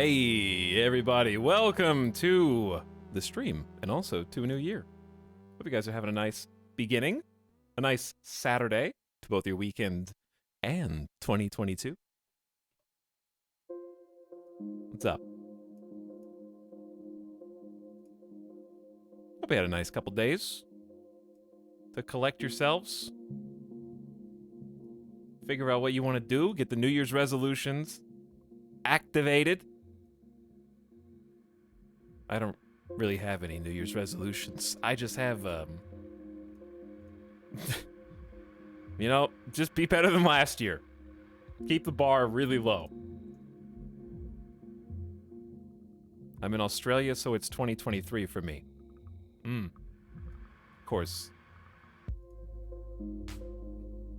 Hey, everybody, welcome to the stream and also to a new year. Hope you guys are having a nice beginning, a nice Saturday to both your weekend and 2022. What's up? Hope you had a nice couple days to collect yourselves, figure out what you want to do, get the New Year's resolutions activated. I don't really have any New Year's resolutions. I just have, you know, just be better than last year. Keep the bar really low. I'm in Australia, so it's 2023 for me. Of course.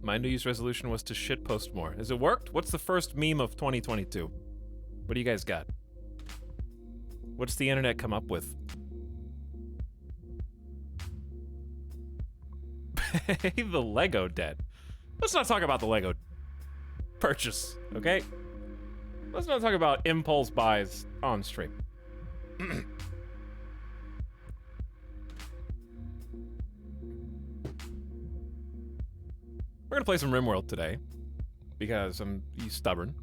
My New Year's resolution was to shitpost more. Has it worked? What's the first meme of 2022? What do you guys got? What's the internet come up with? Pay the Lego debt. Let's not talk about the Lego purchase, okay? Let's not talk about impulse buys on stream. We're gonna play some RimWorld today because I'm stubborn,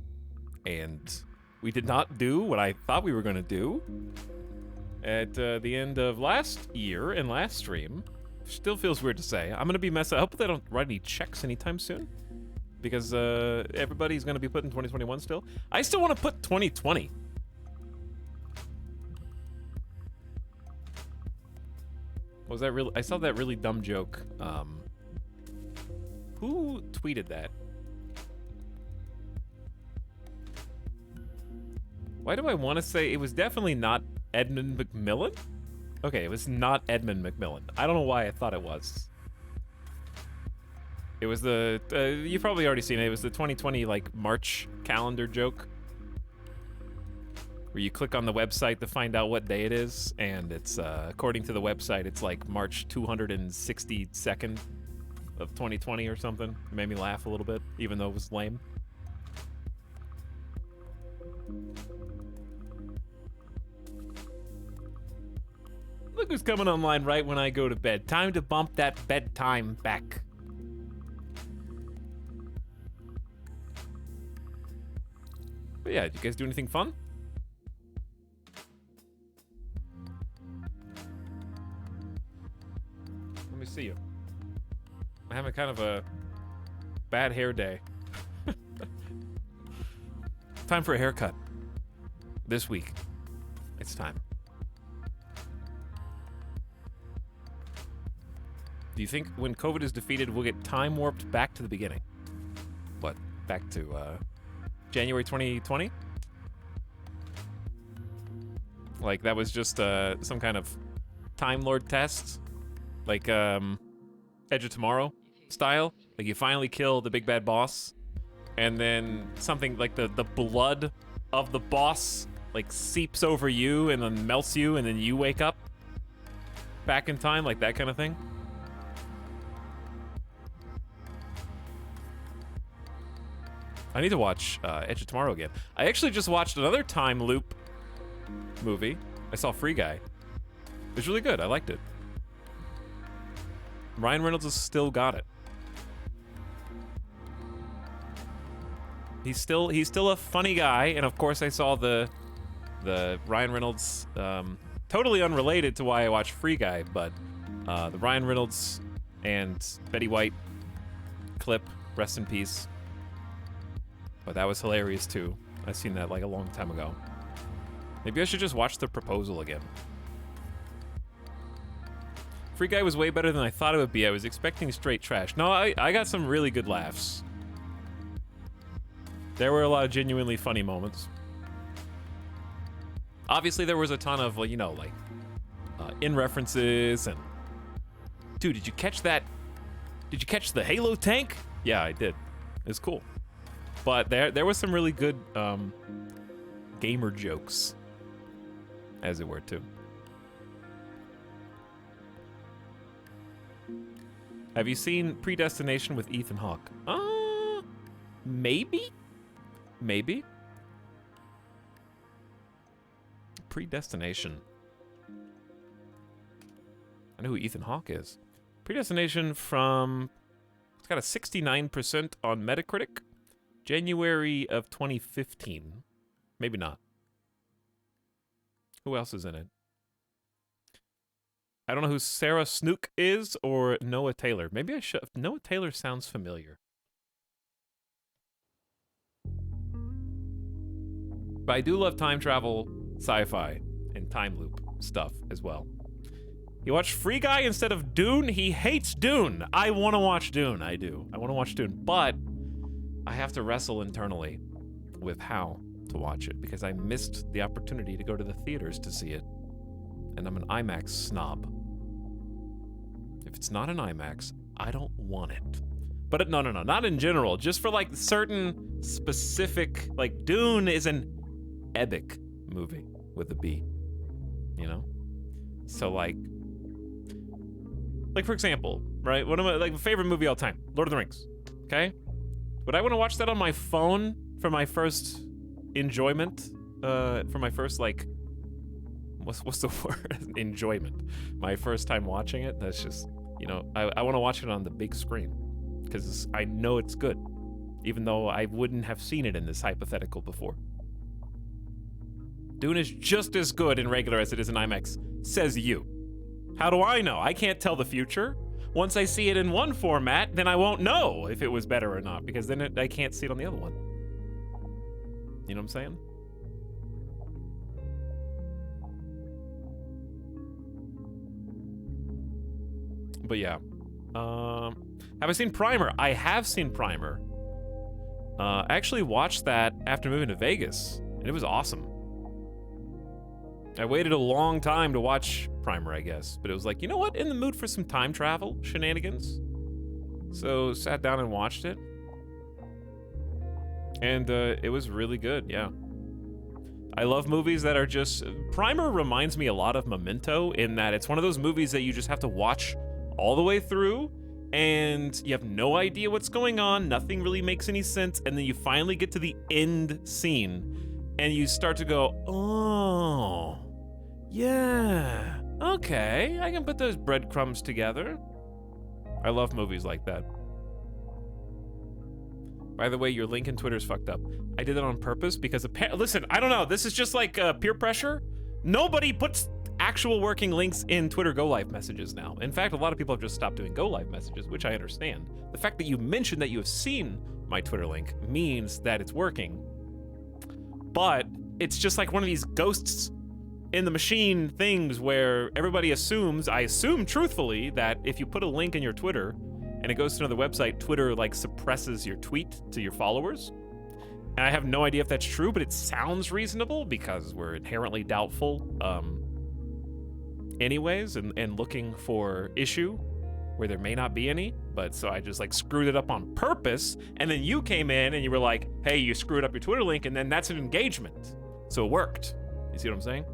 and we did not do what I thought we were gonna do at the end of last year and last stream. Still feels weird to say. I'm gonna be messed up. I hope they don't write any checks anytime soon, because everybody's gonna be putting 2021 still. I still want to put 2020. Was that really? I saw that really dumb joke. Who tweeted that? Why do I want to say it was definitely not Edmund McMillan? Okay, it was not Edmund McMillan. I don't know why I thought it was. It was the, you've probably already seen it. It was the 2020, like, March calendar joke. Where you click on the website to find out what day it is, and it's, according to the website, it's like March 262nd of 2020 or something. It made me laugh a little bit, even though it was lame. Look who's coming online right when I go to bed. Time to bump that bedtime back. But yeah, did you guys do anything fun? Let me see you. I'm having kind of a bad hair day. Time for a haircut. This week. It's time. Do you think when COVID is defeated, we'll get time warped back to the beginning? What? Back to January 2020? Like that was just some kind of Time Lord test? Like Edge of Tomorrow style? Like you finally kill the big bad boss, and then something like the blood of the boss like seeps over you and then melts you, and then you wake up back in time, like that kind of thing? I need to watch Edge of Tomorrow again. I actually just watched another time loop movie. I saw Free Guy. It was really good. I liked it. Ryan Reynolds has still got it. He's still a funny guy, and of course I saw the Ryan Reynolds, totally unrelated to why I watched Free Guy, but the Ryan Reynolds and Betty White clip, rest in peace. But that was hilarious too. I seen that like a long time ago. Maybe I should just watch The Proposal again. Free Guy was way better than I thought it would be. I was expecting straight trash. No, I got some really good laughs. There were a lot of genuinely funny moments. Obviously, there was a ton of, you know, like, in references and... Dude, did you catch that? Did you catch the Halo tank? Yeah, I did. It's cool. But there was some really good gamer jokes, as it were, too. Have you seen Predestination with Ethan Hawke? Maybe? Maybe? Predestination. I know who Ethan Hawke is. Predestination from... It's got a 69% on Metacritic. January of 2015. Maybe not. Who else is in it? I don't know who Sarah Snook is or Noah Taylor. Maybe I should... Noah Taylor sounds familiar. But I do love time travel, sci-fi, and time loop stuff as well. You watch Free Guy instead of Dune? He hates Dune. I want to watch Dune. I do. I want to watch Dune. But I have to wrestle internally with how to watch it because I missed the opportunity to go to the theaters to see it. And I'm an IMAX snob. If it's not an IMAX, I don't want it. But no, not in general. Just for like certain specific, like Dune is an epic movie with a B, you know? So like for example, right? One of my like favorite movie all time, Lord of the Rings. Okay, would I want to watch that on my phone for my first enjoyment? For my first like, what's the word? Enjoyment. My first time watching it. That's just, you know, I want to watch it on the big screen because I know it's good, even though I wouldn't have seen it in this hypothetical before. Dune is just as good in regular as it is in IMAX, says you. How do I know? I can't tell the future. Once I see it in one format, then I won't know if it was better or not, because then I can't see it on the other one. You know what I'm saying? But yeah. Have I seen Primer? I have seen Primer. I actually watched that after moving to Vegas, and it was awesome. I waited a long time to watch Primer, I guess, but it was like, you know what? In the mood for some time travel shenanigans. So sat down and watched it. And it was really good, yeah. I love movies that are just... Primer reminds me a lot of Memento in that it's one of those movies that you just have to watch all the way through and you have no idea what's going on, nothing really makes any sense, and then you finally get to the end scene and you start to go, oh... yeah, okay, I can put those breadcrumbs together. I love movies like that. By the way, your link in Twitter's fucked up. I did it on purpose because, listen, I don't know, this is just like peer pressure. Nobody puts actual working links in Twitter Go Live messages now. In fact, a lot of people have just stopped doing Go Live messages, which I understand. The fact that you mentioned that you have seen my Twitter link means that it's working. But it's just like one of these ghosts in the machine things where everybody assumes, I assume truthfully, that if you put a link in your Twitter and it goes to another website, Twitter like suppresses your tweet to your followers. And I have no idea if that's true, but it sounds reasonable because we're inherently doubtful anyways and looking for issue where there may not be any. But so I just like screwed it up on purpose, and then you came in and you were like, hey, you screwed up your Twitter link, and then that's an engagement. So it worked. You see what I'm saying?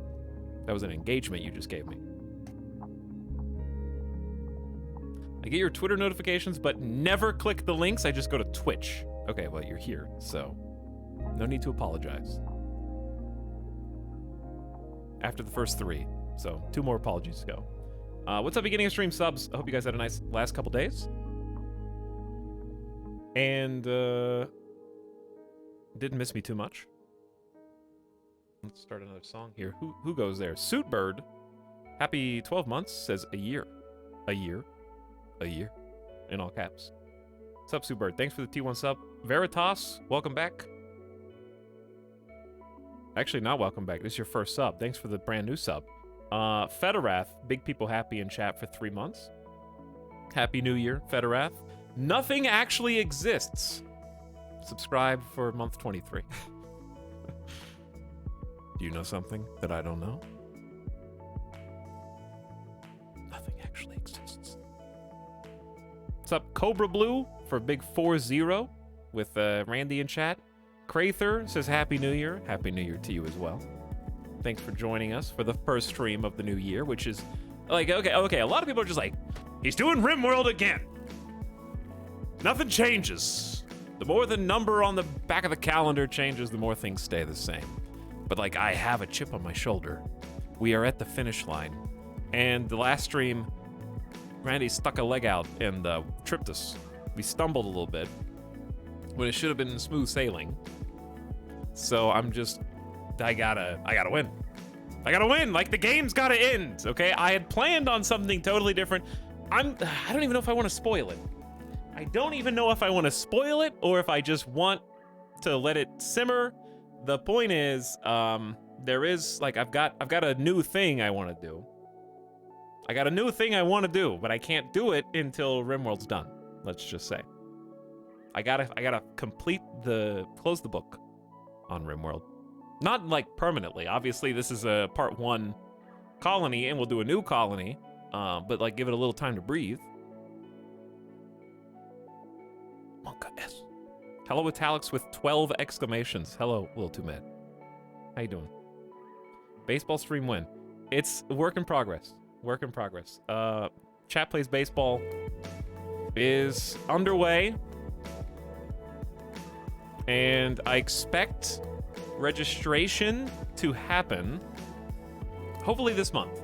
That was an engagement you just gave me. I get your Twitter notifications, but never click the links. I just go to Twitch. Okay, well, you're here, so no need to apologize. After the first 3, so 2 more apologies to go. What's up, beginning of stream subs? I hope you guys had a nice last couple days. And didn't miss me too much. Let's start another song here. Who goes there? Suitbird. Happy 12 months says a year. A year. A year. In all caps. What's up, Suitbird? Thanks for the T1 sub. Veritas, welcome back. Actually, not welcome back. This is your first sub. Thanks for the brand new sub. Federath, Big People Happy in chat for 3 months. Happy New Year, Federath. Nothing actually exists. Subscribe for month 23. Do you know something that I don't know? Nothing actually exists. What's up, Cobra Blue for Big 4-0 with Randy in chat. Crather says Happy New Year. Happy New Year to you as well. Thanks for joining us for the first stream of the new year, which is like, okay. A lot of people are just like, he's doing RimWorld again. Nothing changes. The more the number on the back of the calendar changes, the more things stay the same. But like, I have a chip on my shoulder. We are at the finish line. And the last stream, Randy stuck a leg out and tripped us. We stumbled a little bit when it should have been smooth sailing. So I gotta win. I gotta win. Like, the game's gotta end, okay? I had planned on something totally different. I don't even know if I want to spoil it. I don't even know if I want to spoil it or if I just want to let it simmer. The point is, there is, like, I've got a new thing I want to do. I got a new thing I want to do, but I can't do it until RimWorld's done. Let's just say. I gotta close the book on RimWorld. Not like permanently. Obviously, this is a part 1 colony, and we'll do a new colony. But like, give it a little time to breathe. Monka S. Hello, Etalyx with 12 exclamations. Hello, Little Too Mad. How you doing? Baseball stream win. It's a work in progress. Work in progress. Chat Plays Baseball is underway. And I expect registration to happen hopefully this month.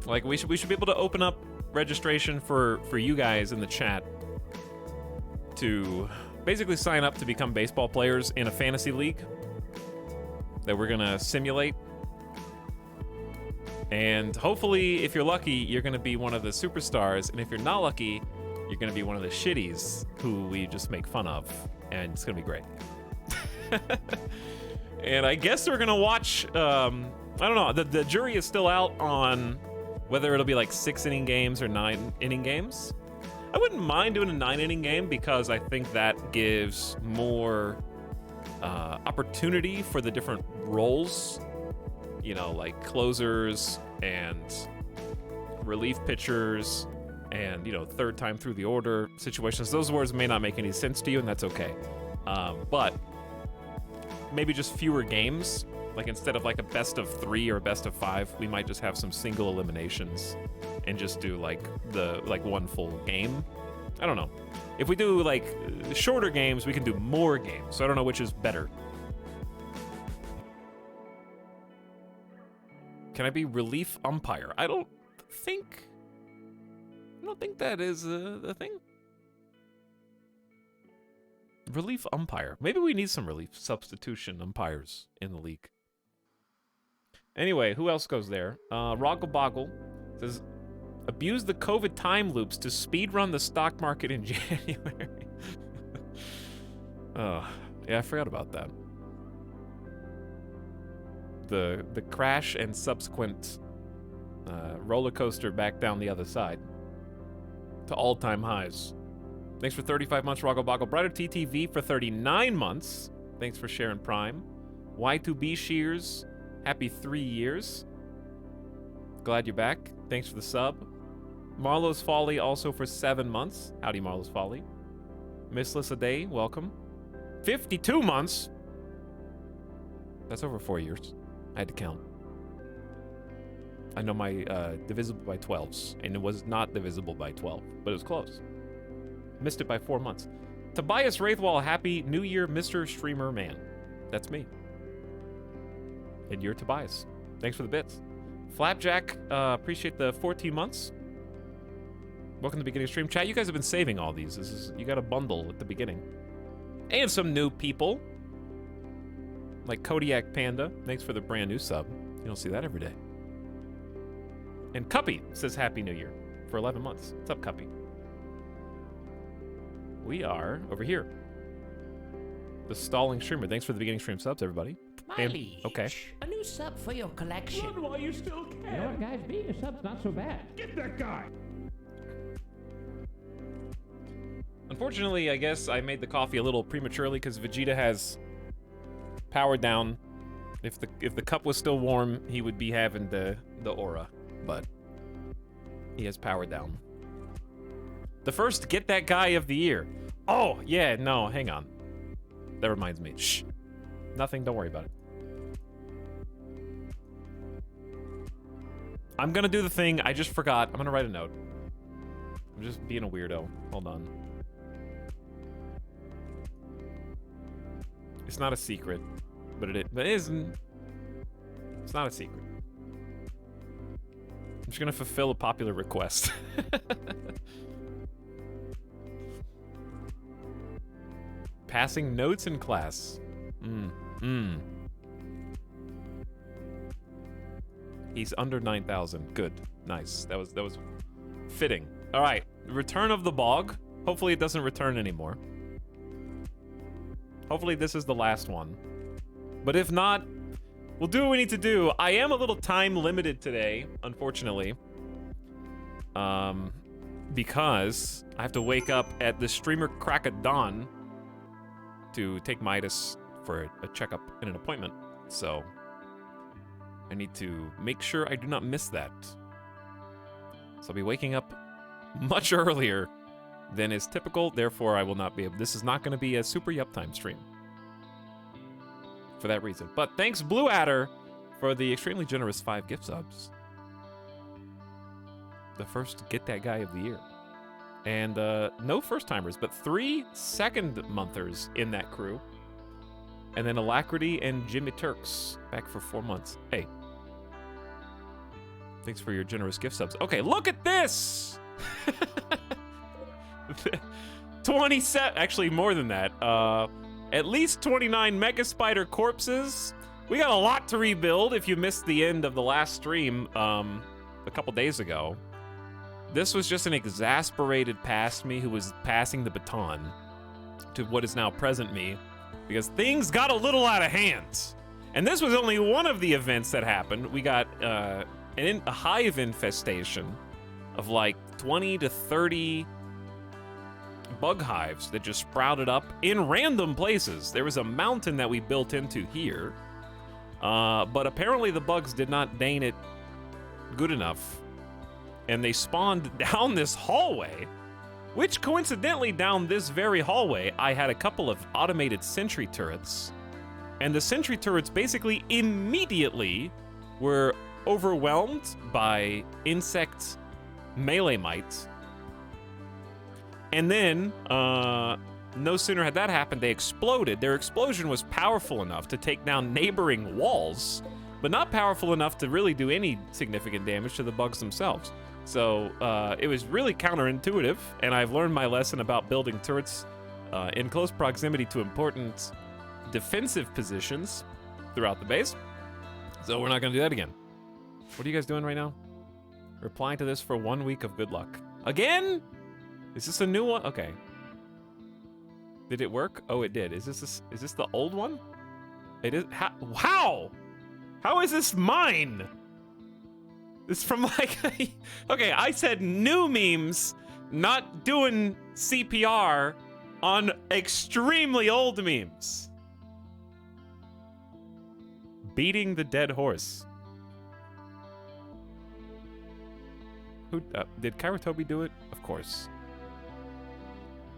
Like, we should be able to open up registration for you guys in the chat to basically sign up to become baseball players in a fantasy league that we're gonna simulate. And hopefully, if you're lucky, you're gonna be one of the superstars, and if you're not lucky, you're gonna be one of the shitties who we just make fun of, and it's gonna be great. And I guess we're gonna watch, I don't know, the jury is still out on whether it'll be like 6-inning games or 9-inning games. I wouldn't mind doing a 9-inning game because I think that gives more opportunity for the different roles, you know, like closers and relief pitchers and, you know, third time through the order situations. Those words may not make any sense to you, and that's okay. But maybe just fewer games. Like, instead of like a best of 3 or a best of 5, we might just have some single eliminations and just do like one full game. I don't know. If we do like shorter games, we can do more games. So I don't know which is better. Can I be relief umpire? I don't think that is a thing. Relief umpire. Maybe we need some relief substitution umpires in the league. Anyway, who else goes there? Roggle Boggle says, abuse the COVID time loops to speedrun the stock market in January. Yeah, I forgot about that. The crash and subsequent roller coaster back down the other side to all-time highs. Thanks for 35 months, Roggle Boggle. Brighter TTV for 39 months. Thanks for sharing Prime. Y2B Shears, happy 3 years. Glad you're back. Thanks for the sub. Marlowe's Folly also for 7 months. Howdy, Marlowe's Folly. Missless a Day, welcome. 52 months. That's over 4 years. I had to count. I know my divisible by 12s, and it was not divisible by 12, but it was close. Missed it by 4 months. Tobias Wraithwall, happy New Year, Mr. Streamer Man. That's me. And you're Tobias. Thanks for the bits. Flapjack, appreciate the 14 months. Welcome to the beginning stream. Chat, you guys have been saving all these. You got a bundle at the beginning. And some new people. Like Kodiak Panda. Thanks for the brand new sub. You don't see that every day. And Cuppy says Happy New Year for 11 months. What's up, Cuppy? We are over here. The stalling streamer. Thanks for the beginning stream subs, everybody. Miley, okay. A new sub for your collection. Run while you still can. You know what, guys? Being a sub's not so bad. Get that guy. Unfortunately, I guess I made the coffee a little prematurely because Vegeta has powered down. If the cup was still warm, he would be having the aura, but he has powered down. The first Get That Guy of the year. Oh, yeah, no, hang on. That reminds me. Shh. Nothing, don't worry about it. I'm gonna do the thing I just forgot. I'm gonna write a note. I'm just being a weirdo. Hold on. It's not a secret. but it isn't. It's not a secret. I'm just gonna fulfill a popular request. Passing notes in class. He's under 9,000. Good. Nice. That was fitting. All right. Return of the bog. Hopefully it doesn't return anymore. Hopefully this is the last one. But if not, we'll do what we need to do. I am a little time limited today, unfortunately. Because I have to wake up at the streamer crack of dawn to take Midas for a checkup and an appointment. So I need to make sure I do not miss that. So I'll be waking up much earlier than is typical, therefore I will not be able. This is not going to be a super yup time stream for that reason. But thanks Blue Adder for the extremely generous 5 gift subs. The first Get That Guy of the year. And no first timers, but 3 second monthers in that crew. And then Alacrity and Jimmy Turks back for 4 months. Hey. Thanks for your generous gift subs. Okay, look at this! 27, actually more than that. At least 29 Mega Spider corpses. We got a lot to rebuild if you missed the end of the last stream a couple days ago. This was just an exasperated past me who was passing the baton to what is now present me because things got a little out of hand. And this was only one of the events that happened. We got a hive infestation of like 20 to 30 bug hives that just sprouted up in random places. There was a mountain that we built into here, but apparently the bugs did not deign it good enough, and they spawned down this hallway, which coincidentally down this very hallway, I had a couple of automated sentry turrets, and the sentry turrets basically immediately were overwhelmed by insect melee might. And then, no sooner had that happened, they exploded. Their explosion was powerful enough to take down neighboring walls, but not powerful enough to really do any significant damage to the bugs themselves. So it was really counterintuitive, and I've learned my lesson about building turrets in close proximity to important defensive positions throughout the base. So we're not gonna do that again. What are you guys doing right now? Replying to this for 1 week of good luck. Again? Is this a new one? Okay. Did it work? Oh, it did. Is this the old one? It is. How? How is this mine? It's from like. Okay, I said new memes, not doing CPR on extremely old memes. Beating the dead horse. Who did Kairatobi do it? Of course.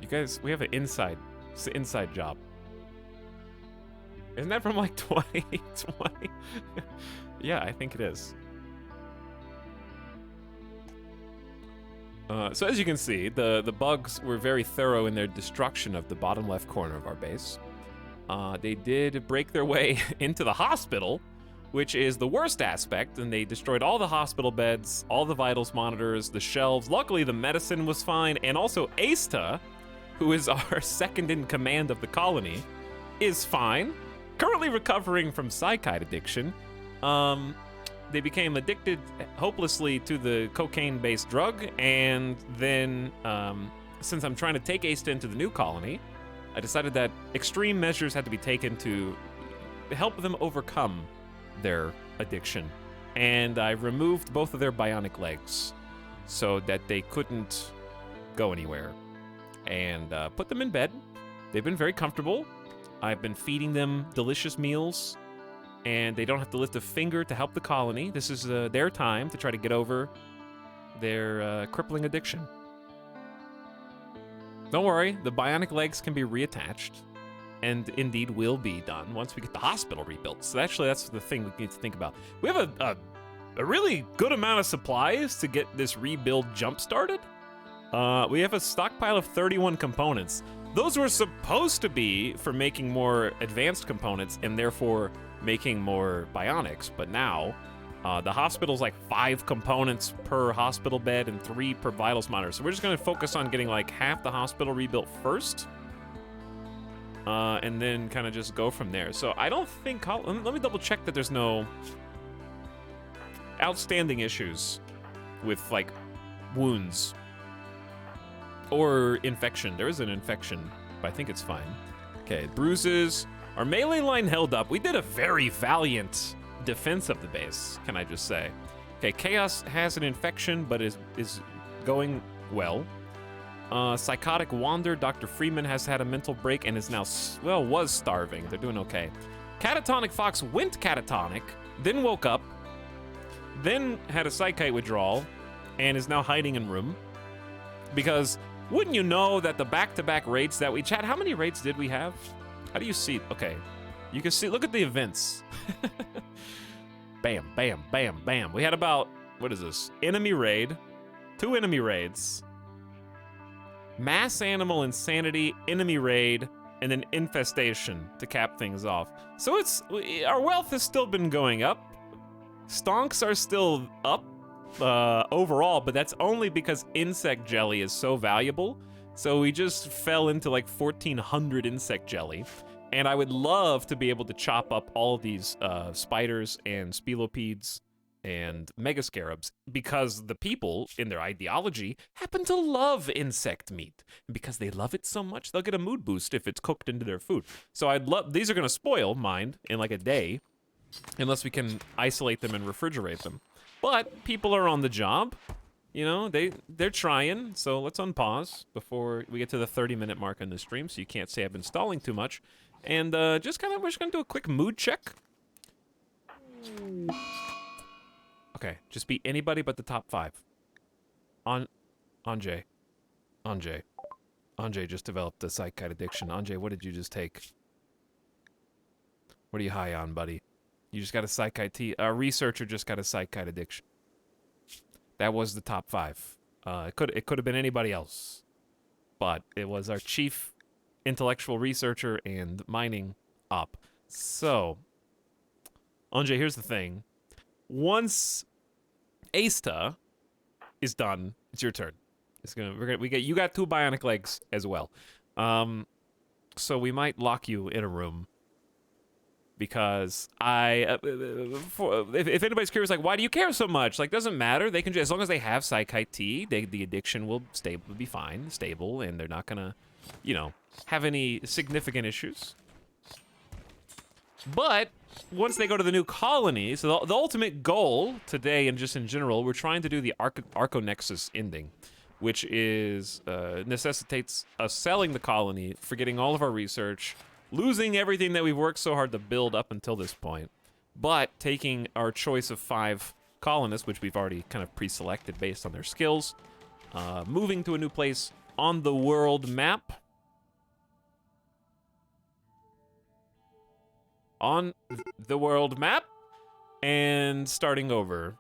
You guys, we have an inside. It's an inside job. Isn't that from like 2020? Yeah, I think it is. So as you can see, the bugs were very thorough in their destruction of the bottom left corner of our base. They did break their way into the hospital, which is the worst aspect, and they destroyed all the hospital beds, all the vitals monitors, the shelves. Luckily, the medicine was fine, and also Asta, who is our second in command of the colony, is fine. Currently recovering from psychite addiction. They became addicted hopelessly to the cocaine-based drug, and then since I'm trying to take Asta into the new colony, I decided that extreme measures had to be taken to help them overcome their addiction. And I removed both of their bionic legs so that they couldn't go anywhere. And put them in bed. They've been very comfortable. I've been feeding them delicious meals, and they don't have to lift a finger to help the colony. This is their time to try to get over their crippling addiction. Don't worry, the bionic legs can be reattached, and indeed will be done once we get the hospital rebuilt. So actually, that's the thing we need to think about. We have a really good amount of supplies to get this rebuild jump started. We have a stockpile of 31 components. Those were supposed to be for making more advanced components and therefore making more bionics, but now the hospital's like 5 components per hospital bed and 3 per vitals monitor. So we're just gonna focus on getting like half the hospital rebuilt first, and then kind of just go from there. So I don't think, let me double check that there's no outstanding issues with like wounds or infection. There is an infection, but I think it's fine. Okay, bruises. Our melee line held up. We did a very valiant defense of the base, can I just say. Okay, Chaos has an infection, but is going well. Psychotic Wander, Dr. Freeman has had a mental break and is now, was starving. They're doing okay. Catatonic Fox went catatonic, then woke up, then had a psychite withdrawal, and is now hiding in room. Because wouldn't you know that the back-to-back raids that we chat, how many raids did we have? How do you see? Okay, you can see, look at the events. Bam, bam, bam, bam. We had about, what is this? Enemy raid, 2 enemy raids, mass animal insanity, enemy raid, and then infestation to cap things off. So it's, our wealth has still been going up. Stonks are still up overall, but that's only because insect jelly is so valuable. So we just fell into like 1,400 insect jelly. And I would love to be able to chop up all of these spiders and spilopedes and megascarabs because the people in their ideology happen to love insect meat. And because they love it so much, they'll get a mood boost if it's cooked into their food. So I'd love, these are gonna spoil, mind, in like a day, unless we can isolate them and refrigerate them. But people are on the job, you know, they're trying. So let's unpause before we get to the 30-minute mark on the stream, so you can't say I've been stalling too much. And we're just gonna do a quick mood check. Okay, just be anybody but the top 5. Anjay just developed a psychite addiction. Anjay, what did you just take? What are you high on, buddy? You just got a psychite. A researcher just got a psychite addiction. That was the top 5. It could have been anybody else, but it was our chief intellectual researcher and mining op. So, Anjay, here's the thing. Once Asta is done, it's your turn. You got 2 bionic legs as well. So we might lock you in a room. Because if anybody's curious, like, why do you care so much? Like, doesn't matter. They can just, as long as they have psychite T, the addiction will be fine, stable, and they're not gonna, you know, have any significant issues. But once they go to the new colony, so the ultimate goal today and just in general, we're trying to do the Arconexus ending, which is necessitates us selling the colony, forgetting all of our research, losing everything that we've worked so hard to build up until this point, but taking our choice of 5 colonists, which we've already kind of pre-selected based on their skills, moving to a new place on the world map. On the world map, and starting over,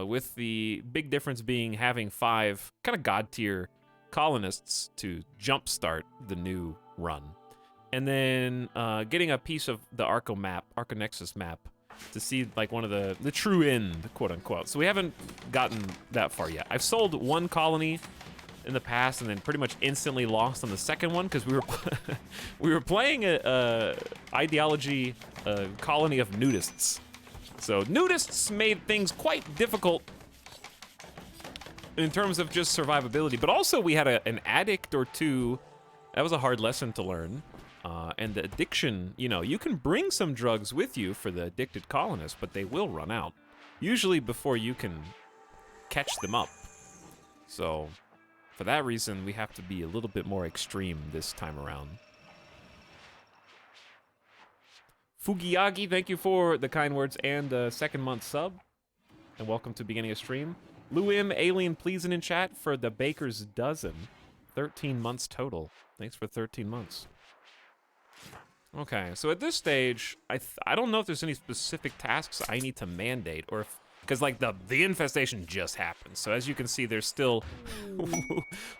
with the big difference being having 5 kind of god-tier colonists to jumpstart the new run. And then getting a piece of the Arconexus map, to see like one of the true end, quote unquote. So we haven't gotten that far yet. I've sold 1 colony in the past and then pretty much instantly lost on the second one because we were playing a ideology colony of nudists. So nudists made things quite difficult in terms of just survivability, but also we had an addict or 2. That was a hard lesson to learn. And the addiction, you know, you can bring some drugs with you for the addicted colonists, but they will run out, usually before you can catch them up. So, for that reason, we have to be a little bit more extreme this time around. Fugiyagi, thank you for the kind words and the 2nd month sub. And welcome to beginning of stream. Lou M, Alien Pleasin' in chat for the baker's dozen. 13 months total. Thanks for 13 months. Okay, so at this stage, I don't know if there's any specific tasks I need to mandate, or if because like the infestation just happened. So as you can see, they're still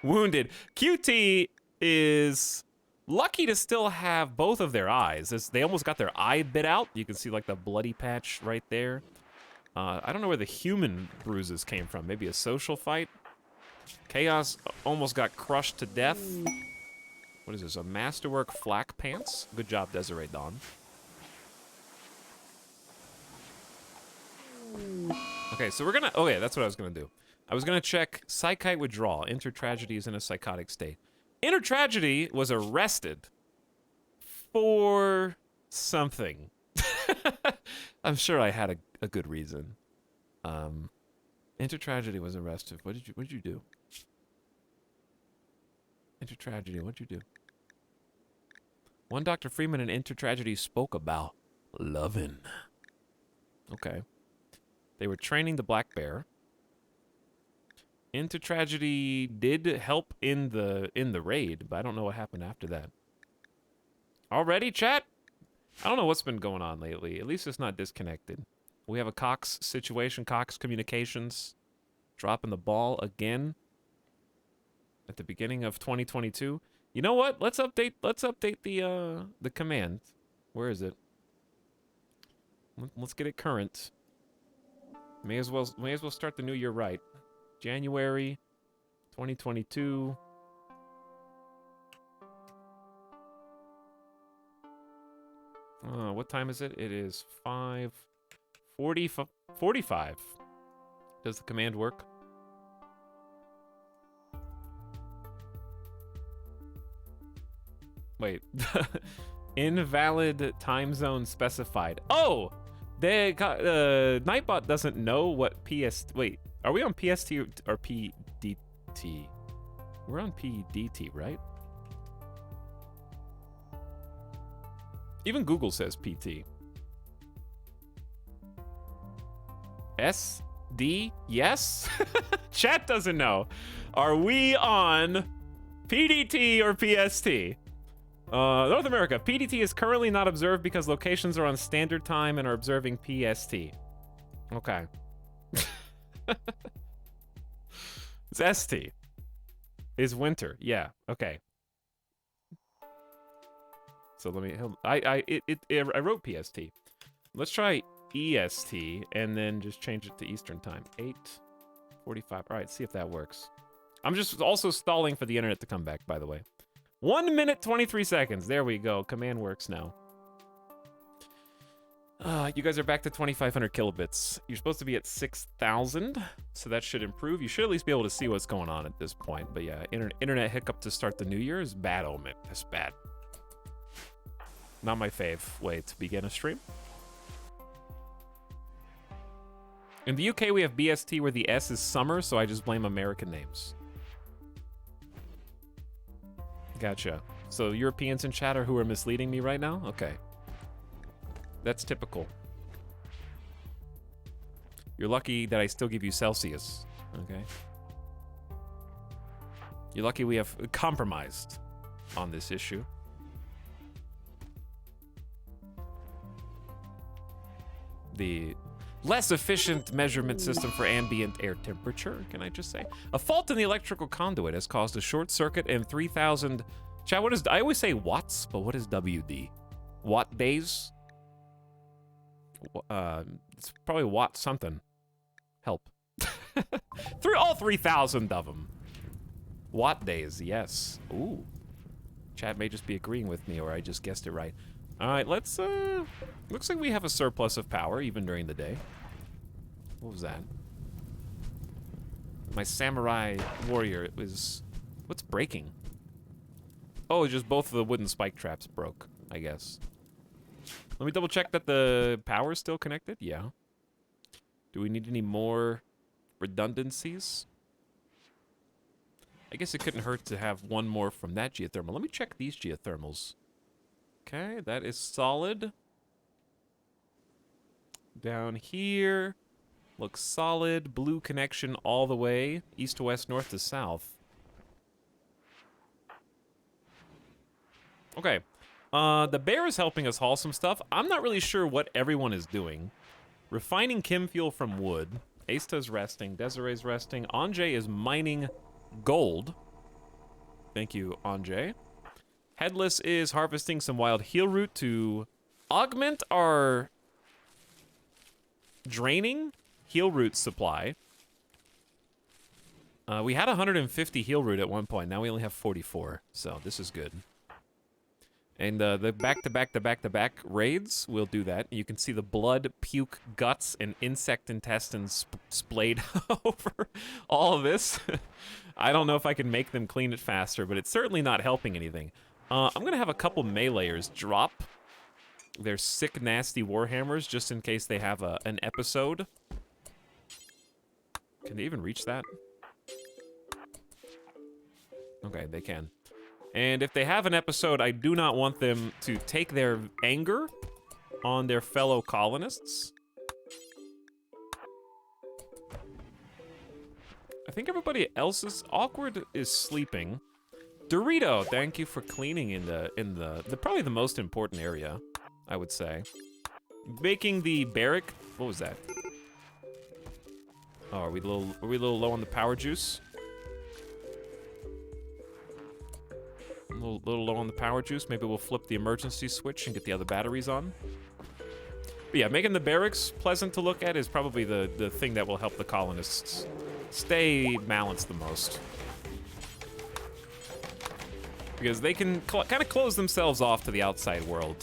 wounded. QT is lucky to still have both of their eyes. They almost got their eye bit out. You can see like the bloody patch right there. I don't know where the human bruises came from. Maybe a social fight. Chaos almost got crushed to death. What is this? A masterwork flak pants? Good job, Desiree Dawn. Okay, so we're gonna. Oh yeah, that's what I was gonna do. I was gonna check psychite withdrawal. Inter Tragedy is in a psychotic state. Inter Tragedy was arrested for something. I'm sure I had a good reason. Inter Tragedy was arrested. What did you do? Inter Tragedy, what'd you do? One Dr. Freeman in Inter Tragedy spoke about loving. Okay. They were training the Black Bear. Inter Tragedy did help in the raid, but I don't know what happened after that. Already, chat? I don't know what's been going on lately. At least it's not disconnected. We have a Cox situation, Cox Communications dropping the ball again at the beginning of 2022. You know what? Let's update the command. Where is it? Let's get it current. May as well start the new year right. January 2022. What time is it? It is 5:45. Does the command work? Wait. Invalid time zone specified. Oh! Nightbot doesn't know what Wait, are we on PST or PDT? We're on PDT, right? Even Google says PT. SD? Yes? Chat doesn't know. Are we on PDT or PST? North America, PDT is currently not observed because locations are on standard time and are observing PST. Okay. It's ST. Is winter. Yeah, okay. So let me, I wrote PST. Let's try EST and then just change it to Eastern time. 8:45. All right, see if that works. I'm just also stalling for the internet to come back, by the way. 1 minute, 23 seconds. There we go. Command works now. You guys are back to 2,500 kilobits. You're supposed to be at 6,000, so that should improve. You should at least be able to see what's going on at this point. But yeah, internet hiccup to start the new year is bad omen. That's bad. Not my fave way to begin a stream. In the UK, we have BST where the S is summer, so I just blame American names. Gotcha. So Europeans in chat are who are misleading me right now? Okay. That's typical. You're lucky that I still give you Celsius. Okay. You're lucky we have compromised on this issue. The less efficient measurement system for ambient air temperature, can I just say? A fault in the electrical conduit has caused a short circuit and 3,000... Chat, what is... I always say watts, but what is WD? Watt days? It's probably watt something. Help. Through all 3,000 of them. Watt days, yes. Ooh. Chat may just be agreeing with me, or I just guessed it right. All right, let's, looks like we have a surplus of power, even during the day. What was that? My samurai warrior, it was... What's breaking? Oh, just both of the wooden spike traps broke, I guess. Let me double check that the power is still connected. Yeah. Do we need any more redundancies? I guess it couldn't hurt to have one more from that geothermal. Let me check these geothermals. Okay, that is solid. Down here, looks solid. Blue connection all the way, east to west, north to south. Okay, the bear is helping us haul some stuff. I'm not really sure what everyone is doing Refining chem fuel from wood. Asta's resting. Desiree's resting. Anjay is mining gold. Thank you, Anjay. Headless is harvesting some wild heal root to augment our draining heal root supply. We had 150 heal root at one point. Now we only have 44, so this is good. And the back-to-back raids will do that. You can see the blood, puke, guts, and insect intestines splayed over all of this. I don't know if I can make them clean it faster, but it's certainly not helping anything. I'm going to have a couple meleeers drop their sick, nasty warhammers just in case they have an episode. Can they even reach that? Okay, they can. And if they have an episode, I do not want them to take their anger on their fellow colonists. I think everybody else is awkward is sleeping. Dorito, thank you for cleaning in the probably the most important area, I would say. Making the barrack. What was that? Oh, are we a little low on the power juice? A little low on the power juice. Maybe we'll flip the emergency switch and get the other batteries on. But yeah, making the barracks pleasant to look at is probably the thing that will help the colonists stay balanced the most. Because they can kind of close themselves off to the outside world.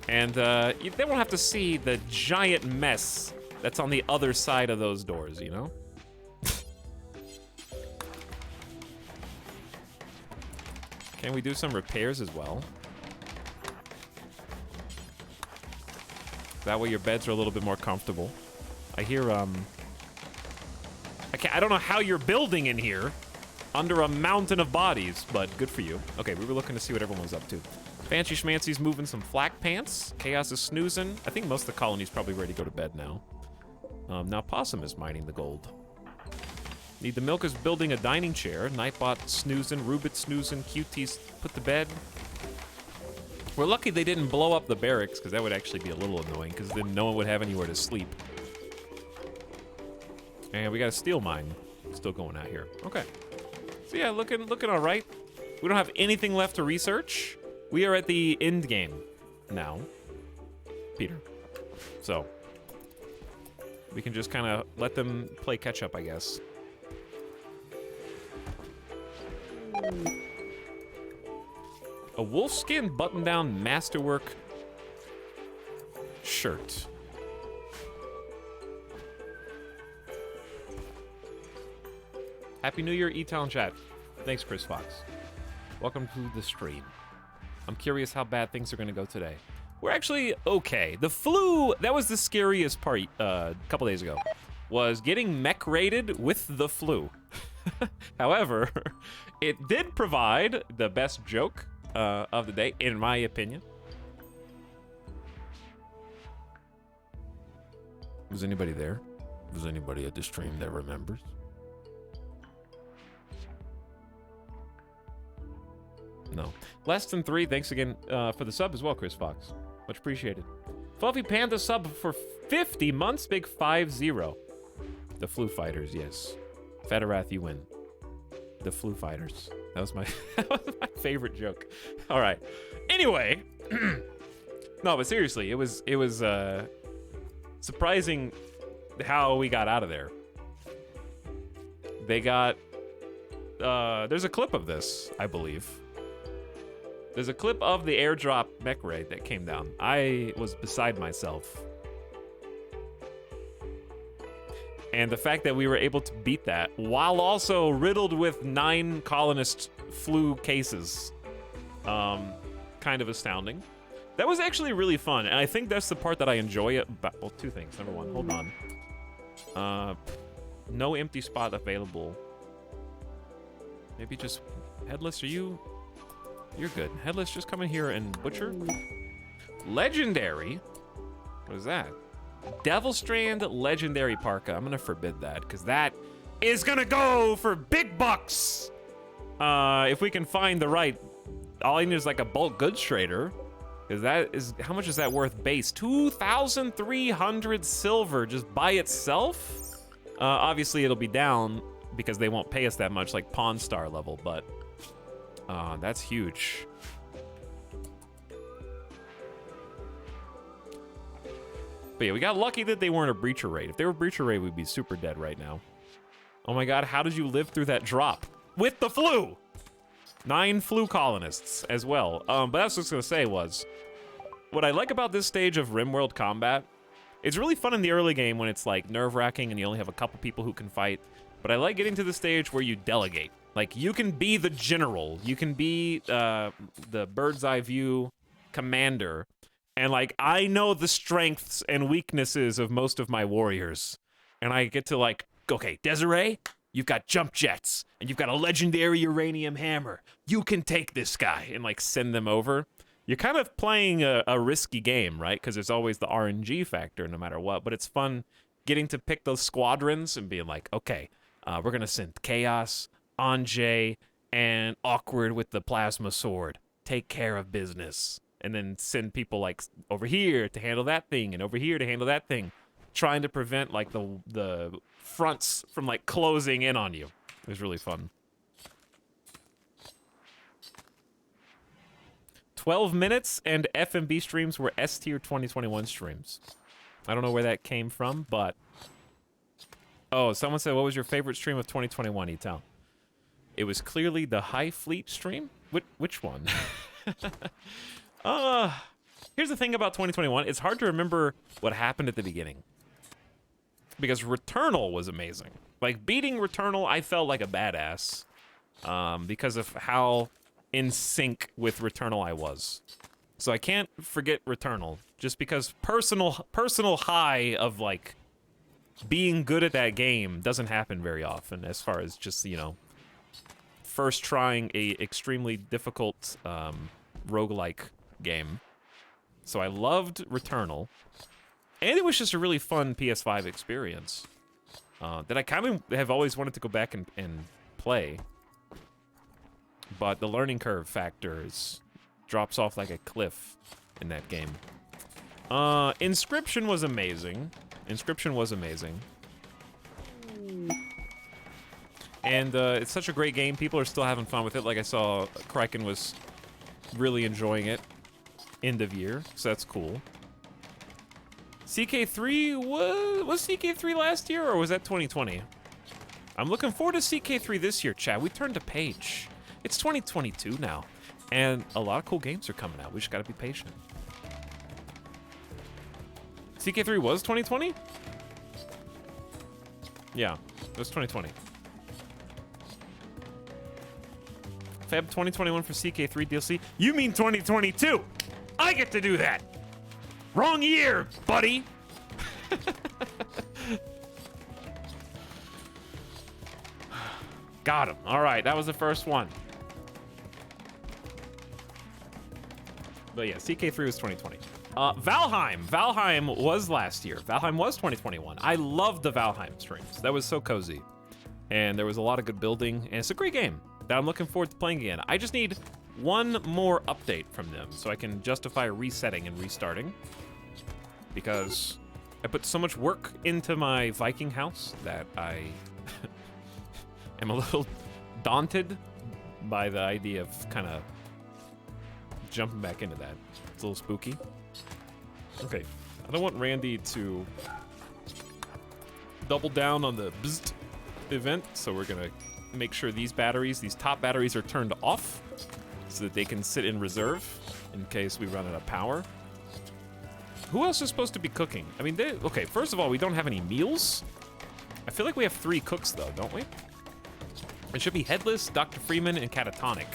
And they won't have to see the giant mess that's on the other side of those doors, you know? Can we do some repairs as well? That way your beds are a little bit more comfortable. I hear, I don't know how you're building in here under a mountain of bodies, but good for you. Okay, we were looking to see what everyone was up to. Fancy Schmancy's moving some flak pants. Chaos is snoozing. I think most of the colony's probably ready to go to bed now. Now Possum is mining the gold. Need the Milk is building a dining chair. Nightbot snoozing, Rubit snoozing, QT's put to bed. We're lucky they didn't blow up the barracks, because that would actually be a little annoying, because then no one would have anywhere to sleep. And we got a steel mine still going out here. Okay. So yeah, looking all right. We don't have anything left to research. We are at the end game now, Peter. So we can just kind of let them play catch up, I guess. A wolfskin button-down masterwork shirt. Happy New Year, E-Town chat. Thanks, Chris Fox. Welcome to the stream. I'm curious how bad things are going to go today. We're actually okay. The flu, that was the scariest part a couple days ago, was getting mech raided with the flu. However, it did provide the best joke of the day, in my opinion. Was anybody there? Was anybody at the stream that remembers? No. Less than 3, thanks again for the sub as well, Chris Fox. Much appreciated. Fluffy Panda sub for 50 months, big 5-0. The Flu Fighters, yes. Federath, you win. The Flu Fighters. That was my favorite joke. All right. Anyway, no, but seriously, it was surprising how we got out of there. They got there's a clip of this, I believe. There's a clip of the airdrop mech raid that came down. I was beside myself. And the fact that we were able to beat that while also riddled with 9 colonist flu cases, kind of astounding. That was actually really fun, and I think that's the part that I enjoy about, well, 2 things. Number 1, hold on. No empty spot available. Maybe just Headless, you're good. Headless, just come in here and butcher. Legendary? What is that? Devil Strand Legendary Parka. I'm gonna forbid that, because that is gonna go for big bucks. If we can find the right, all I need is like a bulk goods trader. Because that is, how much is that worth base? 2,300 silver just by itself? Obviously it'll be down because they won't pay us that much like Pawn Star level, but that's huge. But yeah, we got lucky that they weren't a breacher raid. If they were a breacher raid, we'd be super dead right now. Oh my god, how did you live through that drop? With the flu! 9 flu colonists as well. But that's what I was gonna say was, what I like about this stage of RimWorld combat, it's really fun in the early game when it's like nerve-wracking and you only have a couple people who can fight. But I like getting to the stage where you delegate. Like, you can be the general, you can be the bird's eye view commander, and like, I know the strengths and weaknesses of most of my warriors. And I get to like, okay, Desiree, you've got jump jets, and you've got a legendary uranium hammer. You can take this guy, and like send them over. You're kind of playing a risky game, right? Because there's always the RNG factor no matter what, but it's fun getting to pick those squadrons and being like, okay, we're gonna send Chaos, Anjay, and Awkward with the plasma sword. Take care of business. And then send people like over here to handle that thing and over here to handle that thing, trying to prevent like the fronts from like closing in on you. It was really fun. 12 minutes and FMB streams were S tier 2021 streams. I don't know where that came from, but oh, someone said, what was your favorite stream of 2021, Etal? It was clearly the High Fleet stream. Which one? Here's the thing about 2021. It's hard to remember what happened at the beginning. Because Returnal was amazing. Like, beating Returnal, I felt like a badass. Because of how in sync with Returnal I was. So I can't forget Returnal. Just because personal high of, like, being good at that game doesn't happen very often. As far as just, you know, first trying a extremely difficult roguelike game. So I loved Returnal. And it was just a really fun PS5 experience that I kind of have always wanted to go back and play. But the learning curve factor drops off like a cliff in that game. Inscription was amazing. Inscription was amazing. And it's such a great game. People are still having fun with it. Like I saw, Kraken was really enjoying it. End of year, so that's cool. CK3, was CK3 last year, or was that 2020? I'm looking forward to CK3 this year, chat. We turned a page. It's 2022 now, and a lot of cool games are coming out. We just gotta be patient. CK3 was 2020? Yeah, it was 2020. Feb 2021 for CK3 DLC. You mean 2022? I get to do that. Wrong year, buddy. Got him. All right, that was the first one. But yeah, CK3 was 2020. Valheim. Valheim was last year. Valheim was 2021. I loved the Valheim streams. That was so cozy. And there was a lot of good building, and it's a great game that I'm looking forward to playing again. I just need one more update from them so I can justify resetting and restarting. Because I put so much work into my Viking house that I am a little daunted by the idea of kind of jumping back into that. It's a little spooky. Okay, I don't want Randy to double down on the bzzzt event, so we're gonna make sure these top batteries are turned off so that they can sit in reserve in case we run out of power. Who else is supposed to be cooking? I mean, okay, first of all, we don't have any meals. I feel like we have 3 cooks, though, don't we? It should be Headless, Dr. Freeman, and Catatonic.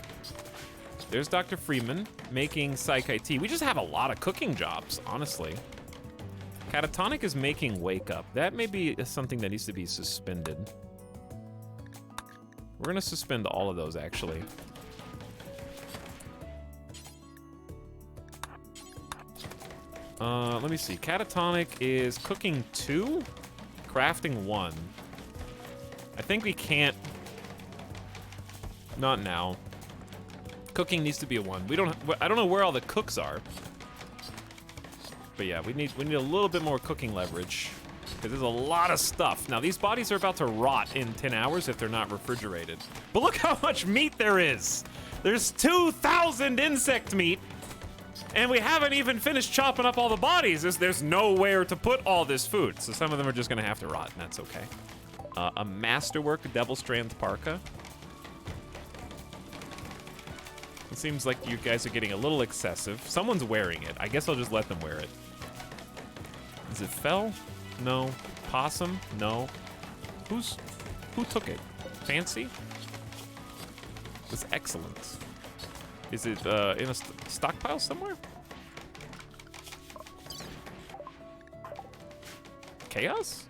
There's Dr. Freeman making Psyche tea. We just have a lot of cooking jobs, honestly. Catatonic is making Wake Up. That may be something that needs to be suspended. We're gonna suspend all of those, actually. Let me see. Catatonic is cooking 2, crafting 1. I think we can't. Not now. Cooking needs to be a 1. I don't know where all the cooks are. But yeah, we need a little bit more cooking leverage because there's a lot of stuff. Now these bodies are about to rot in 10 hours if they're not refrigerated. But look how much meat there is. There's 2,000 insect meat, and we haven't even finished chopping up all the bodies. There's nowhere to put all this food, so some of them are just gonna have to rot, and that's okay. A Masterwork Devil Strands Parka. It seems like you guys are getting a little excessive. Someone's wearing it. I guess I'll just let them wear it. Is it Fell? No. Possum? No. Who took it? Fancy? It's excellent. Is it in a stockpile somewhere? Chaos?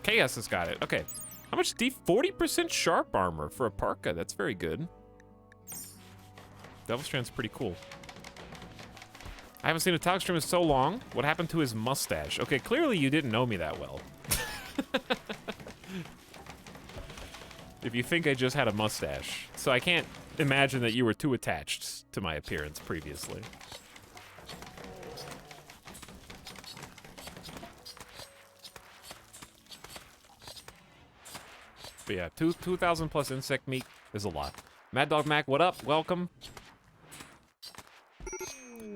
Chaos has got it. Okay. How much 40% sharp armor for a parka. That's very good. Devil Strand's pretty cool. I haven't seen Etalyx stream in so long. What happened to his mustache? Okay, clearly you didn't know me that well. If you think I just had a mustache. So I can't imagine that you were too attached to my appearance previously. But yeah, 2,000 plus insect meat is a lot. Mad Dog Mac, what up? Welcome.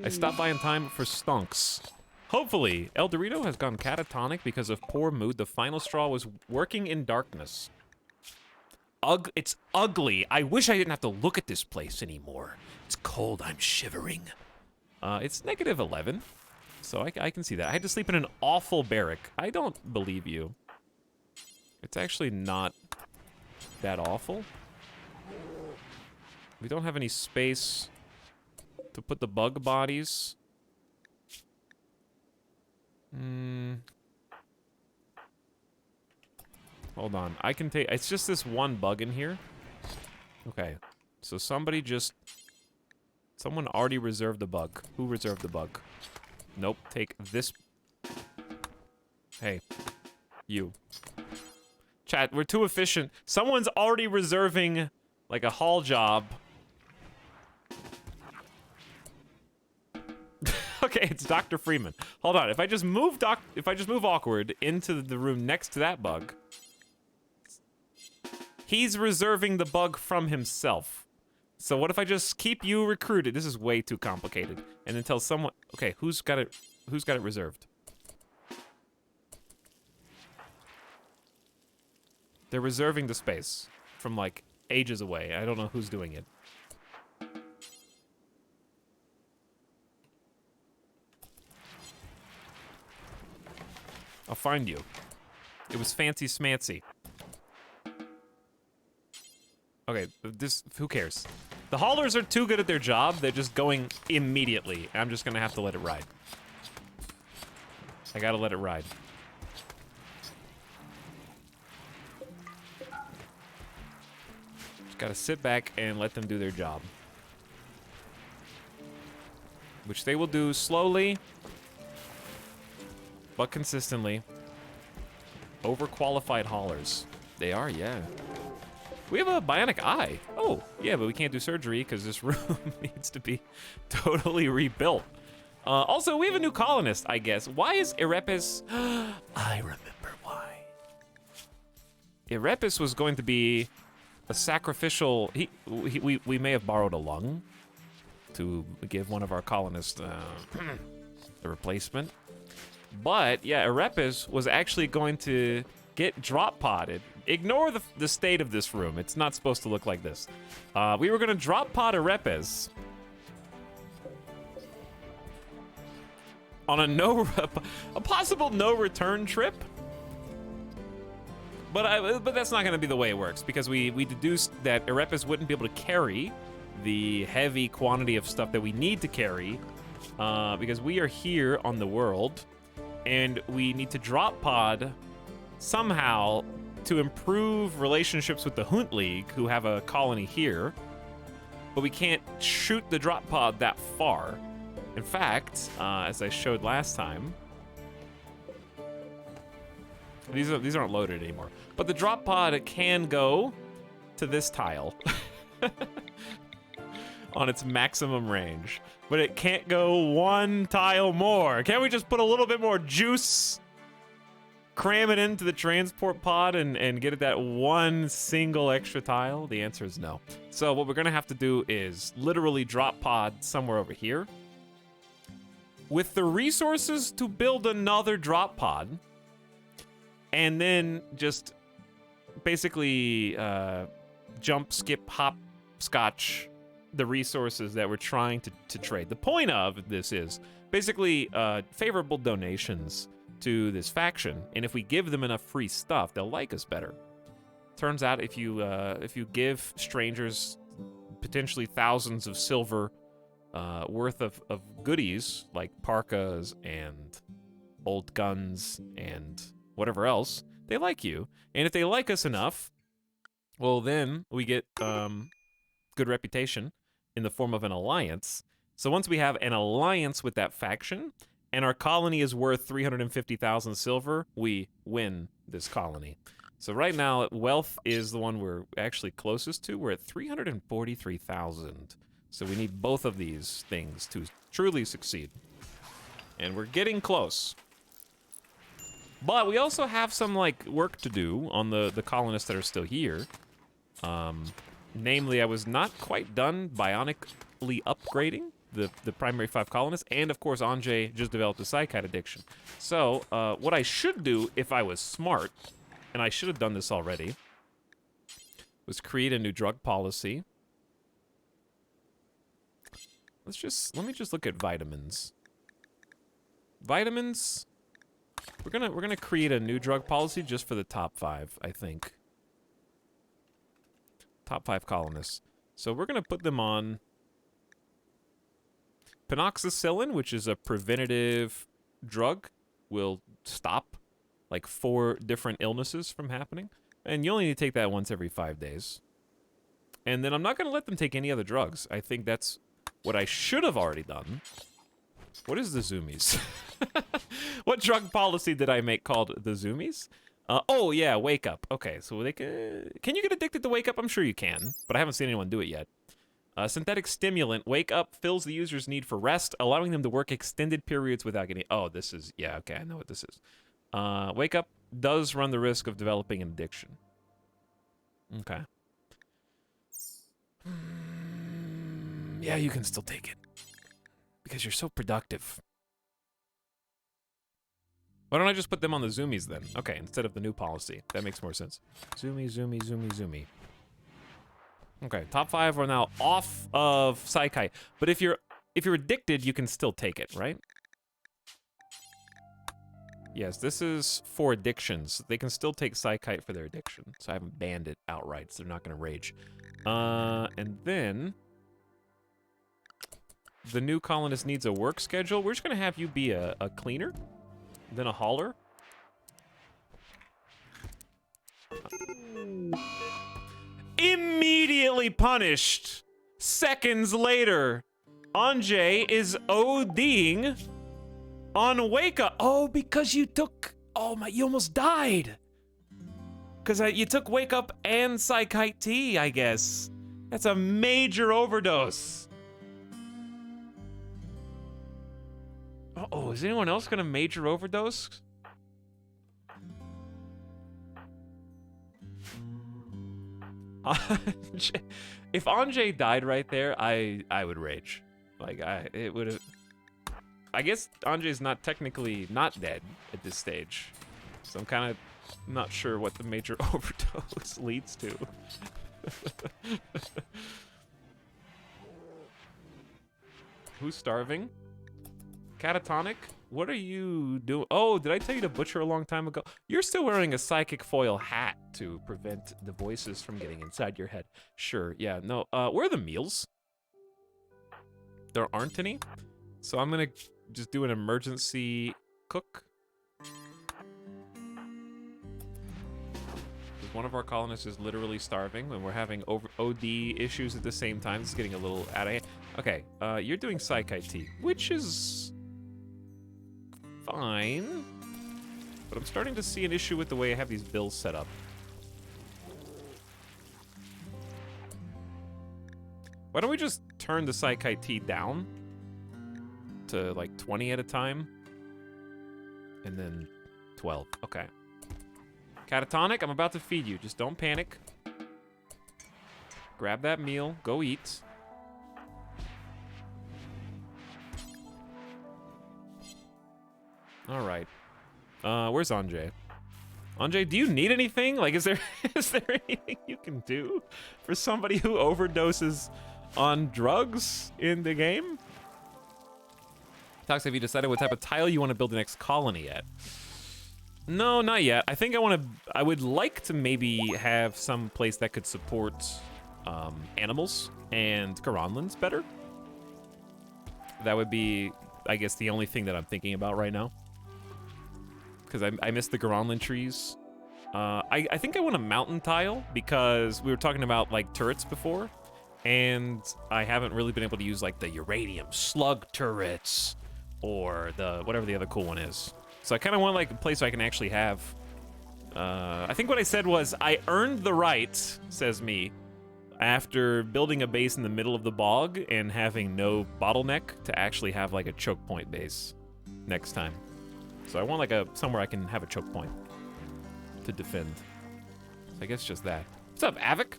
I stopped by in time for stunks. Hopefully, El Dorito has gone catatonic because of poor mood. The final straw was working in darkness. It's ugly. I wish I didn't have to look at this place anymore. It's cold. I'm shivering. It's negative 11, so I can see that. I had to sleep in an awful barrack. I don't believe you. It's actually not that awful. We don't have any space to put the bug bodies. Hold on. I can take... It's just this one bug in here. Okay. So somebody just... Someone already reserved the bug. Who reserved the bug? Nope. Take this... Hey. You. Chat, we're too efficient. Someone's already reserving, like, a haul job. Okay, it's Dr. Freeman. Hold on. If I just move awkward into the room next to that bug, he's reserving the bug from himself. So what if I just keep you recruited? This is way too complicated. And then tell someone, okay, who's got it reserved? They're reserving the space from like ages away. I don't know who's doing it. I'll find you. It was fancy smancy. Okay, who cares? The haulers are too good at their job. They're just going immediately. I'm just gonna have to let it ride. I gotta let it ride. Just gotta sit back and let them do their job. Which they will do slowly, but consistently. Overqualified haulers. They are, yeah. We have a bionic eye. Oh, yeah, but we can't do surgery because this room needs to be totally rebuilt. Also, we have a new colonist, I guess. Why is Erepis... I remember why. Erepis was going to be a sacrificial... We may have borrowed a lung to give one of our colonists the replacement. But, yeah, Erepis was actually going to get drop-podded. Ignore the state of this room. It's not supposed to look like this. We were going to drop-pod Erepis on a possible no-return trip. But that's not going to be the way it works, because we deduced that Erepis wouldn't be able to carry the heavy quantity of stuff that we need to carry, because we are here on the world, and we need to drop pod somehow to improve relationships with the Hunt League, who have a colony here, but we can't shoot the drop pod that far. In fact, as I showed last time, these aren't loaded anymore, but the drop pod can go to this tile. on its maximum range. But it can't go one tile more. Can't we just put a little bit more juice? Cram it into the transport pod and get it that one single extra tile? The answer is no. So what we're gonna have to do is literally drop pod somewhere over here. With the resources to build another drop pod. And then just basically jump, skip, hop, scotch the resources that we're trying to trade. The point of this is basically favorable donations to this faction, and if we give them enough free stuff, they'll like us better. Turns out if you give strangers potentially thousands of silver worth of goodies like parkas and old guns and whatever else, they like you. And if they like us enough, well, then we get good reputation in the form of an alliance. So once we have an alliance with that faction, and our colony is worth 350,000 silver, we win this colony. So right now, wealth is the one we're actually closest to. We're at 343,000. So we need both of these things to truly succeed. And we're getting close. But we also have some like work to do on the colonists that are still here. Namely, I was not quite done bionically upgrading the primary 5 colonists, and of course Anjay just developed a psychite addiction. So what I should do if I was smart, and I should have done this already, was create a new drug policy. Let me just look at vitamins. Vitamins, we're gonna create a new drug policy just for the top 5, I think. Top 5 colonists. So we're gonna put them on Penoxicillin, which is a preventative drug, will stop like 4 different illnesses from happening. And you only need to take that once every 5 days. And then I'm not going to let them take any other drugs. I think that's what I should have already done. What is the Zoomies? What drug policy did I make called the Zoomies? Oh, yeah, Wake Up. Okay, so they can you get addicted to Wake Up? I'm sure you can, but I haven't seen anyone do it yet. Synthetic stimulant, Wake Up fills the user's need for rest, allowing them to work extended periods without getting... Oh, this is... Yeah, okay, I know what this is. Wake Up does run the risk of developing an addiction. Okay. Yeah, you can still take it. Because you're so productive. Why don't I just put them on the Zoomies then? Okay, instead of the new policy. That makes more sense. Zoomie, zoomie, zoomie, zoomie. Okay, top 5 are now off of psychite. But if you're addicted, you can still take it, right? Yes, this is for addictions. They can still take psychite for their addiction. So I haven't banned it outright, so they're not going to rage. And then the new colonist needs a work schedule. We're just going to have you be a cleaner, then a hauler. Immediately punished. Seconds later, Anjay is ODing on Wake Up. Oh, because you took... Oh my, you almost died. Because you took Wake Up and Psychite Tea, I guess. That's a major overdose. Uh-oh, is anyone else gonna major overdose? If Anjay died right there, I would rage. Like it would have. I guess Anjay's not technically not dead at this stage, so I'm kind of not sure what the major overdose leads to. Who's starving? Catatonic? What are you doing? Oh, did I tell you to butcher a long time ago? You're still wearing a psychic foil hat to prevent the voices from getting inside your head. Sure, yeah, no. Where are the meals? There aren't any. So I'm gonna just do an emergency cook. One of our colonists is literally starving when we're having OD issues at the same time. It's getting a little out of hand. Okay, you're doing Psychite Tea, which is fine. But I'm starting to see an issue with the way I have these bills set up. Why don't we just turn the Psychi T down to like 20 at a time? And then 12. Okay. Catatonic, I'm about to feed you. Just don't panic. Grab that meal. Go eat. All right. Where's Anjay? Anjay, do you need anything? Like, is there anything you can do for somebody who overdoses on drugs in the game? Talks, have you decided what type of tile you want to build the next colony yet? No, not yet. I think I would like to maybe have some place that could support animals and Karanlands better. That would be, I guess, the only thing that I'm thinking about right now. Because I miss the Garanland trees. I think I want a mountain tile because we were talking about like turrets before, and I haven't really been able to use like the uranium slug turrets or the whatever the other cool one is. So I kind of want like a place where I can actually have. I think what I said was I earned the right, says me, after building a base in the middle of the bog and having no bottleneck to actually have like a choke point base next time. So I want like somewhere I can have a choke point to defend. So I guess just that. What's up, Avic?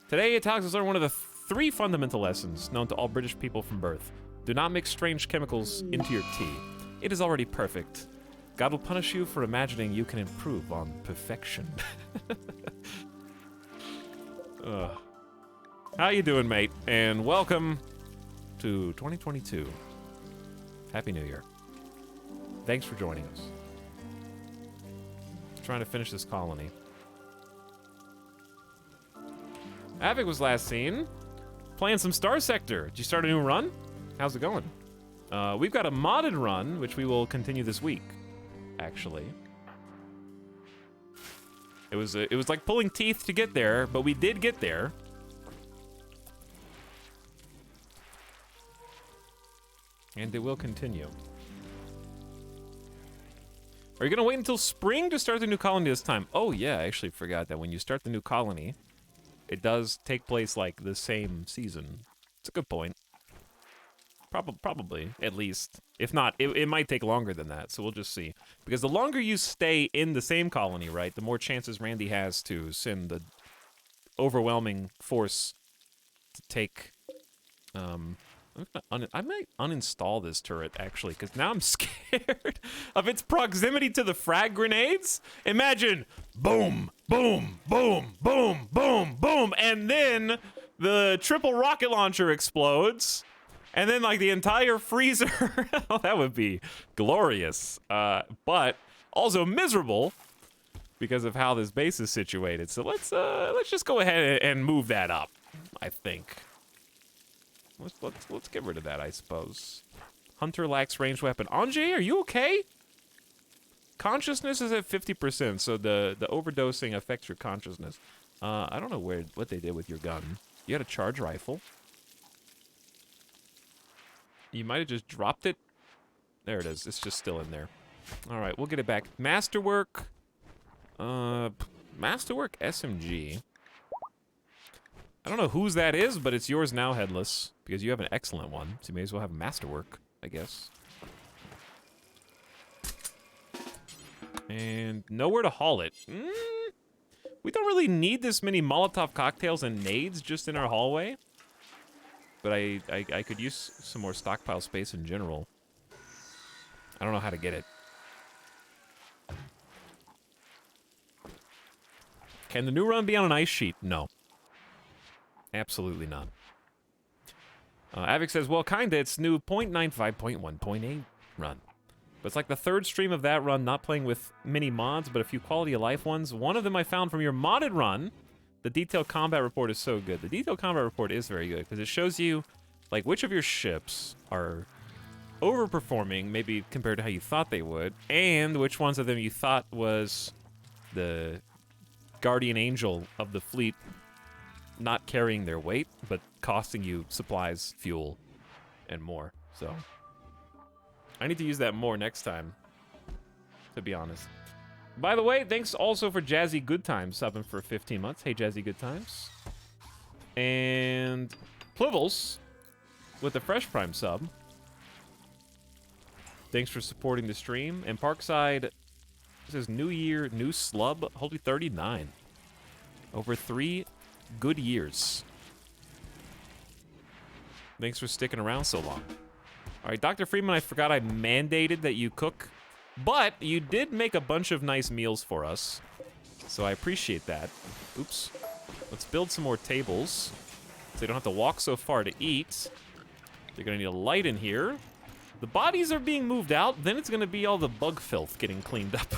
Today, Etalyx has learned one of the 3 fundamental lessons known to all British people from birth. Do not mix strange chemicals into your tea. It is already perfect. God will punish you for imagining you can improve on perfection. How you doing, mate? And welcome to 2022. Happy New Year. Thanks for joining us. Trying to finish this colony. Avic was last seen playing some Star Sector. Did you start a new run? How's it going? We've got a modded run, which we will continue this week, actually. It was like pulling teeth to get there, but we did get there. And it will continue. Are you gonna wait until spring to start the new colony this time? Oh yeah, I actually forgot that when you start the new colony, it does take place like the same season. It's a good point. Probably, at least. If not, it might take longer than that, so we'll just see. Because the longer you stay in the same colony, right, the more chances Randy has to send the overwhelming force to take, I might uninstall this turret, actually, because now I'm scared of its proximity to the frag grenades. Imagine, boom, boom, boom, boom, boom, boom, and then the triple rocket launcher explodes, and then, like, the entire freezer. Oh, that would be glorious, but also miserable because of how this base is situated. So let's just go ahead and move that up, I think. Let's get rid of that, I suppose. Hunter lacks ranged weapon. Anjay, are you okay? Consciousness is at 50%, so the overdosing affects your consciousness. I don't know what they did with your gun. You had a charge rifle. You might have just dropped it. There it is. It's just still in there. All right, we'll get it back. Masterwork. Masterwork SMG. I don't know whose that is, but it's yours now, Headless, because you have an excellent one, so you may as well have Masterwork, I guess. And nowhere to haul it. We don't really need this many Molotov cocktails and nades just in our hallway, but I could use some more stockpile space in general. I don't know how to get it. Can the new run be on an ice sheet? No. Absolutely not. Avic says, well, kinda, it's new 0.95.1.8 run. But it's like the 3rd stream of that run, not playing with mini mods, but a few quality of life ones. One of them I found from your modded run. The detailed combat report is so good. The detailed combat report is very good, because it shows you, like, which of your ships are overperforming, maybe compared to how you thought they would, and which ones of them you thought was the guardian angel of the fleet, not carrying their weight, but costing you supplies, fuel, and more. So I need to use that more next time, to be honest. By the way, thanks also for Jazzy Good Times subbing for 15 months. Hey, Jazzy Good Times. And Plivels with the Fresh Prime sub. Thanks for supporting the stream. And Parkside says New Year, new slub, holy 39. Over 3 good years. Thanks for sticking around so long. All right, Dr. Freeman, I forgot I mandated that you cook, but you did make a bunch of nice meals for us, so I appreciate that. Oops. Let's build some more tables so you don't have to walk so far to eat. You're gonna need a light in here. The bodies are being moved out, then it's gonna be all the bug filth getting cleaned up,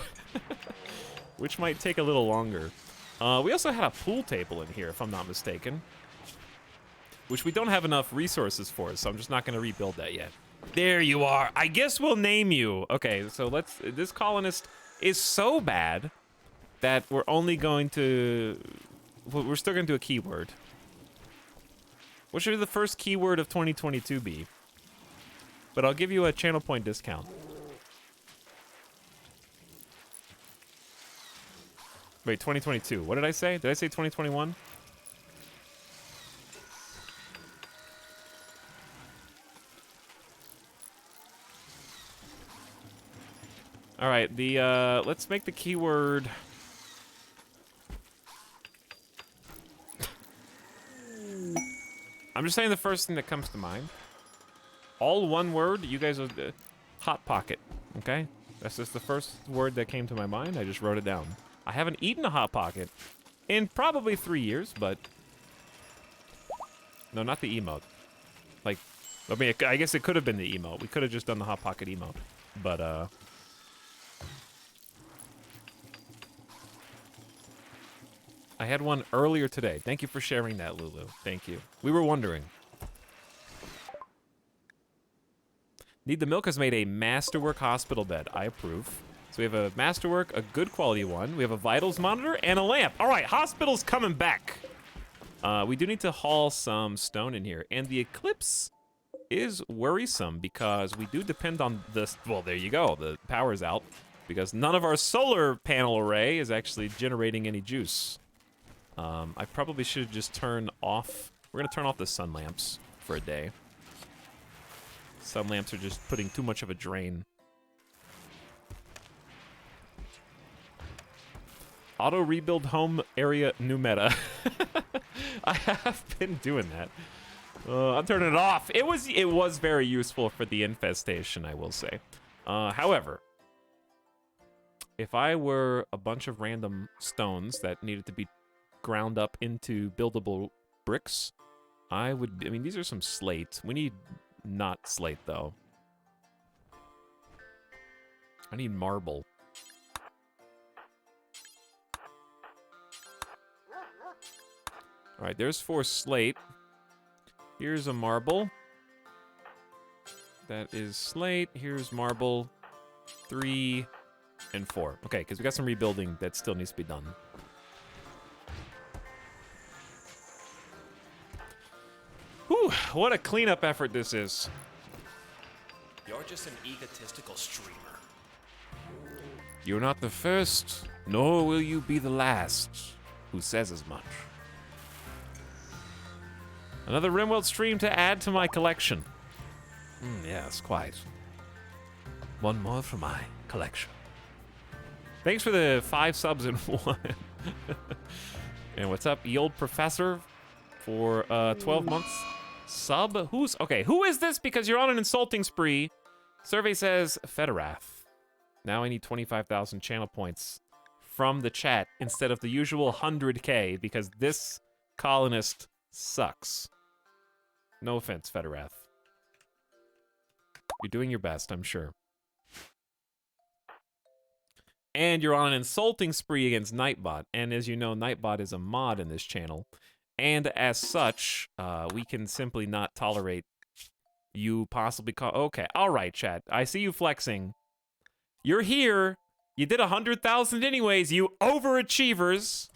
which might take a little longer. We also had a pool table in here, if I'm not mistaken, which we don't have enough resources for, so I'm just not gonna rebuild that yet. There you are. I guess we'll name you. Okay, so this colonist is so bad that we're only going to, we're still gonna do a keyword. What should the first keyword of 2022 be? But I'll give you a channel point discount. Wait, 2022. What did I say? Did I say 2021? All right, let's make the keyword. I'm just saying the first thing that comes to mind. All one word, you guys are Hot Pocket, okay? That's just the first word that came to my mind. I just wrote it down. I haven't eaten a Hot Pocket in probably 3 years, but no, not the emote. Like, I mean, I guess it could have been the emote. We could have just done the Hot Pocket emote, but I had one earlier today. Thank you for sharing that, Lulu. Thank you. We were wondering. Need the Milk has made a Masterwork hospital bed. I approve. So we have a Masterwork, a good quality one. We have a Vitals monitor and a lamp. All right, hospital's coming back. We do need to haul some stone in here. And the eclipse is worrisome because we do depend on this. Well, there you go. The power's out because none of our solar panel array is actually generating any juice. I probably should just turn off. We're going to turn off the sun lamps for a day. Sun lamps are just putting too much of a drain. Auto rebuild home area new meta. I have been doing that. I'm turning it off. It was very useful for the infestation, I will say. However, if I were a bunch of random stones that needed to be ground up into buildable bricks, I mean, these are some slate. We need not slate, though. I need marble. All right, there's 4 slate. Here's a marble. That is slate. Here's marble. 3 and 4. Okay, because we got some rebuilding that still needs to be done. Whew, what a cleanup effort this is. You're just an egotistical streamer. You're not the first, nor will you be the last who says as much. Another RimWorld stream to add to my collection. Yes, quite. One more for my collection. Thanks for the 5 subs in 1. And what's up, ye old professor, for 12 months sub? Who is this? Because you're on an insulting spree. Survey says Federath. Now I need 25,000 channel points from the chat instead of the usual 100K because this colonist sucks. No offense, Federath. You're doing your best, I'm sure. And you're on an insulting spree against Nightbot. And as you know, Nightbot is a mod in this channel. And as such, we can simply not tolerate you possibly okay, all right, chat. I see you flexing. You're here. You did 100,000 anyways, you overachievers.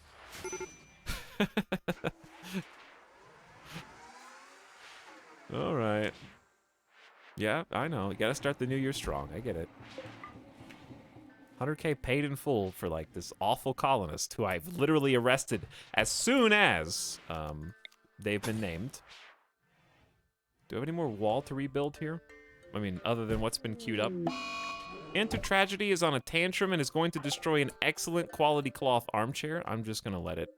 All right. Yeah, I know. You gotta start the new year strong. I get it. 100K paid in full for, like, this awful colonist who I've literally arrested as soon as they've been named. Do I have any more wall to rebuild here? I mean, other than what's been queued up. Tragedy is on a tantrum and is going to destroy an excellent quality cloth armchair. I'm just gonna let it.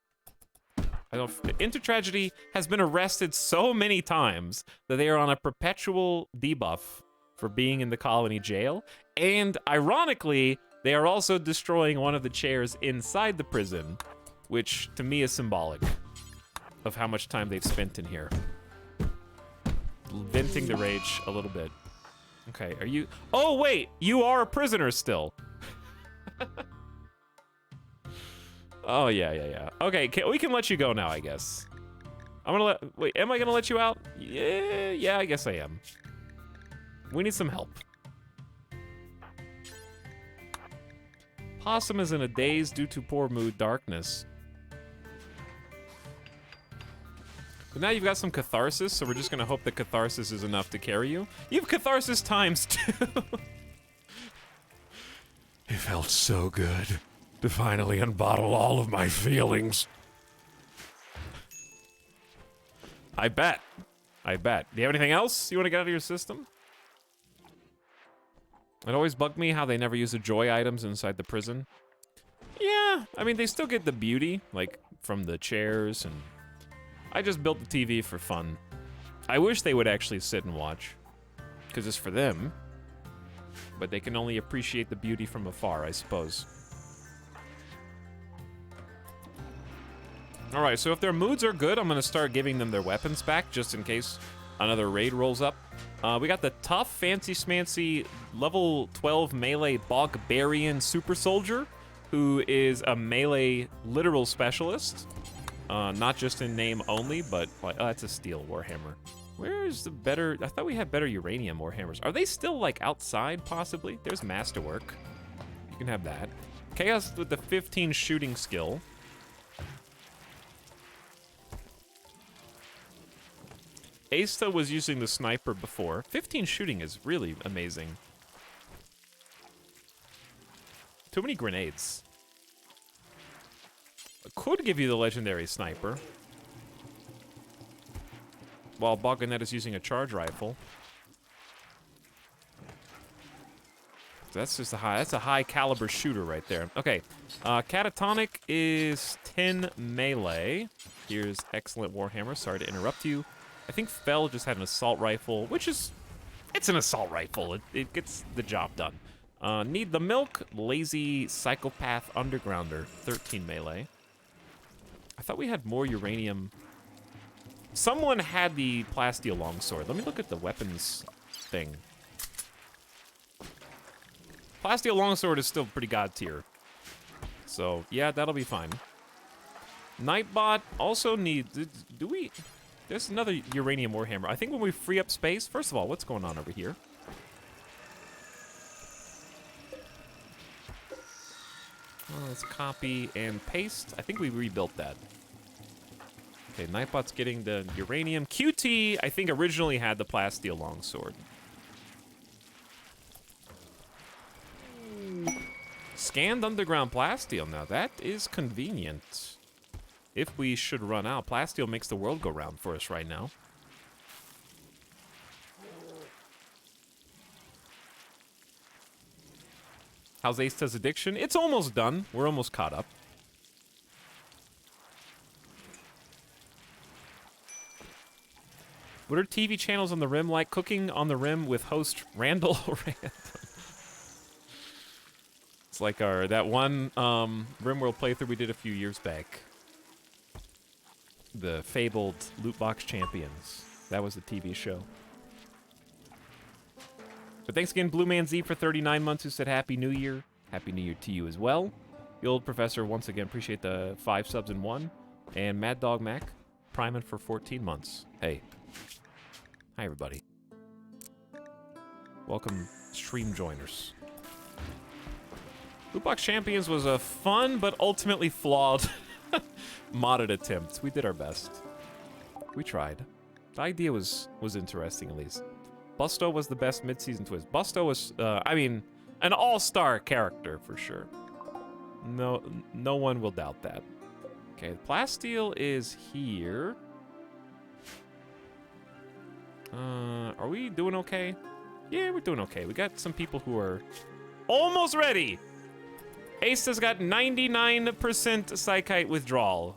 Tragedy has been arrested so many times that they are on a perpetual debuff for being in the colony jail. And ironically, they are also destroying one of the chairs inside the prison, which to me is symbolic of how much time they've spent in here. Venting the rage a little bit. Okay, are you... Oh, wait! You are a prisoner still. Oh, yeah. Okay, we can let you go now, I guess. I'm gonna let... Wait, am I gonna let you out? Yeah, I guess I am. We need some help. Possum is in a daze due to poor mood darkness. But now you've got some catharsis, so we're just gonna hope that catharsis is enough to carry you. You have catharsis times 2. It felt so good to finally unbottle all of my feelings. I bet. Do you have anything else you want to get out of your system? It always bugged me how they never use the joy items inside the prison. Yeah, I mean, they still get the beauty, like, from the chairs, and... I just built the TV for fun. I wish they would actually sit and watch, because it's for them, but they can only appreciate the beauty from afar, I suppose. Alright, so if their moods are good, I'm going to start giving them their weapons back, just in case another raid rolls up. We got the tough, fancy-smancy, level 12 melee Bogbarian super soldier, who is a melee literal specialist. Not just in name only, but like, oh, that's a steel warhammer. Where's the better? I thought we had better uranium warhammers. Are they still like outside possibly? There's masterwork. You can have that. Chaos with the 15 shooting skill. Asta was using the sniper before. 15 shooting is really amazing. Too many grenades. Could give you the legendary sniper, while Bogganet is using a charge rifle. That's just that's a high caliber shooter right there. Okay, Catatonic is 10 melee. Here's excellent warhammer. Sorry to interrupt you. I think Fell just had an assault rifle, which is, it's an assault rifle. It gets the job done. Need the milk. Lazy psychopath undergrounder, 13 melee. I thought we had more uranium. Someone had the plasteel longsword. Let me look at the weapons thing. Plasteel longsword is still pretty god tier. So, yeah, that'll be fine. Nightbot also needs... Do we... There's another uranium warhammer. I think when we free up space... First of all, what's going on over here? Well, let's copy and paste. I think we rebuilt that. Okay, Nightbot's getting the uranium. QT, I think, originally had the plasteel longsword. Scanned underground plasteel. Now, that is convenient. If we should run out, plasteel makes the world go round for us right now. How's Asta's addiction? It's almost done. We're almost caught up. What are TV channels on the Rim like? Cooking on the Rim with host Randall Random. It's like that one RimWorld playthrough we did a few years back. The fabled Loot Box Champions. That was the TV show. But thanks again, Blue Man Z, for 39 months, who said Happy New Year. Happy New Year to you as well. The Old Professor, once again, appreciate the 5 subs in 1. And Mad Dog Mac, priming for 14 months. Hey. Hi, everybody. Welcome, stream joiners. Loot Box Champions was a fun, but ultimately flawed modded attempt. We did our best. We tried. The idea was interesting, at least. Busto was the best mid-season twist. Busto was, I mean, an all-star character for sure. No one will doubt that. Okay, plasteel is here. Are we doing okay? Yeah, we're doing okay. We got some people who are almost ready. Ace has got 99% psychite withdrawal.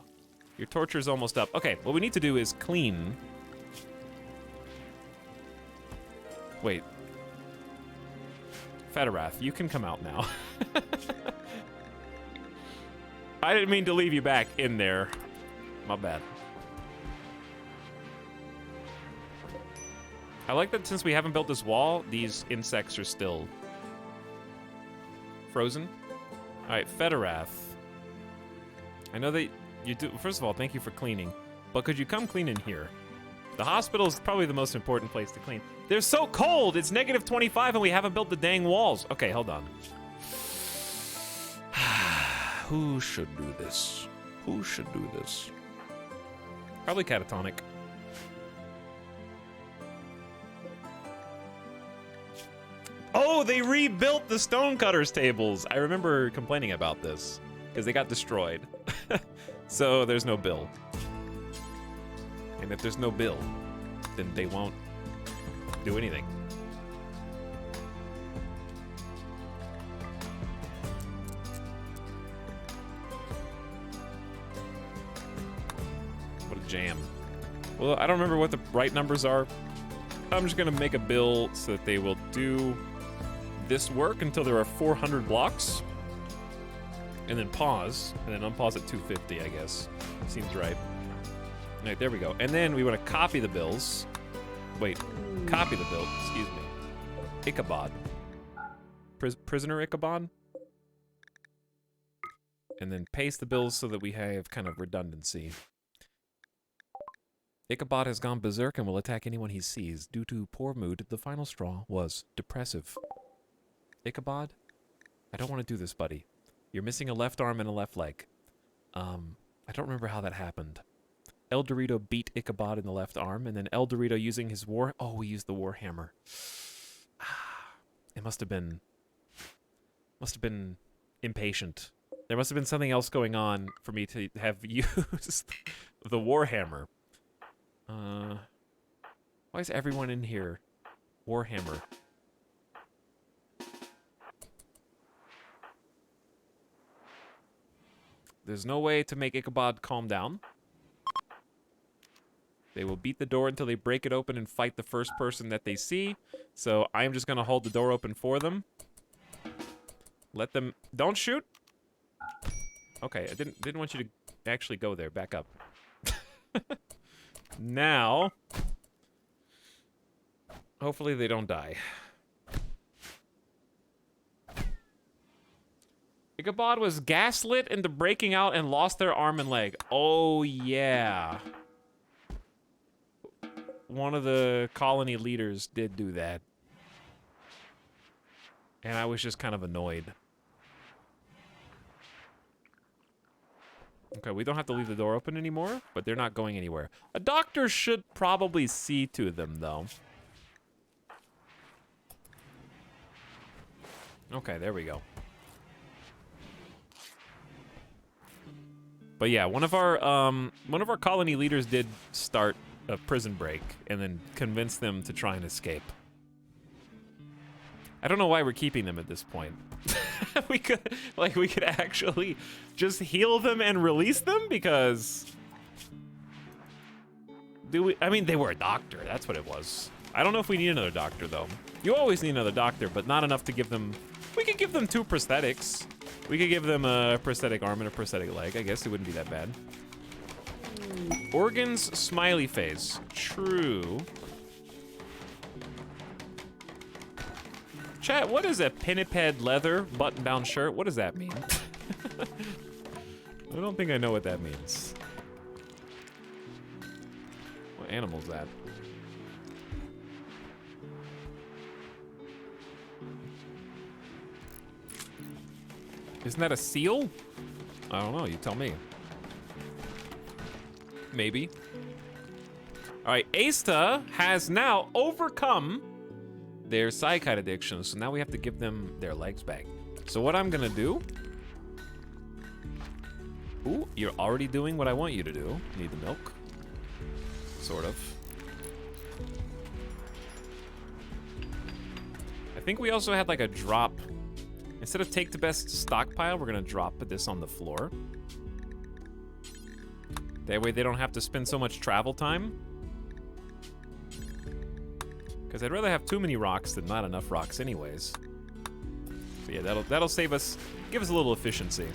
Your torture is almost up. Okay, what we need to do is clean. Wait. Federath, you can come out now. I didn't mean to leave you back in there. My bad. I like that since we haven't built this wall, these insects are still frozen. All right, Federath. I know that you do. First of all, thank you for cleaning. But could you come clean in here? The hospital is probably the most important place to clean. They're so cold. It's -25 and we haven't built the dang walls. Okay, hold on. Who should do this? Who should do this? Probably Catatonic. Oh, they rebuilt the Stonecutters tables. I remember complaining about this because they got destroyed. So there's no bill. And if there's no bill, then they won't do anything. What a jam. Well, I don't remember what the right numbers are. I'm just gonna make a bill so that they will do this work until there are 400 blocks. And then pause, and then unpause at 250, I guess. Seems right. All right, there we go. And then we want to copy the bills. Wait, copy the bill, excuse me. Ichabod. Prisoner Ichabod. And then paste the bills so that we have kind of redundancy. Ichabod has gone berserk and will attack anyone he sees. Due to poor mood, the final straw was depressive. Ichabod? I don't want to do this, buddy. You're missing a left arm and a left leg. I don't remember how that happened. El Dorito beat Ichabod in the left arm, and then El Dorito using his war... Oh, we used the Warhammer. It must have been impatient. There must have been something else going on for me to have used the Warhammer. Why is everyone in here? Warhammer. There's no way to make Ichabod calm down. They will beat the door until they break it open and fight the first person that they see. So I'm just gonna hold the door open for them. Let them... Don't shoot! Okay, I didn't want you to actually go there. Back up. Now... Hopefully they don't die. Ichabod was gaslit into breaking out and lost their arm and leg. Oh, yeah. One of the colony leaders did do that. And I was just kind of annoyed. Okay, we don't have to leave the door open anymore, but they're not going anywhere. A doctor should probably see to them, though. Okay, there we go. But yeah, one of our colony leaders did start a prison break and then convince them to try and escape. I don't know why we're keeping them at this point. we could actually just heal them and release them because I mean, they were a doctor. That's what it was. I don't know if we need another doctor though. You always need another doctor, but not enough to give them. We could give them 2 prosthetics. We could give them a prosthetic arm and a prosthetic leg. I guess it wouldn't be that bad. Organs, smiley face. True. Chat, what is a pinniped leather button-down shirt? What does that mean? I don't think I know what that means. What animal is that? Isn't that a seal? I don't know, you tell me. Maybe. All right, Asta has now overcome their psychite addiction, so now we have to give them their legs back. So what I'm gonna do... Ooh, you're already doing what I want you to do. Need the milk. Sort of. think we also had like a drop. Instead of take the best stockpile, we're gonna drop this on the floor. That way they don't have to spend so much travel time. Because I'd rather have too many rocks than not enough rocks anyways. So yeah, that'll save us, give us a little efficiency.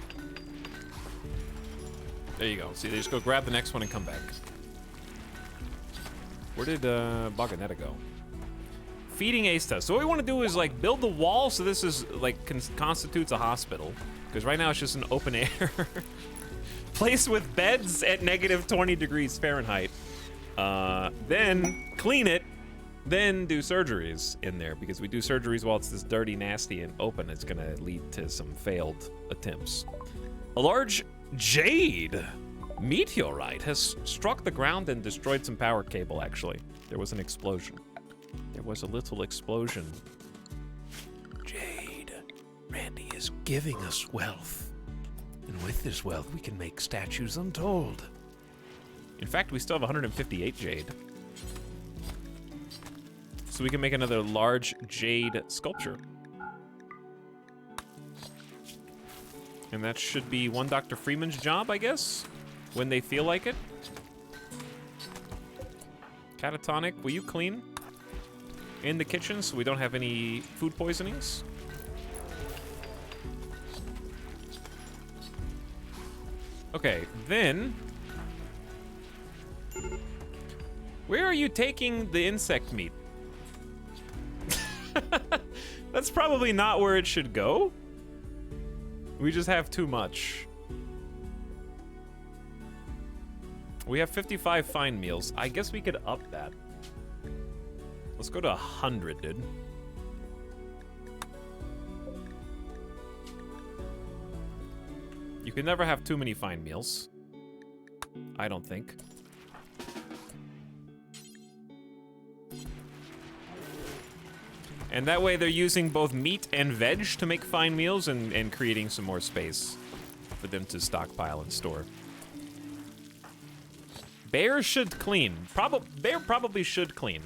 There you go. See, they just go grab the next one and come back. Where did Baganetta go? Feeding Asta. So what we want to do is like build the wall so this is like constitutes a hospital. Because right now it's just an open air place with beds at negative 20 degrees Fahrenheit. Then clean it, then do surgeries in there. Because we do surgeries while it's this dirty, nasty, and open. It's gonna lead to some failed attempts. A large jade meteorite has struck the ground and destroyed some power cable, actually. There was an explosion. There was a little explosion. Jade. Randy is giving us wealth. And with this wealth, we can make statues untold. In fact, we still have 158 jade. So we can make another large jade sculpture. And that should be one Dr. Freeman's job, I guess, when they feel like it. Catatonic, will you clean in the kitchen so we don't have any food poisonings? Okay, then where are you taking the insect meat? That's probably not where it should go. We just have too much. We have 55 fine meals. I guess we could up that. Let's go to 100, dude. You can never have too many fine meals. I don't think. And that way they're using both meat and veg to make fine meals and creating some more space for them to stockpile and store. Bear should clean. Bear probably should clean.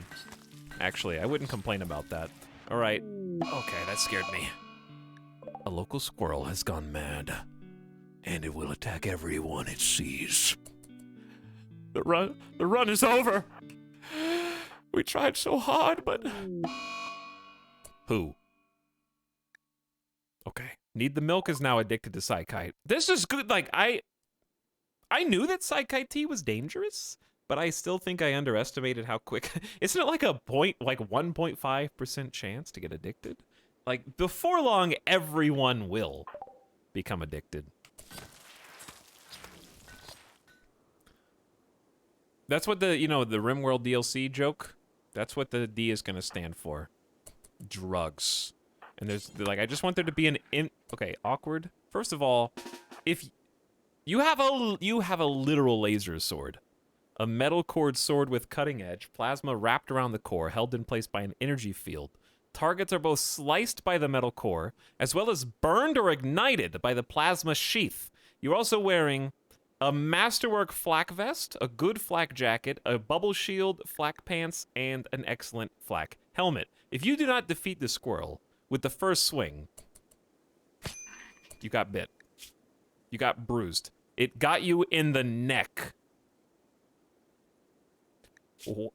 Actually, I wouldn't complain about that. All right. Okay, that scared me. A local squirrel has gone mad, and it will attack everyone it sees. The run is over. We tried so hard, but... Who? Okay. Need the Milk is now addicted to Psykite. This is good. Like, I knew that Psykite tea was dangerous, but I still think I underestimated how quick. Isn't it like a 1.5% chance to get addicted? Like, before long, everyone will become addicted. That's what the RimWorld DLC joke, that's what the D is going to stand for. Drugs. And there's, like, I just want there to be okay, awkward. First of all, if you have a literal laser sword, a metal cord sword with cutting edge, plasma wrapped around the core, held in place by an energy field. Targets are both sliced by the metal core, as well as burned or ignited by the plasma sheath. You're also wearing a masterwork flak vest, a good flak jacket, a bubble shield, flak pants, and an excellent flak helmet. If you do not defeat the squirrel with the first swing, you got bit. You got bruised. It got you in the neck.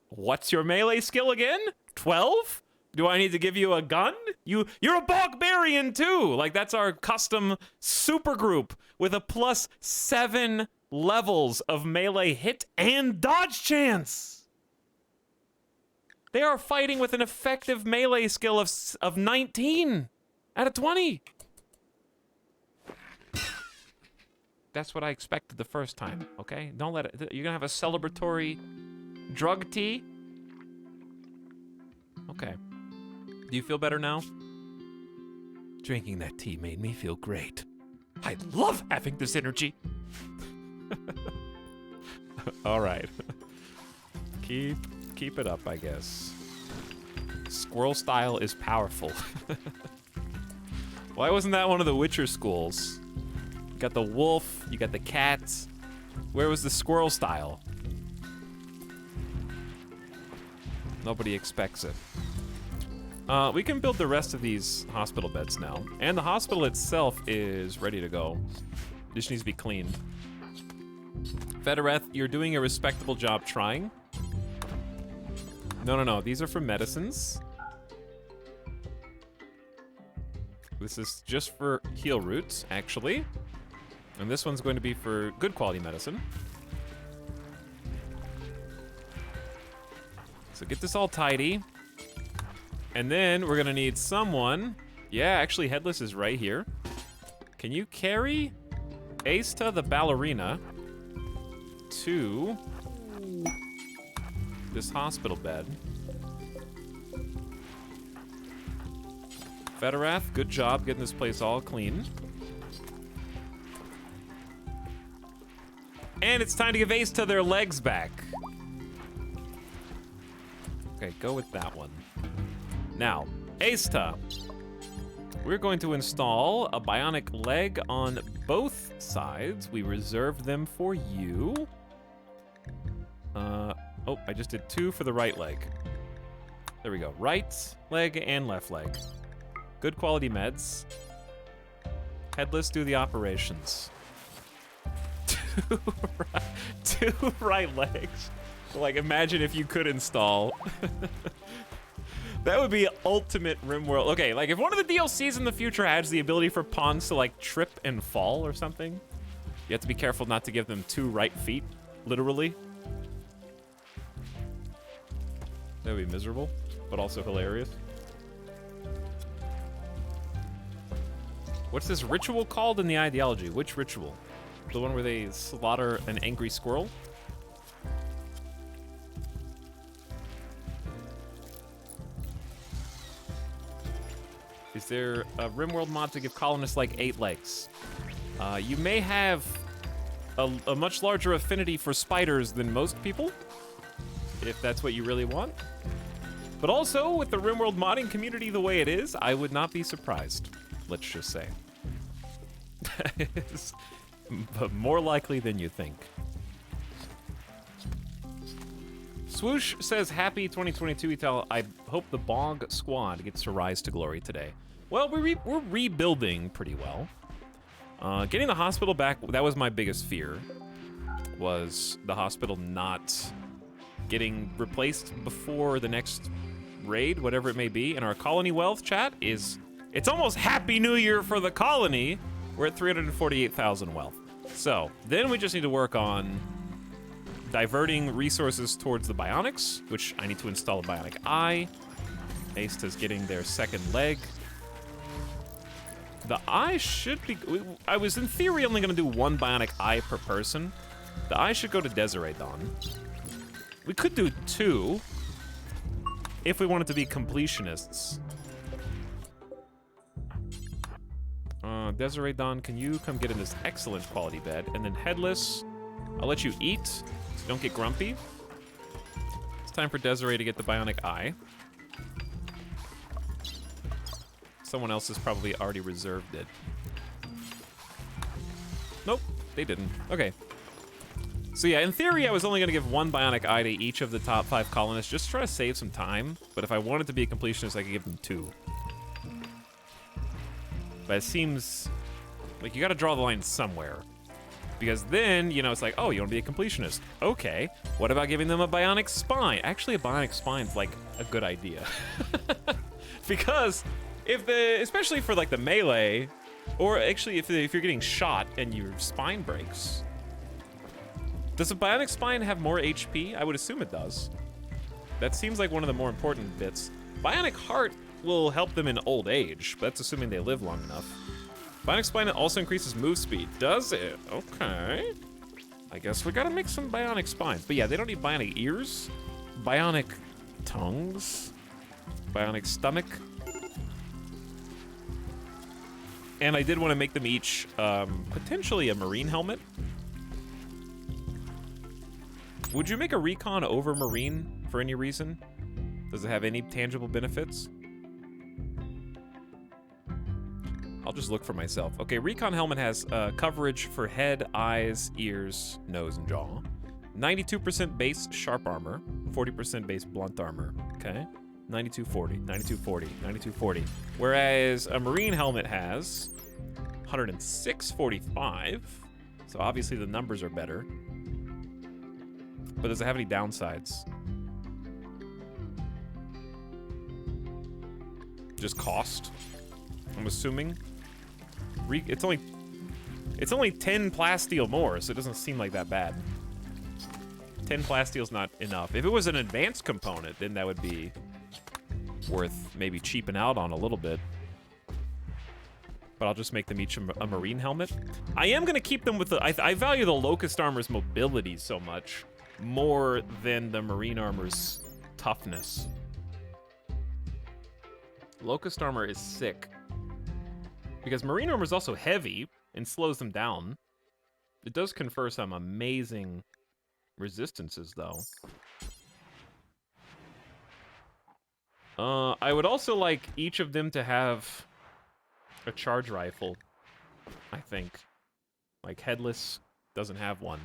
What's your melee skill again? 12? Do I need to give you a gun? You're a barbarian too. Like, that's our custom super group with a +7 levels of melee hit and dodge chance. They are fighting with an effective melee skill of 19 out of 20. That's what I expected the first time, okay? Don't let it... You're gonna have a celebratory drug tea? Okay. Do you feel better now? Drinking that tea made me feel great. I love having this energy. All right. Keep it up, I guess. Squirrel style is powerful. Why wasn't that one of the Witcher schools? You got the wolf, you got the cat. Where was the squirrel style? Nobody expects it. We can build the rest of these hospital beds now. And the hospital itself is ready to go. This needs to be cleaned. Federeth, you're doing a respectable job trying. No. These are for medicines. This is just for heal roots, actually. And this one's going to be for good quality medicine. So get this all tidy. And then we're gonna need someone. Yeah, actually Headless is right here. Can you carry Asta the ballerina to this hospital bed? Federath, good job getting this place all clean. And it's time to give Asta their legs back. Okay, go with that one. Now, Asta, we're going to install a bionic leg on both sides. We reserved them for you. Oh, I just did 2 for the right leg. There we go. Right leg and left leg. Good quality meds. Headless, do the operations. 2 right legs. Like, imagine if you could install. That would be ultimate RimWorld. Okay, like if one of the DLCs in the future has the ability for pawns to like trip and fall or something, you have to be careful not to give them 2 right feet, literally. That would be miserable, but also hilarious. What's this ritual called in the ideology? Which ritual? The one where they slaughter an angry squirrel? Is there a RimWorld mod to give colonists like 8 legs? You may have a much larger affinity for spiders than most people, if that's what you really want. But also, with the RimWorld modding community the way it is, I would not be surprised, let's just say. It's more likely than you think. Swoosh says, happy 2022, Etal. I hope the Bog Squad gets to rise to glory today. Well, we're rebuilding pretty well. Getting the hospital back, that was my biggest fear, was the hospital not getting replaced before the next raid, whatever it may be. And our colony wealth, chat, it's almost Happy New Year for the colony. We're at 348,000 wealth. So, then we just need to work on diverting resources towards the bionics, which I need to install a bionic eye. Asta's getting their second leg. The eye should be... I was, in theory, only going to do 1 bionic eye per person. The eye should go to Desiree Dawn. We could do 2 if we wanted to be completionists. Desiree Dawn, can you come get in this excellent quality bed? And then Headless, I'll let you eat, so don't get grumpy. It's time for Desiree to get the bionic eye. Someone else has probably already reserved it. Nope, they didn't. Okay. So yeah, in theory, I was only gonna give 1 bionic eye to each of the top 5 colonists, just to try to save some time. But if I wanted to be a completionist, I could give them 2. But it seems like you gotta draw the line somewhere. Because then, you know, it's like, oh, you wanna be a completionist. Okay, what about giving them a bionic spine? Actually, a bionic spine's like a good idea. Because especially for like the melee, or actually if you're getting shot and your spine breaks, does a bionic spine have more HP? I would assume it does. That seems like one of the more important bits. Bionic heart will help them in old age, but that's assuming they live long enough. Bionic spine also increases move speed. Does it? Okay. I guess we gotta make some bionic spines. But yeah, they don't need bionic ears, bionic tongues, bionic stomach. And I did want to make them each potentially a marine helmet. Would you make a recon over marine for any reason? Does it have any tangible benefits? I'll just look for myself. Okay, recon helmet has coverage for head, eyes, ears, nose, and jaw. 92% base sharp armor, 40% base blunt armor. Okay. 9240, 9240, 9240. Whereas a Marine helmet has 106.45. So obviously the numbers are better. But does it have any downsides? Just cost, I'm assuming. It's only 10 plasteel more, so it doesn't seem like that bad. 10 plasteel's not enough. If it was an advanced component, then that would be worth maybe cheaping out on a little bit. But I'll just make them each a Marine helmet. I am gonna keep them with the, I value the Locust Armor's mobility so much, more than the Marine Armor's toughness. Locust Armor is sick. Because Marine Armor is also heavy and slows them down. It does confer some amazing resistances, though. I would also like each of them to have a charge rifle, I think. Like, Headless doesn't have one.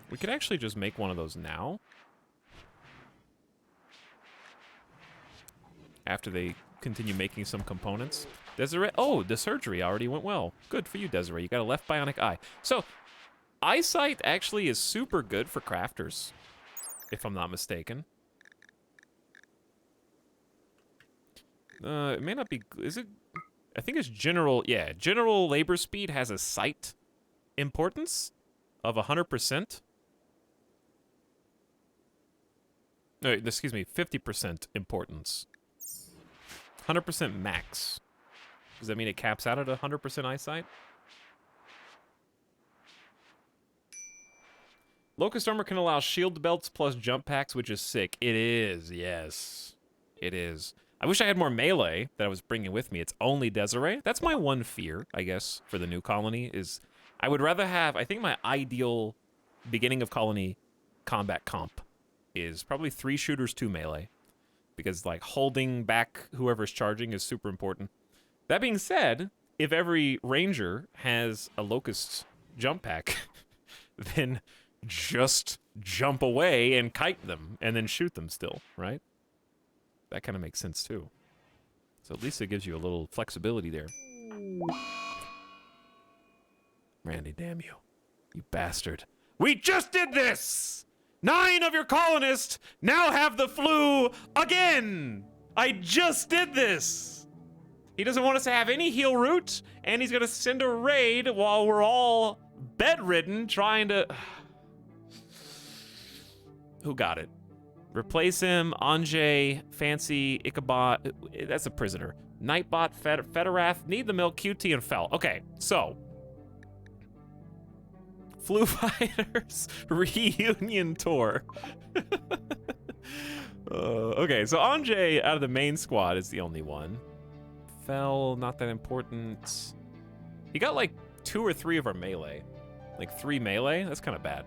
We could actually just make one of those now. After they continue making some components. Desiree, oh, the surgery already went well. Good for you, Desiree. You got a left bionic eye. So, eyesight actually is super good for crafters, if I'm not mistaken. It may not be, is it? I think it's general, yeah. General labor speed has a sight importance of 100%. No, excuse me, 50% importance. 100% max. Does that mean it caps out at 100% eyesight? Locust Armor can allow shield belts plus jump packs, which is sick. It is, yes. It is. I wish I had more melee that I was bringing with me. It's only Desiree. That's my one fear, I guess, for the new colony, is I would rather have, I think my ideal beginning of colony combat comp is probably 3 shooters, 2 melee. Because, like, holding back whoever's charging is super important. That being said, if every ranger has a Locust jump pack, then just jump away and kite them, and then shoot them still, right? That kind of makes sense, too. So at least it gives you a little flexibility there. Randy, damn you. You bastard. We just did this! 9 of your colonists now have the flu again! I just did this! He doesn't want us to have any heal route, and he's gonna send a raid while we're all bedridden trying to... Who got it? Replace him, Anjay, Fancy, Ichabod. That's a prisoner. Nightbot, Federath, Need the Milk, QT, and Fel. Okay, so. Flu Fighters Reunion Tour. Okay, so Anjay out of the main squad is the only one. Fel, not that important. He got like 2 or 3 of our melee. Like 3 melee? That's kind of bad.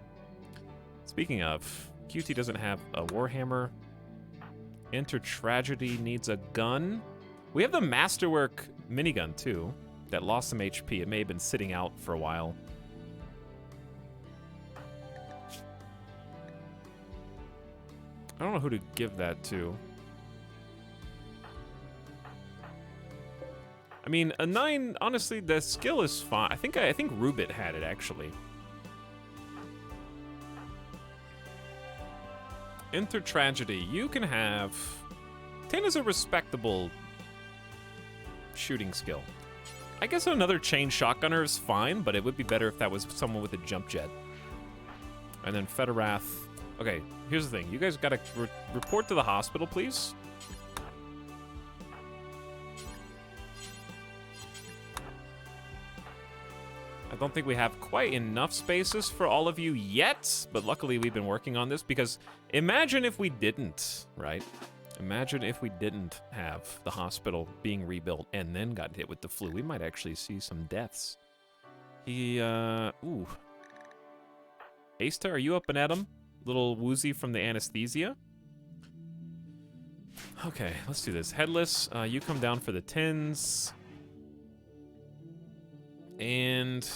Speaking of, QT doesn't have a Warhammer. Enter Tragedy needs a gun. We have the Masterwork minigun too, that lost some HP. It may have been sitting out for a while. I don't know who to give that to. I mean, a 9, honestly, the skill is fine. I think Rubit had it, actually. Enter Tragedy. You can have... 10 is a respectable shooting skill. I guess another chain shotgunner is fine, but it would be better if that was someone with a jump jet. And then Federath. Okay, here's the thing. You guys gotta report to the hospital, please. I don't think we have quite enough spaces for all of you yet, but luckily we've been working on this because imagine if we didn't, right? Imagine if we didn't have the hospital being rebuilt and then got hit with the flu. We might actually see some deaths. Ooh. Asta, are you up and at 'em? Little woozy from the anesthesia. Okay, let's do this. Headless, you come down for the 10s. And...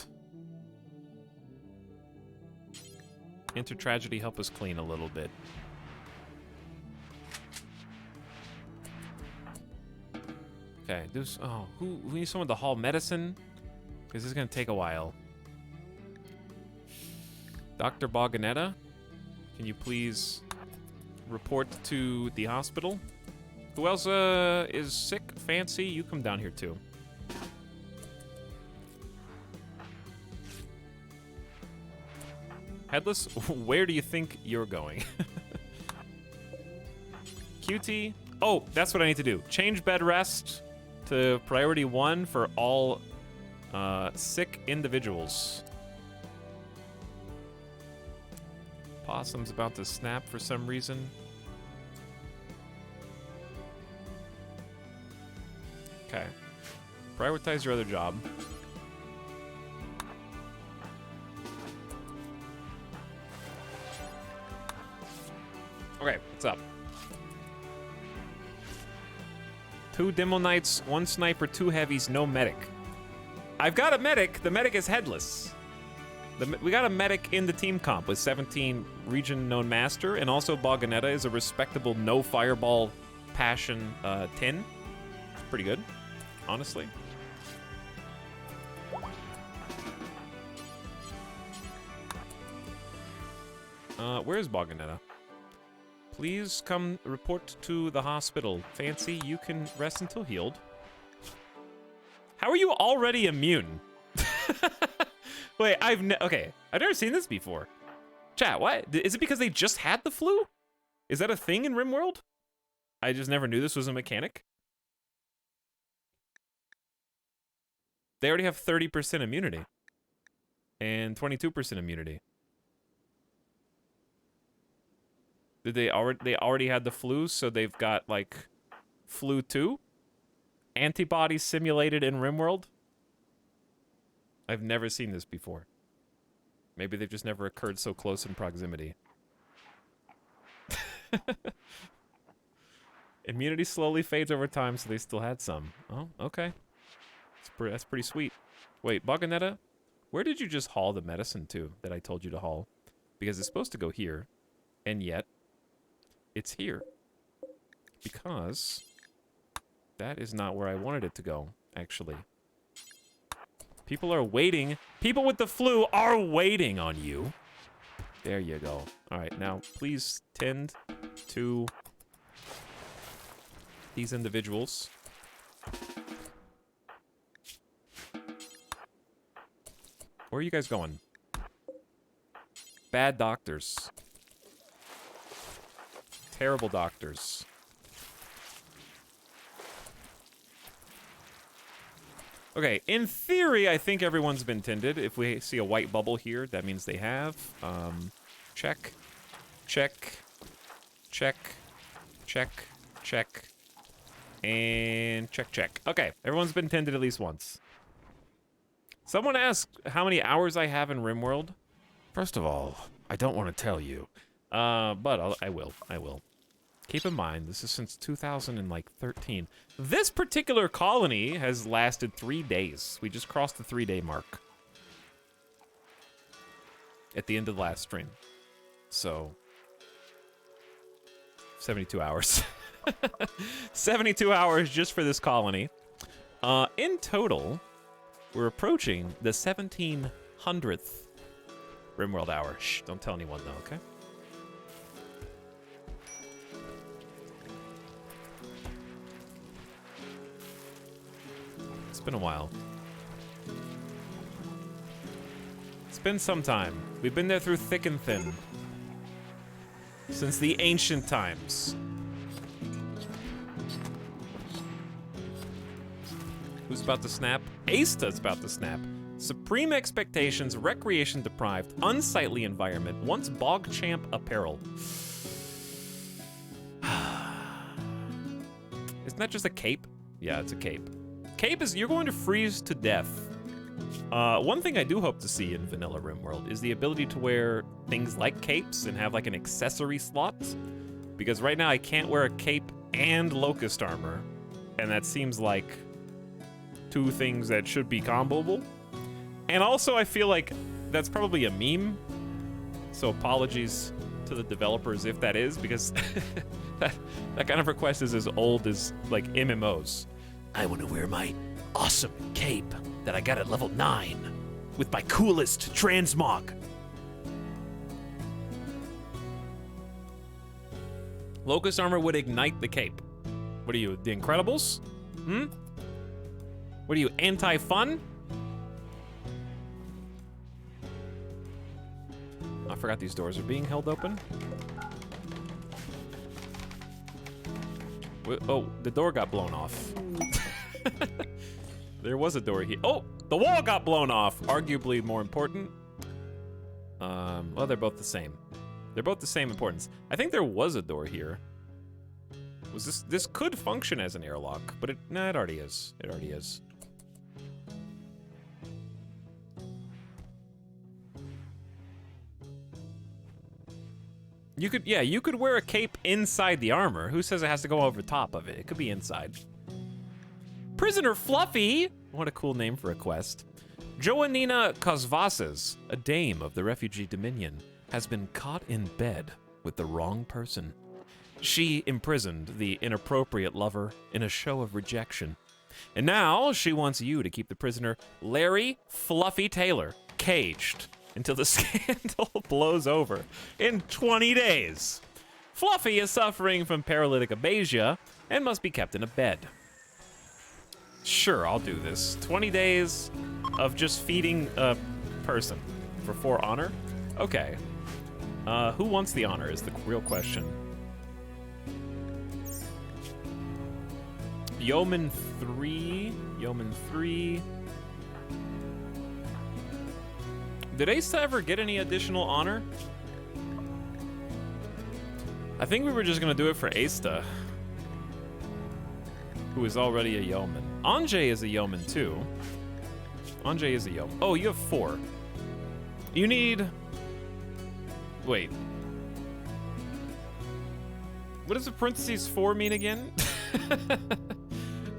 Enter Tragedy, help us clean a little bit. Okay, this. Oh, who needs someone to haul medicine? Because this is gonna take a while. Dr. Boganetta, can you please report to the hospital? Who else is sick? Fancy, you come down here too. Headless, where do you think you're going? QT. Oh, that's what I need to do. Change bed rest to priority 1 for all sick individuals. Possum's about to snap for some reason. Okay. Prioritize your other job. Okay, what's up? 2 Demo Knights, 1 Sniper, 2 Heavies, no Medic. I've got a Medic. The Medic is headless. We got a Medic in the team comp with 17 region known master, and also Boganetta is a respectable no Fireball Passion 10. It's pretty good, honestly. Where's Boganetta? Please come report to the hospital. Fancy, you can rest until healed. How are you already immune? Wait, okay, I've never seen this before. Chat, what? Is it because they just had the flu? Is that a thing in RimWorld? I just never knew this was a mechanic. They already have 30% immunity. And 22% immunity. Did they already had the flu, so they've got, like, flu 2? Antibodies simulated in RimWorld? I've never seen this before. Maybe they've just never occurred so close in proximity. Immunity slowly fades over time, so they still had some. Oh, okay. That's pretty sweet. Wait, Boganetta, where did you just haul the medicine to that I told you to haul? Because it's supposed to go here, and yet it's here. Because that is not where I wanted it to go, actually. People are waiting. People with the flu are waiting on you. There you go. All right, now please tend to these individuals. Where are you guys going? Bad doctors. Terrible doctors. Okay, in theory, I think everyone's been tended. If we see a white bubble here, that means they have. Check. Check. Check. Check. Check. And check. Okay, everyone's been tended at least once. Someone asked how many hours I have in RimWorld. First of all, I don't want to tell you. But I will. Keep in mind, this is since 2013. This particular colony has lasted 3 days. We just crossed the 3-day mark at the end of the last stream. So, 72 hours. 72 hours just for this colony. In total, we're approaching the 1700th RimWorld hour. Shh, don't tell anyone though, okay? It's been a while. It's been some time. We've been there through thick and thin. Since the ancient times. Who's about to snap? Asta's about to snap. Supreme expectations, recreation deprived, unsightly environment, once bog champ apparel. Isn't that just a cape? Yeah, it's a cape. Cape is, you're going to freeze to death. One thing I do hope to see in vanilla RimWorld is the ability to wear things like capes and have like an accessory slot. Because right now I can't wear a cape and locust armor. And that seems like 2 things that should be comboable. And also I feel like that's probably a meme. So apologies to the developers if that is, because that kind of request is as old as like MMOs. I want to wear my awesome cape that I got at level 9 with my coolest transmog. Locust armor would ignite the cape. What are you, the Incredibles? Hmm? What are you, anti-fun? I forgot these doors are being held open. Oh, the door got blown off. There was a door here. Oh, the wall got blown off. Arguably more important. Well, they're both the same. They're both the same importance. I think there was a door here. Was this could function as an airlock, but it already is. It already is. You could wear a cape inside the armor. Who says it has to go over top of it? It could be inside. Prisoner Fluffy! What a cool name for a quest. Joannina Kosvasas, a dame of the refugee dominion, has been caught in bed with the wrong person. She imprisoned the inappropriate lover in a show of rejection. And now she wants you to keep the prisoner Larry Fluffy Taylor caged until the scandal blows over in 20 days. Fluffy is suffering from paralytic abasia and must be kept in a bed. Sure, I'll do this. 20 days of just feeding a person for 4 honor? Okay. Who wants the honor is the real question. Yeoman 3. Yeoman 3. Did Asa ever get any additional honor? I think we were just gonna do it for Asta, who is already a yeoman. Anjay is a yeoman too. Anjay is a yeoman. Oh, you have 4. You need... Wait. What does the parentheses 4 mean again?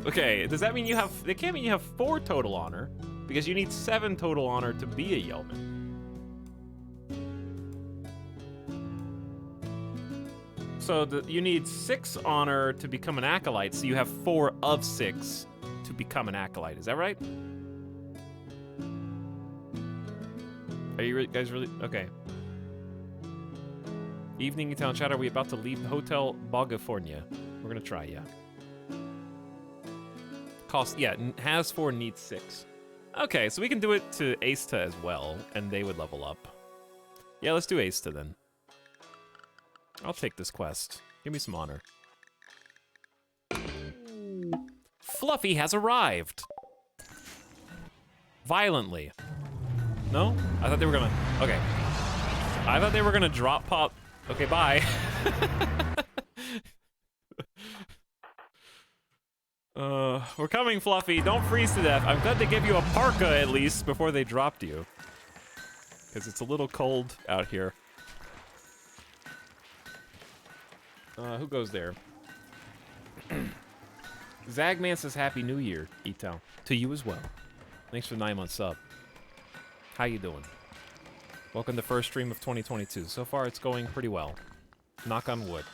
Okay, does that mean you have... It can't mean you have 4 total honor, because you need 7 total honor to be a yeoman. So you need 6 honor to become an acolyte, so you have 4 of 6 to become an acolyte. Is that right? Are you guys really... Okay. Evening in town chat, are we about to leave the Hotel Bogafornia? We're gonna try, yeah. Cost, yeah, has 4, needs 6. Okay, so we can do it to Asta as well, and they would level up. Yeah, let's do Asta then. I'll take this quest. Give me some honor. Fluffy has arrived. Violently. No? I thought they were gonna... Okay. I thought they were gonna drop pop... Okay, bye. We're coming, Fluffy. Don't freeze to death. I'm glad they gave you a parka at least before they dropped you. Because it's a little cold out here. Who goes there? Zagman says Happy New Year, Ito. To you as well. Thanks for the 9-month sub. How you doing? Welcome to the first stream of 2022. So far, it's going pretty well. Knock on wood.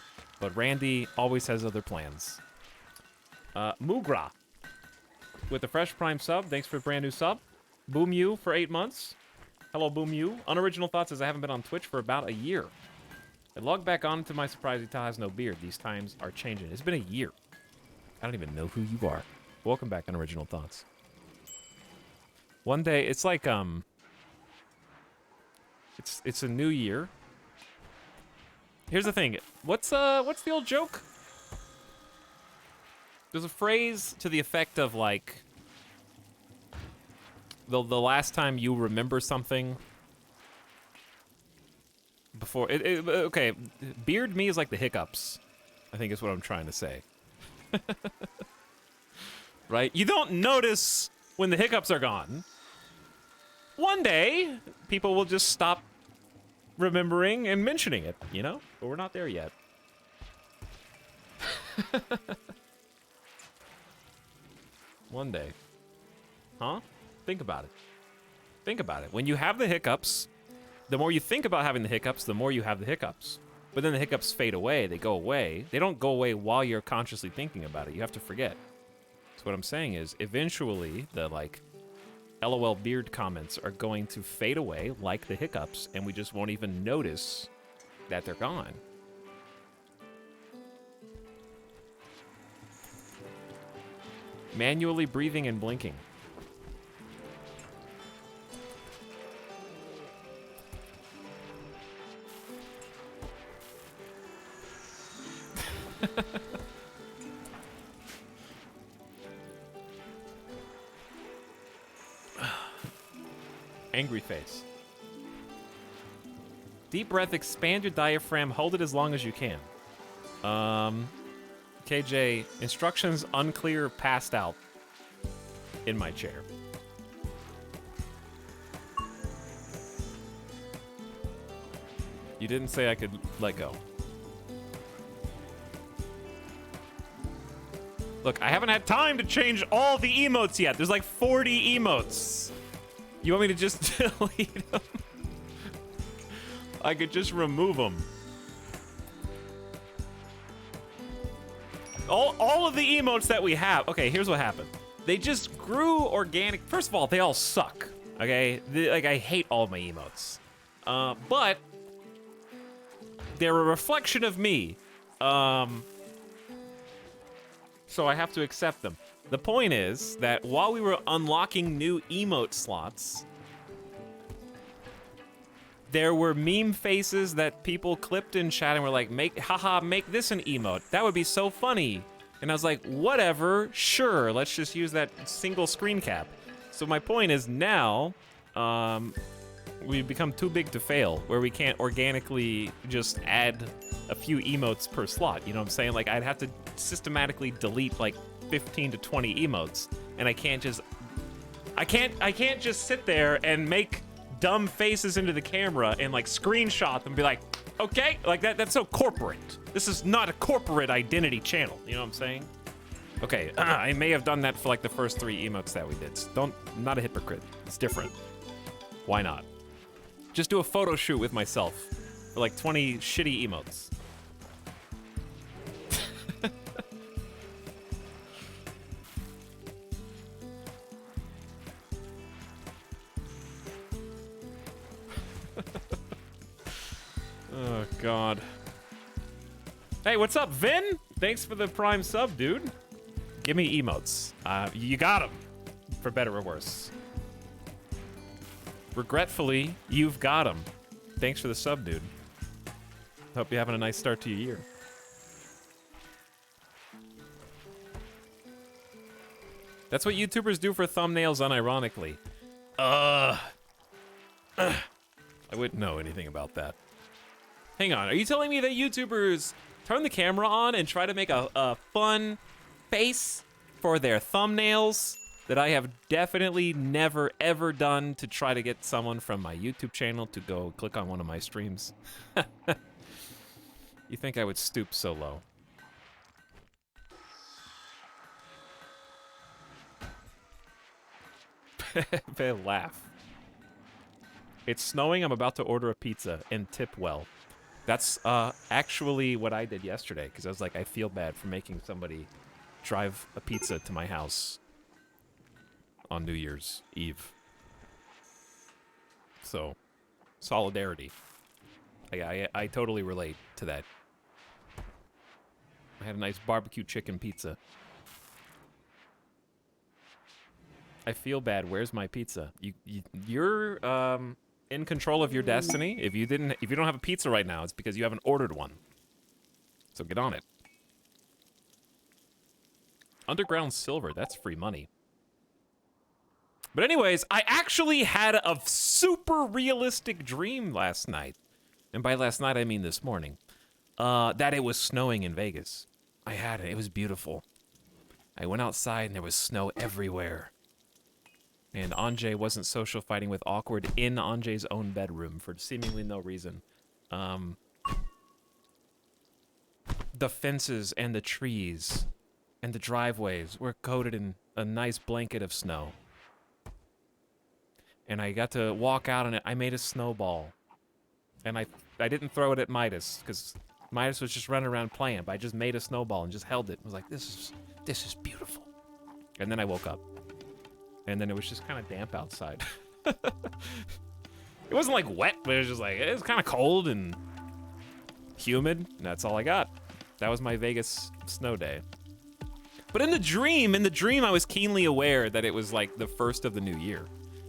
But Randy always has other plans. Mugra with the fresh prime sub. Thanks for the brand new sub. Boom You for 8 months. Hello, Boom You. Unoriginal Thoughts says I haven't been on Twitch for about a year. I logged back on to my surprise. Ita has no beard. These times are changing. It's been a year. I don't even know who you are. Welcome back, Unoriginal Thoughts. One day, it's like, it's a new year. Here's the thing. What's the old joke? There's a phrase to the effect of, like, the last time you remember something before... okay, beard me is like the hiccups, I think is what I'm trying to say. Right? You don't notice when the hiccups are gone. One day, people will just stop remembering and mentioning it, you know? But we're not there yet. One day. Huh? Think about it. Think about it. When you have the hiccups, the more you think about having the hiccups, the more you have the hiccups. But then the hiccups fade away. They go away. They don't go away while you're consciously thinking about it. You have to forget. So what I'm saying is, eventually, the, like, LOL beard comments are going to fade away like the hiccups, and we just won't even notice that they're gone. Manually breathing and blinking. Angry face. Deep breath, expand your diaphragm, hold it as long as you can. KJ, instructions unclear, passed out in my chair. You didn't say I could let go. Look, I haven't had time to change all the emotes yet. There's like 40 emotes. You want me to just delete them? I could just remove them. All of the emotes that we have. Okay, here's what happened. They just grew organic. First of all, they all suck. Okay, like I hate all of my emotes. But they're a reflection of me. So I have to accept them. The point is that while we were unlocking new emote slots, there were meme faces that people clipped in chat and were like, haha, make this an emote. That would be so funny. And I was like, whatever, sure, let's just use that single screen cap. So my point is now, we've become too big to fail, where we can't organically just add a few emotes per slot. You know what I'm saying? Like, I'd have to systematically delete like 15 to 20 emotes, and I can't just sit there and make dumb faces into the camera and like screenshot them and be like, okay, like that's so corporate. This is not a corporate identity channel. You know what I'm saying? Okay, I may have done that for like the first 3 emotes that we did. So not a hypocrite. It's different. Why not? Just do a photo shoot with myself for like 20 shitty emotes. Oh, God. Hey, what's up, Vin? Thanks for the Prime sub, dude. Give me emotes. You got them, for better or worse. Regretfully, you've got them. Thanks for the sub, dude. Hope you're having a nice start to your year. That's what YouTubers do for thumbnails unironically. I wouldn't know anything about that. Hang on, are you telling me that YouTubers turn the camera on and try to make a fun face for their thumbnails that I have definitely never ever done to try to get someone from my YouTube channel to go click on one of my streams? You think I would stoop so low? They laugh. It's snowing, I'm about to order a pizza and tip well. That's actually what I did yesterday, because I was like, I feel bad for making somebody drive a pizza to my house on New Year's Eve. So, solidarity. I totally relate to that. I had a nice barbecue chicken pizza. I feel bad. Where's my pizza? You're in control of your destiny. If you don't have a pizza right now, it's because you haven't ordered one. So get on it. Underground silver, that's free money. But anyways, I actually had a super realistic dream last night. And by last night, I mean this morning. That it was snowing in Vegas. I had it. It was beautiful. I went outside and there was snow everywhere. And Anjay wasn't social fighting with Awkward in Anjay's own bedroom for seemingly no reason. The fences and the trees and the driveways were coated in a nice blanket of snow. And I got to walk out on it. I made a snowball. And I didn't throw it at Midas, because Midas was just running around playing, but I just made a snowball and just held it. I was like, this is beautiful. And then I woke up. And then it was just kind of damp outside. It wasn't like wet, but it was just like, it was kind of cold and humid. And that's all I got. That was my Vegas snow day. But in the dream I was keenly aware that it was like the first of the new year.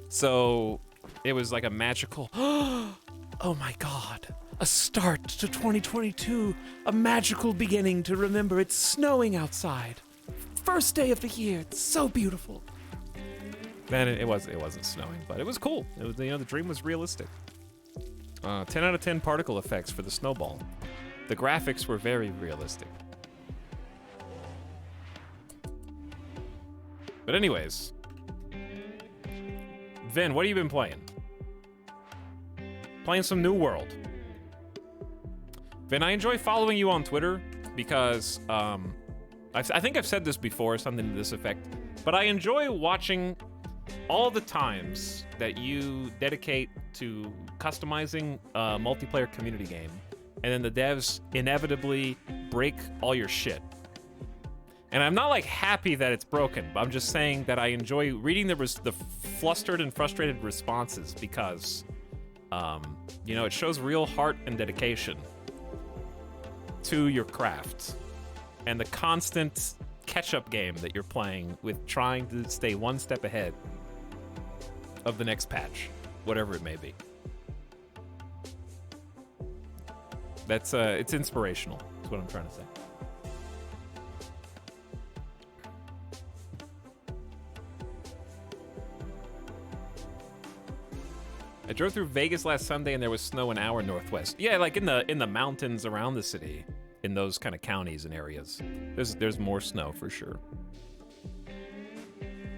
So it was like a magical, oh my God, a start to 2022, a magical beginning to remember it's snowing outside. First day of the year, it's so beautiful. Then it wasn't snowing, but it was cool. It was, the dream was realistic. 10 out of 10 particle effects for the snowball. The graphics were very realistic. But anyways, Vin, what have you been playing? Playing some New World. Vin, I enjoy following you on Twitter because I think I've said this before, something to this effect, but I enjoy watching all the times that you dedicate to customizing a multiplayer community game, and then the devs inevitably break all your shit. And I'm not like happy that it's broken, but I'm just saying that I enjoy reading the flustered and frustrated responses because, it shows real heart and dedication to your craft and the constant catch-up game that you're playing with trying to stay one step ahead of the next patch, whatever it may be. That's it's inspirational, is what I'm trying to say. I drove through Vegas last Sunday and there was snow an hour northwest. Yeah, like in the mountains around the city, in those kind of counties and areas. There's more snow for sure.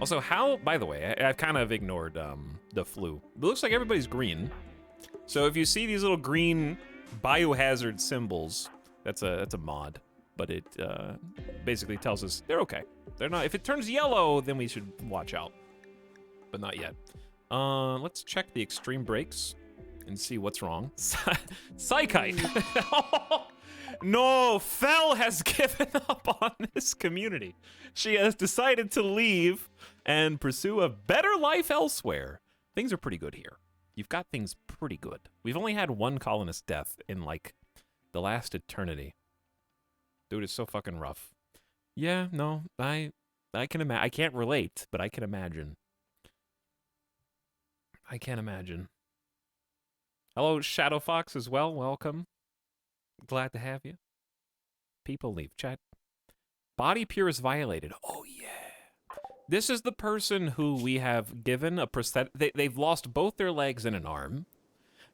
Also, by the way, I've kind of ignored the flu. It looks like everybody's green. So if you see these little green biohazard symbols, that's a mod, but it basically tells us they're okay. They're not. If it turns yellow, then we should watch out, but not yet. Let's check the extreme brakes and see what's wrong. Psychite. No, Fel has given up on this community. She has decided to leave and pursue a better life elsewhere. Things are pretty good here. You've got things pretty good. We've only had one colonist death in like the last eternity. Dude, it's so fucking rough. Yeah, no, I can imagine. I can't relate, but I can imagine. I can't imagine. Hello, Shadow Fox as well. Welcome. Glad to have you. People leave chat. Body pure is violated. Oh, yeah. This is the person who we have given a prosthetic. They've lost both their legs and an arm.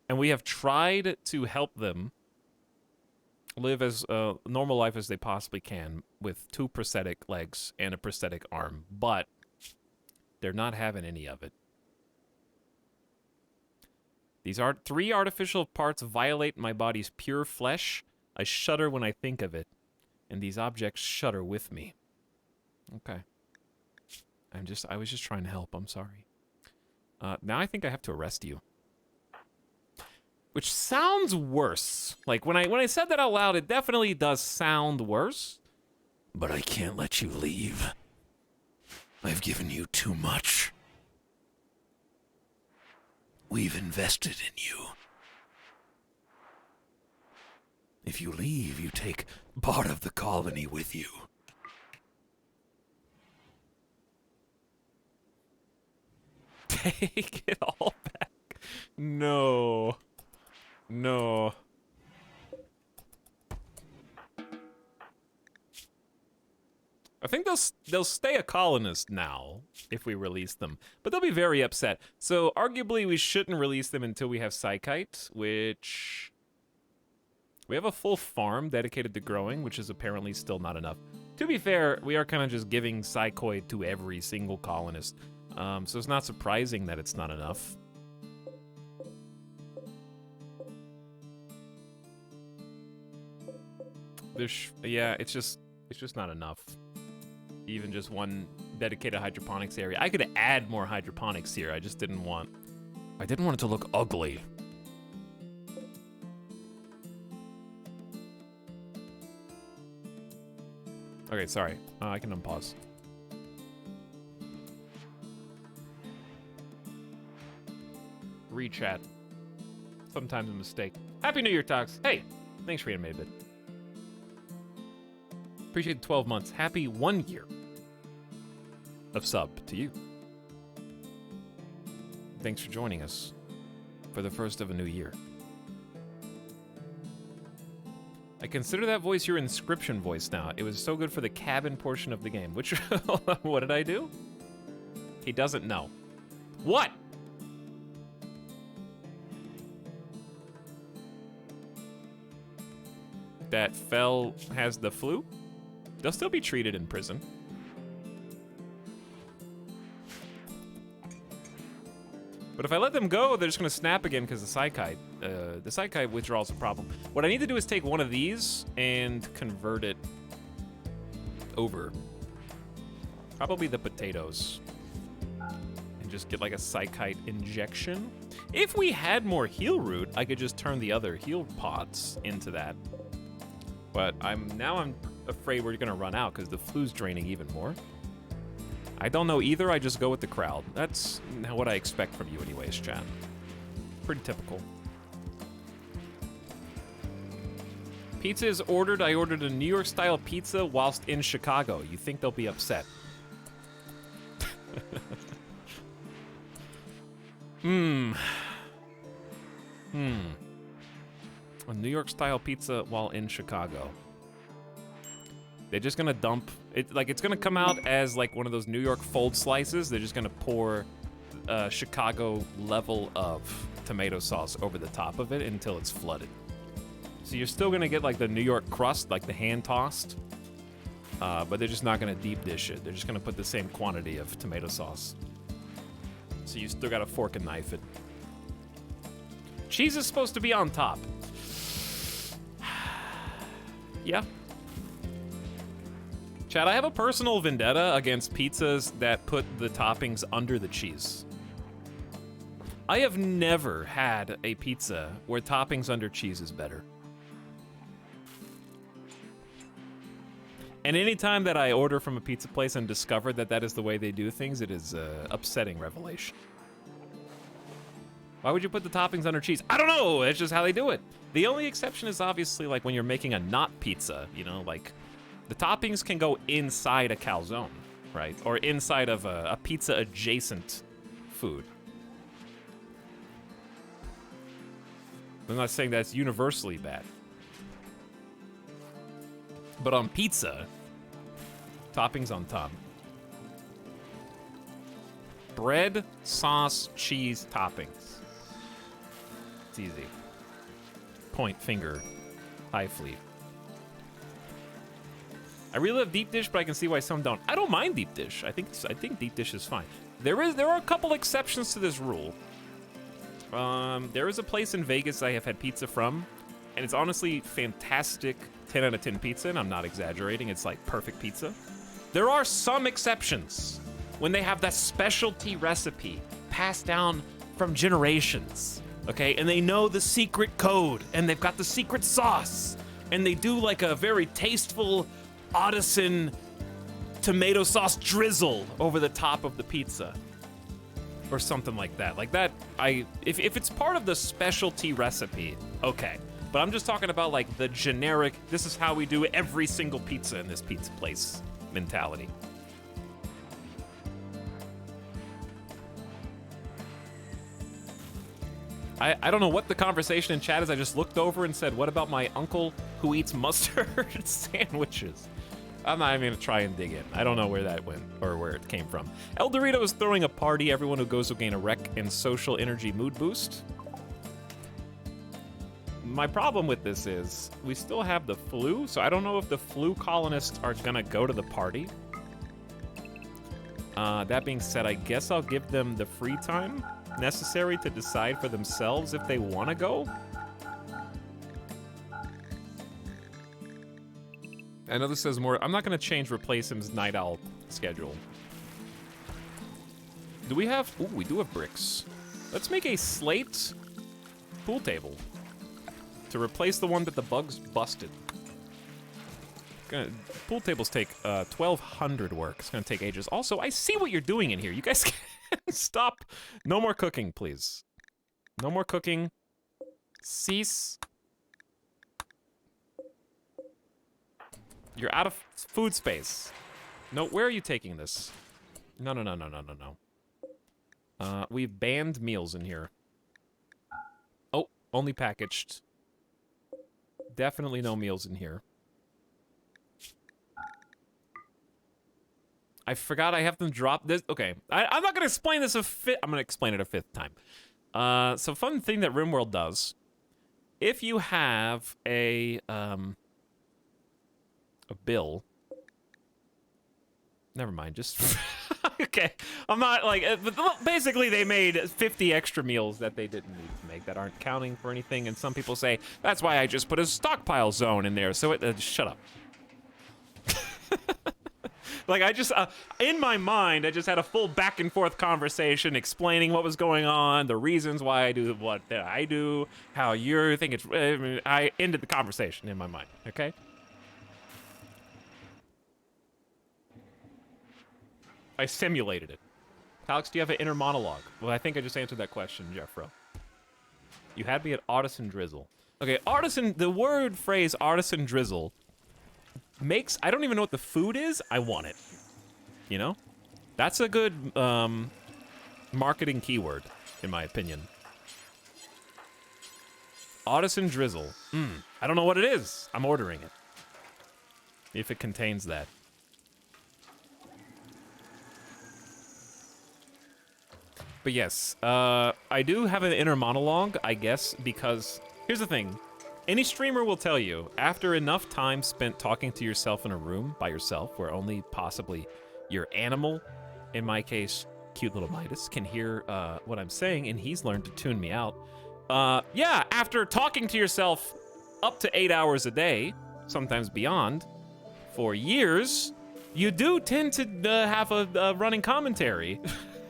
And we have tried to help them live as normal life as they possibly can with 2 prosthetic legs and a prosthetic arm. But they're not having any of it. These 3 artificial parts violate my body's pure flesh. I shudder when I think of it, and these objects shudder with me. Okay. I was just trying to help. I'm sorry. Now I think I have to arrest you. Which sounds worse. Like when I said that out loud, it definitely does sound worse. But I can't let you leave. I've given you too much. We've invested in you. If you leave, you take part of the colony with you. Take it all back. No. No. I think they'll stay a colonist now if we release them, but they'll be very upset. So arguably we shouldn't release them until we have Psychite, which we have a full farm dedicated to growing, which is apparently still not enough. To be fair, we are kind of just giving Psychoid to every single colonist, so it's not surprising that it's not enough. Yeah, it's just not enough. Even just one dedicated hydroponics area. I could add more hydroponics here. I just didn't want it to look ugly. Okay, sorry. I can unpause. read chat. Sometimes a mistake. Happy New Year, Tox. Hey, thanks for animated bit. Appreciate the 12 months. Happy 1 year of sub to you. Thanks for joining us for the first of a new year. I consider that voice your inscription voice now. It was so good for the cabin portion of the game. Which, what did I do? He doesn't know. What? That Fell has the flu? They'll still be treated in prison. But if I let them go, they're just gonna snap again because the Psykite withdrawal's a problem. What I need to do is take one of these and convert it over. Probably the potatoes. And just get like a Psykite injection. If we had more heal root, I could just turn the other heal pods into that. But I'm afraid we're gonna run out because the flu's draining even more. I don't know either, I just go with the crowd. That's what I expect from you anyways, chat. Pretty typical. Pizza is ordered. I ordered a New York style pizza whilst in Chicago. You think they'll be upset? A New York style pizza while in Chicago. They're just gonna dump it, like it's gonna come out as like one of those New York fold slices. They're just gonna pour Chicago level of tomato sauce over the top of it until it's flooded. So you're still gonna get like the New York crust, like the hand tossed, but they're just not gonna deep dish it. They're just gonna put the same quantity of tomato sauce. So you still gotta fork and knife it. Cheese is supposed to be on top. Yeah. Chad, I have a personal vendetta against pizzas that put the toppings under the cheese. I have never had a pizza where toppings under cheese is better. And anytime that I order from a pizza place and discover that that is the way they do things, it is an upsetting revelation. Why would you put the toppings under cheese? I don't know, it's just how they do it. The only exception is obviously like when you're making a not pizza, you know, like the toppings can go inside a calzone, right? Or inside of a pizza adjacent food. I'm not saying that's universally bad. But on pizza, toppings on top. Bread, sauce, cheese, toppings. It's easy. Point finger, high fleet. I really love deep dish, but I can see why some don't. I don't mind deep dish. I think deep dish is fine. There are a couple exceptions to this rule. There is a place in Vegas I have had pizza from, and it's honestly fantastic 10 out of 10 pizza, and I'm not exaggerating. It's like perfect pizza. There are some exceptions when they have that specialty recipe passed down from generations, okay? And they know the secret code, and they've got the secret sauce, and they do like a very tasteful Odison tomato sauce drizzle over the top of the pizza. Or something like that. Like that, if it's part of the specialty recipe, okay. But I'm just talking about like the generic, this is how we do every single pizza in this pizza place mentality. I don't know what the conversation in chat is. I just looked over and said, what about my uncle who eats mustard sandwiches? I'm not even gonna try and dig in. I don't know where that went or where it came from. El Dorito is throwing a party. Everyone who goes will gain a rec and social energy mood boost. My problem with this is we still have the flu, so I don't know if the flu colonists are gonna go to the party. That being said, I guess I'll give them the free time necessary to decide for themselves if they want to go. I know this says more. I'm not going to replace him's night owl schedule. Do we have... Ooh, we do have bricks. Let's make a slate pool table to replace the one that the bugs busted. Pool tables take 1,200 work. It's going to take ages. Also, I see what you're doing in here. You guys can stop. No more cooking, please. No more cooking. Cease. You're out of food space. No, where are you taking this? No, no, no, no, no, no, no. We've banned meals in here. Oh, only packaged. Definitely no meals in here. I forgot I have them drop this. Okay, I'm not gonna explain this I'm gonna explain it a fifth time. So fun thing that RimWorld does, if you have a bill. Never mind, just okay. I'm not like, but basically they made 50 extra meals that they didn't need to make that aren't counting for anything. And some people say that's why I just put a stockpile zone in there. So it shut up. Like I just, in my mind, I just had a full back and forth conversation explaining what was going on, the reasons why I do what I do, how you think it's. I ended the conversation in my mind. Okay. I simulated it. Alex, do you have an inner monologue? Well, I think I just answered that question, Jeffro. You had me at artisan drizzle. Okay, artisan, the word phrase artisan drizzle makes, I don't even know what the food is, I want it. You know? That's a good marketing keyword, in my opinion. Artisan drizzle. I don't know what it is. I'm ordering it. If it contains that. But yes, I do have an inner monologue, I guess, because here's the thing. Any streamer will tell you, after enough time spent talking to yourself in a room by yourself, where only possibly your animal, in my case, cute little Midas, can hear what I'm saying, and he's learned to tune me out. Yeah, after talking to yourself up to 8 hours a day, sometimes beyond, for years, you do tend to have a running commentary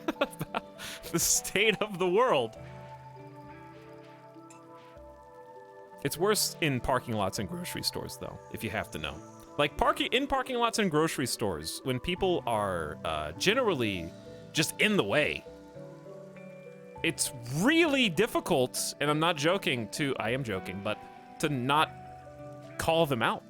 about the state of the world. It's worse in parking lots and grocery stores, though, if you have to know. Like, in parking lots and grocery stores, when people are generally just in the way, it's really difficult, and I'm not joking I am joking, but to not call them out.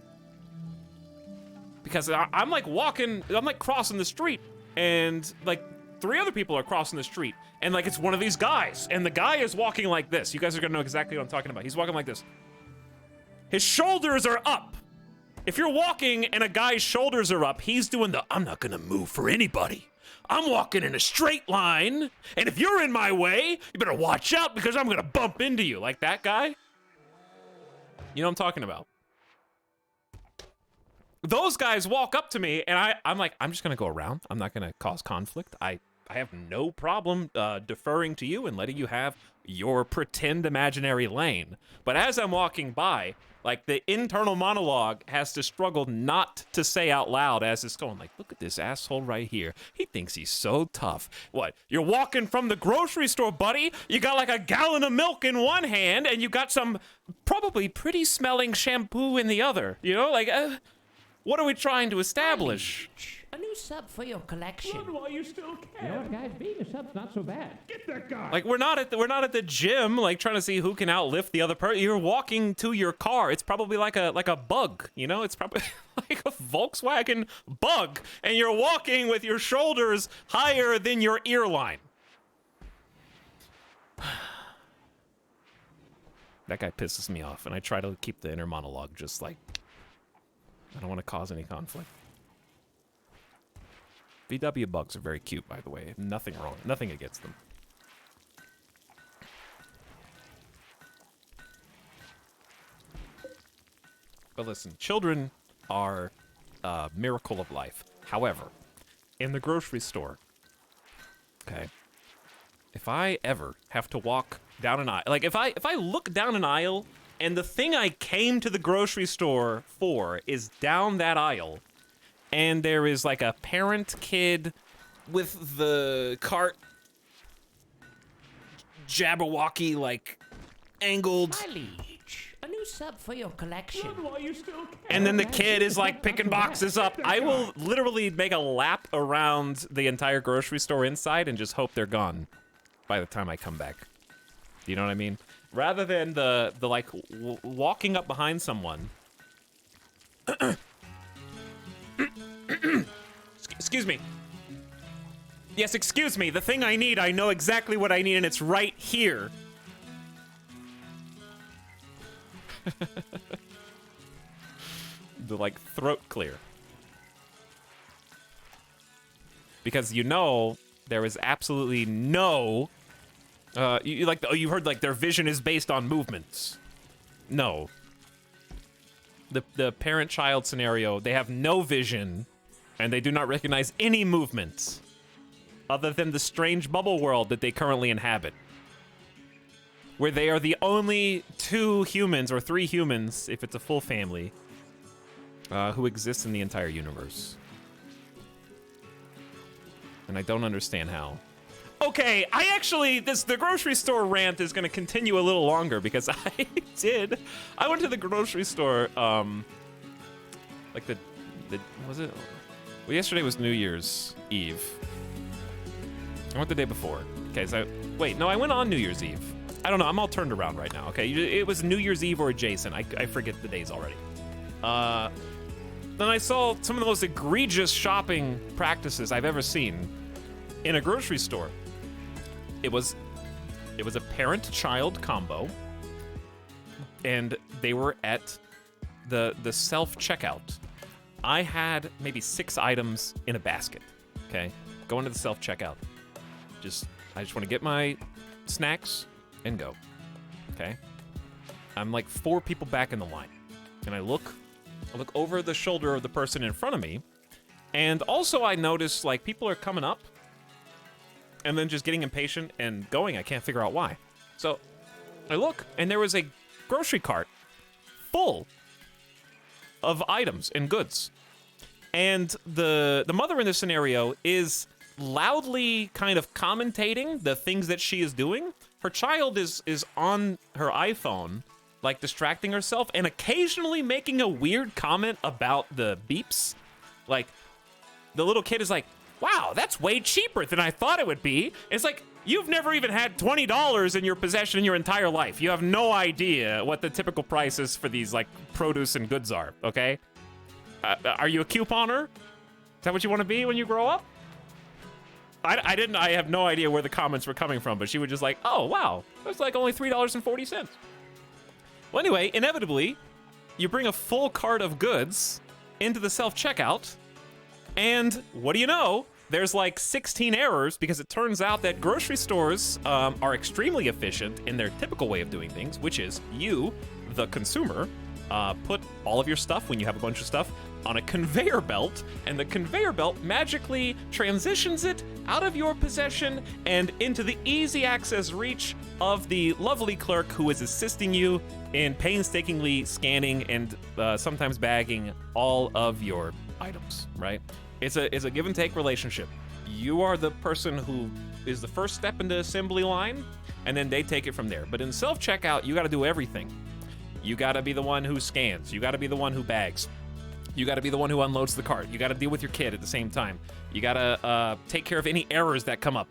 Because I'm like crossing the street, and like 3 other people are crossing the street, and like it's one of these guys, and the guy is walking like this. You guys are gonna know exactly what I'm talking about. He's walking like this. His shoulders are up. If you're walking and a guy's shoulders are up, he's doing the, I'm not gonna move for anybody. I'm walking in a straight line, and if you're in my way, you better watch out because I'm gonna bump into you. Like that guy? You know what I'm talking about. Those guys walk up to me, and I'm like, I'm just gonna go around. I'm not gonna cause conflict. I have no problem deferring to you and letting you have your pretend imaginary lane. But as I'm walking by, like the internal monologue has to struggle not to say out loud as it's going, like, look at this asshole right here. He thinks he's so tough. What? You're walking from the grocery store, buddy. You got like a gallon of milk in one hand, and you got some probably pretty smelling shampoo in the other. You know, like, what are we trying to establish? A new sub for your collection. Why you still You know care? what, guys? Being a sub's not so bad. Get that guy. Like we're not at the gym, like trying to see who can outlift the other person. You're walking to your car. It's probably like a bug, you know? It's probably like a Volkswagen bug, and you're walking with your shoulders higher than your ear line. That guy pisses me off, and I try to keep the inner monologue just like I don't want to cause any conflict. VW bugs are very cute, by the way. Nothing wrong. Nothing against them. But listen, children are a miracle of life. However, in the grocery store, okay, if I ever have to walk down an aisle, like if I look down an aisle and the thing I came to the grocery store for is down that aisle, and there is like a parent kid with the cart Jabberwocky like angled, My liege, a new sub for your collection. Why you still care? and then the kid is like picking boxes up. I will literally make a lap around the entire grocery store inside and just hope they're gone by the time I come back. Do you know what I mean? Rather than the like walking up behind someone. Excuse me. Yes, excuse me. The thing I need, I know exactly what I need, and it's right here. The like throat clear. Because you know there is absolutely no you heard like their vision is based on movements. No. The parent-child scenario, they have no vision and they do not recognize any movements other than the strange bubble world that they currently inhabit. Where they are the only 2 humans or 3 humans, if it's a full family, who exist in the entire universe. And I don't understand how. Okay, the grocery store rant is gonna continue a little longer because I went to the grocery store, like was it? Well, yesterday was New Year's Eve. I went the day before. Okay, so, wait, no, I went on New Year's Eve. I don't know, I'm all turned around right now, okay? It was New Year's Eve or adjacent, I forget the days already. Then I saw some of the most egregious shopping practices I've ever seen in a grocery store. It was a parent-child combo, and they were at the self-checkout. I had maybe 6 items in a basket, okay? Going to the self-checkout. I just want to get my snacks and go, okay? I'm like 4 people back in the line, and I look over the shoulder of the person in front of me, and also I notice like people are coming up and then just getting impatient and going. I can't figure out why. So I look, and there was a grocery cart full of items and goods. And the mother in this scenario is loudly kind of commentating the things that she is doing. Her child is on her iPhone, like distracting herself and occasionally making a weird comment about the beeps. Like, the little kid is like, wow, that's way cheaper than I thought it would be. It's like, you've never even had $20 in your possession in your entire life. You have no idea what the typical prices for these, like, produce and goods are, okay? Are you a couponer? Is that what you want to be when you grow up? I have no idea where the comments were coming from, but she was just like, oh, wow, that's like only $3.40. Well, anyway, inevitably, you bring a full cart of goods into the self-checkout, and what do you know? There's like 16 errors because it turns out that grocery stores are extremely efficient in their typical way of doing things, which is you, the consumer, put all of your stuff, when you have a bunch of stuff, on a conveyor belt, and the conveyor belt magically transitions it out of your possession and into the easy access reach of the lovely clerk who is assisting you in painstakingly scanning and sometimes bagging all of your items, right? It's a give and take relationship. You are the person who is the first step into assembly line, and then they take it from there. But in self-checkout, you gotta do everything. You gotta be the one who scans. You gotta be the one who bags. You gotta be the one who unloads the cart. You gotta deal with your kid at the same time. You gotta take care of any errors that come up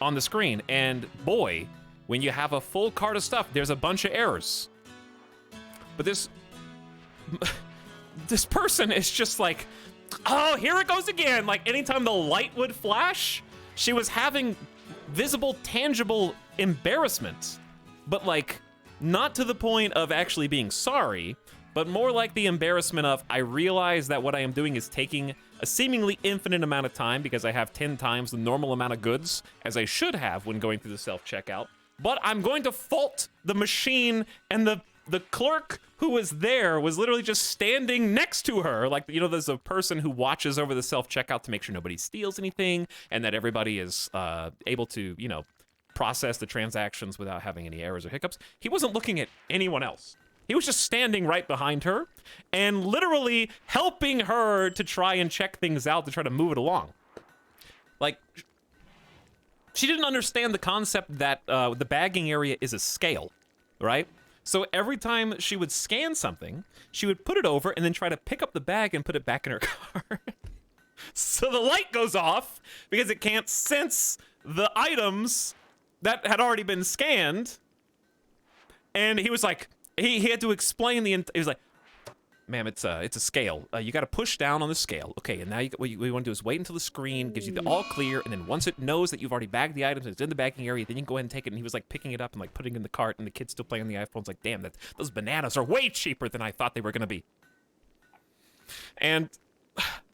on the screen. And boy, when you have a full cart of stuff, there's a bunch of errors. But this person is just like, oh, here it goes again. Like, anytime the light would flash, she was having visible, tangible embarrassment. But, like, not to the point of actually being sorry, but more like the embarrassment of, I realize that what I am doing is taking a seemingly infinite amount of time because I have 10 times the normal amount of goods as I should have when going through the self-checkout. But I'm going to fault the machine, and the clerk who was there was literally just standing next to her. Like, you know, there's a person who watches over the self-checkout to make sure nobody steals anything and that everybody is able to, you know, process the transactions without having any errors or hiccups. He wasn't looking at anyone else. He was just standing right behind her and literally helping her to try and check things out to try to move it along. Like, she didn't understand the concept that the bagging area is a scale, right? So every time she would scan something, she would put it over and then try to pick up the bag and put it back in her cart. So the light goes off because it can't sense the items that had already been scanned, And he was like, he had to explain he was like, ma'am, it's a scale. You got to push down on the scale. Okay, and now what you want to do is wait until the screen gives you the all clear, and then once it knows that you've already bagged the items and it's in the bagging area, then you can go ahead and take it. And he was like picking it up and like putting it in the cart, and the kid's still playing on the iPhone's like, damn, those bananas are way cheaper than I thought they were gonna be. And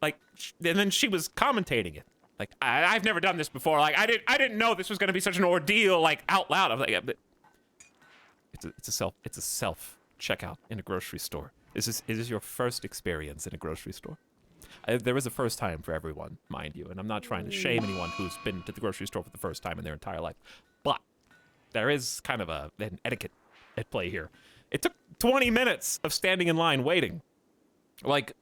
like, and then she was commentating it. Like, I've never done this before. Like, I didn't know this was gonna be such an ordeal. Like out loud, I was like, yeah, but it's a self checkout in a grocery store. Is this your first experience in a grocery store? There is a first time for everyone, mind you, and I'm not trying to shame anyone who's been to the grocery store for the first time in their entire life, but there is kind of an etiquette at play here. It took 20 minutes of standing in line waiting. Like,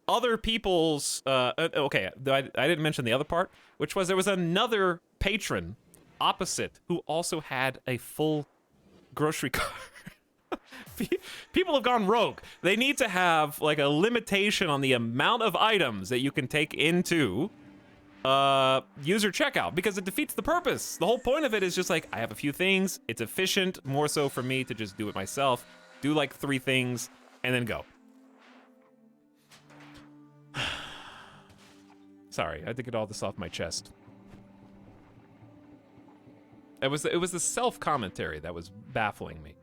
other people's, okay, I didn't mention the other part, which was there was another patron opposite who also had a full grocery cart. People have gone rogue. They need to have like a limitation on the amount of items that you can take into user checkout, because it defeats the purpose. The whole point of it is just like, I have a few things. It's efficient more so for me to just do it myself, do like 3 things, and then go. Sorry, I had to get all this off my chest. It was the self-commentary that was baffling me.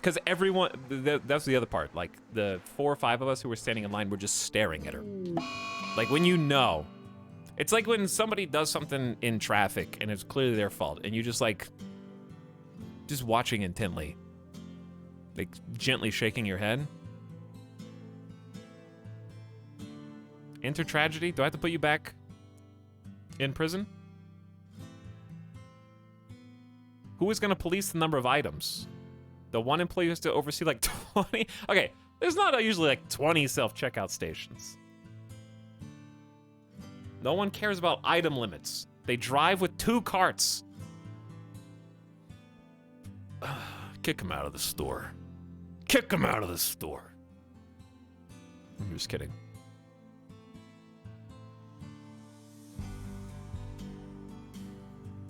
Because everyone, that's the other part. Like, the 4 or 5 of us who were standing in line were just staring at her. Like, when you know. It's like when somebody does something in traffic and it's clearly their fault, and you just like, just watching intently. Like, gently shaking your head. Enter tragedy? Do I have to put you back in prison? Who is gonna police the number of items? The one employee has to oversee like 20? Okay, there's not usually like 20 self-checkout stations. No one cares about item limits. They drive with 2 carts. Kick him out of the store. Kick him out of the store. I'm just kidding.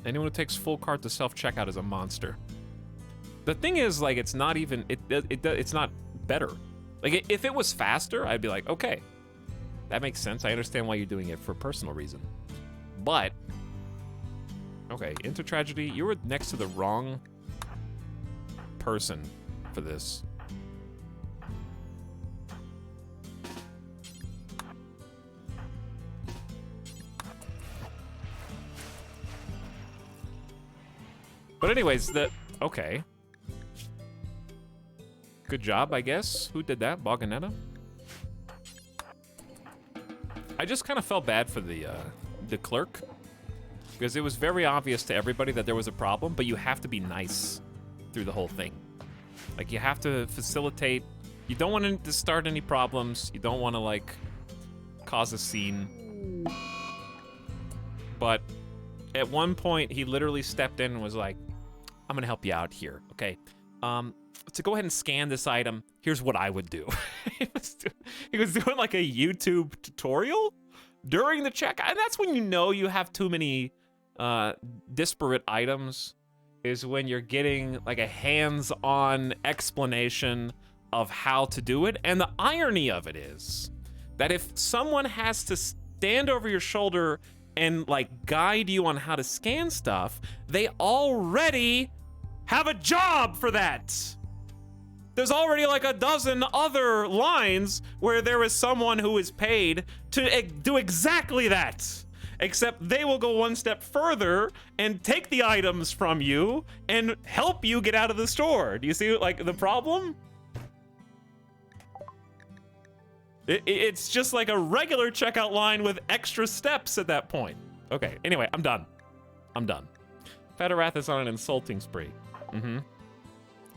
Anyone who takes full cart to self-checkout is a monster. The thing is, like, it's not even, it's not better. Like, if it was faster, I'd be like, okay, that makes sense. I understand why you're doing it for a personal reason. But, okay, Into Tragedy, you were next to the wrong person for this. But anyways, okay. Good job, I guess. Who did that? Boganetta? I just kind of felt bad for the clerk, because it was very obvious to everybody that there was a problem, but you have to be nice through the whole thing. Like, you have to facilitate. You don't want to start any problems. You don't want to, like, cause a scene. But at one point, he literally stepped in and was like, I'm gonna help you out here, okay? To go ahead and scan this item, here's what I would do. he was doing like a YouTube tutorial during the checkout, and that's when you know you have too many disparate items, is when you're getting like a hands-on explanation of how to do it. And the irony of it is that if someone has to stand over your shoulder and like guide you on how to scan stuff, they already have a job for that. There's already like a dozen other lines where there is someone who is paid to do exactly that. Except they will go one step further and take the items from you and help you get out of the store. Do you see like the problem? It's just like a regular checkout line with extra steps at that point. Okay, anyway, I'm done. Federath is on an insulting spree.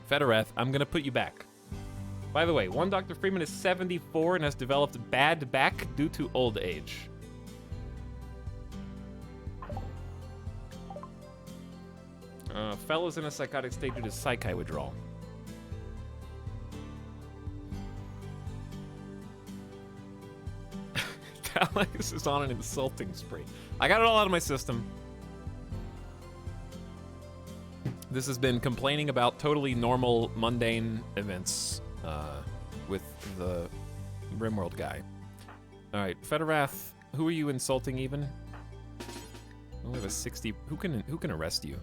Federath, I'm gonna put you back. By the way, one Dr. Freeman is 74 and has developed bad back due to old age. Fella's in a psychotic state due to psychi withdrawal. Etalyx is on an insulting spree. I got it all out of my system. This has been complaining about totally normal, mundane events with the RimWorld guy. All right, Federath, who are you insulting even? We have a 60. Who can arrest you?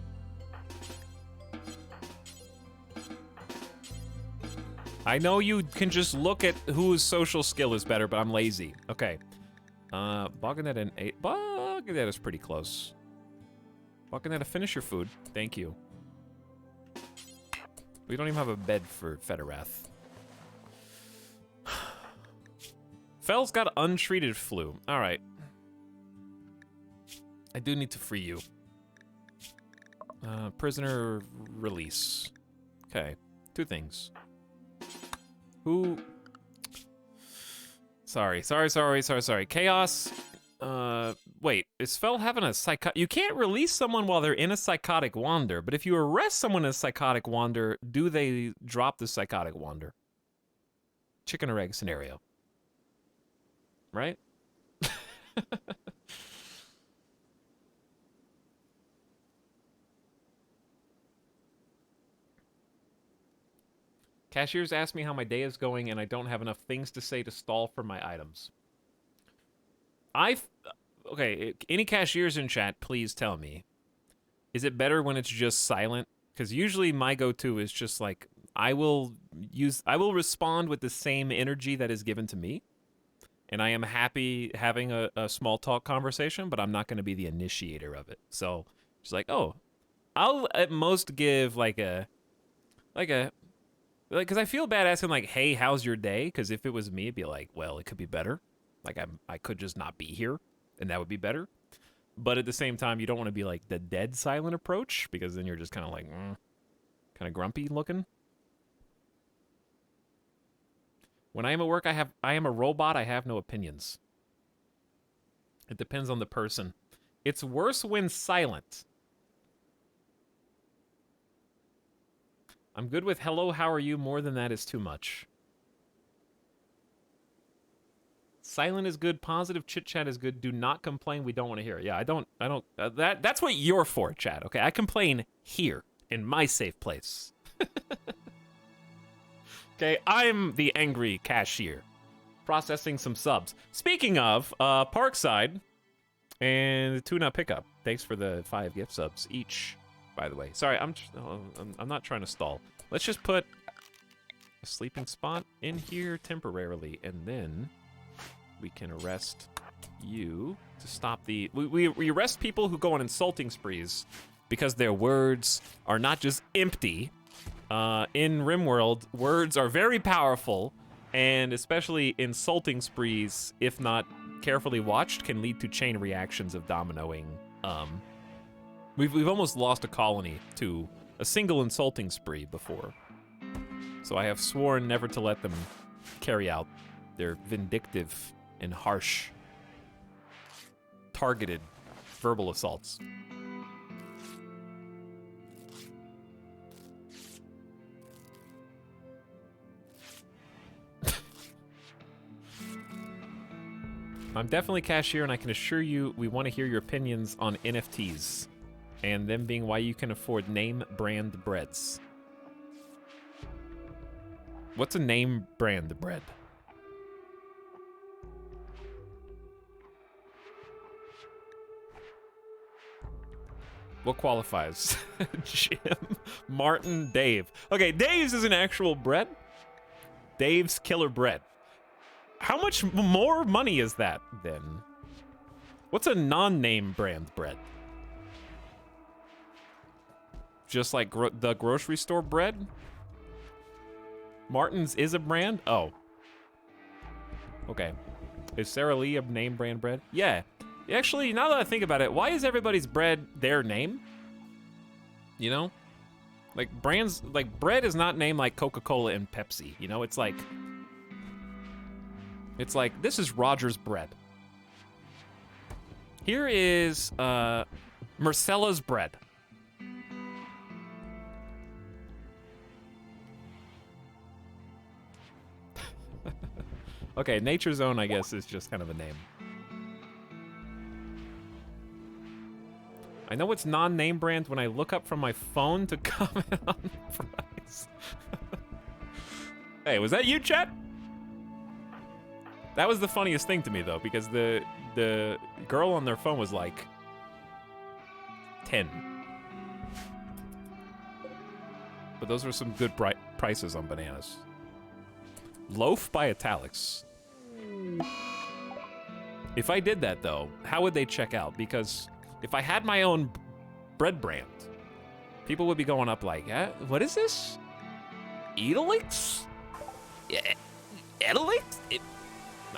I know you can just look at whose social skill is better, but I'm lazy. Okay. Boganet and 8. Boganet is pretty close. Boganet, finish your food. Thank you. We don't even have a bed for Federath. Fell's got untreated flu. All right. I do need to free you. Prisoner release. Okay. 2 things. Who? Sorry. Chaos. Wait, is Fell having a psychotic? You can't release someone while they're in a psychotic wander, but if you arrest someone in a psychotic wander, do they drop the psychotic wander? Chicken or egg scenario. Right? Cashiers ask me how my day is going, and I don't have enough things to say to stall for my items. Okay, any cashiers in chat, please tell me. Is it better when it's just silent? Because usually my go-to is just like, I will respond with the same energy that is given to me. And I am happy having a small talk conversation, but I'm not going to be the initiator of it. So, just like, oh, I'll at most give because I feel bad asking like, hey, how's your day? Because if it was me, it'd be like, well, it could be better. Like I could just not be here, and that would be better. But at the same time, you don't want to be like the dead silent approach, because then you're just kind of like, kind of grumpy looking. When I am at work, I am a robot. I have no opinions. It depends on the person. It's worse when silent. I'm good with hello, how are you? More than that is too much. Silent is good. Positive chit chat is good. Do not complain. We don't want to hear it. Yeah, I don't. That's what you're for, chat. Okay, I complain here in my safe place. Okay, I'm the angry cashier, processing some subs. Speaking of Parkside and Tuna Pickup, thanks for the 5 gift subs each. By the way, sorry, I'm not trying to stall. Let's just put a sleeping spot in here temporarily, and then we can arrest you to stop the... We arrest people who go on insulting sprees because their words are not just empty. In RimWorld, words are very powerful, and especially insulting sprees, if not carefully watched, can lead to chain reactions of dominoing. We've almost lost a colony to a single insulting spree before. So I have sworn never to let them carry out their vindictive and harsh, targeted verbal assaults. I'm definitely cashier, and I can assure you we want to hear your opinions on NFTs. And them being why you can afford name brand breads. What's a name brand bread? What qualifies? Jim, Martin, Dave. Okay, Dave's is an actual bread. Dave's Killer Bread. How much more money is that then? What's a non-name brand bread? Just like the grocery store bread? Martin's is a brand? Oh. Okay. Is Sara Lee a name brand bread? Yeah. Actually, now that I think about it, why is everybody's bread their name? You know? Like brands, like bread is not named like Coca-Cola and Pepsi. You know, it's like, this is Roger's bread. Here is Marcella's bread. Okay, Nature Zone, I guess, is just kind of a name. I know it's non-name brand when I look up from my phone to comment on the price. Hey, was that you, chat? That was the funniest thing to me, though, because the girl on their phone was like 10. But those were some good prices on bananas. Loaf by Etalyx. If I did that, though, how would they check out? Because if I had my own bread brand, people would be going up like, what is this? Etalyx? Etalyx?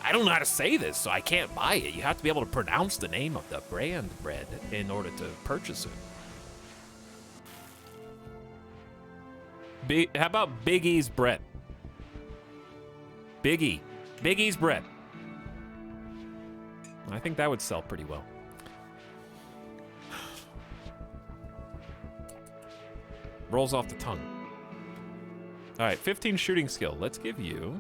I don't know how to say this, so I can't buy it. You have to be able to pronounce the name of the brand bread in order to purchase it. How about Big E's bread? Big E. Big E's bread. I think that would sell pretty well. Rolls off the tongue. All right, 15 shooting skill. Let's give you...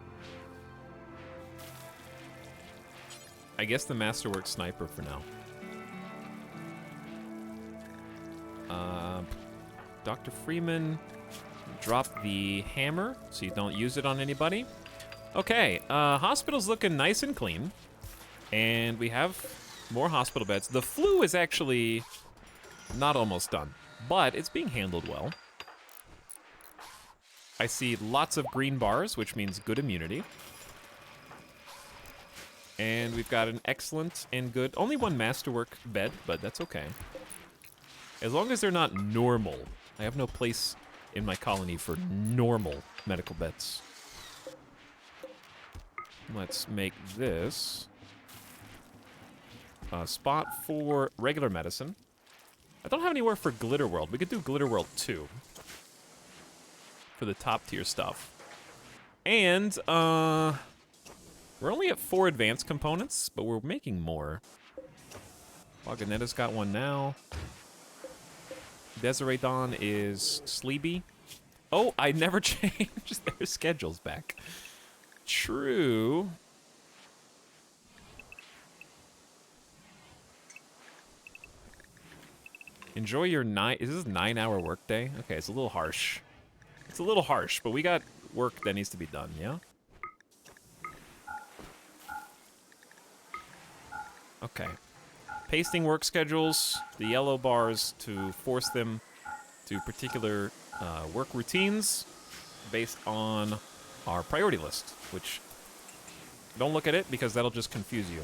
I guess the Masterwork Sniper for now. Dr. Freeman, drop the hammer so you don't use it on anybody. Okay, hospital's looking nice and clean. And we have more hospital beds. The flu is actually not almost done, but it's being handled well. I see lots of green bars, which means good immunity. And we've got an excellent and good, only one Masterwork bed, but that's okay. As long as they're not normal. I have no place in my colony for normal medical beds. Let's make this a spot for regular medicine. I don't have anywhere for Glitter World. We could do Glitter World 2 for the top tier stuff. And, we're only at 4 advanced components, but we're making more. Waganetta's got one now. Desiree Dawn is sleepy. Oh, I never changed their schedules back. True. Enjoy your is this a 9-hour workday? Okay, it's a little harsh. It's a little harsh, but we got work that needs to be done, yeah? Okay. Pasting work schedules, the yellow bars to force them to particular work routines based on our priority list, which don't look at it because that'll just confuse you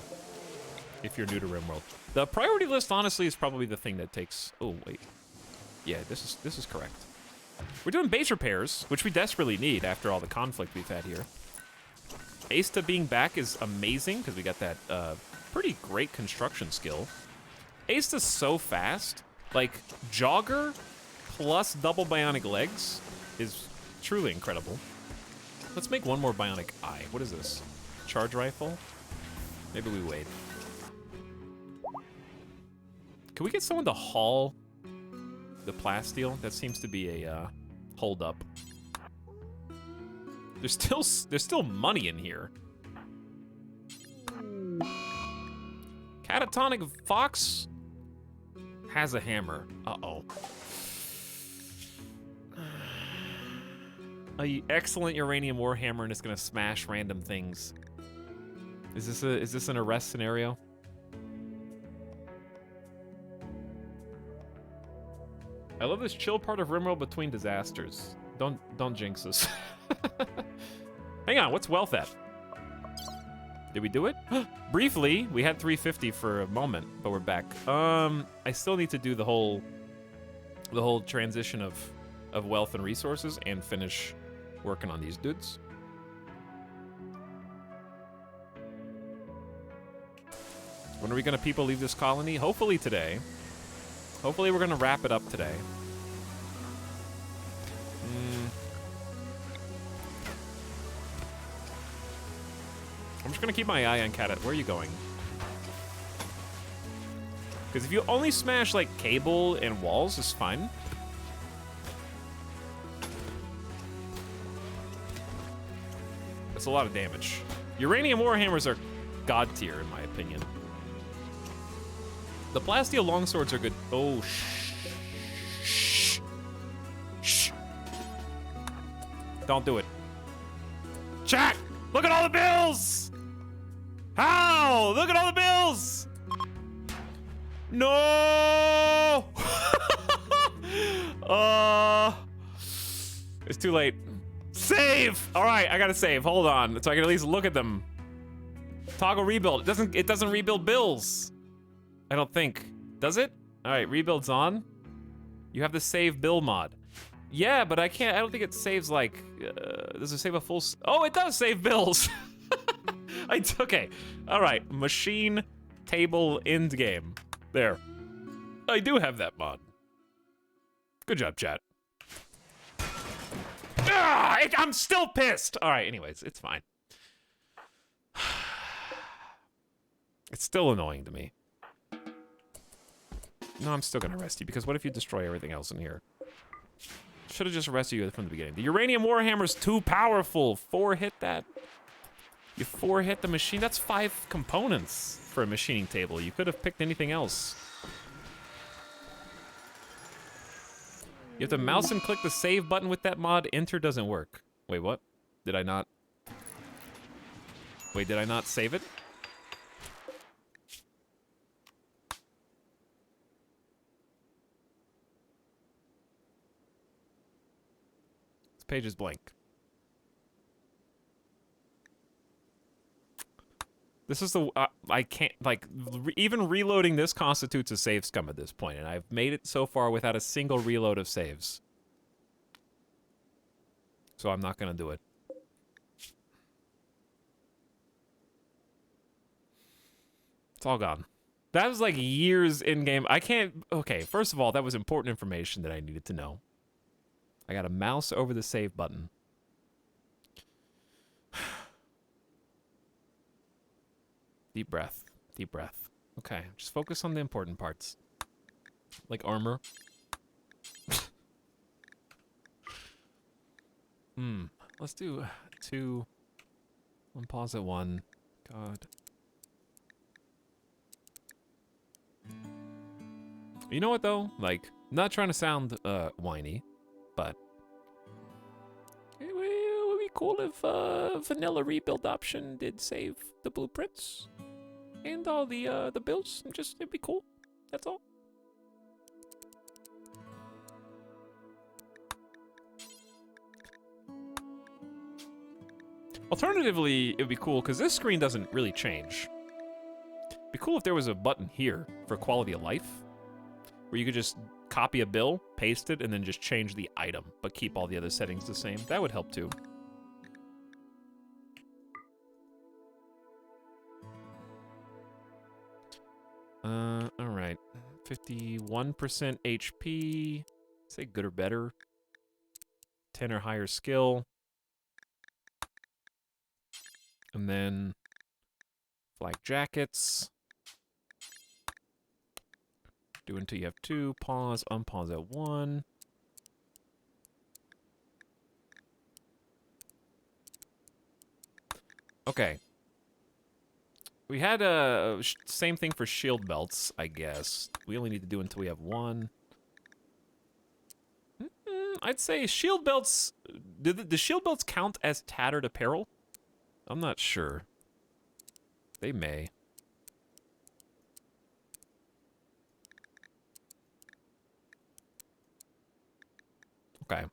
if you're new to RimWorld. The priority list, honestly, is probably the thing that takes... Oh, wait. Yeah, this is correct. We're doing base repairs, which we desperately need after all the conflict we've had here. Asta being back is amazing because we got that pretty great construction skill. Asta's so fast. Like, jogger plus double bionic legs is truly incredible. Let's make one more bionic eye. What is this? Charge rifle? Maybe we wait. Can we get someone to haul the plasteel? That seems to be a hold up. There's still money in here. Catatonic Fox has a hammer. Uh-oh. A excellent uranium warhammer, and it's gonna smash random things. Is this an arrest scenario? I love this chill part of RimWorld between disasters. Don't jinx us. Hang on, what's wealth at? Did we do it? Briefly, we had 350 for a moment, but we're back. I still need to do the whole transition of wealth and resources and finish working on these dudes. When are we gonna people leave this colony? Hopefully today. Hopefully we're gonna wrap it up today. I'm just gonna keep my eye on Cat. Where are you going? Because if you only smash like cable and walls, it's fine. That's a lot of damage. Uranium warhammers are god tier in my opinion. The plasteel longswords are good. Oh, shh. Don't do it. Chat! Look at all the bills! How? Look at all the bills! No! It's too late. Save! All right, I gotta save. Hold on, so I can at least look at them. Toggle rebuild. It doesn't rebuild bills. I don't think. Does it? All right, rebuild's on. You have the save bill mod. Yeah, but I can't. I don't think it saves like. Does it save a full? Oh, it does save bills. Okay. All right. Machine table end game. There. I do have that mod. Good job, chat. I'm still pissed. All right. Anyways, it's fine. It's still annoying to me. No, I'm still gonna arrest you because what if you destroy everything else in here? Should have just arrested you from the beginning. The uranium warhammer's too powerful. 4-hit that. You 4-hit the machine. That's 5 components for a machining table. You could have picked anything else. You have to mouse and click the save button with that mod. Enter doesn't work. Wait, what? Did I not? Wait, did I not save it? This page is blank. This is the, I can't, like, even reloading this constitutes a save scum at this point, and I've made it so far without a single reload of saves. So I'm not gonna do it. It's all gone. That was like years in-game. I can't, okay, first of all, that was important information that I needed to know. I got a mouse over the save button. Deep breath. Deep breath. Okay, just focus on the important parts. Like armor. Let's do 2. Unpause at 1. God. You know what though? Like, not trying to sound whiny, but it would be cool if vanilla rebuild option did save the blueprints and all the builds. Just it'd be cool. That's all. Alternatively, it'd be cool because this screen doesn't really change. It'd be cool if there was a button here for quality of life, where you could just copy a bill, paste it, and then just change the item, but keep all the other settings the same. That would help too. All right. 51% HP. Say good or better. 10 or higher skill. And then flak jackets. Do until you have 2. Pause, unpause at 1. Okay. We had a same thing for shield belts, I guess. We only need to do until we have 1. I'd say shield belts. Do the shield belts count as tattered apparel? I'm not sure. They may. Okay.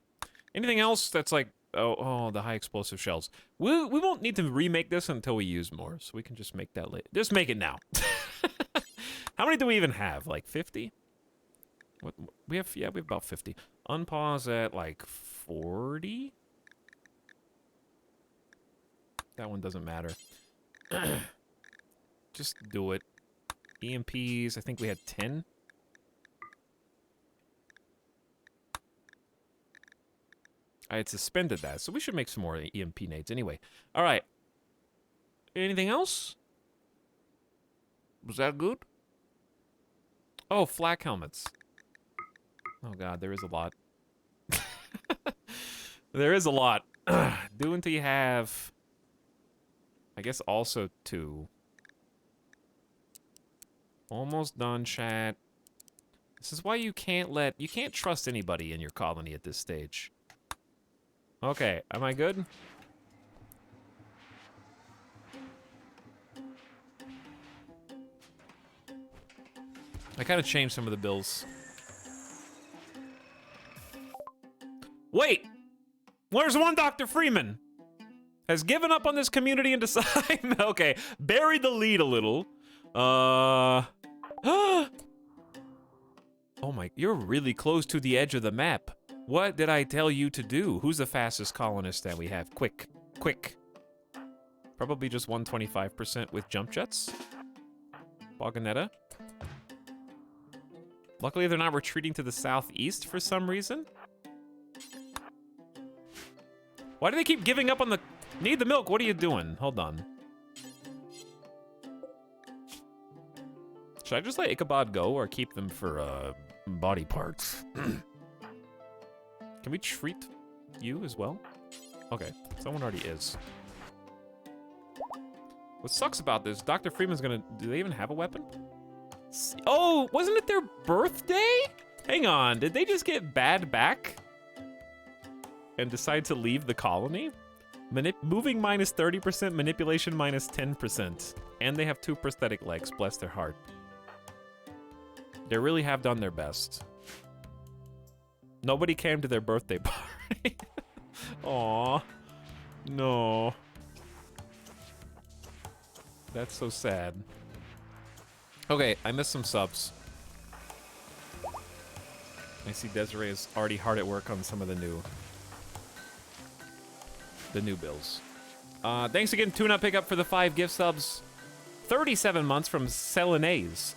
Anything else that's like, oh, the high explosive shells. We won't need to remake this until we use more, so we can just make that later. Just make it now. How many do we even have? Like 50? What we have? Yeah, we have about 50. Unpause at like 40. That one doesn't matter. Just do it. EMPs. I think we had 10. I had suspended that, so we should make some more EMP nades anyway. All right. Anything else? Was that good? Oh, flak helmets. Oh god, there is a lot. There is a lot. Do until you have, I guess, also 2. Almost done, chat. This is why you can't trust anybody in your colony at this stage. Okay, am I good? I kind of changed some of the bills. Wait! Where's one Dr. Freeman? Has given up on this community and decided... Okay, buried the lead a little. Oh my... You're really close to the edge of the map. What did I tell you to do? Who's the fastest colonist that we have? Quick. Quick. Probably just 125% with jump jets. Boganetta. Luckily, they're not retreating to the southeast for some reason. Why do they keep giving up on the... Need the milk, what are you doing? Hold on. Should I just let Ichabod go or keep them for, body parts? Can we treat you as well? Okay, someone already is. What sucks about this, Dr. Freeman's gonna... Do they even have a weapon? Oh, wasn't it their birthday? Hang on, did they just get bad back? And decide to leave the colony? Moving minus 30%, manipulation minus 10%. And they have 2 prosthetic legs, bless their heart. They really have done their best. Nobody came to their birthday party. Aw. No. That's so sad. Okay, I missed some subs. I see Desiree is already hard at work on some of the new bills. Thanks again, Tune-Up Pickup, for the 5 gift subs. 37 months from Selenias.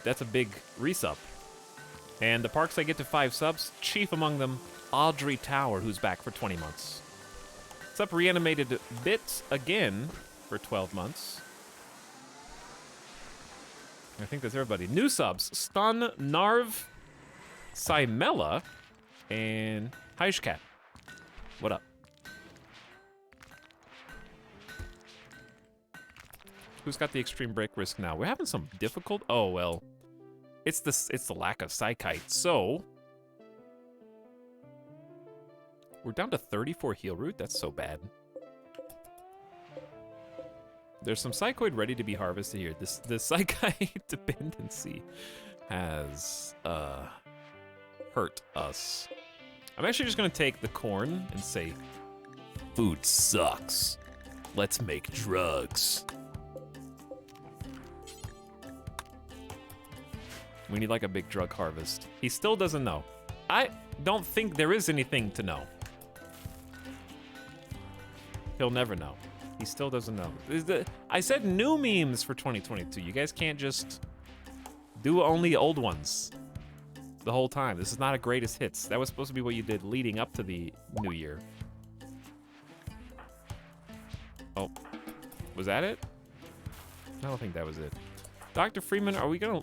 That's a big resub. And the Parks I get to 5 subs, chief among them, Audrey Tower, who's back for 20 months. What's up, Reanimated Bits again for 12 months. I think that's everybody. New subs, Stun, Narv, Cymella, and Heishcat. What up? Who's got the extreme break risk now? We're having some difficult... Oh, well. It's the lack of Psychite, so... We're down to 34 heal root? That's so bad. There's some Psychoid ready to be harvested here. The Psychite dependency has hurt us. I'm actually just gonna take the corn and say, food sucks. Let's make drugs. We need like a big drug harvest. He still doesn't know. I don't think there is anything to know. He'll never know. He still doesn't know. I said new memes for 2022. You guys can't just do only old ones the whole time. This is not a greatest hits. That was supposed to be what you did leading up to the new year. Oh, was that it? I don't think that was it. Dr. Freeman, are we gonna...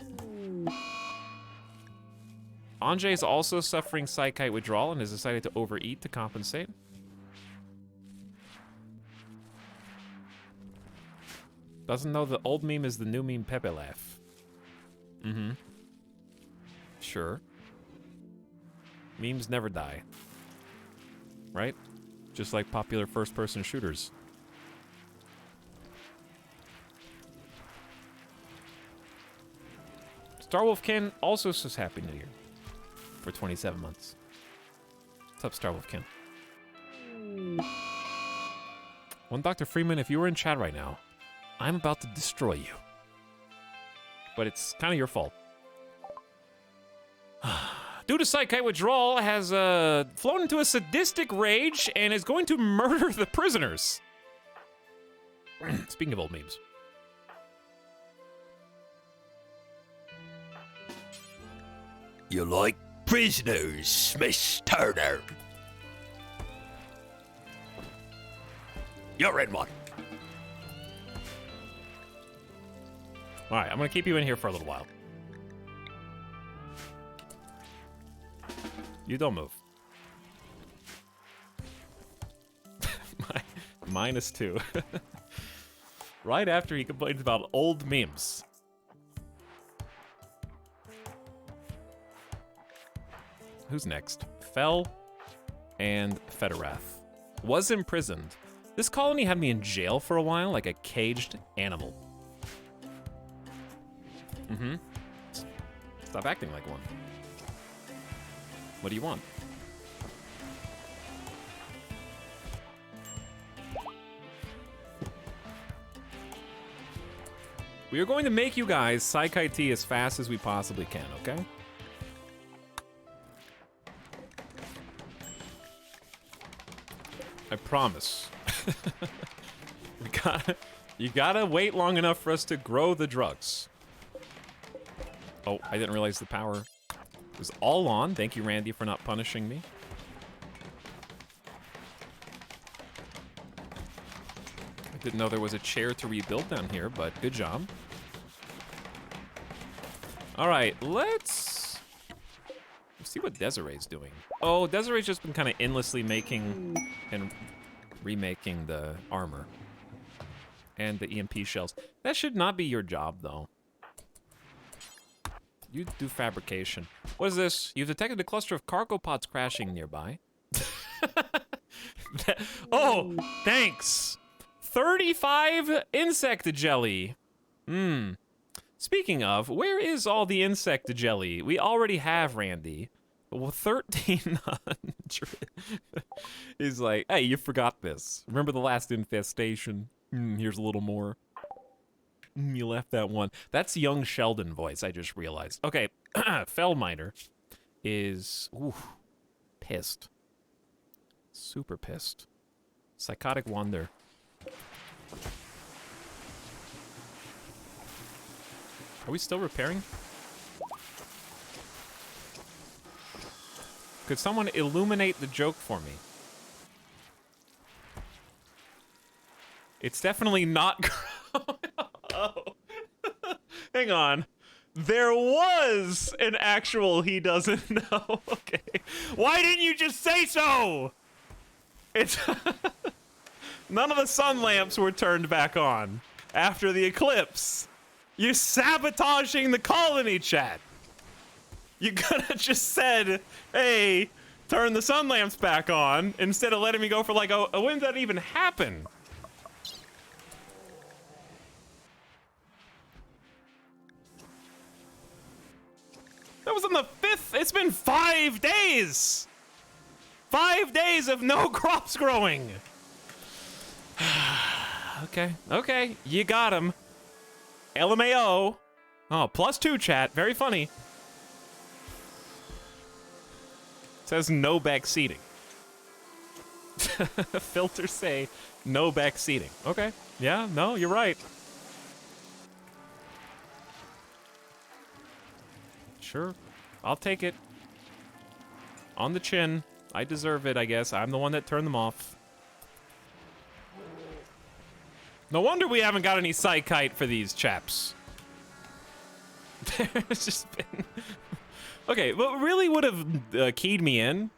Anjay is also suffering Psychite withdrawal and has decided to overeat to compensate. Doesn't know the old meme is the new meme, Pepe laugh. Mm-hmm. Sure. Memes never die. Right? Just like popular first-person shooters. Starwolf Ken also says Happy New Year for 27 months. What's up, Starwolf Ken? One Dr. Freeman, if you were in chat right now, I'm about to destroy you. But it's kind of your fault. Due to Psychite withdrawal, has flown into a sadistic rage and is going to murder the prisoners. Speaking of old memes. You like prisoners, Miss Turner? You're in one. All right, I'm gonna keep you in here for a little while. You don't move. -2. Right after he complains about old memes. Who's next? Fell and Federath. Was imprisoned. This colony had me in jail for a while, like a caged animal. Mm-hmm. Stop acting like one. What do you want? We are going to make you guys Psych IT as fast as we possibly can, okay? I promise. You gotta wait long enough for us to grow the drugs. Oh, I didn't realize the power was all on. Thank you, Randy, for not punishing me. I didn't know there was a chair to rebuild down here, but good job. All right, let's see what Desiree's doing. Oh, Desiree's just been kind of endlessly making and remaking the armor and the EMP shells. That should not be your job, though. You do fabrication. What is this? You've detected a cluster of cargo pods crashing nearby. Oh, thanks. 35 insect jelly. Speaking of, where is all the insect jelly? We already have Randy. Well, 1,300. He's like, hey, you forgot this. Remember the last infestation? Here's a little more. You left that one. That's young Sheldon voice, I just realized. Okay, Fellminer is pissed. Super pissed. Psychotic Wonder. Are we still repairing? Could someone illuminate the joke for me? It's definitely not. Oh. Hang on. There was an actual he doesn't know. Okay. Why didn't you just say so? It's none of the sun lamps were turned back on after the eclipse. You're sabotaging the colony, chat. You could have just said, hey, turn the sun lamps back on, instead of letting me go for like, when did that even happen? That was on the 5th. It's been 5 days. 5 days of no crops growing. Okay, you got him. LMAO. Oh, +2 chat. Very funny. Says no back seating. Filters say no back seating. Okay. Yeah, no, you're right. Sure. I'll take it. On the chin. I deserve it, I guess. I'm the one that turned them off. No wonder we haven't got any psychite for these chaps. There's just been... Okay, what really would have keyed me in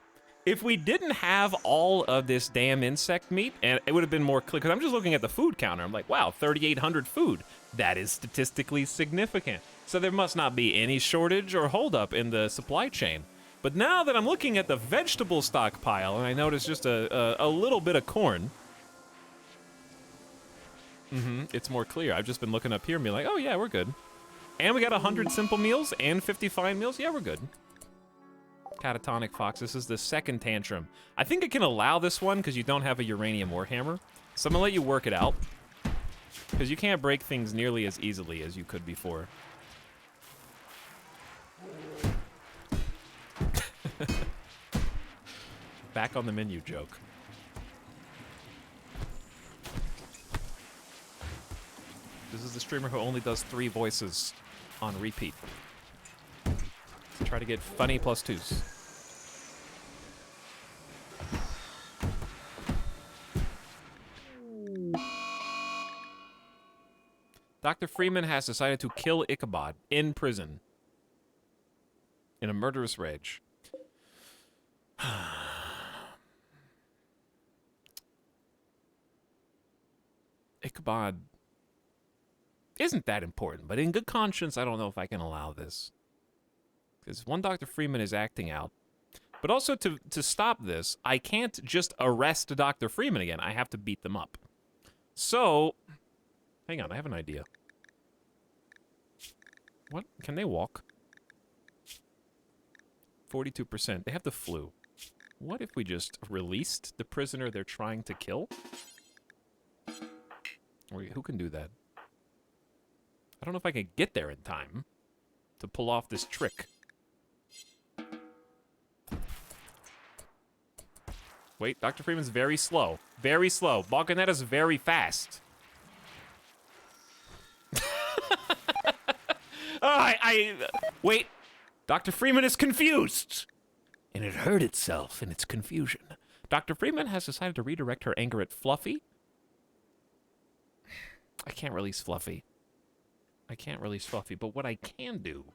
if we didn't have all of this damn insect meat, and it would have been more clear, because I'm just looking at the food counter. I'm like, wow, 3,800 food. That is statistically significant. So there must not be any shortage or holdup in the supply chain. But now that I'm looking at the vegetable stockpile, and I notice just a little bit of corn, it's more clear. I've just been looking up here and be like, oh yeah, we're good. And we got 100 simple meals and 50 fine meals. Yeah, we're good. Catatonic Fox, this is the second tantrum. I think I can allow this one because you don't have a uranium warhammer. So I'm gonna let you work it out. Because you can't break things nearly as easily as you could before. Back on the menu joke. This is the streamer who only does 3 voices on repeat. Try to get funny +2s. Dr. Freeman has decided to kill Ichabod in prison. In a murderous rage. Ichabod isn't that important, but in good conscience, I don't know if I can allow this. Because one Dr. Freeman is acting out. But also, to stop this, I can't just arrest Dr. Freeman again. I have to beat them up. So, hang on, I have an idea. What? Can they walk? 42%. They have the flu. What if we just released the prisoner they're trying to kill? Wait, who can do that? I don't know if I can get there in time to pull off this trick. Wait, Dr. Freeman's very slow. Very slow. Balconetta's very fast. Oh, wait. Dr. Freeman is confused. And it hurt itself in its confusion. Dr. Freeman has decided to redirect her anger at Fluffy. I can't release Fluffy. I can't release Fluffy, but what I can do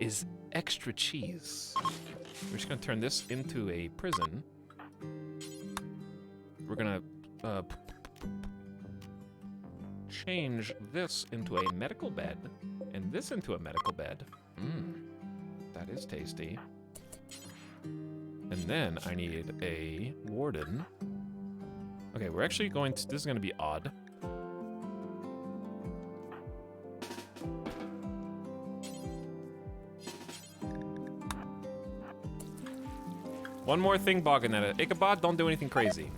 is extra cheese. We're just gonna turn this into a prison. We're gonna change this into a medical bed, and this into a medical bed. That is tasty. And then I need a warden. Okay, we're actually going to, this is gonna be odd. One more thing, Balconetta. Ichabod, don't do anything crazy.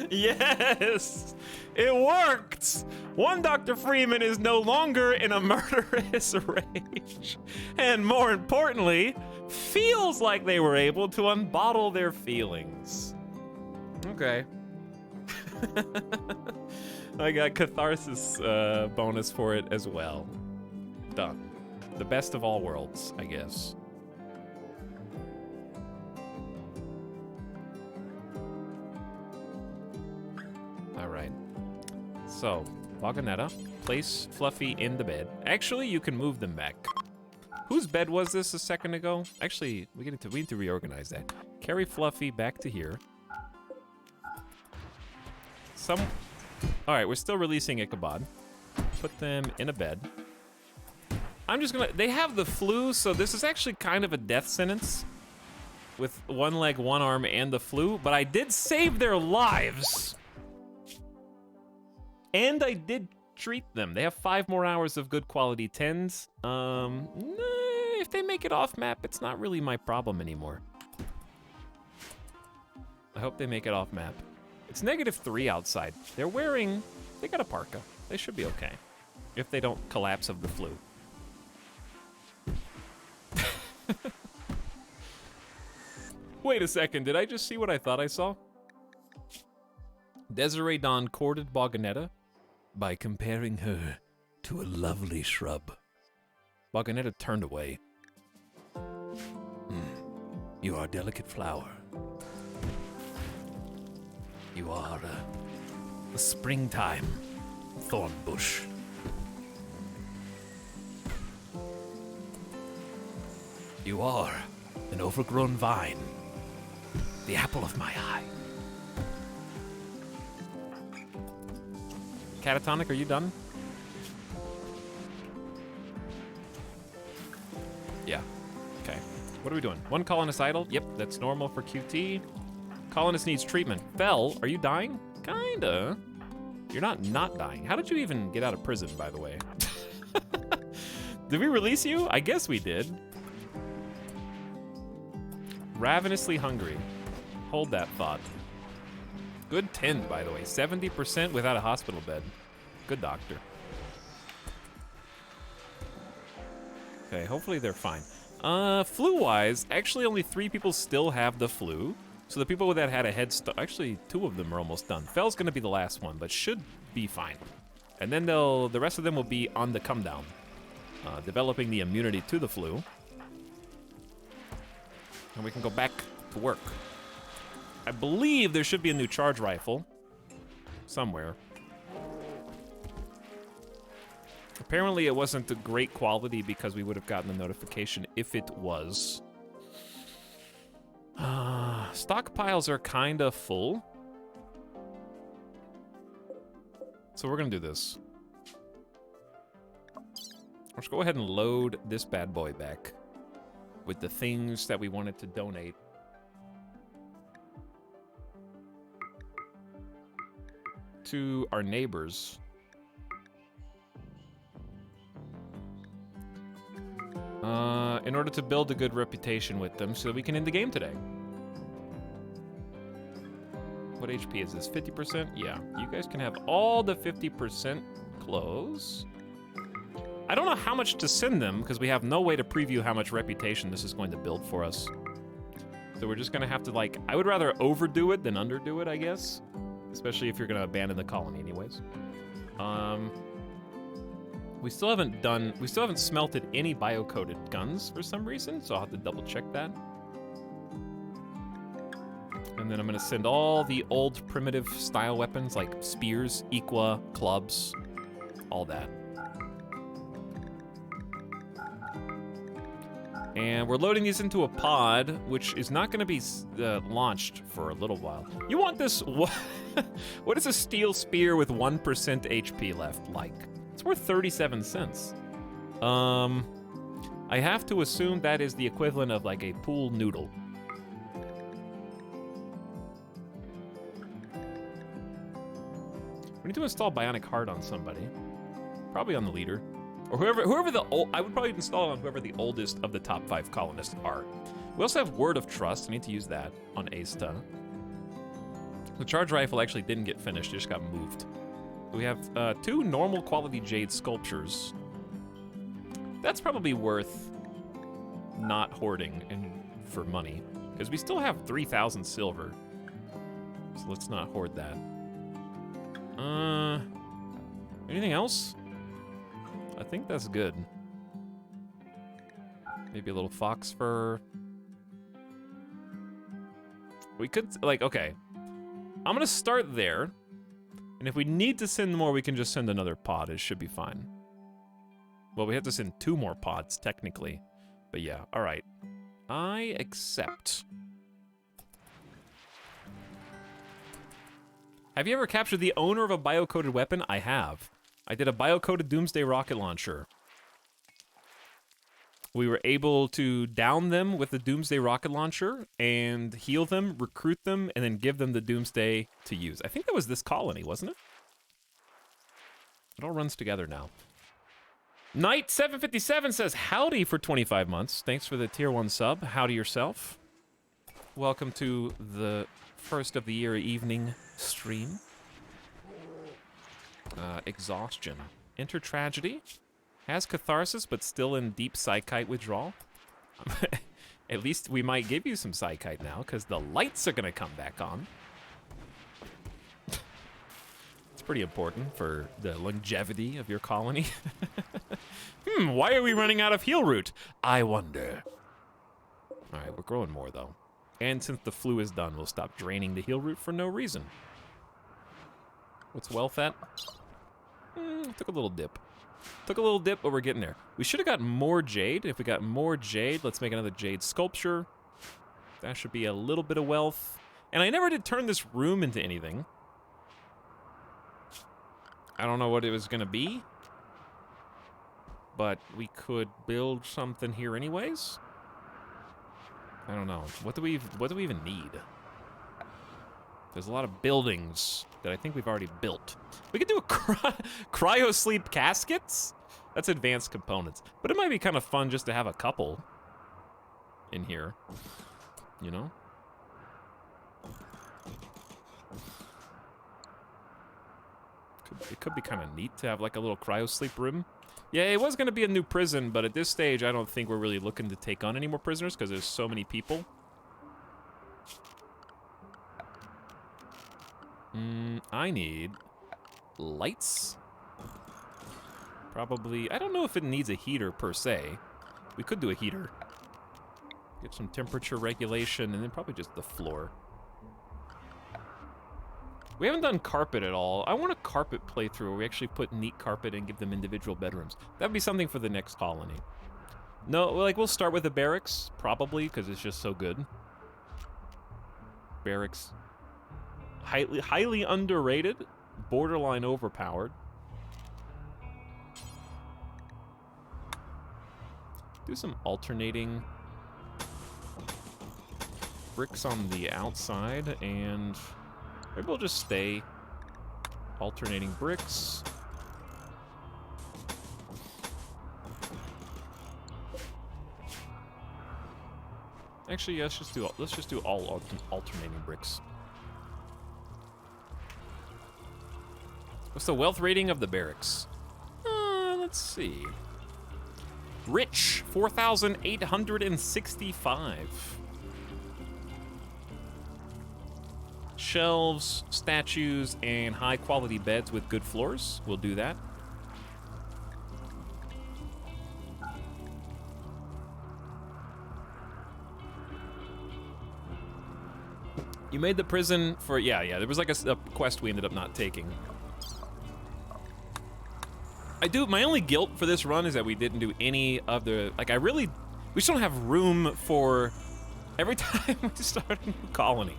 Yes! It worked! One Dr. Freeman is no longer in a murderous rage. And more importantly, feels like they were able to unbottle their feelings. Okay. I got catharsis bonus for it as well. Done. The best of all worlds, I guess. Alright. So, Balconetta, place Fluffy in the bed. Actually, you can move them back. Whose bed was this a second ago? Actually, we need to reorganize that. Carry Fluffy back to here. Alright, we're still releasing Ichabod. Put them in a bed. I'm just gonna, they have the flu, so this is actually kind of a death sentence. With one leg, one arm, and the flu, but I did save their lives. And I did treat them. They have 5 more hours of good quality 10s. If they make it off map, it's not really my problem anymore. I hope they make it off map. It's -3 outside. They got a parka. They should be okay. If they don't collapse of the flu. Wait a second, did I just see what I thought I saw? Desiree Dawn courted Balconetta by comparing her to a lovely shrub. Balconetta turned away. You are a delicate flower. You are a springtime thorn bush. You are an overgrown vine, the apple of my eye. Catatonic, are you done? Yeah. Okay. What are we doing? One colonist idle? Yep, that's normal for QT. Colonist needs treatment. Fell, are you dying? Kinda. You're not dying. How did you even get out of prison, by the way? Did we release you? I guess we did. Ravenously hungry. Hold that thought. Good 10, by the way. 70% without a hospital bed. Good doctor. Okay, hopefully they're fine. Flu-wise, actually only 3 people still have the flu. So the people that had a head start, actually 2 of them are almost done. Fell's gonna be the last one, but should be fine. And then the rest of them will be on the come down, developing the immunity to the flu. And we can go back to work. I believe there should be a new charge rifle somewhere. Apparently it wasn't a great quality because we would have gotten a notification if it was. Stockpiles are kinda full. So we're gonna do this. Let's go ahead and load this bad boy back with the things that we wanted to donate. To our neighbors. In order to build a good reputation with them so that we can end the game today. What HP is this? 50%? Yeah. You guys can have all the 50% clothes. I don't know how much to send them because we have no way to preview how much reputation this is going to build for us. So we're just gonna have to, like, I would rather overdo it than underdo it, I guess. Especially if you're gonna abandon the colony anyways. We still haven't smelted any bio-coated guns for some reason, so I'll have to double check that. And then I'm gonna send all the old primitive style weapons like spears, equa, clubs, all that. And we're loading these into a pod, which is not gonna be launched for a little while. You want this, what is a steel spear with 1% HP left like? It's worth 37 cents. I have to assume that is the equivalent of like a pool noodle. We need to install Bionic Heart on somebody. Probably on the leader. Or whoever the old, I would probably install it on whoever the oldest of the top 5 colonists are. We also have Word of Trust. I need to use that on Asta. The charge rifle actually didn't get finished, it just got moved. We have 2 normal quality jade sculptures. That's probably worth not hoarding for money, because we still have 3,000 silver. So let's not hoard that. Anything else? I think that's good. Maybe a little fox fur. We could, like, okay. I'm gonna start there. And if we need to send more, we can just send another pod. It should be fine. Well, we have to send 2 more pods, technically. But yeah, all right. I accept. Have you ever captured the owner of a bio-coated weapon? I have. I did a bio-coated Doomsday rocket launcher. We were able to down them with the Doomsday rocket launcher and heal them, recruit them, and then give them the Doomsday to use. I think that was this colony, wasn't it? It all runs together now. Knight757 says, howdy for 25 months. Thanks for the tier 1 sub. Howdy yourself. Welcome to the first of the year evening stream. Exhaustion. Enter tragedy. Has catharsis, but still in deep psychite withdrawal. At least we might give you some psychite now, because the lights are going to come back on. It's pretty important for the longevity of your colony. Why are we running out of heal root? I wonder. All right, we're growing more, though. And since the flu is done, we'll stop draining the heal root for no reason. What's wealth at? Took a little dip. Took a little dip, but we're getting there. We should have got more jade. If we got more jade, let's make another jade sculpture. That should be a little bit of wealth. And I never did turn this room into anything. I don't know what it was gonna be, but we could build something here anyways. I don't know. What do we even need? There's a lot of buildings that I think we've already built. We could do a cryo sleep caskets? That's advanced components. But it might be kind of fun just to have a couple in here, you know? It could be kind of neat to have like a little cryo sleep room. Yeah, it was going to be a new prison, but at this stage, I don't think we're really looking to take on any more prisoners because there's so many people. I need lights. Probably, I don't know if it needs a heater per se. We could do a heater. Get some temperature regulation and then probably just the floor. We haven't done carpet at all. I want a carpet playthrough where we actually put neat carpet and give them individual bedrooms. That'd be something for the next colony. No, like we'll start with the barracks, probably, because it's just so good. Barracks. Highly underrated, borderline overpowered. Do some alternating bricks on the outside, and maybe we'll just stay alternating bricks. Actually, yeah, let's just do all alternating bricks. What's the wealth rating of the barracks? Let's see. Rich, 4,865. Shelves, statues, and high-quality beds with good floors. We'll do that. You made the prison for... Yeah, there was like a quest we ended up not taking. My only guilt for this run is that we didn't do any of the... Like, we just don't have room for... Every time we start a new colony,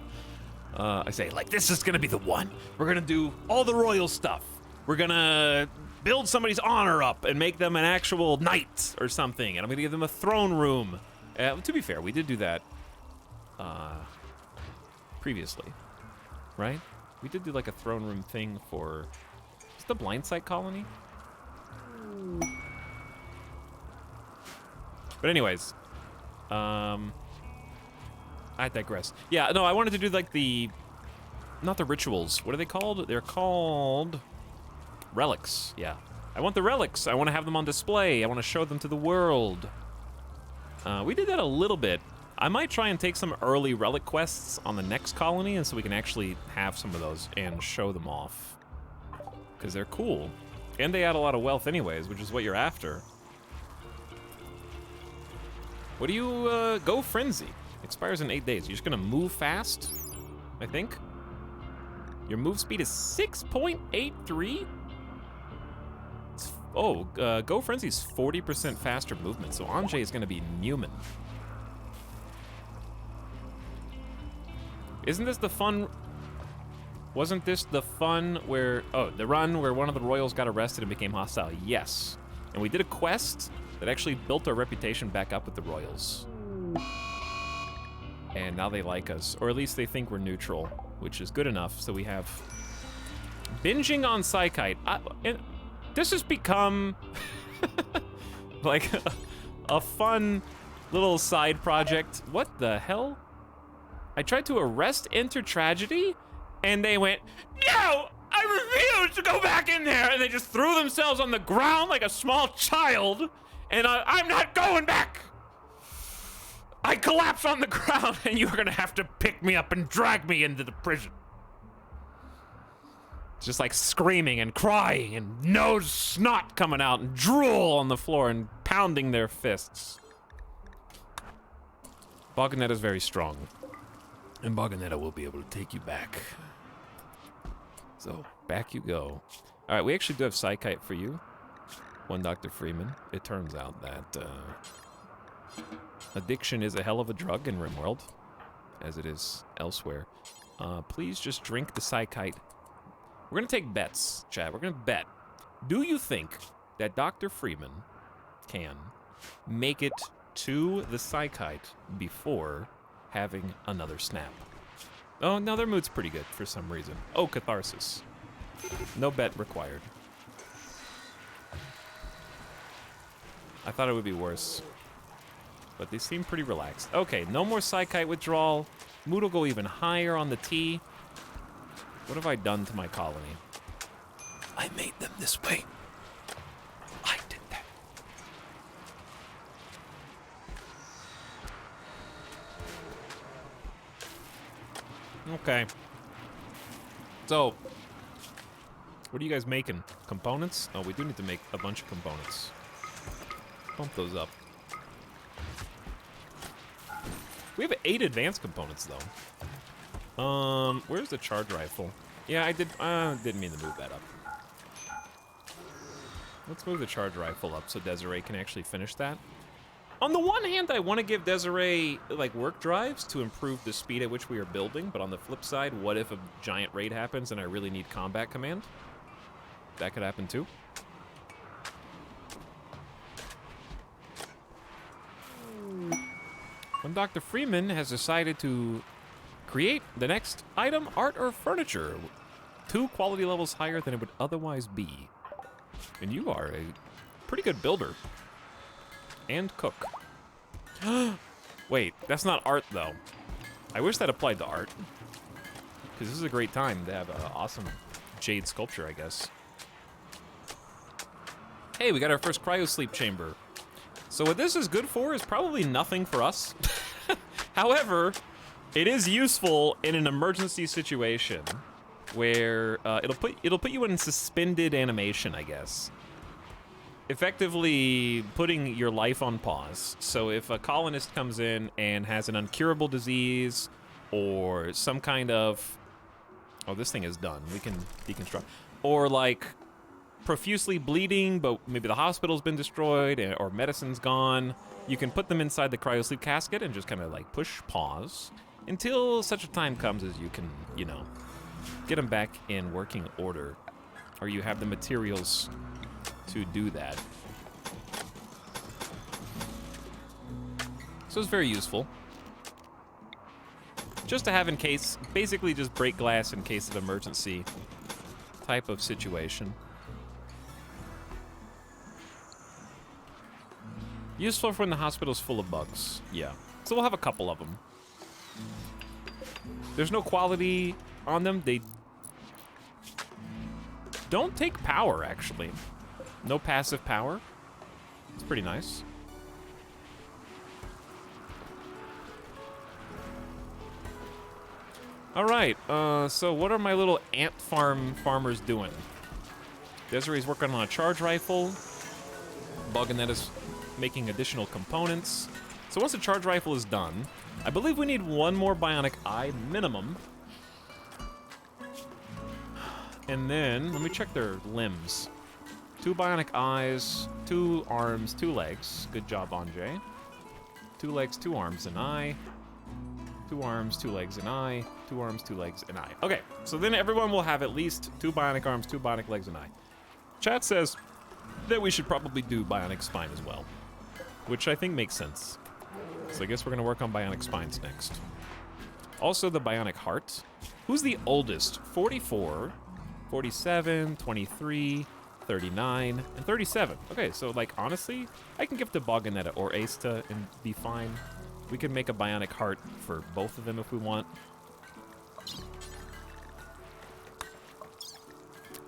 I say, like, this is gonna be the one. We're gonna do all the royal stuff. We're gonna build somebody's honor up and make them an actual knight or something, and I'm gonna give them a throne room. To be fair, we did do that previously, right? We did do like a throne room thing for... Is the blind site colony? But anyways, I digress. Yeah, no, I wanted to do like not the rituals. What are they called? They're called relics. Yeah, I want the relics. I want to have them on display. I want to show them to the world. We did that a little bit. I might try and take some early relic quests on the next colony, and so we can actually have some of those and show them off, because they're cool. And they add a lot of wealth anyways, which is what you're after. What do you, Go Frenzy. Expires in 8 days. You're just gonna move fast, I think. Your move speed is 6.83? Go Frenzy's 40% faster movement, so Anjay is gonna be Newman. Isn't this the fun... Wasn't this the fun where... Oh, the run where one of the royals got arrested and became hostile? Yes. And we did a quest that actually built our reputation back up with the royals. And now they like us. Or at least they think we're neutral, which is good enough. So we have... Binging on Psychite. This has become... like a fun little side project. What the hell? I tried to arrest Enter Tragedy, and they went, no, I refuse to go back in there. And they just threw themselves on the ground like a small child, and I'm not going back. I collapse on the ground, and you're gonna have to pick me up and drag me into the prison. Just like screaming and crying, and nose snot coming out, and drool on the floor, and pounding their fists. Boganetta is very strong. And Boganetta will be able to take you back. So, back you go. All right, we actually do have Psychite for you. One Dr. Freeman. It turns out that addiction is a hell of a drug in RimWorld, as it is elsewhere. Please just drink the Psychite. We're gonna take bets, Chad. We're gonna bet. Do you think that Dr. Freeman can make it to the Psychite before having another snap? Oh, no, their mood's pretty good for some reason. Oh, catharsis. No bet required. I thought it would be worse, but they seem pretty relaxed. Okay, no more Psychite withdrawal. Mood will go even higher on the T. What have I done to my colony? I made them this way. I did that. Okay. So, what are you guys making? Components? Oh, we do need to make a bunch of components. Pump those up. We have 8 advanced components, though. Where's the charge rifle? Yeah, didn't mean to move that up. Let's move the charge rifle up so Desiree can actually finish that. On the one hand, I want to give Desiree, like, work drives to improve the speed at which we are building, but on the flip side, what if a giant raid happens and I really need combat command? That could happen too. When Dr. Freeman has decided to create the next item, art, or furniture 2 quality levels higher than it would otherwise be. And you are a pretty good builder. And cook. Wait, that's not art, though. I wish that applied to art. Because this is a great time to have an awesome jade sculpture, I guess. Hey, we got our first cryosleep chamber. So what this is good for is probably nothing for us. However, it is useful in an emergency situation where it'll put you in suspended animation, I guess. Effectively putting your life on pause. So if a colonist comes in and has an uncurable disease or some kind of... Oh, this thing is done. We can deconstruct. Or like profusely bleeding, but maybe the hospital's been destroyed or medicine's gone. You can put them inside the cryosleep casket and just kind of like push pause until such a time comes as you can, you know, get them back in working order. Or you have the materials to do that. So it's very useful. Just to have in case, basically just break glass in case of emergency type of situation. Useful for when the hospital's full of bugs. Yeah. So we'll have a couple of them. There's no quality on them. They don't take power, actually. No passive power. It's pretty nice. All right, so what are my little ant farmers doing? Desiree's working on a charge rifle. Bugginette is making additional components. So once the charge rifle is done, I believe we need one more bionic eye minimum. And then, let me check their limbs. 2 bionic eyes, 2 arms, 2 legs. Good job, Anjay. 2 legs, 2 arms, an eye. 2 arms, 2 legs, an eye. 2 arms, 2 legs, an eye. Okay, so then everyone will have at least 2 bionic arms, 2 bionic legs, an eye. Chat says that we should probably do bionic spine as well, which I think makes sense. So I guess we're gonna work on bionic spines next. Also the bionic heart. Who's the oldest? 44, 47, 23, 39, and 37. Okay, so like honestly, I can give to Bogganetta or Aista and be fine. We can make a bionic heart for both of them if we want.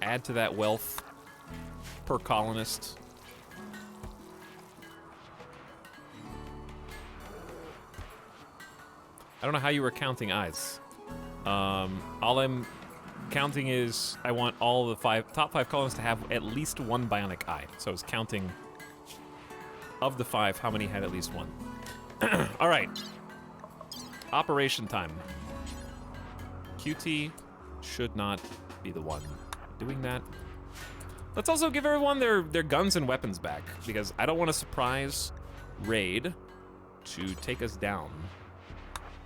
Add to that wealth per colonist. I don't know how you were counting eyes. All I'm counting is I want all the top 5 colonists to have at least 1 bionic eye. So I was counting of the 5 how many had at least 1. All right. Operation time. QT should not be the one doing that. Let's also give everyone their guns and weapons back, because I don't want to surprise Raid to take us down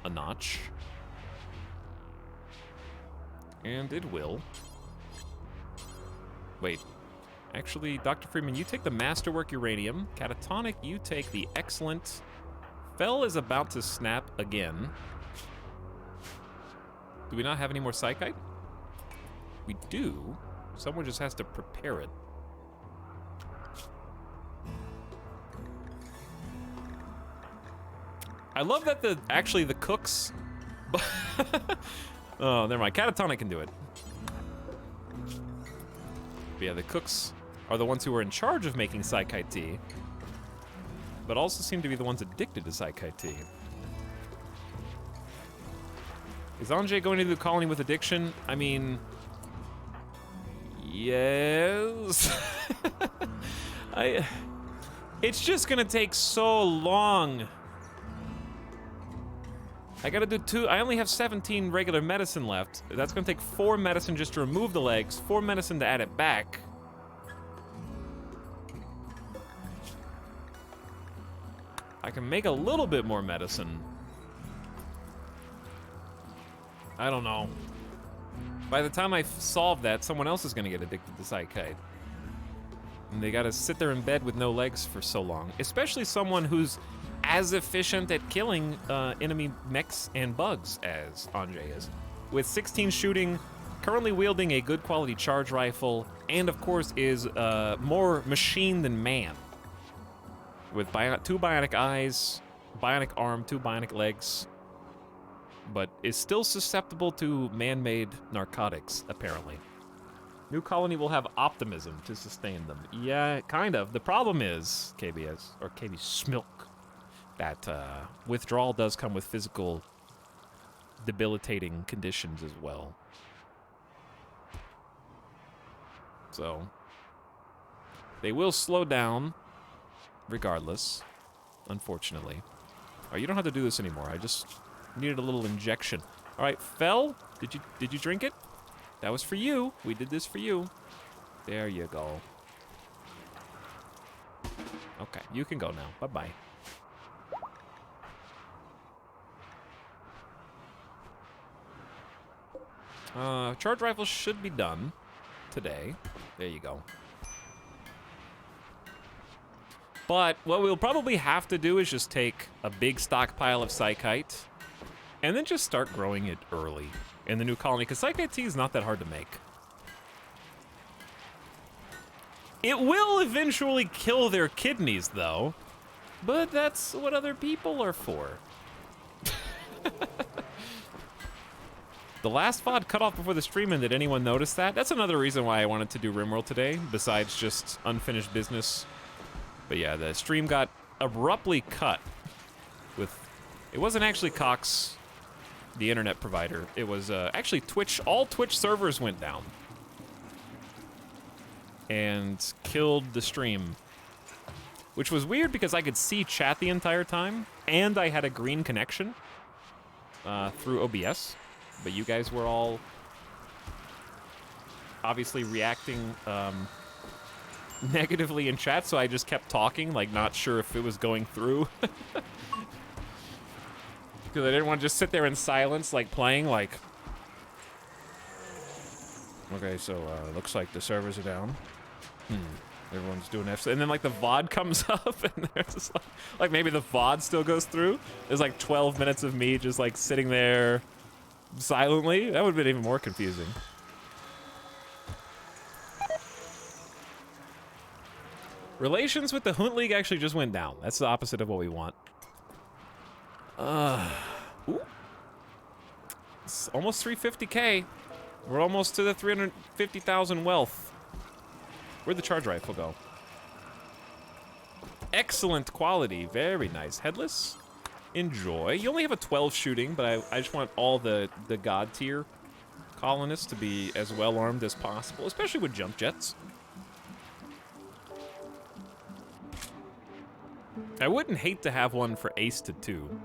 a notch. And it will. Wait. Actually, Dr. Freeman, you take the Masterwork Uranium. Catatonic, you take the Excellent. Fell is about to snap again. Do we not have any more Psychite? We do. Someone just has to prepare it. I love that actually the cooks... Oh, never mind. Catatonic can do it. But yeah, the cooks are the ones who are in charge of making Psychite tea, but also seem to be the ones addicted to Psychite tea. Is Anjay going to the colony with addiction? I mean... Yes. It's just gonna take so long. I gotta do 2. I only have 17 regular medicine left. That's gonna take 4 medicine just to remove the legs, 4 medicine to add it back. I can make a little bit more medicine. I don't know. By the time I solve that, someone else is gonna get addicted to Psychite. And they gotta sit there in bed with no legs for so long. Especially someone who's as efficient at killing enemy mechs and bugs as Anjay is. With 16 shooting, currently wielding a good quality charge rifle, and of course is more machine than man. With 2 bionic eyes, bionic arm, 2 bionic legs, but is still susceptible to man-made narcotics, apparently. New colony will have optimism to sustain them. Yeah, kind of. The problem is, KBS, or KB Smilk, that withdrawal does come with physical debilitating conditions as well. So, they will slow down regardless, unfortunately. Oh, you don't have to do this anymore. I just needed a little injection. All right, Fel, did you drink it? That was for you. We did this for you. There you go. Okay, you can go now. Bye-bye. Charge rifles should be done today. There you go. But what we'll probably have to do is just take a big stockpile of Psychite and then just start growing it early in the new colony, because Psychite tea is not that hard to make. It will eventually kill their kidneys, though, but that's what other people are for. The last VOD cut off before the stream ended. Anyone notice that? That's another reason why I wanted to do RimWorld today, besides just unfinished business. But yeah, the stream got abruptly cut with... It wasn't actually Cox, the internet provider. It was actually Twitch. All Twitch servers went down and killed the stream, which was weird because I could see chat the entire time, and I had a green connection through OBS. But you guys were all obviously reacting negatively in chat, so I just kept talking, like not sure if it was going through. Because I didn't want to just sit there in silence, like playing, like... Okay, so looks like the servers are down. Everyone's doing F. And then like the VOD comes up, and there's just like maybe the VOD still goes through. There's like 12 minutes of me just like sitting there silently. That would have been even more confusing. Relations with the Hunt League actually just went down. That's the opposite of what we want. Ooh. It's almost 350k. We're almost to the 350,000 wealth. Where'd the charge rifle go? Excellent quality. Very nice. Headless. Enjoy. You only have a 12 shooting, but I just want all the god tier colonists to be as well armed as possible, especially with jump jets. I wouldn't hate to have one for Ace to 2.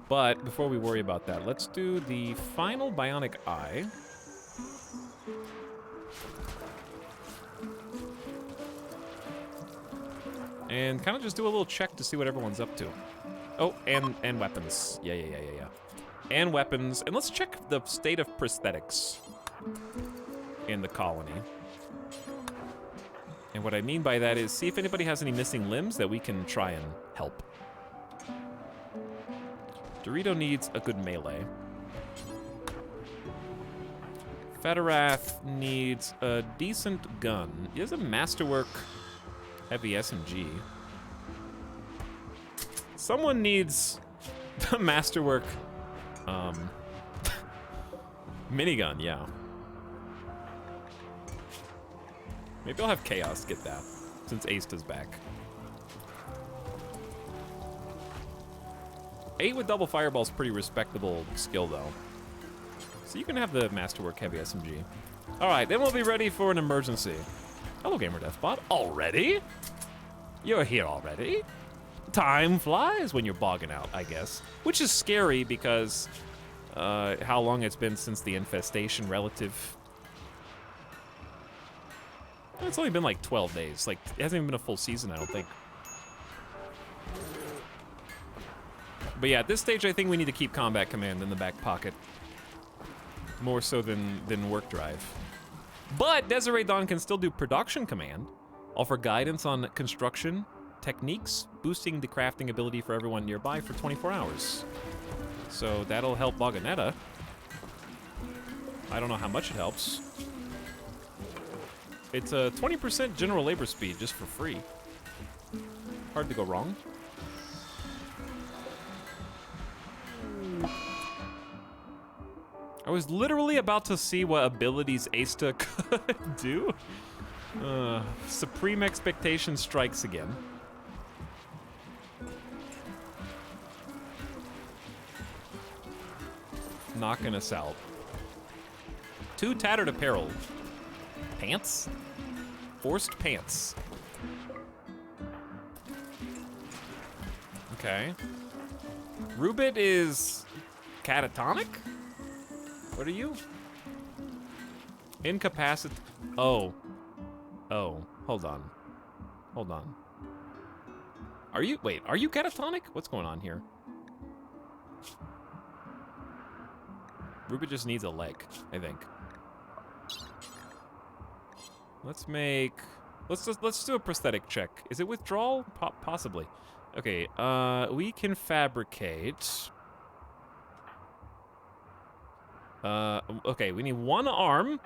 But before we worry about that, let's do the final bionic eye. And kind of just do a little check to see what everyone's up to. Oh, and weapons. Yeah. And weapons. And let's check the state of prosthetics in the colony. And what I mean by that is see if anybody has any missing limbs that we can try and help. Dorito needs a good melee. Federath needs a decent gun. He has a masterwork heavy SMG. Someone needs the masterwork minigun, yeah. Maybe I'll have Chaos get that, since Aced is back. 8 with double fireball's pretty respectable skill, though. So you can have the masterwork heavy SMG. All right, then we'll be ready for an emergency. Hello, Gamer Deathbot. Already? You're here already? Time flies when you're bogging out, I guess. Which is scary because how long it's been since the infestation relative. It's only been like 12 days. Like, it hasn't even been a full season, I don't think. But yeah, at this stage, I think we need to keep Combat Command in the back pocket. More so than Work Drive. But Desiree Dawn can still do Production Command, offer guidance on construction techniques, boosting the crafting ability for everyone nearby for 24 hours. So that'll help Vagonetta. I don't know how much it helps. It's a 20% general labor speed just for free. Hard to go wrong. I was literally about to see what abilities Asta could do. Supreme Expectation strikes again. Knocking us out. 2 tattered apparel. Pants? Forced pants. Okay. Rubit is catatonic? What are you? Incapacit. Oh. Oh. Hold on. Hold on. Are you? Wait, are you catatonic? What's going on here? Rubit just needs a leg, I think. Let's make. Let's do a prosthetic check. Is it withdrawal? Possibly. Okay. We can fabricate. Okay, we need 1 arm.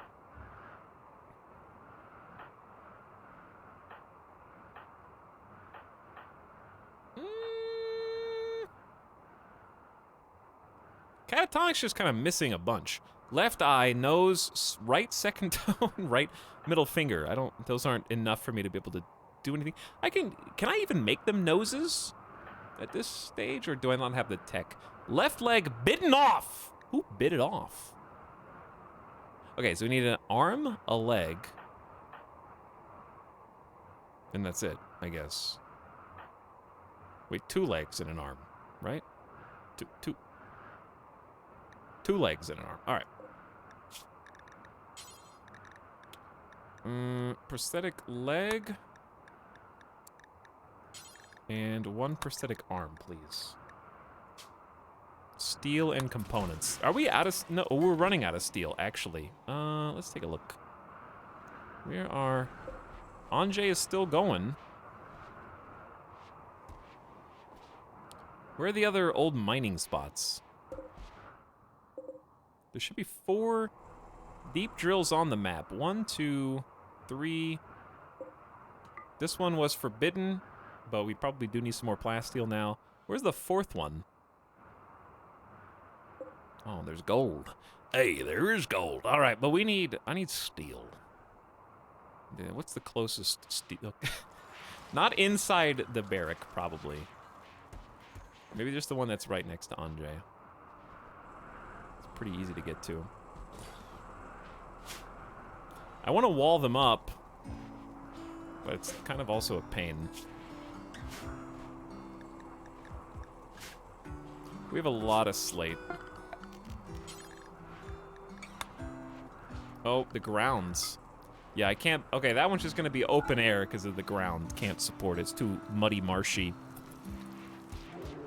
Catatonic's just kind of missing a bunch. Left eye, nose, right second tone, right middle finger. Those aren't enough for me to be able to do anything. Can I even make them noses at this stage, or do I not have the tech? Left leg bitten off. Who bit it off? Okay, so we need an arm, a leg, and that's it, I guess. Wait, 2 legs and an arm, right? Two legs and an arm. All right. Prosthetic leg and 1 prosthetic arm, please. Steel and components. Are we out of... No, we're running out of steel, actually. Let's take a look. Where are... Anjay is still going. Where are the other old mining spots? There should be 4 deep drills on the map. 1, 2, 3. This one was forbidden, but we probably do need some more plasteel now. Where's the 4th one? Oh, there's gold. Hey, there is gold. All right, but I need steel. Yeah, what's the closest steel? Not inside the barrack, probably. Maybe just the one that's right next to Anjay. It's pretty easy to get to. I want to wall them up, but it's kind of also a pain. We have a lot of slate. Oh, the grounds. Yeah, I can't... Okay, that one's just going to be open air because of the ground. Can't support it. It's too muddy, marshy.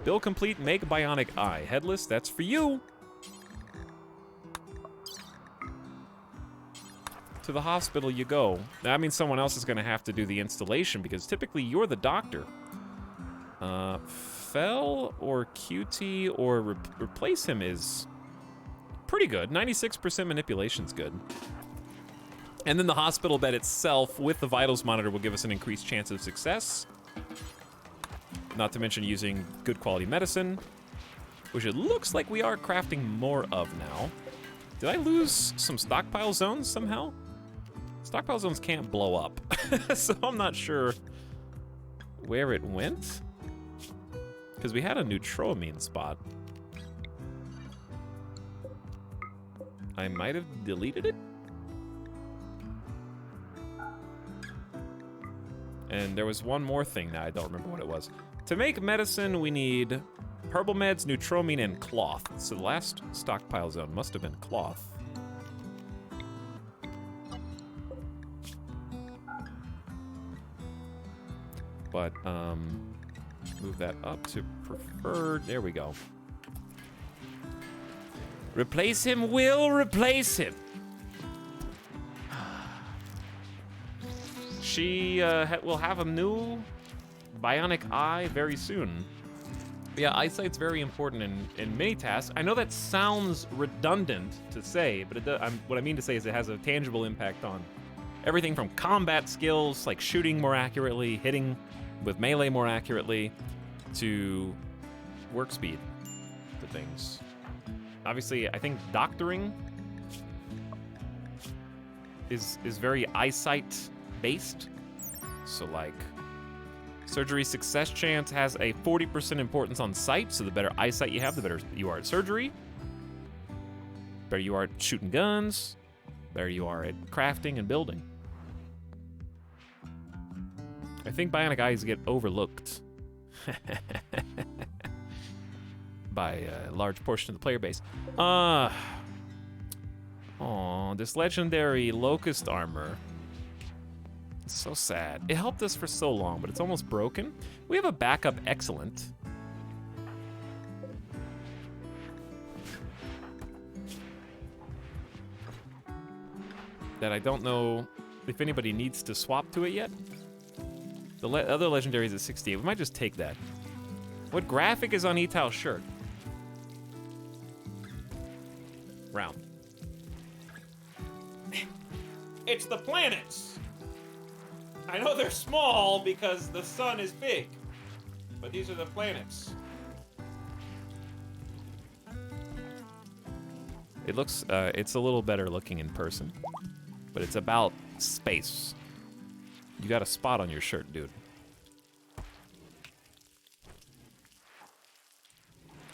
Build complete, make bionic eye. Headless, that's for you. To the hospital you go. That means someone else is going to have to do the installation because typically you're the doctor. Fell or QT or replace him is... pretty good. 96% manipulation's good. And then the hospital bed itself with the vitals monitor will give us an increased chance of success. Not to mention using good quality medicine, which it looks like we are crafting more of now. Did I lose some stockpile zones somehow? Stockpile zones can't blow up, so I'm not sure where it went. Because we had a neutroamine spot. I might have deleted it. And there was one more thing that I don't remember what it was. To make medicine, we need herbal meds, neutroamine, and cloth. So the last stockpile zone must have been cloth. But, move that up to preferred. There we go. Replace him, will replace him. She will have a new bionic eye very soon. But yeah, eyesight's very important in many tasks. I know that sounds redundant to say, but what I mean to say is it has a tangible impact on everything from combat skills, like shooting more accurately, hitting with melee more accurately, to work speed to things. Obviously, I think doctoring is very eyesight based. So like surgery success chance has a 40% importance on sight, so the better eyesight you have, the better you are at surgery. Better you are at shooting guns, better you are at crafting and building. I think bionic eyes get overlooked by a large portion of the player base. This legendary locust armor. It's so sad. It helped us for so long, but it's almost broken. We have a backup excellent. That I don't know if anybody needs to swap to it yet. The other legendary is at 68. We might just take that. What graphic is on Etal's shirt? Round. It's the planets. I know they're small because the sun is big, but these are the planets. It looks, it's a little better looking in person, but it's about space. You got a spot on your shirt, dude.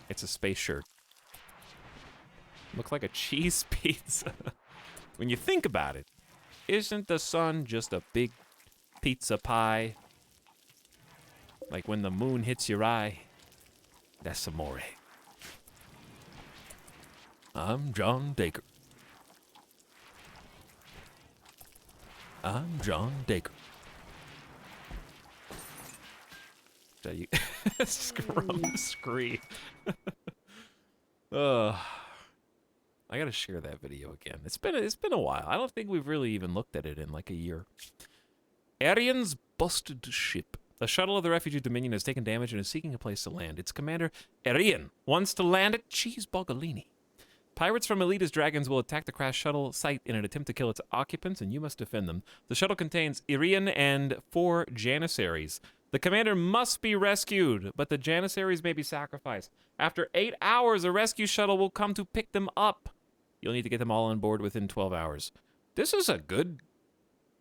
It's a space shirt. Looks like a cheese pizza. When you think about it, isn't the sun just a big pizza pie? Like when the moon hits your eye, that's amore. I'm John Dacre. I'm John Dacre. That you scrum the scree. I gotta share that video again. It's been a while. I don't think we've really even looked at it in like a year. Arian's busted ship. The shuttle of the refugee Dominion has taken damage and is seeking a place to land. Its commander, Arian, wants to land at Cheese Bogalini. Pirates from Etalyx Dragons will attack the crashed shuttle site in an attempt to kill its occupants, and you must defend them. The shuttle contains Arian and 4 Janissaries. The commander must be rescued, but the Janissaries may be sacrificed. After 8 hours, a rescue shuttle will come to pick them up. You'll need to get them all on board within 12 hours. This is a good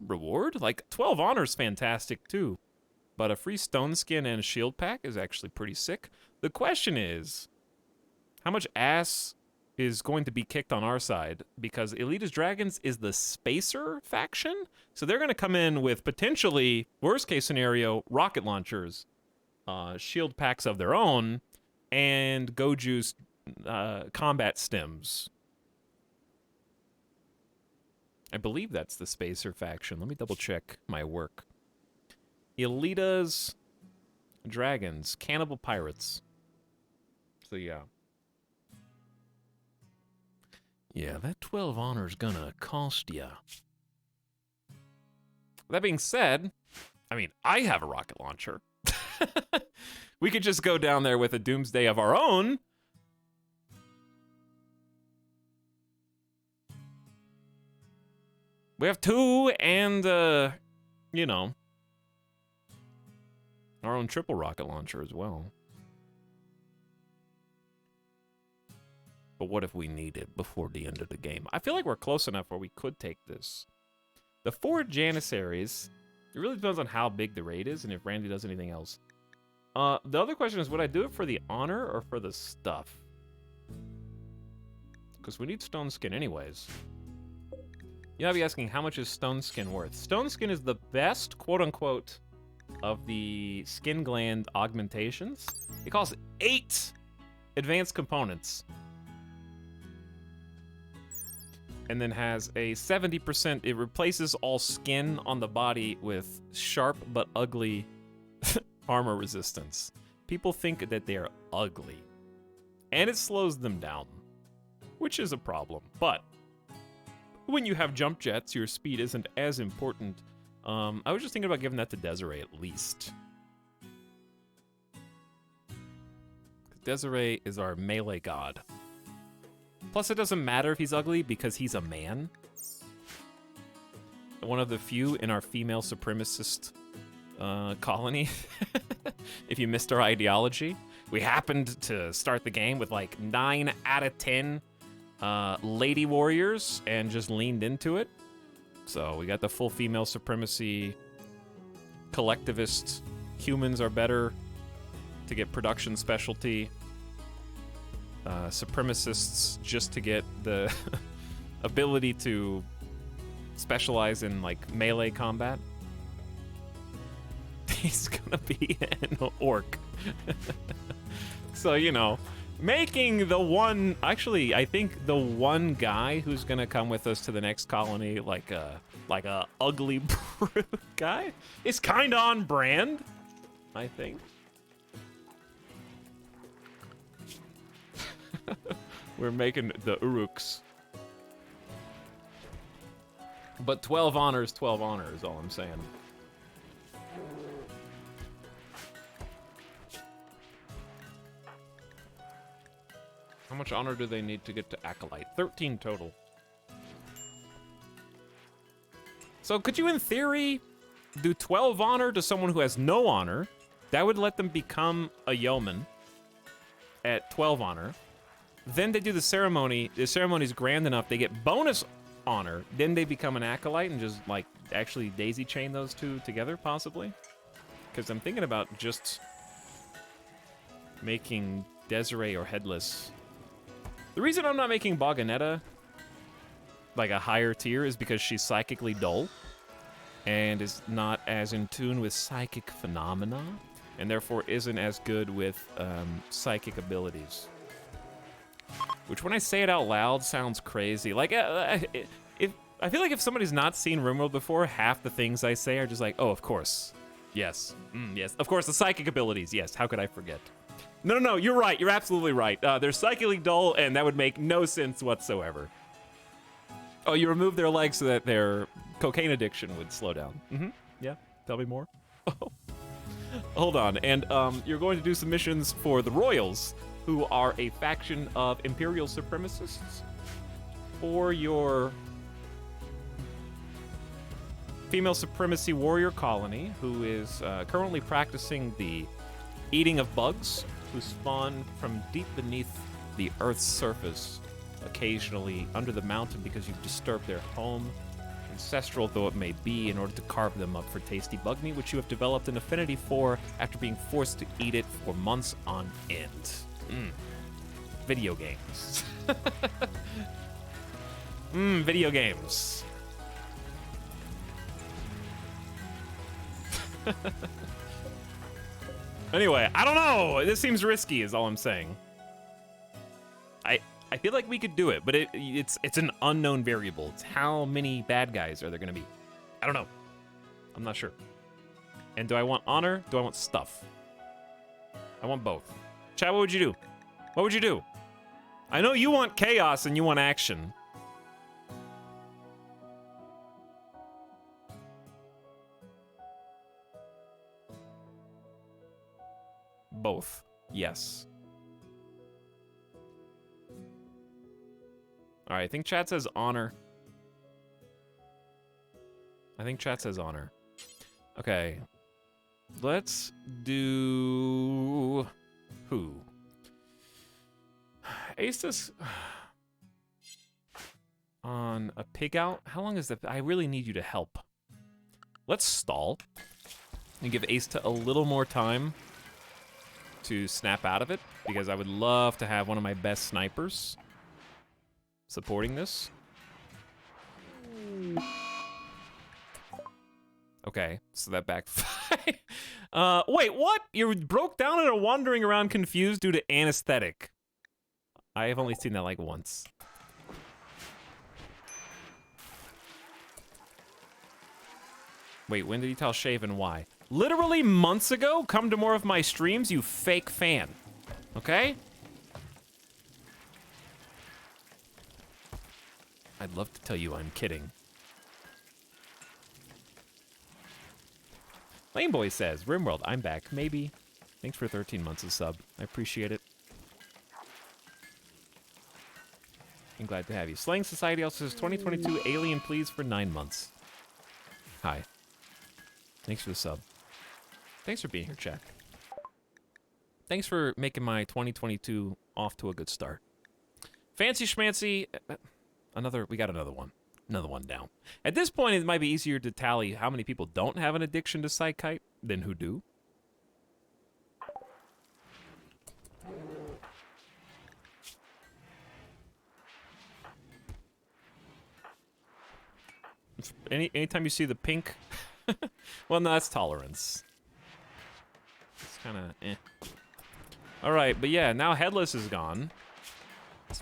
reward. Like, 12 honors fantastic, too. But a free stone skin and a shield pack is actually pretty sick. The question is, how much ass is going to be kicked on our side? Because Etalyx Dragons is the spacer faction, so they're going to come in with potentially, worst case scenario, rocket launchers, shield packs of their own, and Goju's combat stems. I believe that's the spacer faction. Let me double check my work. Etalyx Dragons, Cannibal Pirates. So yeah. Yeah, that 12 honor's gonna cost ya. That being said, I mean, I have a rocket launcher. We could just go down there with a doomsday of our own. We have 2 and, you know, our own triple rocket launcher as well. But what if we need it before the end of the game? I feel like we're close enough where we could take this. The 4 Janissaries, it really depends on how big the raid is and if Randy does anything else. The other question is, would I do it for the honor or for the stuff? Because we need stone skin anyways. You might be asking, how much is stone skin worth? Stone skin is the best, quote-unquote, of the skin gland augmentations. It costs 8 advanced components. And then has a 70%, it replaces all skin on the body with sharp but ugly armor resistance. People think that they are ugly. And it slows them down, which is a problem. But when you have jump jets, your speed isn't as important. I was just thinking about giving that to Desiree at least. Desiree is our melee god. Plus, it doesn't matter if he's ugly because he's a man. One of the few in our female supremacist colony. If you missed our ideology, we happened to start the game with like 9 out of 10 lady warriors and just leaned into it. So we got the full female supremacy, collectivist, humans are better to get production specialty, supremacists just to get the ability to specialize in like melee combat. He's gonna be an orc. So, you know, making the one, actually, I think the one guy who's gonna come with us to the next colony, like a ugly brute guy, is kind of on brand, I think. We're making the Uruks. But 12 honor is all I'm saying. How much honor do they need to get to Acolyte? 13 total. So could you, in theory, do 12 honor to someone who has no honor? That would let them become a yeoman at 12 honor. Then they do the ceremony. The ceremony's grand enough. They get bonus honor. Then they become an acolyte and just, like, actually daisy chain those two together, possibly. Because I'm thinking about just making Desiree or Headless. The reason I'm not making Boganetta, like, a higher tier is because she's psychically dull and is not as in tune with psychic phenomena, and therefore isn't as good with psychic abilities. Which, when I say it out loud, sounds crazy. Like, I feel like if somebody's not seen RimWorld before, half the things I say are just like, oh, of course. Yes. Yes. Of course, the psychic abilities. Yes. How could I forget? No. You're right. You're absolutely right. They're psychically dull, and that would make no sense whatsoever. Oh, you remove their legs so that their cocaine addiction would slow down. Yeah. Tell me more. Hold on. And you're going to do some missions for the Royals, who are a faction of Imperial supremacists, or your female supremacy warrior colony, who is currently practicing the eating of bugs, who spawn from deep beneath the Earth's surface, occasionally under the mountain because you've disturbed their home, ancestral though it may be, in order to carve them up for tasty bug meat, which you have developed an affinity for after being forced to eat it for months on end. Video games. Video games. Anyway, I don't know. This seems risky is all I'm saying. I feel like we could do it, but it's an unknown variable. It's how many bad guys are there going to be? I don't know. I'm not sure. And do I want honor? Do I want stuff? I want both. Chat, what would you do? What would you do? I know you want chaos and you want action. Both. Yes. All right, I think chat says honor. Okay. Let's do... who? Aestus on a pig out? How long is that? I really need you to help. Let's stall and give Aesta a little more time to snap out of it, because I would love to have one of my best snipers supporting this. Okay, so that backfired. Wait, what? You broke down and are wandering around confused due to anesthetic. I have only seen that like once. Wait, when did he tell Shave and why? literally months ago, come to more of my streams, you fake fan. Okay? I'd love to tell you I'm kidding. Laneboy says, RimWorld, I'm back. Maybe. Thanks for 13 months of sub. I appreciate it. I'm glad to have you. Slaying Society also says 2022 Alien Please for 9 months. Hi. Thanks for the sub. Thanks for being here, chat. Thanks for making my 2022 off to a good start. Fancy Schmancy. We got another one. Another one down. At this point, it might be easier to tally how many people don't have an addiction to Psychite than who do. Anytime you see the pink, well, no, that's tolerance. It's kind of eh. All right, but yeah, now Headless is gone.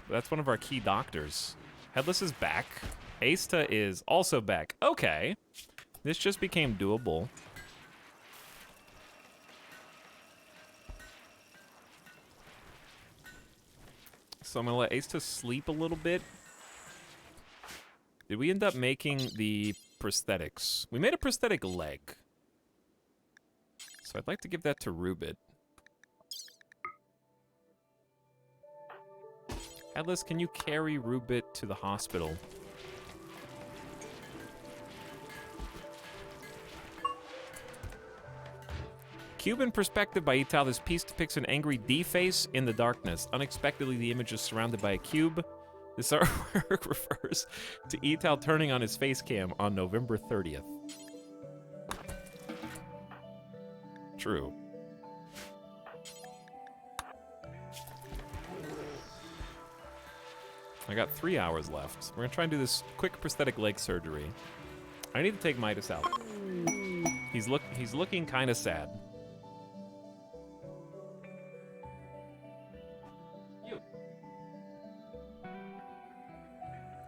That's one of our key doctors. Headless is back. Asta is also back. Okay, this just became doable. So I'm gonna let Asta sleep a little bit. Did we end up making the prosthetics? We made a prosthetic leg. So I'd like to give that to Rubit. Headless, can you carry Rubit to the hospital? Cuban Perspective by Etal. This piece depicts an angry D-face in the darkness. Unexpectedly, the image is surrounded by a cube. This artwork refers to Etal turning on his face cam on November 30th. True. I got 3 hours left. We're gonna try and do this quick prosthetic leg surgery. I need to take Midas out. He's looking kind of sad.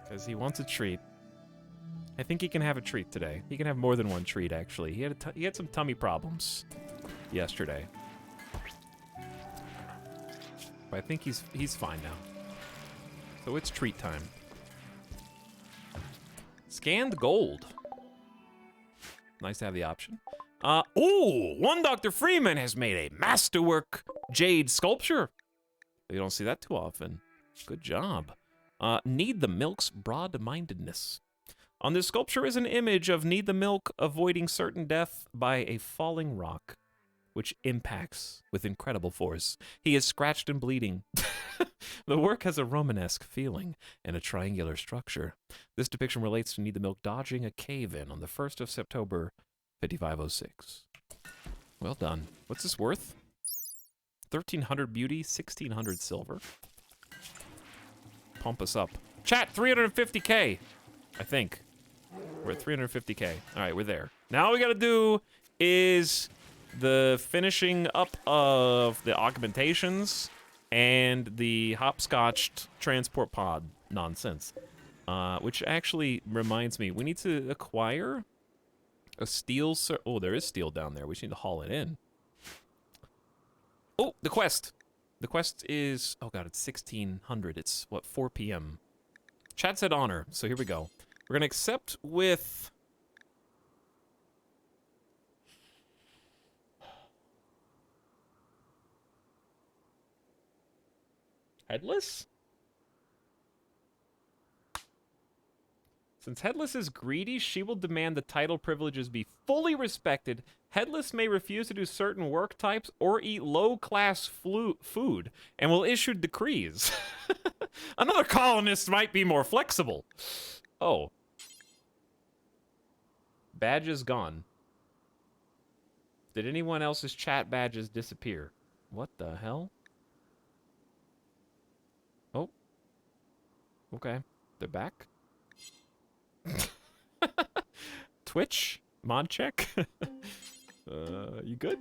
Because he wants a treat. I think he can have a treat today. He can have more than one treat, actually. He had some tummy problems yesterday. But I think he's fine now. So it's treat time. Scanned gold. Nice to have the option. One Dr. Freeman has made a masterwork jade sculpture. You don't see that too often. Good job. Need the Milk's broad-mindedness. On this sculpture is an image of Need the Milk avoiding certain death by a falling rock, which impacts with incredible force. He is scratched and bleeding. The work has a Romanesque feeling and a triangular structure. This depiction relates to Need the Milk dodging a cave-in on the 1st of September, 5506. Well done. What's this worth? 1,300 beauty, 1,600 silver. Pump us up. Chat, 350k, I think. We're at 350k. All right, we're there. Now all we gotta do is the finishing up of the augmentations and the hopscotched transport pod nonsense. Which actually reminds me, we need to acquire a steel... Oh, there is steel down there. We just need to haul it in. Oh, the quest. The quest is... Oh, God, it's 1600. It's, what, 4 p.m. Chat said honor, so here we go. We're going to accept with... Headless? Since Headless is greedy, she will demand the title privileges be fully respected. Headless may refuse to do certain work types or eat low-class food, and will issue decrees. Another colonist might be more flexible. Oh. Badges gone. Did anyone else's chat badges disappear? What the hell? Oh. Okay. They're back. Twitch? Mod check? You good?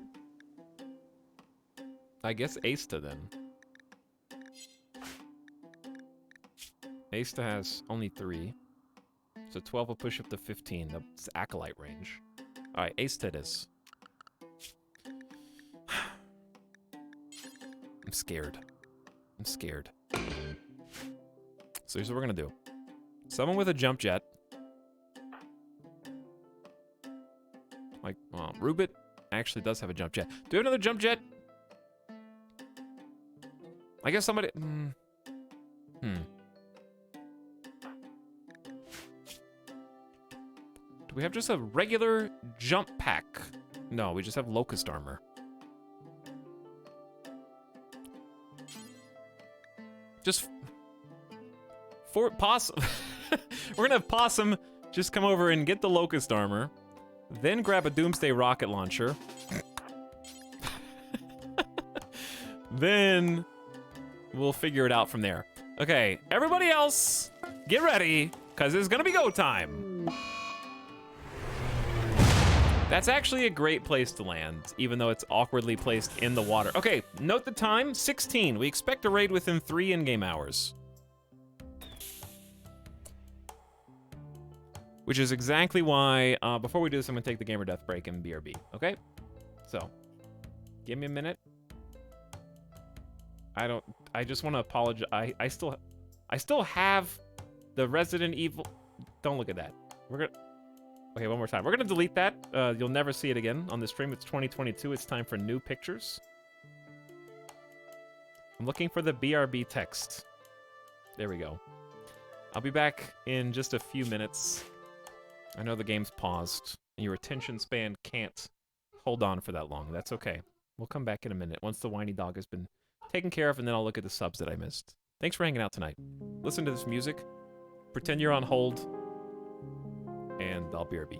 I guess Asta then. Asta has only 3. So 12 will push up to 15. That's Acolyte range. Alright, Asta it is. I'm scared. I'm scared. So here's what we're gonna do. Someone with a jump jet. Like, well, Rubit actually does have a jump jet. Do we have another jump jet? I guess somebody... Do we have just a regular jump pack? No, we just have locust armor. Just... For Possum... We're gonna have Possum just come over and get the locust armor. Then grab a Doomsday rocket launcher. Then we'll figure it out from there. Okay, everybody else, get ready, because it's gonna be go time. That's actually a great place to land, even though it's awkwardly placed in the water. Okay, note the time, 16. We expect a raid within 3 in-game hours. Which is exactly why, before we do this, I'm gonna take the gamer death break and BRB, okay? So, give me a minute. I just wanna apologize. I still have the Resident Evil, don't look at that. Okay, one more time. We're gonna delete that. You'll never see it again on the stream. It's 2022, it's time for new pictures. I'm looking for the BRB text. There we go. I'll be back in just a few minutes. I know the game's paused, and your attention span can't hold on for that long. That's okay. We'll come back in a minute once the whiny dog has been taken care of, and then I'll look at the subs that I missed. Thanks for hanging out tonight. Listen to this music. Pretend you're on hold, and I'll BRB.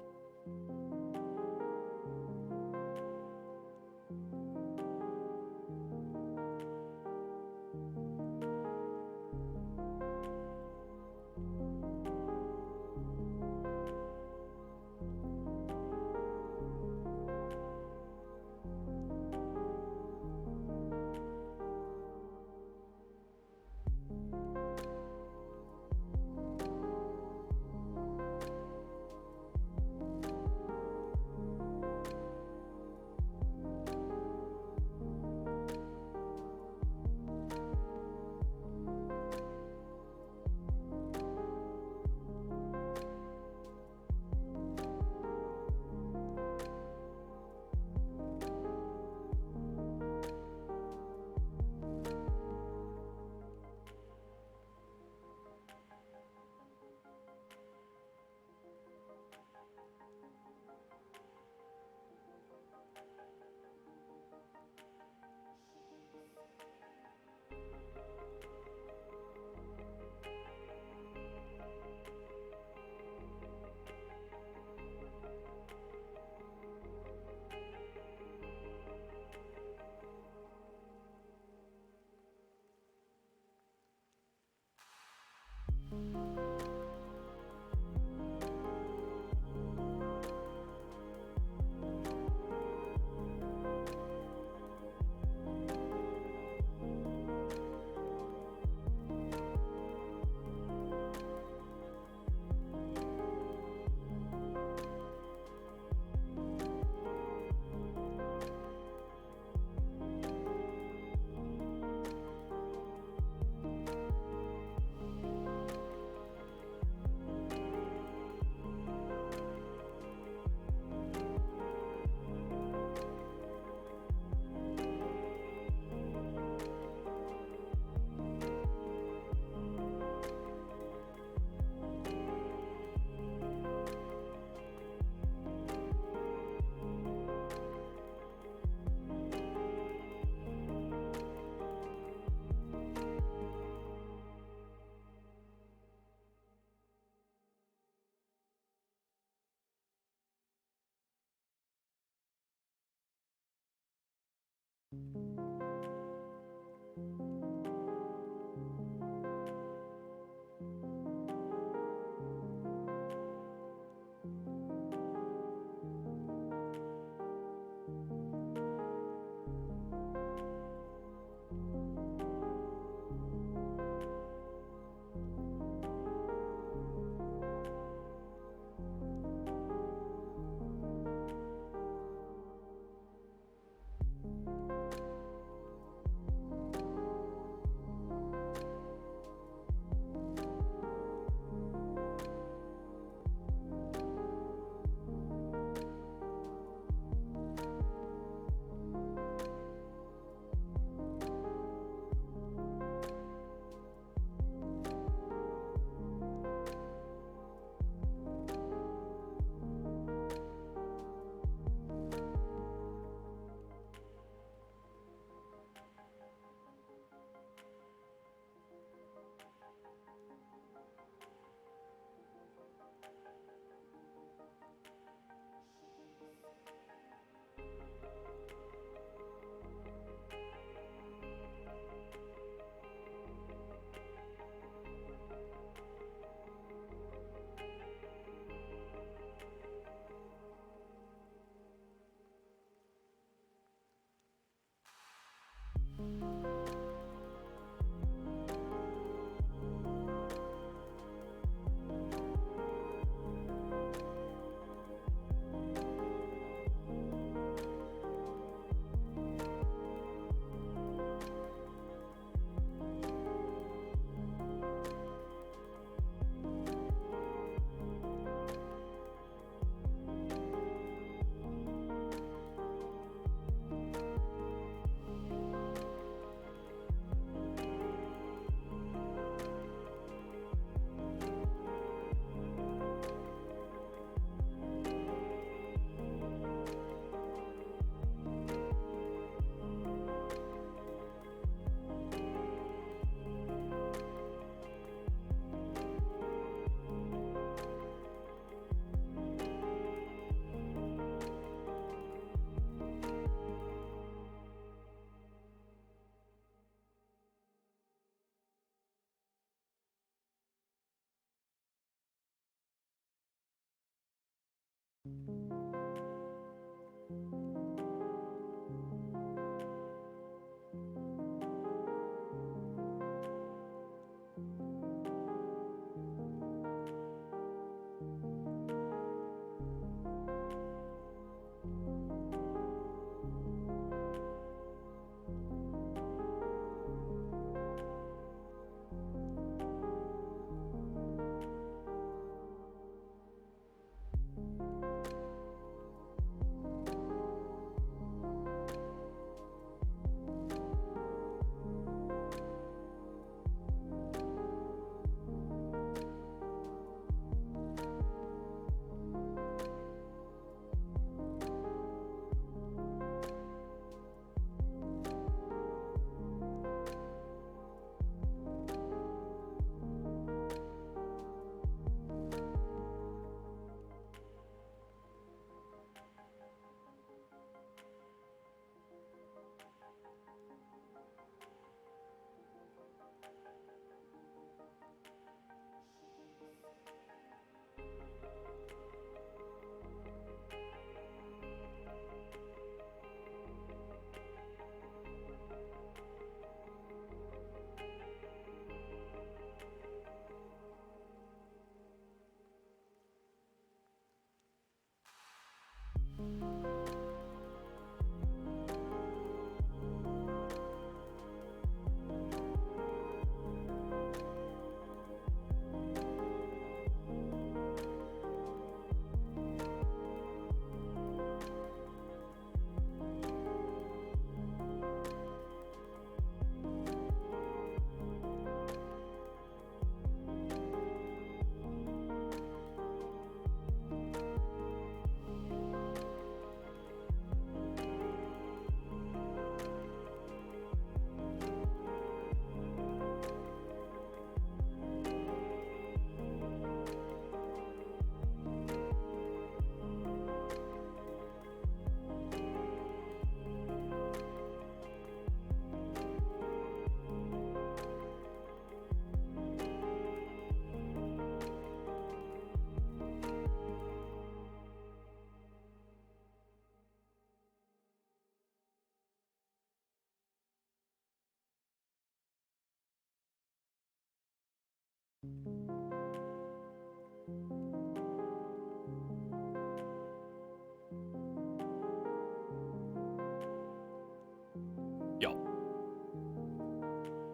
Yo.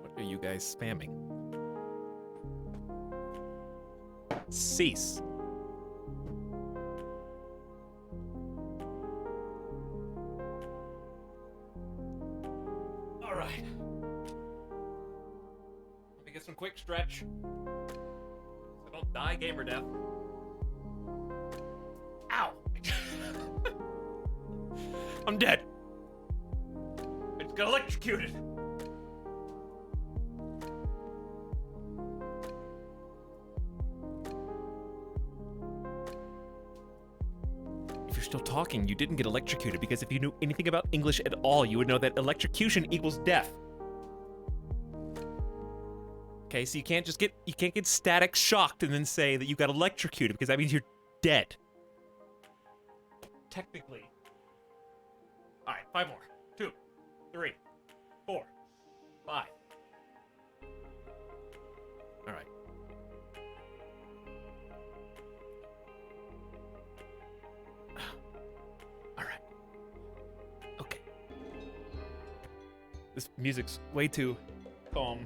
What are you guys spamming? Cease. All right. Let me get some quick stretch. So don't die gamer death. Ow! I'm dead. I just got electrocuted. If you're still talking, you didn't get electrocuted, because if you knew anything about English at all, you would know that electrocution equals death. Okay, so you can't get static shocked and then say that you got electrocuted, because that means you're dead. Technically. All right, 5 more. 2, 3, 4, 5. All right. All right. Okay. This music's way too calm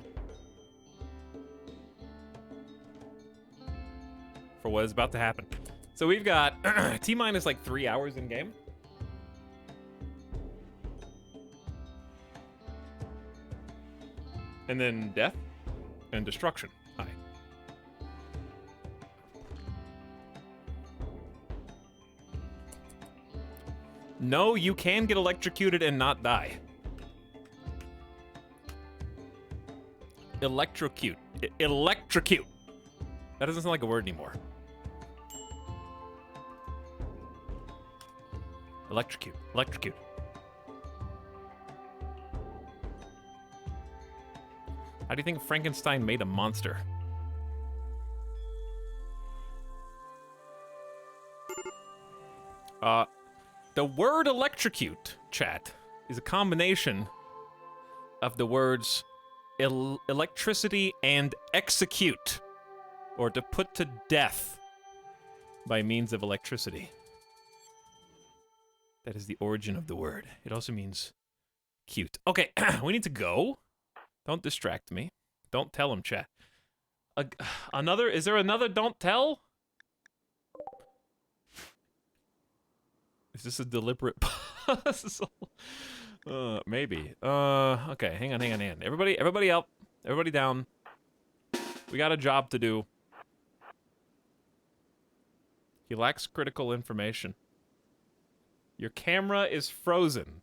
for what is about to happen. So we've got T-minus like 3 hours in game. And then death and destruction. Hi. No, you can get electrocuted and not die. Electrocute. Electrocute. That doesn't sound like a word anymore. Electrocute. Electrocute. How do you think Frankenstein made a monster? The word electrocute, chat, is a combination of the words electricity and execute, or to put to death by means of electricity. That is the origin of the word. It also means cute. Okay, we need to go. Don't distract me. Don't tell him, chat. Is there another don't tell? Is this a deliberate puzzle? Maybe. Okay, hang on. Everybody up. Everybody down. We got a job to do. He lacks critical information. Your camera is frozen.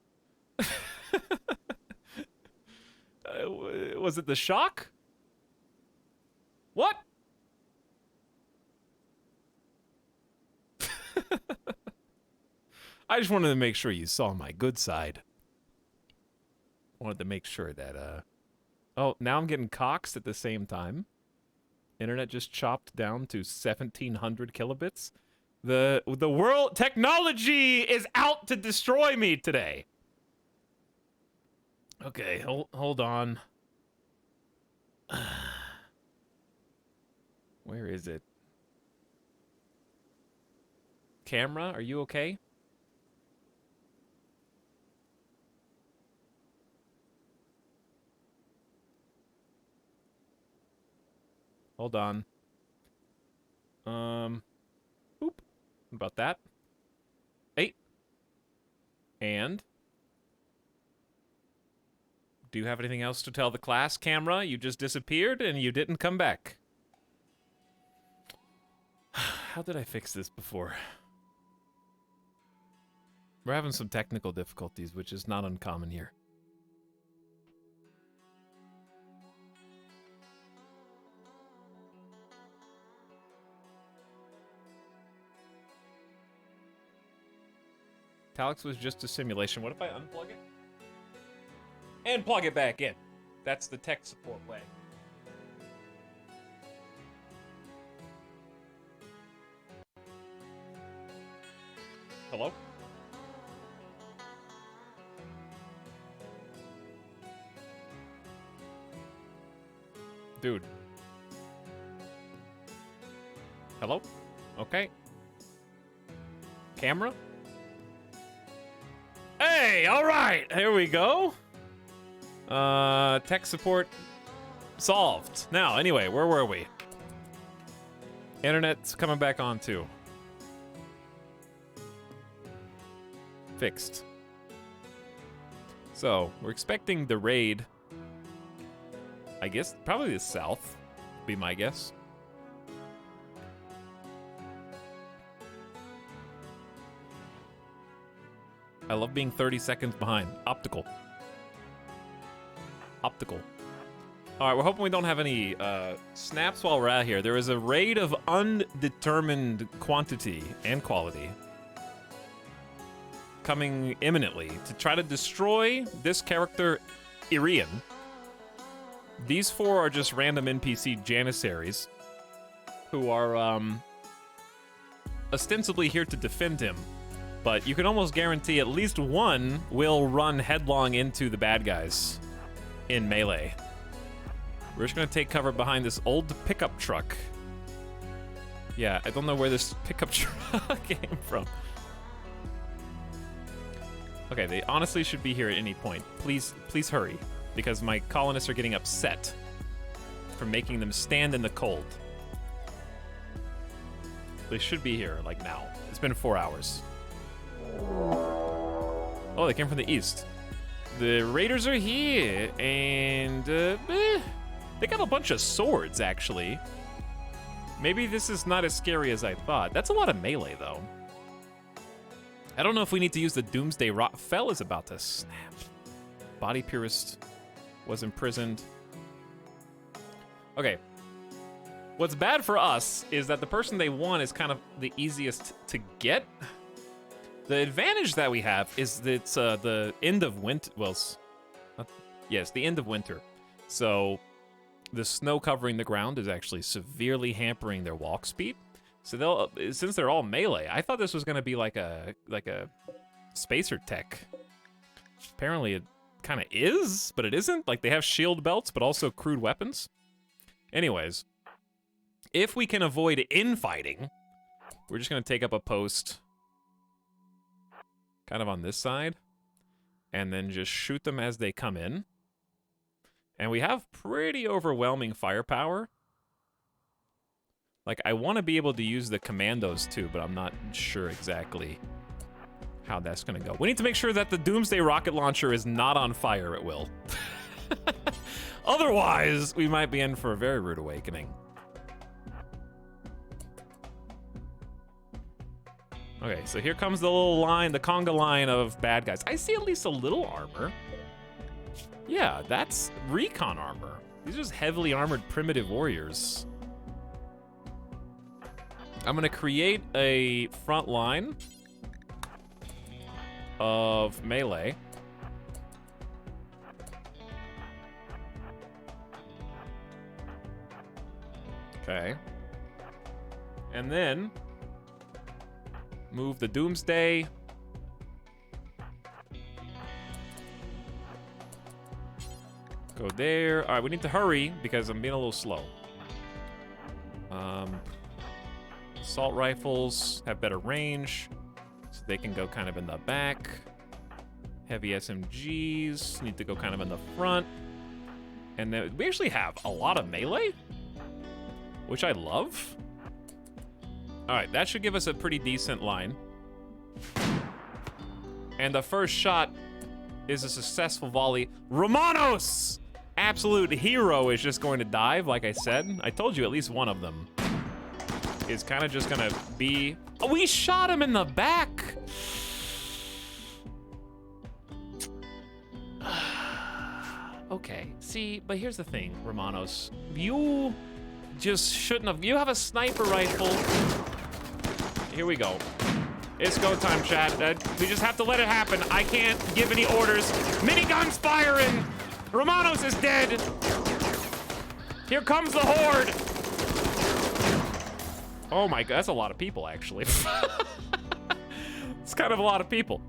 Was it the shock? What? I just wanted to make sure you saw my good side. Wanted to make sure that, Oh, now I'm getting coxed at the same time. Internet just chopped down to 1700 kilobits. The world technology is out to destroy me today. Okay, hold on. Where is it? Camera, are you okay? Hold on. Boop. What about that? 8. And? Do you have anything else to tell the class, camera? You just disappeared and you didn't come back. How did I fix this before? We're having some technical difficulties, which is not uncommon here. Etalyx was just a simulation. What if I unplug it? And plug it back in. That's the tech support way. Hello? Dude. Hello? Okay. Camera? Hey, all right, here we go. Tech support solved. Now, anyway, where were we? Internet's coming back on too. Fixed. So, we're expecting the raid. I guess probably the south, be my guess. I love being 30 seconds behind. Optical. Optical. All right, we're hoping we don't have any snaps while we're out here. There is a raid of undetermined quantity and quality coming imminently to try to destroy this character, Irian. These four are just random NPC Janissaries who are ostensibly here to defend him. But you can almost guarantee at least one will run headlong into the bad guys in melee. We're just gonna take cover behind this old pickup truck. Yeah, I don't know where this pickup truck came from. Okay, they honestly should be here at any point. Please hurry, because my colonists are getting upset for making them stand in the cold. They should be here, like now. It's been 4 hours. Oh, they came from the east. The raiders are here, and they got a bunch of swords, actually. Maybe this is not as scary as I thought. That's a lot of melee, though. I don't know if we need to use the Doomsday Rock. Fell is about to snap. Body Purist was imprisoned. Okay. What's bad for us is that the person they want is kind of the easiest to get. The advantage that we have is that it's the end of winter. Well, yes, the end of winter. So the snow covering the ground is actually severely hampering their walk speed. So since they're all melee, I thought this was gonna be like a spacer tech. Apparently it kind of is, but it isn't. Like they have shield belts, but also crude weapons. Anyways, if we can avoid infighting, we're just gonna take up a post kind of on this side, and then just shoot them as they come in. And we have pretty overwhelming firepower. Like, I want to be able to use the commandos too, but I'm not sure exactly how that's gonna go. We need to make sure that the Doomsday rocket launcher is not on fire at will. Otherwise, we might be in for a very rude awakening. Okay, so here comes the little line, the conga line of bad guys. I see at least a little armor. Yeah, that's recon armor. These are just heavily armored primitive warriors. I'm gonna create a front line of melee. Okay. And then move the Doomsday. Go there. All right, we need to hurry because I'm being a little slow. Assault rifles have better range, so they can go kind of in the back. Heavy SMGs need to go kind of in the front. And then we actually have a lot of melee, which I love. All right, that should give us a pretty decent line. And the first shot is a successful volley. Romanos! Absolute hero is just going to dive, like I said. I told you at least one of them is kind of just gonna be... Oh, we shot him in the back! Okay, see, but here's the thing, Romanos. You just shouldn't have... You have a sniper rifle. Here we go. It's go time, chat. We just have to let it happen. I can't give any orders. Minigun's firing! Romanos is dead! Here comes the horde! Oh my god, that's a lot of people, actually. It's kind of a lot of people.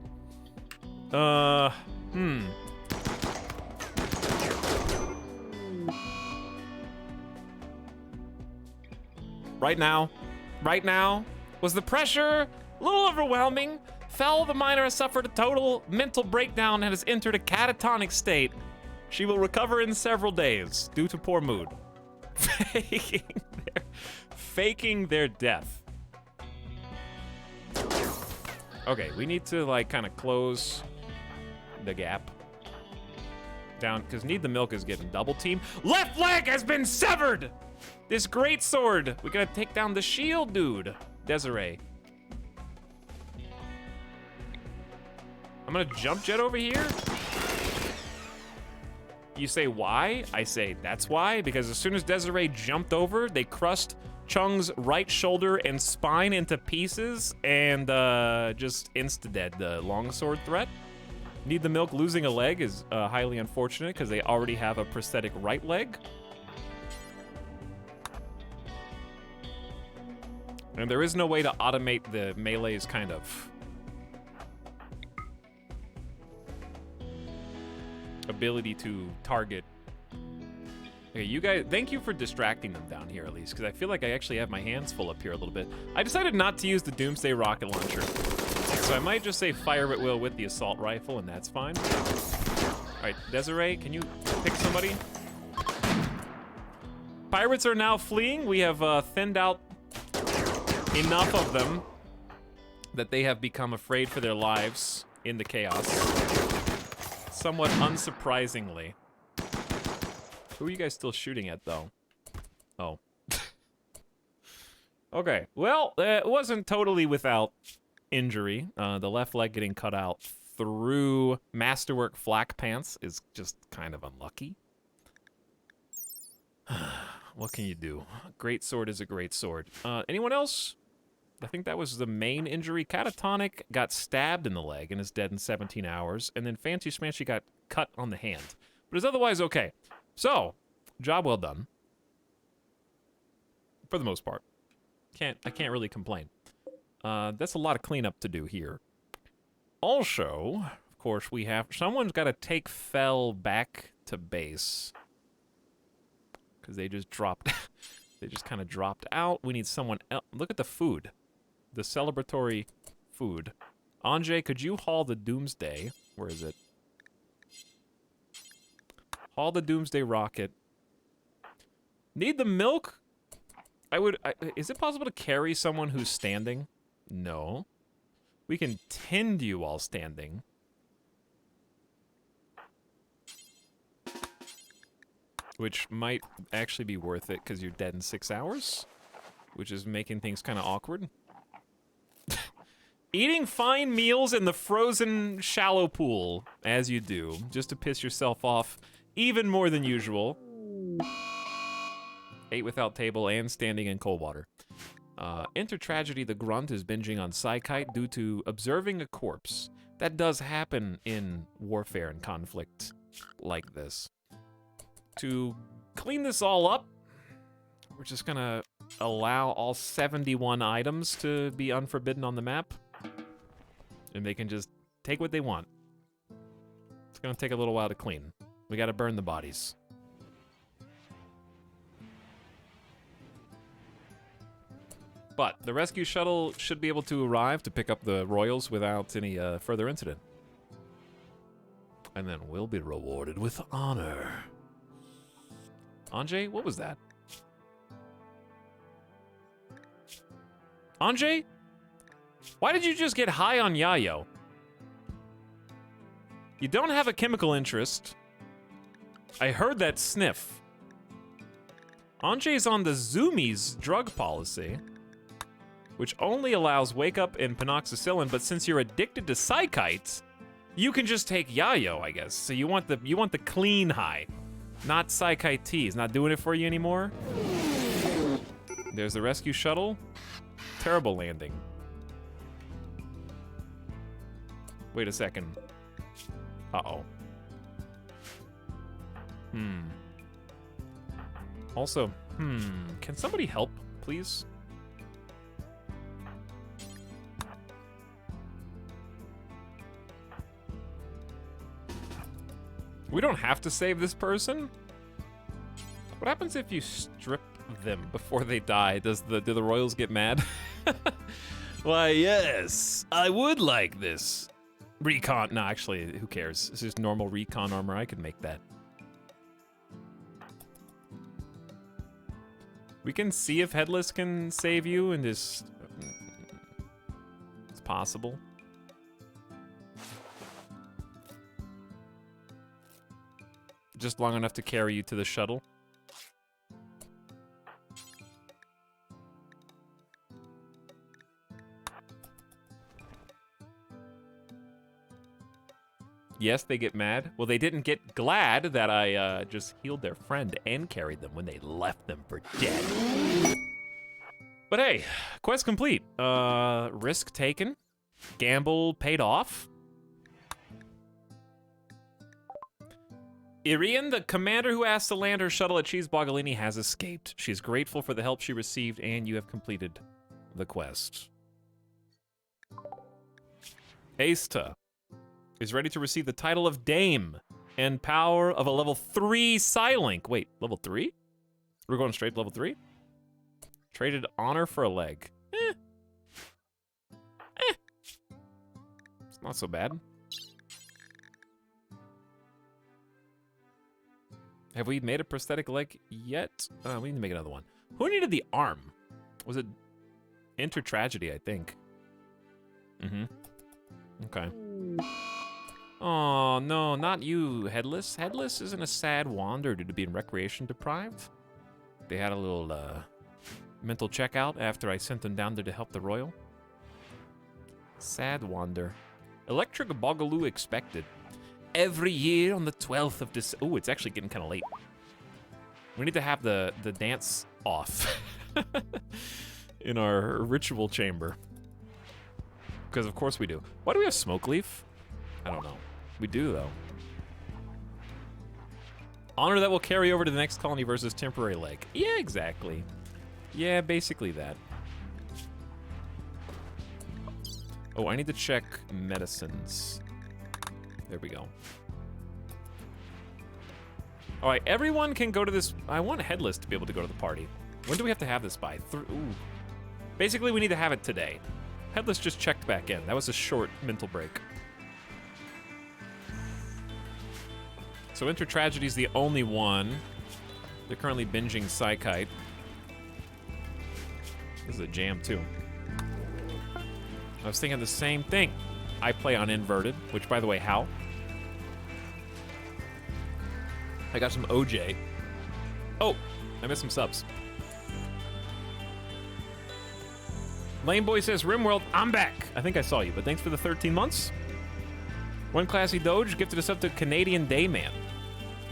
Right now, right now? Was the pressure a little overwhelming? Fell, the miner has suffered a total mental breakdown and has entered a catatonic state. She will recover in several days due to poor mood. Faking their death. Okay, we need to like kind of close the gap down because Need the Milk is getting double team. Left leg has been severed. This great sword. We gotta take down the shield dude, Desiree. I'm gonna jump jet over here. You say why? I say that's why, because as soon as Desiree jumped over, they crushed Chung's right shoulder and spine into pieces and just insta-dead the longsword threat. Need the Milk losing a leg is highly unfortunate because they already have a prosthetic right leg. And there is no way to automate the melee's kind of ability to target. Okay, you guys, thank you for distracting them down here at least, because I feel like I actually have my hands full up here a little bit. I decided not to use the Doomsday rocket launcher, so I might just say fire at will with the assault rifle, and that's fine. All right, Desiree, can you pick somebody? Pirates are now fleeing. We have thinned out enough of them that they have become afraid for their lives in the chaos. Somewhat unsurprisingly. Who are you guys still shooting at, though? Oh. Okay, well, it wasn't totally without injury. The left leg getting cut out through Masterwork flak pants is just kind of unlucky. What can you do? Great sword is a great sword. Anyone else? I think that was the main injury. Catatonic got stabbed in the leg and is dead in 17 hours. And then Fancy Smanchy got cut on the hand. But is otherwise okay. So, job well done. For the most part. I can't really complain. That's a lot of cleanup to do here. Also, of course, we have... Someone's got to take Fell back to base. Because they just dropped... they just kind of dropped out. We need someone else. Look at the food. The celebratory food. Anjay, could you haul the Doomsday? Where is it? Haul the Doomsday rocket. Need the Milk? Is it possible to carry someone who's standing? No. We can tend you while standing. Which might actually be worth it because you're dead in 6 hours. Which is making things kind of awkward. Eating fine meals in the frozen shallow pool, as you do, just to piss yourself off even more than usual. Ate without table and standing in cold water. Enter tragedy, the grunt is binging on Psykite due to observing a corpse. That does happen in warfare and conflict like this. To clean this all up, we're just gonna allow all 71 items to be unforbidden on the map. And they can just take what they want. It's gonna take a little while to clean. We gotta burn the bodies. But the rescue shuttle should be able to arrive to pick up the royals without any further incident. And then we'll be rewarded with honor. Anjay, what was that? Anjay? Why did you just get high on Yayo? You don't have a chemical interest. I heard that sniff. Anjay's on the Zoomies drug policy, which only allows Wake Up and Penoxycillin, but since you're addicted to Psykite, you can just take Yayo, I guess. So you want the clean high, not Psykite teas. Not doing it for you anymore. There's the rescue shuttle. Terrible landing. Wait a second. Uh-oh. Also, can somebody help, please? We don't have to save this person. What happens if you strip them before they die, do the royals get mad? Why, yes, I would like this. Recon, no, actually, who cares? It's just normal recon armor, I could make that. We can see if Headless can save you and just... It's possible. Just long enough to carry you to the shuttle. Yes, they get mad. Well, they didn't get glad that I just healed their friend and carried them when they left them for dead. But hey, quest complete. Risk taken. Gamble paid off. Irian, the commander who asked to land her shuttle at Cheese Bogalini, has escaped. She's grateful for the help she received, and you have completed the quest. Aista is ready to receive the title of Dame and power of a level 3 Psylink. Wait, level 3? We're going straight to level 3? Traded honor for a leg. It's not so bad. Have we made a prosthetic leg yet? We need to make another one. Who needed the arm? Was it Enter Tragedy, I think. Mm-hmm. Okay. Oh, no, not you, Headless. Headless isn't a sad wander due to being recreation deprived. They had a little mental checkout after I sent them down there to help the royal. Sad wander. Electric Bogaloo expected. Every year on the 12th of December. Oh, it's actually getting kind of late. We need to have the dance off in our ritual chamber. Because of course we do. Why do we have Smoke Leaf? I don't know. We do, though. Honor that will carry over to the next colony versus temporary leg. Yeah, exactly. Yeah, basically that. Oh, I need to check medicines. There we go. All right, everyone can go to this. I want Headless to be able to go to the party. When do we have to have this by? Ooh. Basically, we need to have it today. Headless just checked back in. That was a short mental break. So Enter Tragedy's the only one. They're currently binging Psykite. This is a jam, too. I was thinking the same thing. I play on Inverted, which, by the way, how? I got some OJ. Oh, I missed some subs. Laneboy says, RimWorld, I'm back. I think I saw you, but thanks for the 13 months. One Classy Doge gifted us up to Canadian Dayman,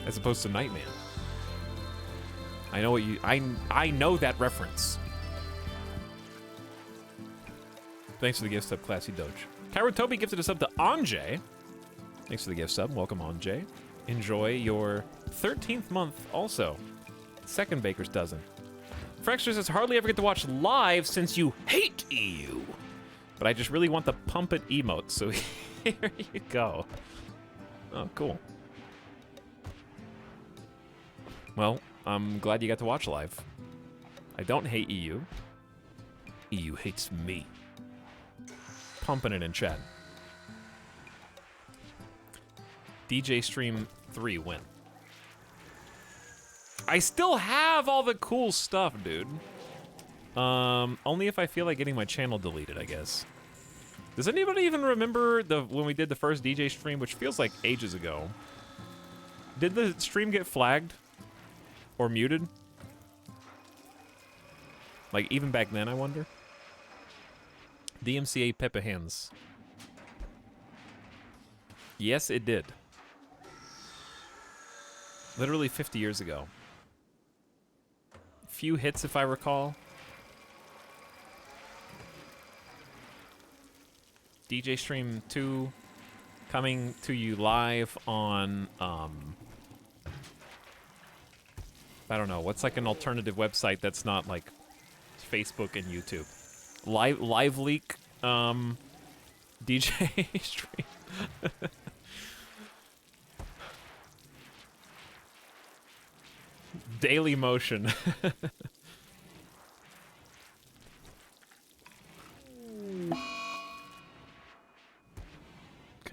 as opposed to Nightman. I know what you. I know that reference. Thanks for the gift sub, Classy Doge. Karutobi gifted us up to Anjay. Thanks for the gift sub. Welcome, Anjay. Enjoy your 13th month also. Second baker's dozen. Frexter says, hardly ever get to watch live since you hate EU. But I just really want the pump it emote, so here you go. Oh, cool. Well, I'm glad you got to watch live. I don't hate EU. EU hates me. Pumping it in chat. DJ Stream 3 win. I still have all the cool stuff, dude. Only if I feel like getting my channel deleted, I guess. Does anybody even remember when we did the first DJ stream, which feels like ages ago? Did the stream get flagged? Or muted? Like, even back then, I wonder? DMCA Peppa Hands. Yes, it did. Literally 50 years ago. Few hits, if I recall. DJ Stream 2 coming to you live on, I don't know, what's like an alternative website that's not like Facebook and YouTube? Live Leak, DJ Stream. Daily Motion.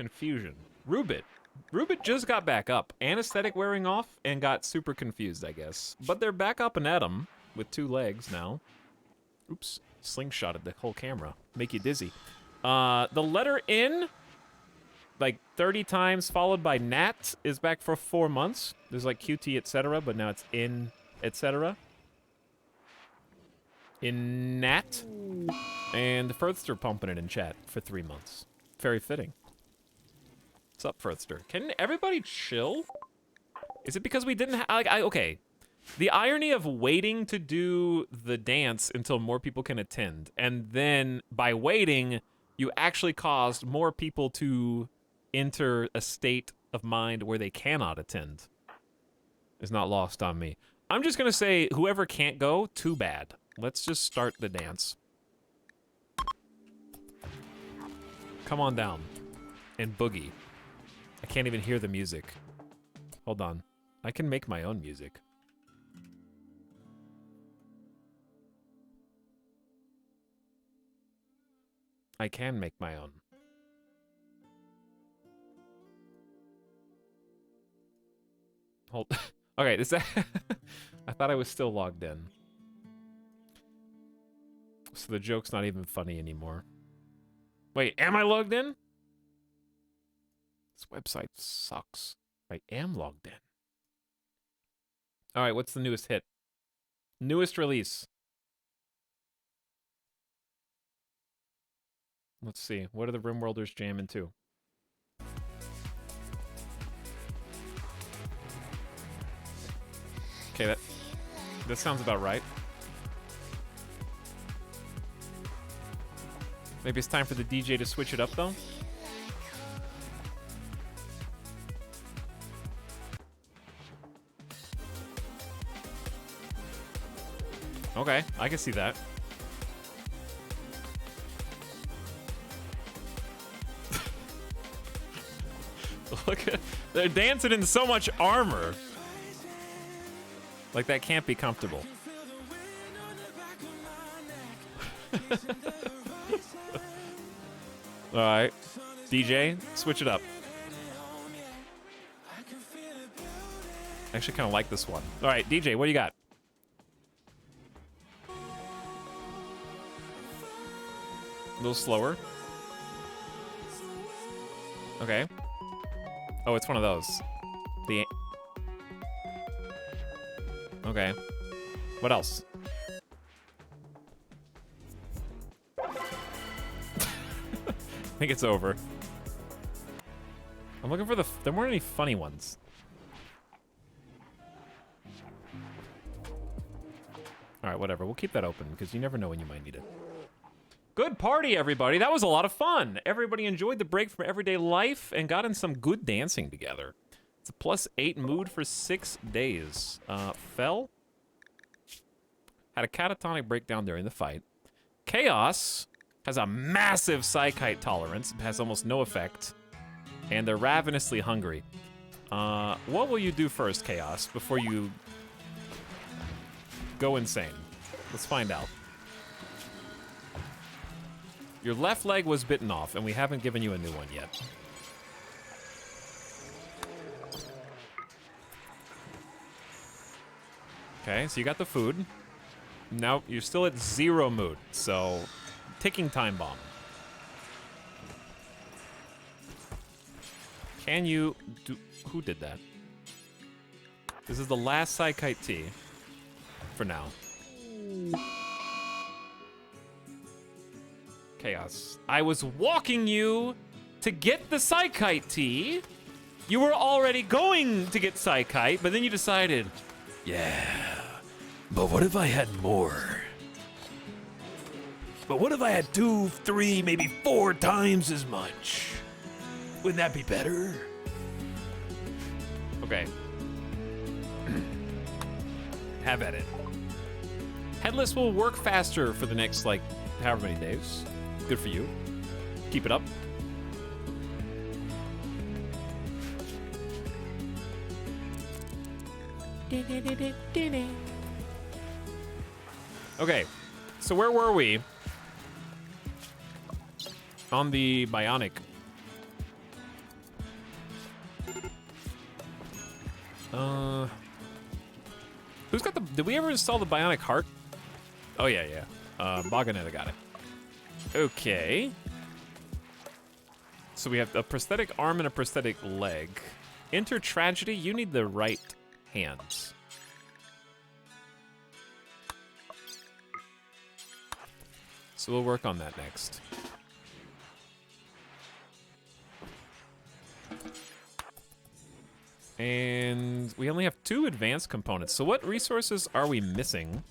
Confusion. Rubit. Rubit just got back up. Anesthetic wearing off and got super confused, I guess. But they're back up and at 'em with 2 legs now. Oops. Slingshotted the whole camera. Make you dizzy. The letter N, like 30 times followed by Nat, is back for 4 months. There's like QT, etc., but now it's in, etc. In Nat. And the Firthster pumping it in chat for 3 months. Very fitting. What's up, Firthster? Can everybody chill? Is it because we didn't okay. The irony of waiting to do the dance until more people can attend, and then by waiting, you actually caused more people to enter a state of mind where they cannot attend, is not lost on me. I'm just gonna say, whoever can't go, too bad. Let's just start the dance. Come on down and boogie. I can't even hear the music. Hold on. I can make my own music. I can make my own. Hold. Okay, this. I thought I was still logged in. So the joke's not even funny anymore. Wait, am I logged in? This website sucks. I am logged in. All right, what's the newest hit? Newest release. Let's see. What are the RimWorlders jamming to? Okay, that sounds about right. Maybe it's time for the DJ to switch it up, though? Okay, I can see that. Look at, they're dancing in so much armor. Like, that can't be comfortable. Alright. DJ, switch it up. I actually kind of like this one. Alright, DJ, what do you got? A little slower. Okay. Oh, it's one of those. The... Okay. What else? I think it's over. I'm looking for the... There weren't any funny ones. Alright, whatever. We'll keep that open, because you never know when you might need it. Good party, everybody. That was a lot of fun. Everybody enjoyed the break from everyday life and got in some good dancing together. It's a +8 mood for 6 days. Fell. Had a catatonic breakdown during the fight. Chaos has a massive psychite tolerance. Has almost no effect. And they're ravenously hungry. What will you do first, Chaos, before you go insane? Let's find out. Your left leg was bitten off, and we haven't given you a new one yet. Okay, so you got the food. Now you're still at 0 mood, so ticking time bomb. Can you do... Who did that? This is the last Psychite tea. For now. Chaos. I was walking you to get the Psychite tea. You were already going to get Psychite, but then you decided... Yeah, but what if I had more? But what if I had 2, 3, maybe 4 times as much? Wouldn't that be better? Okay. Have at it. Headless will work faster for the next, like, however many days. Good for you. Keep it up. Okay, so where were we? On the Bionic Who's got the... Did we ever install the bionic heart? Oh, yeah, yeah. Baganetta got it. Okay. So we have a prosthetic arm and a prosthetic leg. Enter tragedy, you need the right hands. So we'll work on that next. And we only have 2 advanced components. So what resources are we missing?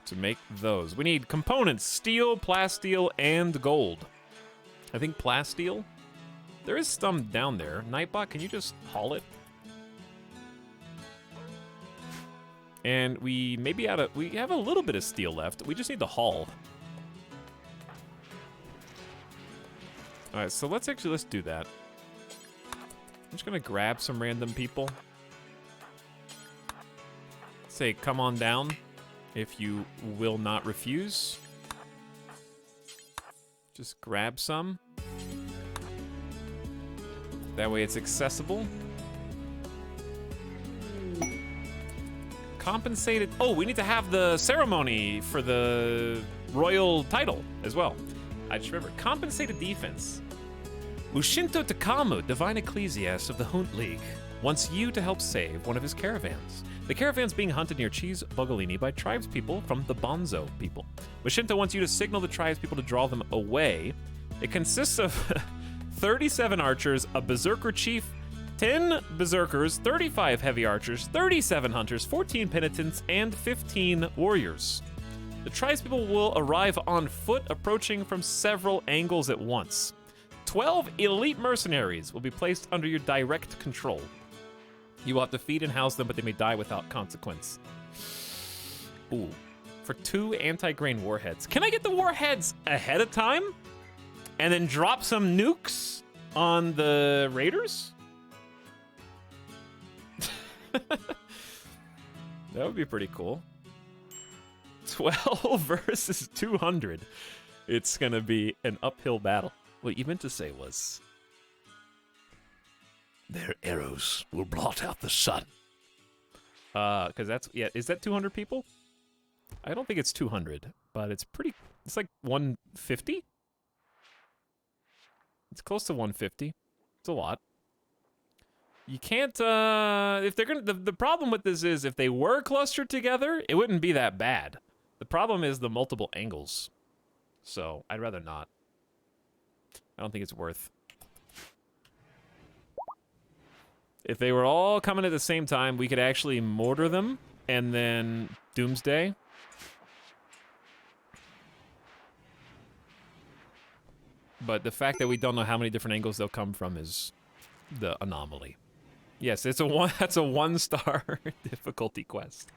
To make those. We need components, steel, plasteel, and gold. I think plasteel. There is some down there. Nightbot, can you just haul it? And we maybe we have a little bit of steel left. We just need to haul. All right, so let's do that. I'm just gonna grab some random people. Say, come on down if you will not refuse. Just grab some. That way it's accessible. Compensated. Oh, we need to have the ceremony for the royal title as well. I just remembered. Compensated defense. Mushinto Takamu, divine ecclesiast of the Hunt League, wants you to help save one of his caravans. The caravan's being hunted near Cheese Bogolini by tribespeople from the Bonzo people. Mushinto wants you to signal the tribespeople to draw them away. It consists of 37 archers, a berserker chief, 10 berserkers, 35 heavy archers, 37 hunters, 14 penitents, and 15 warriors. The tribespeople will arrive on foot, approaching from several angles at once. 12 elite mercenaries will be placed under your direct control. You will have to feed and house them, but they may die without consequence. Ooh. For 2 anti-grain warheads. Can I get the warheads ahead of time? And then drop some nukes on the raiders? That would be pretty cool. 12 versus 200. It's gonna be an uphill battle. What you meant to say was... Their arrows will blot out the sun. Because that's... Yeah, is that 200 people? I don't think it's 200, but it's pretty... It's like 150? It's close to 150. It's a lot. You can't, if they're gonna, the problem with this is if they were clustered together, it wouldn't be that bad. The problem is the multiple angles. So, I'd rather not. I don't think it's worth. If they were all coming at the same time, we could actually mortar them and then Doomsday. But the fact that we don't know how many different angles they'll come from is the anomaly. Yes, it's that's a 1-star difficulty quest.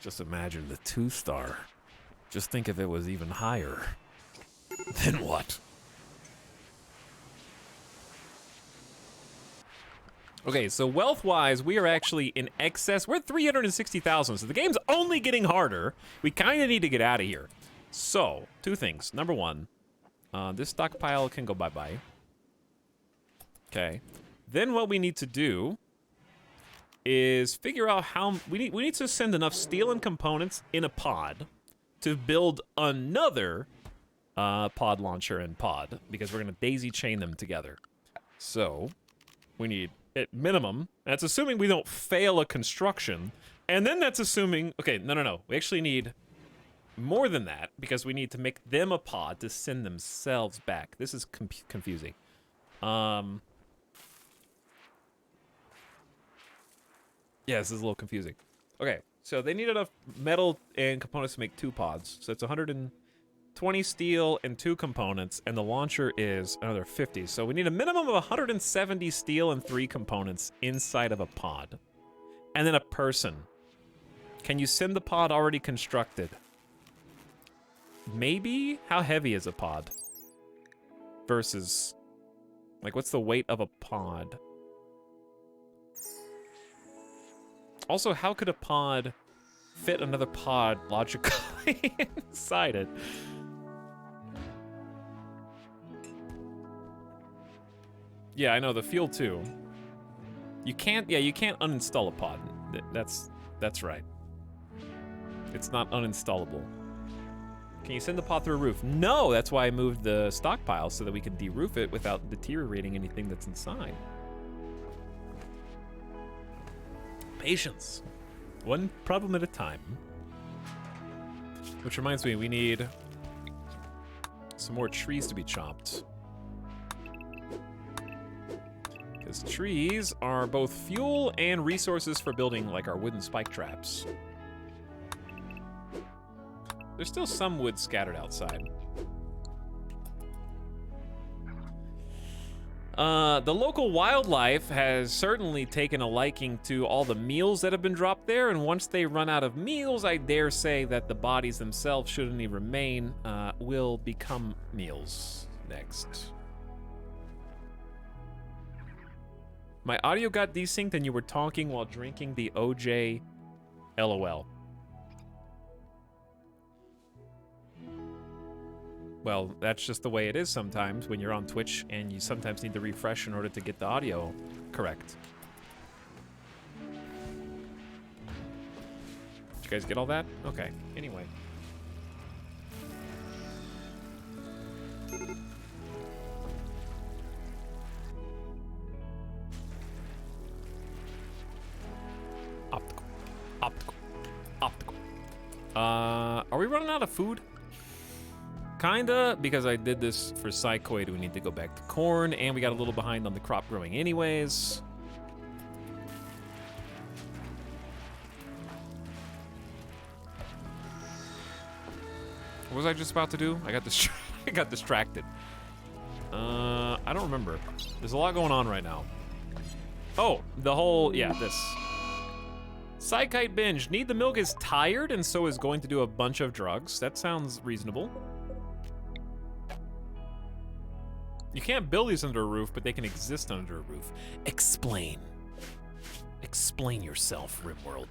Just imagine the 2-star. Just think if it was even higher. Then what? Okay, so wealth-wise, we are actually in excess. We're at 360,000, so the game's only getting harder. We kind of need to get out of here. So, 2 things. Number 1, this stockpile can go bye-bye. Okay. Then what we need to do is figure out how we need to send enough steel and components in a pod to build another pod launcher and pod, because we're gonna daisy chain them together. So we need, at minimum, that's assuming we don't fail a construction, and then that's assuming, okay, no, we actually need more than that, because we need to make them a pod to send themselves back. This is confusing. Yeah, this is a little confusing. Okay, so they need enough metal and components to make 2 pods. So it's 120 steel and 2 components, and the launcher is another 50. So we need a minimum of 170 steel and 3 components inside of a pod. And then a person. Can you send the pod already constructed? Maybe? How heavy is a pod? Versus, like, what's the weight of a pod? Also, how could a pod fit another pod logically inside it? Yeah, I know, the fuel too. You can't uninstall a pod. That's right. It's not uninstallable. Can you send the pod through a roof? No, that's why I moved the stockpile so that we can de-roof it without deteriorating anything that's inside. Patience. One problem at a time. Which reminds me, we need some more trees to be chopped. Because trees are both fuel and resources for building, like, our wooden spike traps. There's still some wood scattered outside. The local wildlife has certainly taken a liking to all the meals that have been dropped there, and once they run out of meals, I dare say that the bodies themselves, should any remain, will become meals next. My audio got desynced and you were talking while drinking the OJ LOL. Well, that's just the way it is sometimes when you're on Twitch and you sometimes need to refresh in order to get the audio correct. Did you guys get all that? Okay, anyway. Optical. Are we running out of food? Kinda, because I did this for Psychoid, we need to go back to corn, and we got a little behind on the crop growing anyways. What was I just about to do? I got I got distracted. I don't remember. There's a lot going on right now. Oh, the whole, yeah, this. Psychite binge. Need the Milk is tired and so is going to do a bunch of drugs. That sounds reasonable. You can't build these under a roof, but they can exist under a roof. Explain. Explain yourself, RimWorld.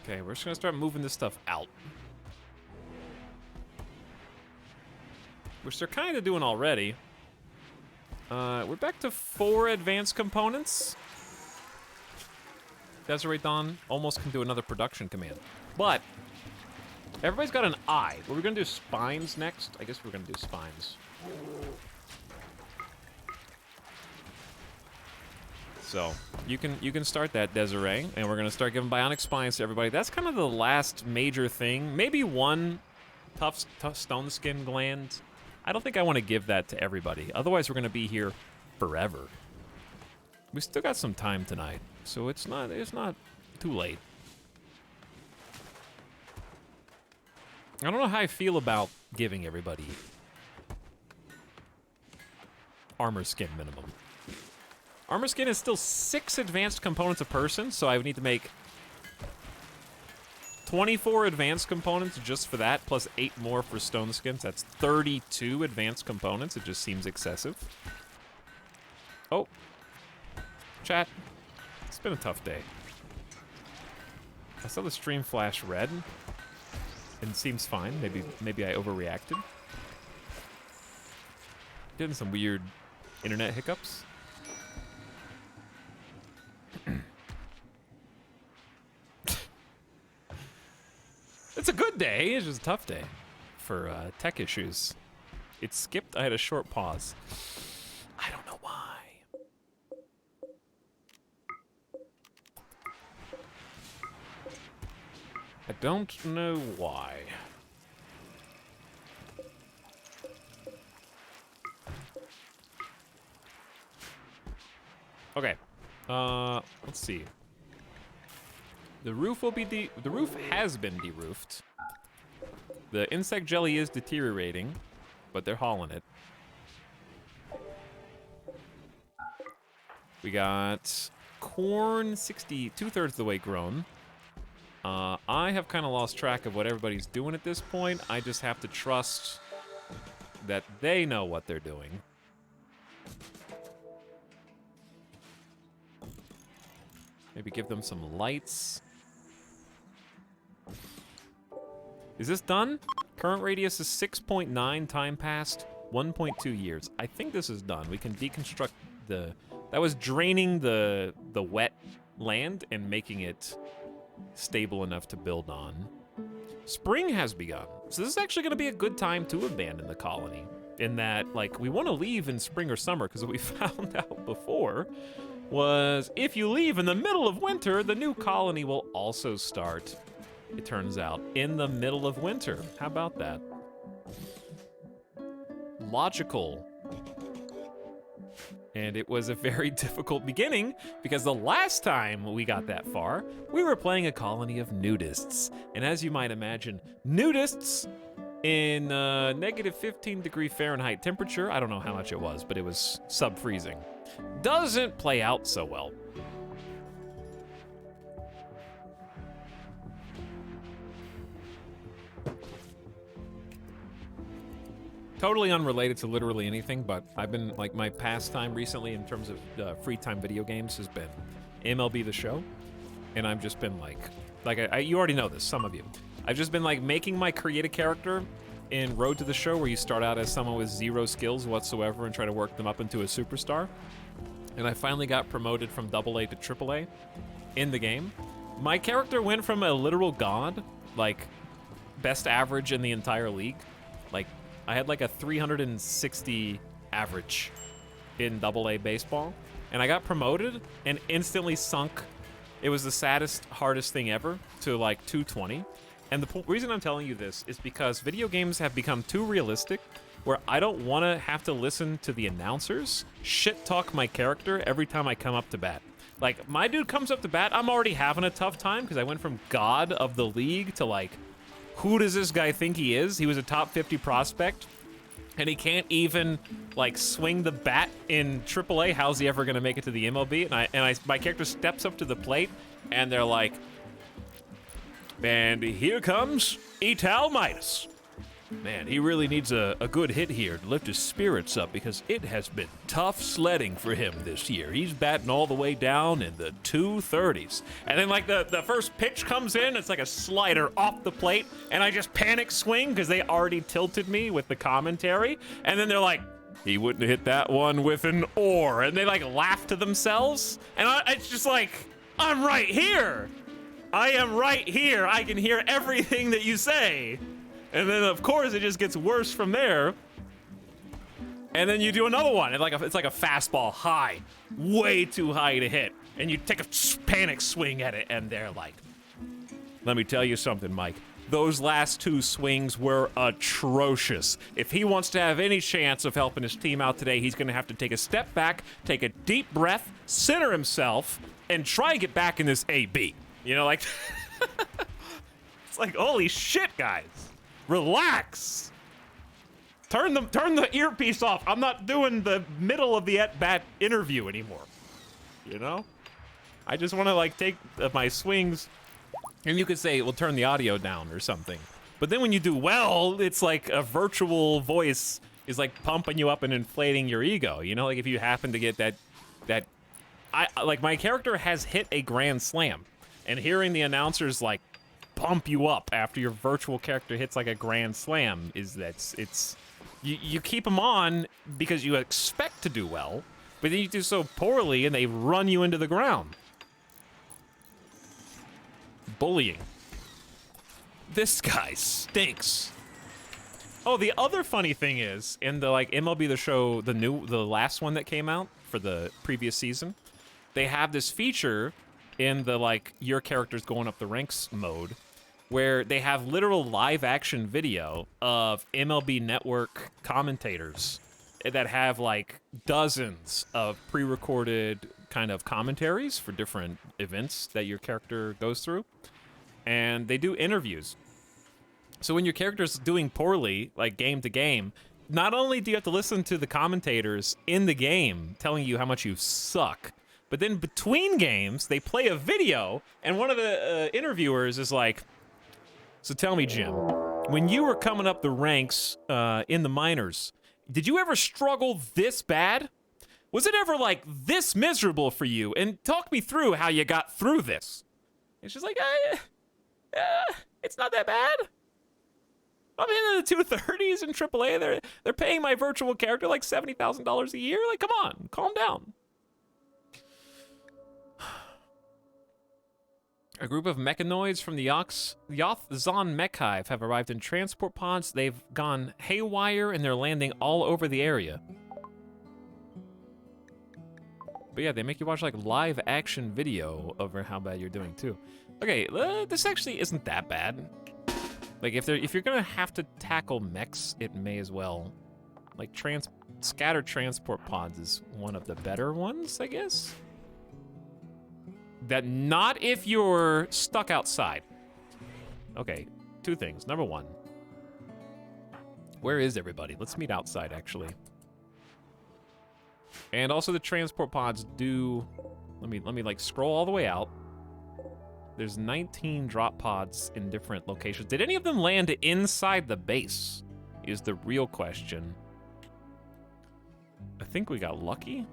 Okay, we're just gonna start moving this stuff out. Which they're kind of doing already. We're back to 4 advanced components. Desiree Dawn almost can do another production command. But everybody's got an eye. Were we gonna do spines next? I guess we're gonna do spines. So you can start that, Desiree, and we're gonna start giving bionic spines to everybody. That's kind of the last major thing. Maybe one tough stone skin gland. I don't think I want to give that to everybody. Otherwise, we're gonna be here forever. We still got some time tonight, so it's not too late. I don't know how I feel about giving everybody armor skin minimum. Armor skin is still 6 advanced components a person, so I would need to make 24 advanced components just for that, plus 8 more for stone skins. That's 32 advanced components. It just seems excessive. Oh. Chat. It's been a tough day. I saw the stream flash red. And it seems fine. Maybe I overreacted. Getting some weird internet hiccups. It's a good day. It's just a tough day for tech issues. It skipped. I had a short pause. I don't know why. I don't know why. Okay. Let's see. The roof will be the roof has been de-roofed. The insect jelly is deteriorating, but they're hauling it. We got corn 2/3 of the way grown. I have kind of lost track of what everybody's doing at this point. I just have to trust that they know what they're doing. Maybe give them some lights. Is this done? Current radius is 6.9, time passed 1.2 years. I think this is done. We can deconstruct the... That was draining the wet land and making it stable enough to build on. Spring has begun. So this is actually going to be a good time to abandon the colony. In that, like, we want to leave in spring or summer, because what we found out before was if you leave in the middle of winter, the new colony will also start, it turns out, in the middle of winter. How about that? Logical. And it was a very difficult beginning, because the last time we got that far, we were playing a colony of nudists. And as you might imagine, nudists in negative 15 degree Fahrenheit temperature, I don't know how much it was, but it was sub-freezing, doesn't play out so well. Totally unrelated to literally anything, but I've been, like, my pastime recently in terms of free time video games has been MLB The Show. And I've just been like you already know this, some of you. I've just been like making my create a character in Road to the Show, where you start out as someone with 0 skills whatsoever and try to work them up into a superstar. And I finally got promoted from AA to AAA in the game. My character went from a literal god, like best average in the entire league. Like, I had like a 360 average in AA baseball, and I got promoted and instantly sunk. It was the saddest, hardest thing ever, to like 220. And the reason I'm telling you this is because video games have become too realistic, where I don't want to have to listen to the announcers shit talk my character every time I come up to bat. Like, my dude comes up to bat, I'm already having a tough time because I went from god of the league to like, who does this guy think he is? He was a top 50 prospect, and he can't even like swing the bat in AAA. How's he ever gonna make it to the MLB? And my character steps up to the plate, and they're like, and here comes Etalyx. Man, he really needs a good hit here to lift his spirits up, because it has been tough sledding for him this year. He's batting all the way down in the 230s. And then like the first pitch comes in, it's like a slider off the plate, and I just panic swing because they already tilted me with the commentary. And then they're like, he wouldn't have hit that one with an oar. And they like laugh to themselves. And it's just like, I'm right here. I am right here. I can hear everything that you say. And then, of course, it just gets worse from there. And then you do another one. It's like a fastball high, way too high to hit. And you take a panic swing at it, and they're like, let me tell you something, Mike. Those last 2 swings were atrocious. If he wants to have any chance of helping his team out today, he's going to have to take a step back, take a deep breath, center himself, and try and get back in this AB. You know, like, it's like, holy shit, guys. Relax. Turn the earpiece off. I'm not doing the middle of the at-bat interview anymore. You know? I just want to, like, take my swings, and you could say, well, turn the audio down or something. But then when you do well, it's like a virtual voice is, like, pumping you up and inflating your ego. You know, like, if you happen to get like, my character has hit a grand slam. And hearing the announcers, like, pump you up after your virtual character hits, like, a grand slam you keep them on because you expect to do well, but then you do so poorly and they run you into the ground. Bullying. This guy stinks. Oh, the other funny thing is, in the, like, MLB The Show, the last one that came out for the previous season, they have this feature in the, like, your character's going up the ranks mode, where they have literal live action video of MLB Network commentators that have like dozens of pre-recorded kind of commentaries for different events that your character goes through. And they do interviews. So when your character's doing poorly, like game to game, not only do you have to listen to the commentators in the game telling you how much you suck, but then between games, they play a video, and one of the interviewers is like, so tell me, Jim, when you were coming up the ranks in the minors, did you ever struggle this bad? Was it ever, like, this miserable for you? And talk me through how you got through this. And she's like, it's not that bad. I'm in the 230s in AAA. They're paying my virtual character like $70,000 a year. Like, come on, calm down. A group of mechanoids from the Yoth-Zon Mech Hive have arrived in transport pods. They've gone haywire and they're landing all over the area. But yeah, they make you watch like live action video over how bad you're doing too. Okay, this actually isn't that bad. Like if you're gonna have to tackle mechs, it may as well. Like scattered transport pods is one of the better ones, I guess. That not if you're stuck outside. Okay, two things. Number one, where is everybody? Let's meet outside actually. And also the transport pods do, let me like scroll all the way out. There's 19 drop pods in different locations. Did any of them land inside the base? Is the real question. I think we got lucky.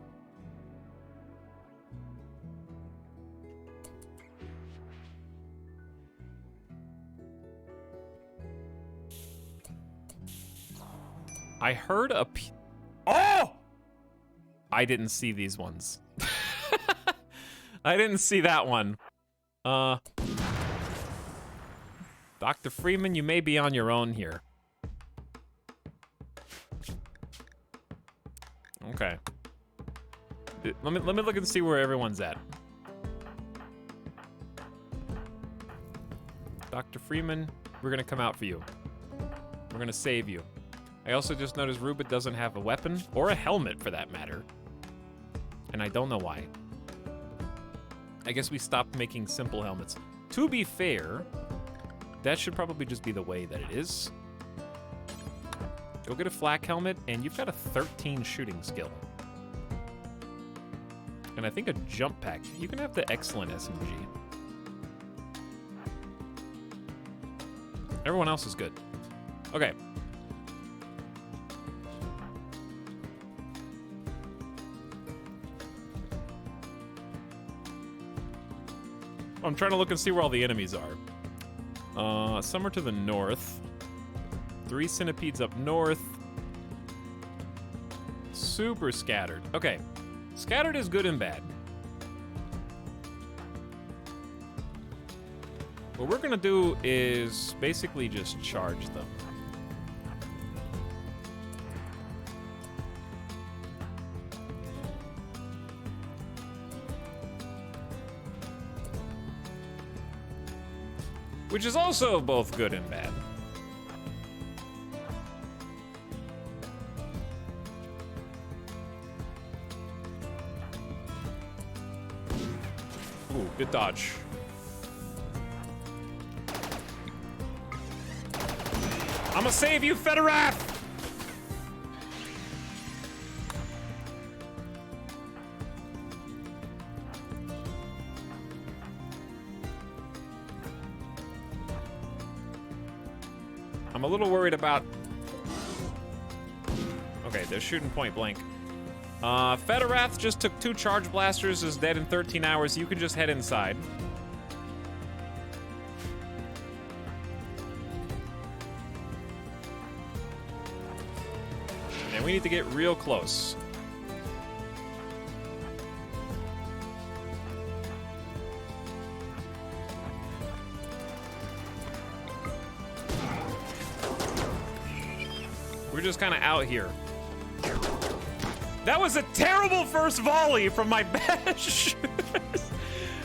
I heard a oh! I didn't see these ones. I didn't see that one. Dr. Freeman, you may be on your own here. Okay. Let me look and see where everyone's at. Dr. Freeman, we're gonna come out for you. We're gonna save you. I also just noticed Ruba doesn't have a weapon, or a helmet for that matter. And I don't know why. I guess we stopped making simple helmets. To be fair, that should probably just be the way that it is. Go get a flak helmet, and you've got a 13 shooting skill. And I think a jump pack. You can have the excellent SMG. Everyone else is good. Okay. I'm trying to look and see where all the enemies are. Some are to the north. 3 centipedes up north. Super scattered. Okay. Scattered is good and bad. What we're gonna do is basically just charge them. Which is also both good and bad. Ooh, good dodge. I'ma save you, Federath! I'm a little worried about... Okay, they're shooting point blank. Federath just took 2 charge blasters, is dead in 13 hours. You can just head inside. And we need to get real close. We're just kind of out here. That was a terrible first volley from my best shooters.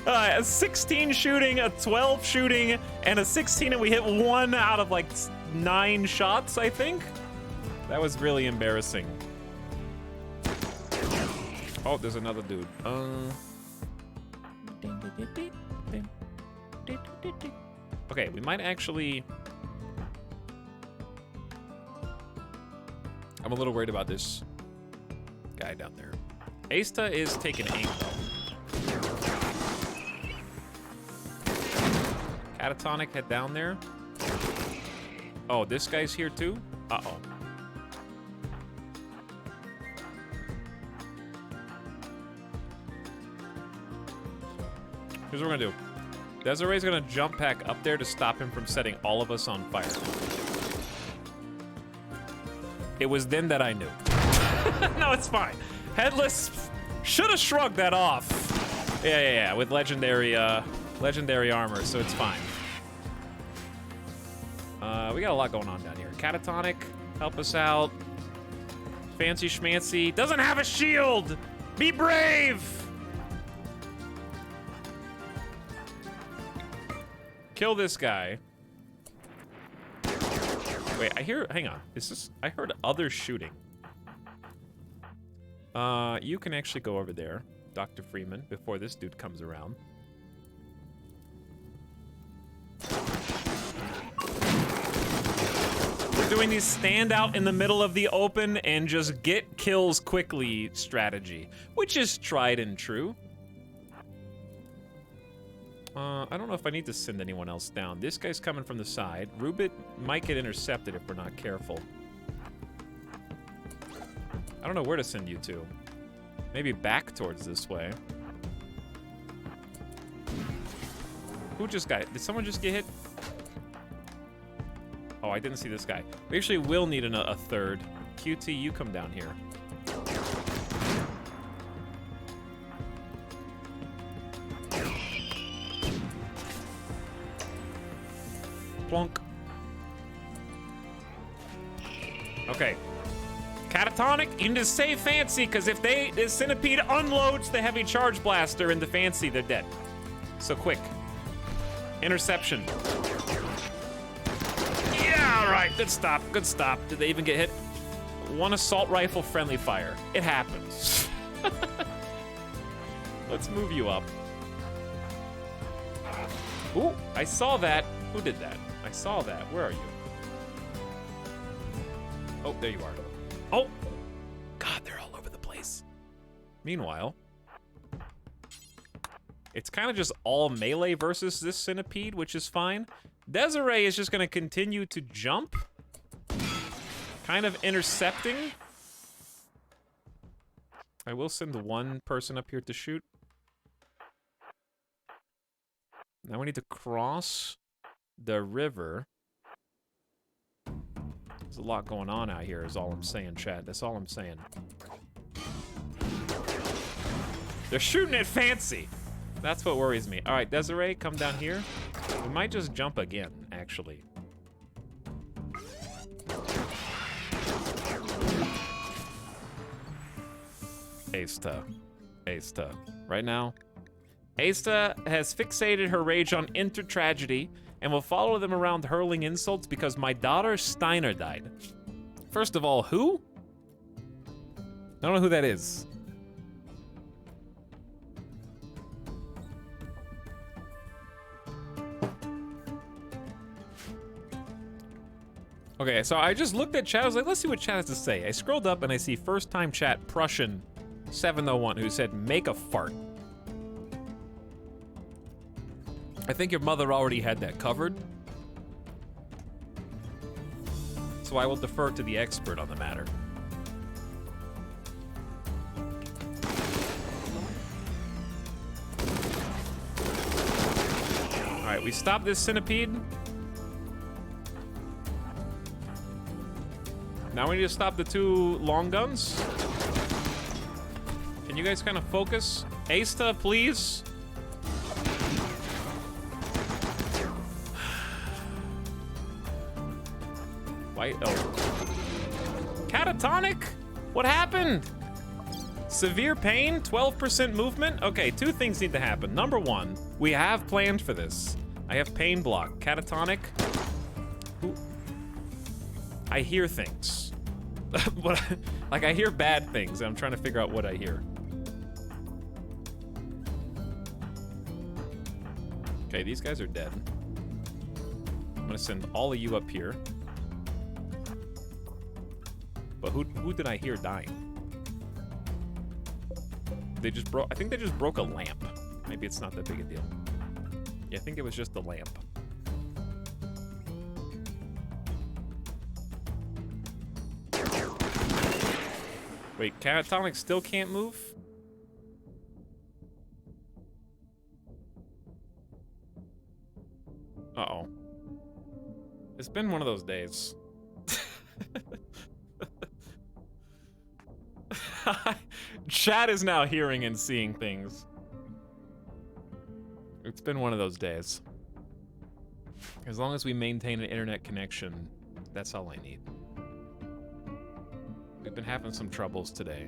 A 16 shooting, a 12 shooting, and a 16, and we hit 1 out of like 9 shots, I think. That was really embarrassing. Oh, there's another dude. Okay, we might actually... I'm a little worried about this guy down there. Asta is taking aim, though. Catatonic, head down there. Oh, this guy's here, too? Uh-oh. Here's what we're gonna do. Desiree's gonna jump back up there to stop him from setting all of us on fire. It was then that I knew. No, it's fine. Headless should have shrugged that off. Yeah, with legendary armor, so it's fine. We got a lot going on down here. Catatonic, help us out. Fancy Schmancy doesn't have a shield. Be brave. Kill this guy. Wait, hang on. I heard other shooting. You can actually go over there, Dr. Freeman, before this dude comes around. We're doing these stand out in the middle of the open and just get kills quickly strategy, which is tried and true. I don't know if I need to send anyone else down. This guy's coming from the side. Rubit might get intercepted if we're not careful. I don't know where to send you to. Maybe back towards this way. Who just got... Did someone just get hit? Oh, I didn't see this guy. We actually will need a third. QT, you come down here. Plunk. Okay. Catatonic, you need to stay fancy, because if this Centipede unloads the heavy charge blaster into fancy, they're dead. So quick. Interception. Yeah, all right. Good stop. Good stop. Did they even get hit? One assault rifle friendly fire. It happens. Let's move you up. Ooh, I saw that. Who did that? I saw that. Where are you? Oh, there you are. Oh! God, they're all over the place. Meanwhile, it's kind of just all melee versus this Centipede, which is fine. Desiree is just going to continue to jump. Kind of intercepting. I will send one person up here to shoot. Now we need to cross the river. There's a lot going on out here, is all I'm saying, chat. That's all I'm saying. They're shooting it fancy. That's what worries me. All right, Desiree, come down here. We might just jump again, actually. Asta. Right now, Asta has fixated her rage on Intertragedy and will follow them around hurling insults because my daughter Steiner died. First of all, who? I don't know who that is. Okay, so I just looked at chat. I was like, let's see what chat has to say. I scrolled up and I see first time chat Prussian 701 who said, make a fart. I think your mother already had that covered. So I will defer to the expert on the matter. All right, we stop this Centipede. Now we need to stop the two long guns. Can you guys kind of focus? Asta, please. Why? Oh. Catatonic? What happened? Severe pain? 12% movement? Okay, two things need to happen. Number one, we have planned for this. I have pain block. Catatonic. Ooh. I hear things. Like, I hear bad things, and I'm trying to figure out what I hear. Okay, these guys are dead. I'm gonna send all of you up here. But who did I hear dying? They just broke. I think they just broke a lamp. Maybe it's not that big a deal. Yeah, I think it was just the lamp. Wait, Catatonic still can't move? Uh-oh. It's been one of those days. Chat is now hearing and seeing things. It's been one of those days. As long as we maintain an internet connection, that's all I need. We've been having some troubles today.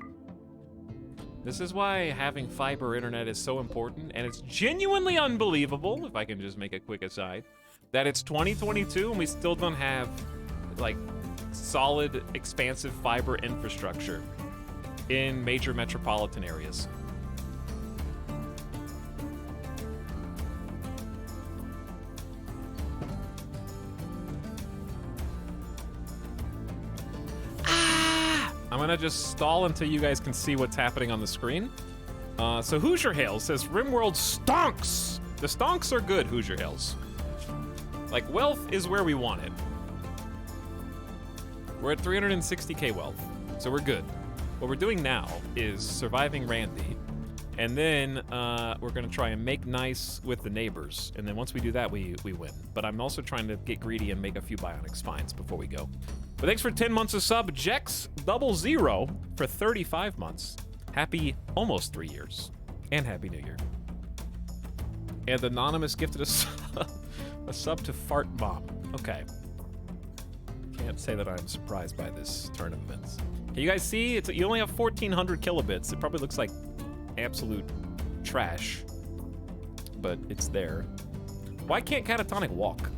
This is why having fiber internet is so important, and it's genuinely unbelievable, if I can just make a quick aside, that it's 2022 and we still don't have, like, solid, expansive fiber infrastructure in major metropolitan areas. I'm gonna just stall until you guys can see what's happening on the screen. So Hoosier Hales says, RimWorld stonks! The stonks are good, Hoosier Hales. Like, wealth is where we want it. We're at 360k wealth, so we're good. What we're doing now is surviving Randy, and then we're gonna try and make nice with the neighbors, and then once we do that, we win. But I'm also trying to get greedy and make a few bionic spines before we go. But thanks for 10 months of sub, Jex00 for 35 months. Happy almost 3 years. And Happy New Year. And Anonymous gifted us a sub to Fart Bomb. Okay. Can't say that I'm surprised by this turn of events. Can you guys see? You only have 1,400 kilobits. It probably looks like absolute trash. But it's there. Why can't Catatonic walk?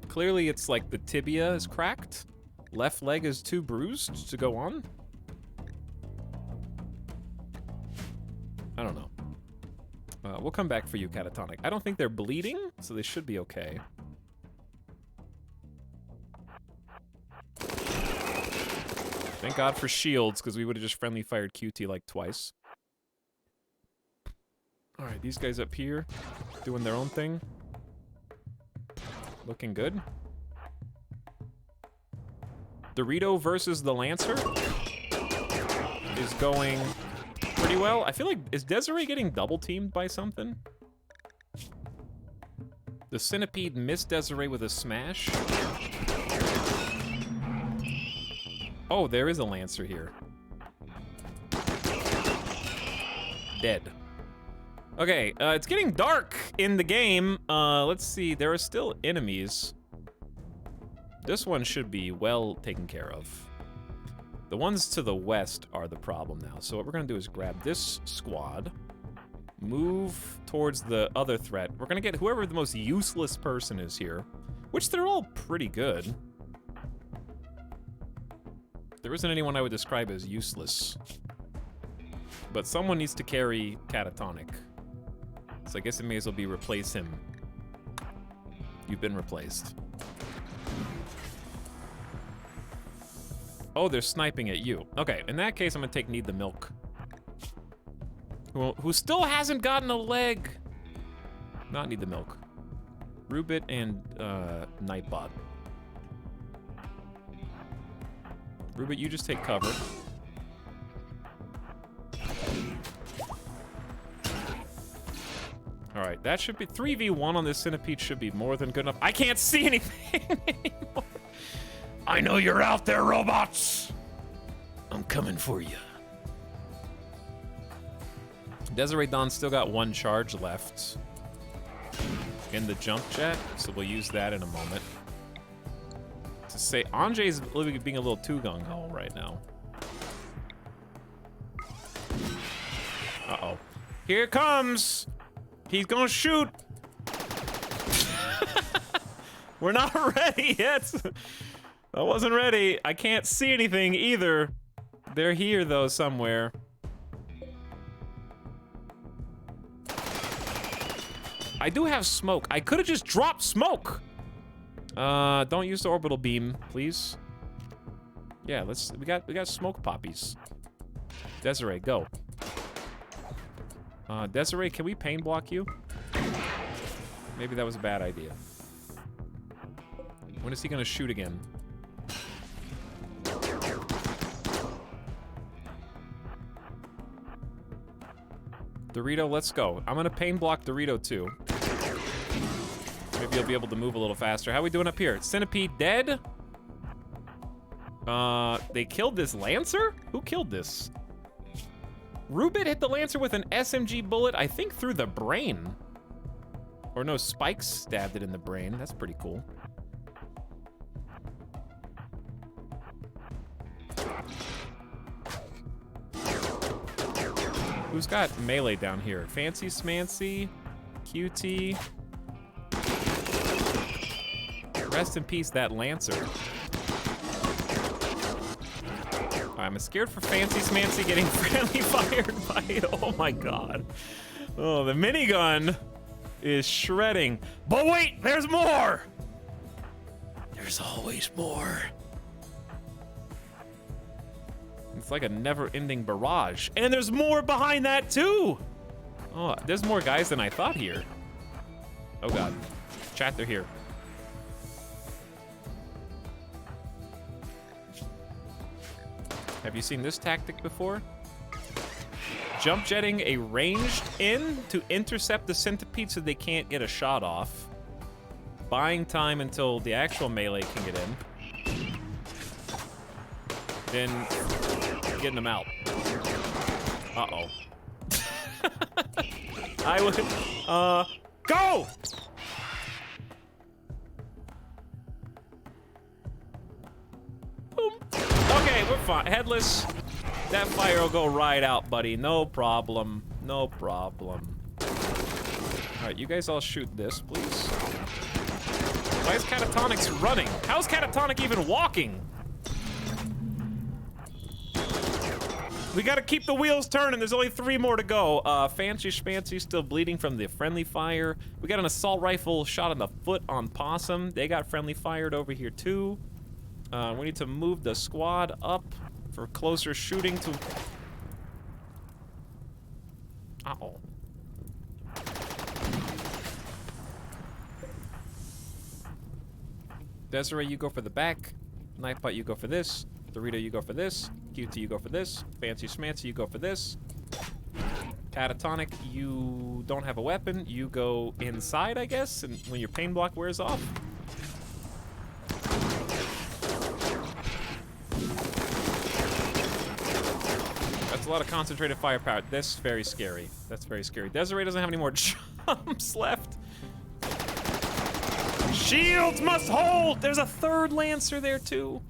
Clearly it's like the tibia is cracked. Left leg is too bruised to go on. I don't know. We'll come back for you, Catatonic. I don't think they're bleeding, so they should be okay. Thank God for shields, because we would have just friendly fired QT like twice. Alright, these guys up here, doing their own thing. Looking good. Dorito versus the Lancer is going pretty well. I feel like, is Desiree getting double teamed by something? The Centipede missed Desiree with a smash. Oh, there is a Lancer here. Dead. Okay, it's getting dark in the game. Let's see, there are still enemies. This one should be well taken care of. The ones to the west are the problem now. So what we're gonna do is grab this squad, move towards the other threat. We're gonna get whoever the most useless person is here, which they're all pretty good. There isn't anyone I would describe as useless. But someone needs to carry Catatonic. So I guess it may as well be replace him. You've been replaced. Oh, they're sniping at you. Okay, in that case, I'm gonna take Need the Milk. Who still hasn't gotten a leg. Not Need the Milk. Rubit and Nightbot. Rubit, you just take cover. All right, that should be 3v1 on this Centipede should be more than good enough. I can't see anything anymore. I know you're out there, robots. I'm coming for you. Desiree Dawn still got one charge left in the jump jet, so we'll use that in a moment. To say, Anjay's being a little too gung-ho right now. Uh-oh. Here it comes! He's gonna shoot! We're not ready yet! I wasn't ready. I can't see anything either. They're here, though, somewhere. I do have smoke. I could have just dropped smoke! Don't use the orbital beam, please. Yeah, we got smoke poppies. Desiree, go. Desiree, can we pain block you? Maybe that was a bad idea. When is he gonna shoot again? Dorito, let's go. I'm gonna pain block Dorito too. Maybe you'll be able to move a little faster. How we doing up here? Centipede dead? They killed this Lancer? Who killed this? Rubit hit the Lancer with an SMG bullet, I think through the brain. Or no, Spikes stabbed it in the brain. That's pretty cool. Who's got melee down here? Fancy Smancy, QT. Rest in peace, that Lancer. I'm scared for Fancy Smancy getting friendly fired by it. Oh my god. Oh, the minigun is shredding. But wait, there's more! There's always more. It's like a never-ending barrage. And there's more behind that too! Oh, there's more guys than I thought here. Oh god. Chat, they're here. Have you seen this tactic before? Jump jetting a ranged in to intercept the centipede so they can't get a shot off. Buying time until the actual melee can get in. Then getting them out. Uh-oh. I would, go! Boom. Okay, we're fine. Headless. That fire will go right out, buddy. No problem. No problem. All right, you guys all shoot this, please. Why is Catatonics running? How's Catatonic even walking? We gotta keep the wheels turning. There's only 3 more to go. Fancy Schmancy still bleeding from the friendly fire. We got an assault rifle shot in the foot on Possum. They got friendly fired over here too. We need to move the squad up for closer shooting to... Uh-oh. Desiree, you go for the back. Knifebot, you go for this. Dorito, you go for this. QT, you go for this. Fancy Schmancy, you go for this. Catatonic, you don't have a weapon. You go inside, I guess, and when your pain block wears off. That's a lot of concentrated firepower. That's very scary. That's very scary. Desiree doesn't have any more jumps left. Shields must hold! There's a 3rd Lancer there, too.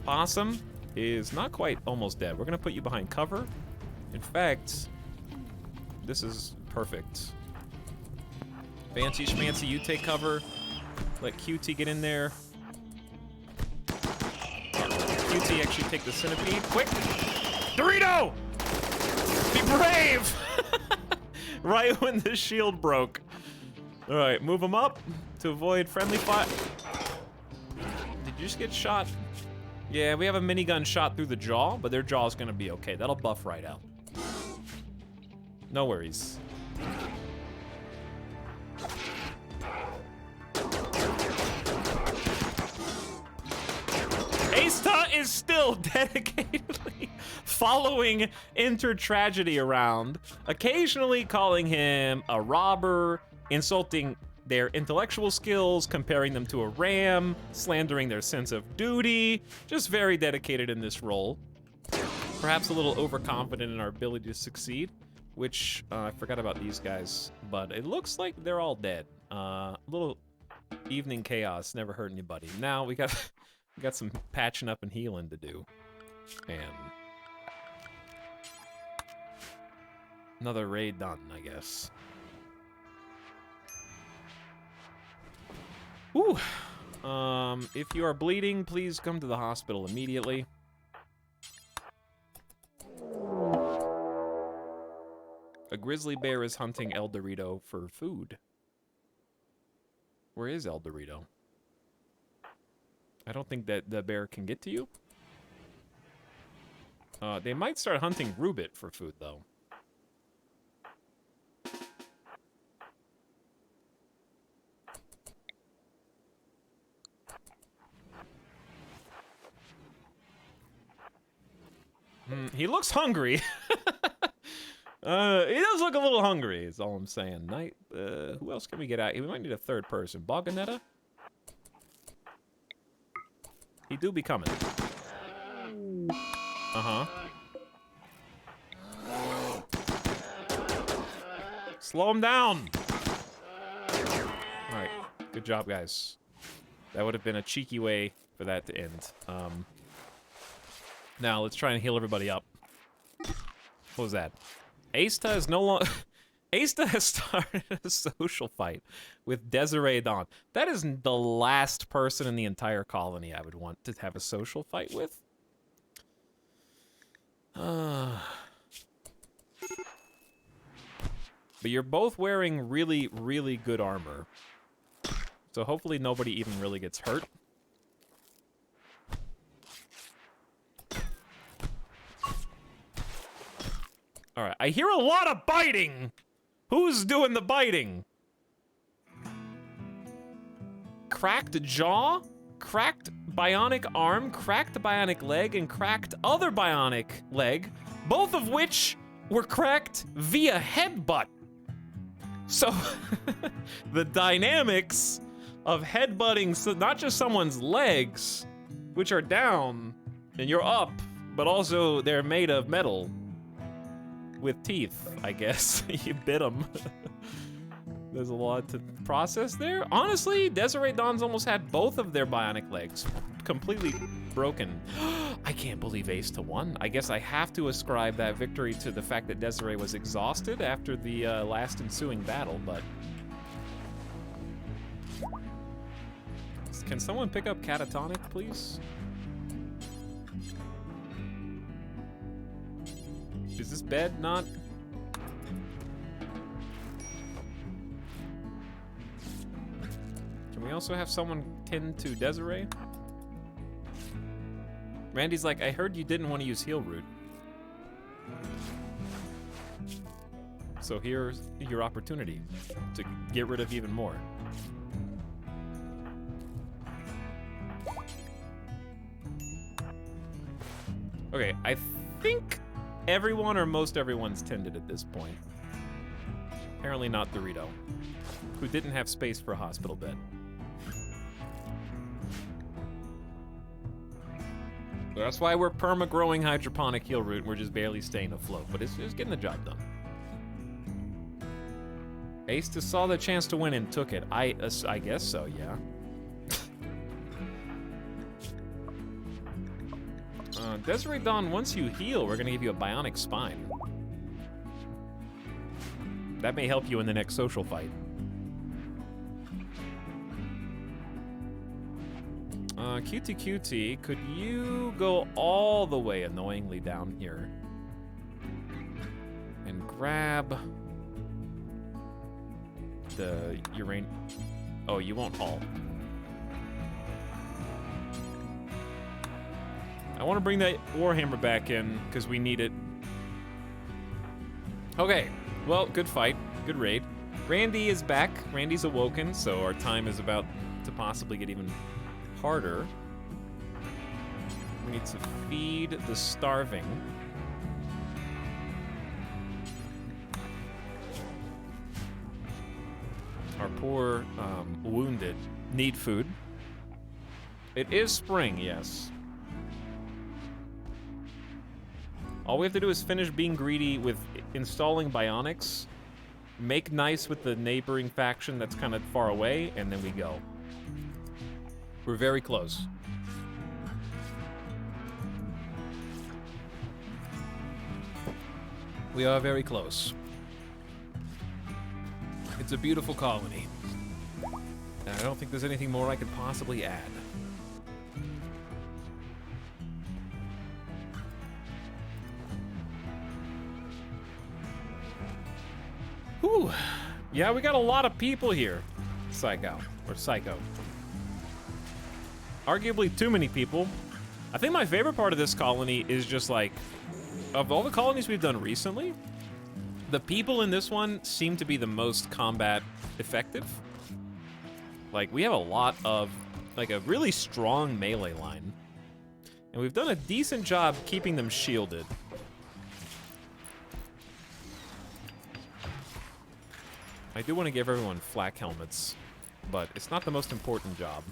Possum is not quite almost dead. We're gonna put you behind cover. In fact, this is perfect. Fancy Schmancy, you take cover. Let QT get in there. QT actually take the centipede. Quick! Dorito! Be brave! Right when the shield broke. All right, move them up to avoid friendly fire. Did you just get shot? Yeah, we have a minigun shot through the jaw, but their jaw is gonna be okay. That'll buff right out. No worries. Asta is still dedicatedly following Inter-Tragedy around, occasionally calling him a robber, insulting their intellectual skills, comparing them to a ram, slandering their sense of duty. Just very dedicated in this role. Perhaps a little overconfident in our ability to succeed, which I forgot about these guys, but it looks like they're all dead. Little evening chaos never hurt anybody. Now we got some patching up and healing to do, and another raid done, I guess. Whew. If you are bleeding, please come to the hospital immediately. A grizzly bear is hunting El Dorito for food. Where is El Dorito? I don't think that the bear can get to you. They might start hunting Rubit for food, though. He looks hungry. He does look a little hungry, is all I'm saying. Who else can we get out? We might need a 3rd person. Boganetta? He do be coming. Uh-huh. Slow him down! Alright, good job, guys. That would have been a cheeky way for that to end. Now, let's try and heal everybody up. What was that? Asta is no longer... Asta has started a social fight with Desiree Dawn. That is the last person in the entire colony I would want to have a social fight with. But you're both wearing really, really good armor. So hopefully nobody even really gets hurt. Alright, I hear a lot of biting! Who's doing the biting? Cracked jaw, cracked bionic arm, cracked bionic leg, and cracked other bionic leg, both of which were cracked via headbutt. So, the dynamics of headbutting, so not just someone's legs, which are down, and you're up, but also they're made of metal. With teeth, I guess. You bit them. There's a lot to process there. Honestly, Desiree Dawn's almost had both of their bionic legs completely broken. I can't believe Ace to won. I guess I have to ascribe that victory to the fact that Desiree was exhausted after the last ensuing battle, but... Can someone pick up Catatonic, please? Is this bed not? Can we also have someone tend to Desiree? Randy's like, I heard you didn't want to use Heal Root. So here's your opportunity to get rid of even more. Okay, I think everyone or most everyone's tended at this point. Apparently not Dorito, who didn't have space for a hospital bed. That's why we're perma-growing hydroponic Heal Root. We're just barely staying afloat, but it's just getting the job done. Ace just saw the chance to win and took it. I guess so, yeah. Desiree Dawn, once you heal, we're gonna give you a bionic spine. That may help you in the next social fight. QT, could you go all the way annoyingly down here and grab the uranium? Oh, you won't all. I want to bring that Warhammer back in, because we need it. Okay, well, good fight. Good raid. Randy is back. Randy's awoken, so our time is about to possibly get even harder. We need to feed the starving. Our poor wounded need food. It is spring, yes. All we have to do is finish being greedy with installing bionics, make nice with the neighboring faction that's kind of far away, and then we go. We're very close. We are very close. It's a beautiful colony. And I don't think there's anything more I could possibly add. Whew. Yeah, we got a lot of people here. Psycho. Arguably too many people. I think my favorite part of this colony is just like, of all the colonies we've done recently, the people in this one seem to be the most combat effective. Like, we have a lot of, like, a really strong melee line. And we've done a decent job keeping them shielded. I do want to give everyone flak helmets, but it's not the most important job.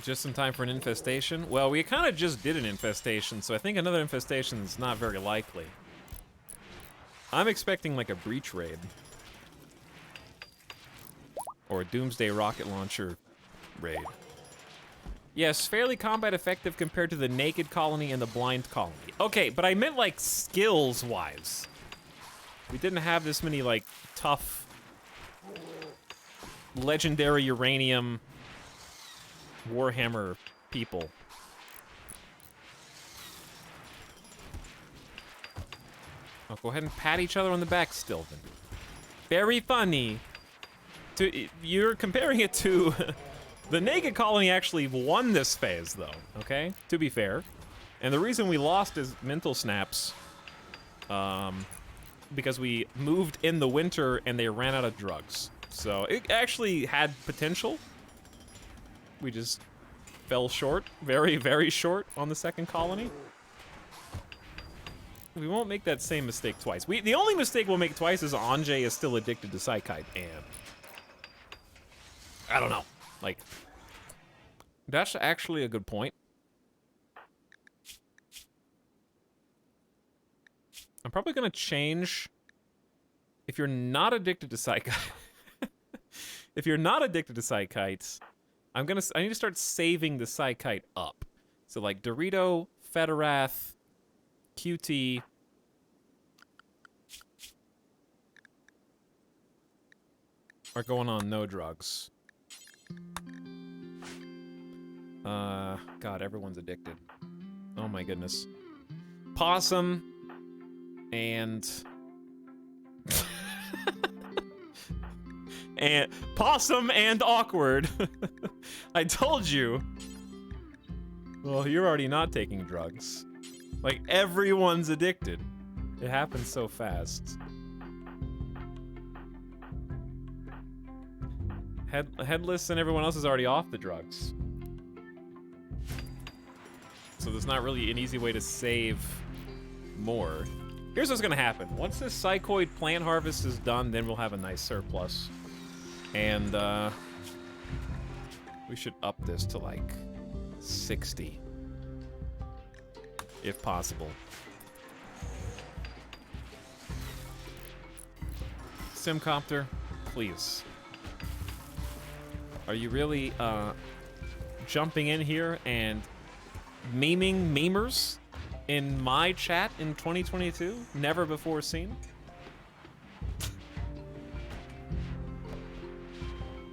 Just in time for an infestation? Well, we kind of just did an infestation, so I think another infestation is not very likely. I'm expecting like a breach raid. Or a Doomsday rocket launcher raid. Yes, fairly combat effective compared to the Naked Colony and the Blind Colony. Okay, but I meant like skills-wise. We didn't have this many like tough, legendary uranium Warhammer people. Oh, go ahead and pat each other on the back, Stilvin. Very funny. You're comparing it to... The Naked Colony actually won this phase, though, okay? To be fair. And the reason we lost is mental snaps. Because we moved in the winter and they ran out of drugs. So it actually had potential. We just fell short, very, very short on the second colony. We won't make that same mistake twice. The only mistake we'll make twice is Anjay is still addicted to Psychite, and I don't know. Like, that's actually a good point. I'm probably gonna change. If you're not addicted to Psychite, if you're not addicted to Psychites, I need to start saving the Psychite up. So like Dorito, Federath, QT. Are going on no drugs. God, everyone's addicted. Oh my goodness. Possum and and Possum and Awkward. I told you. Well, you're already not taking drugs. Like, everyone's addicted. It happens so fast. Headless and everyone else is already off the drugs. So there's not really an easy way to save more. Here's what's gonna happen. Once this Psychoid plant harvest is done, then we'll have a nice surplus. And, we should up this to, like, 60. If possible. Simcopter, please. Are you really, jumping in here and memeing memers in my chat in 2022? Never before seen?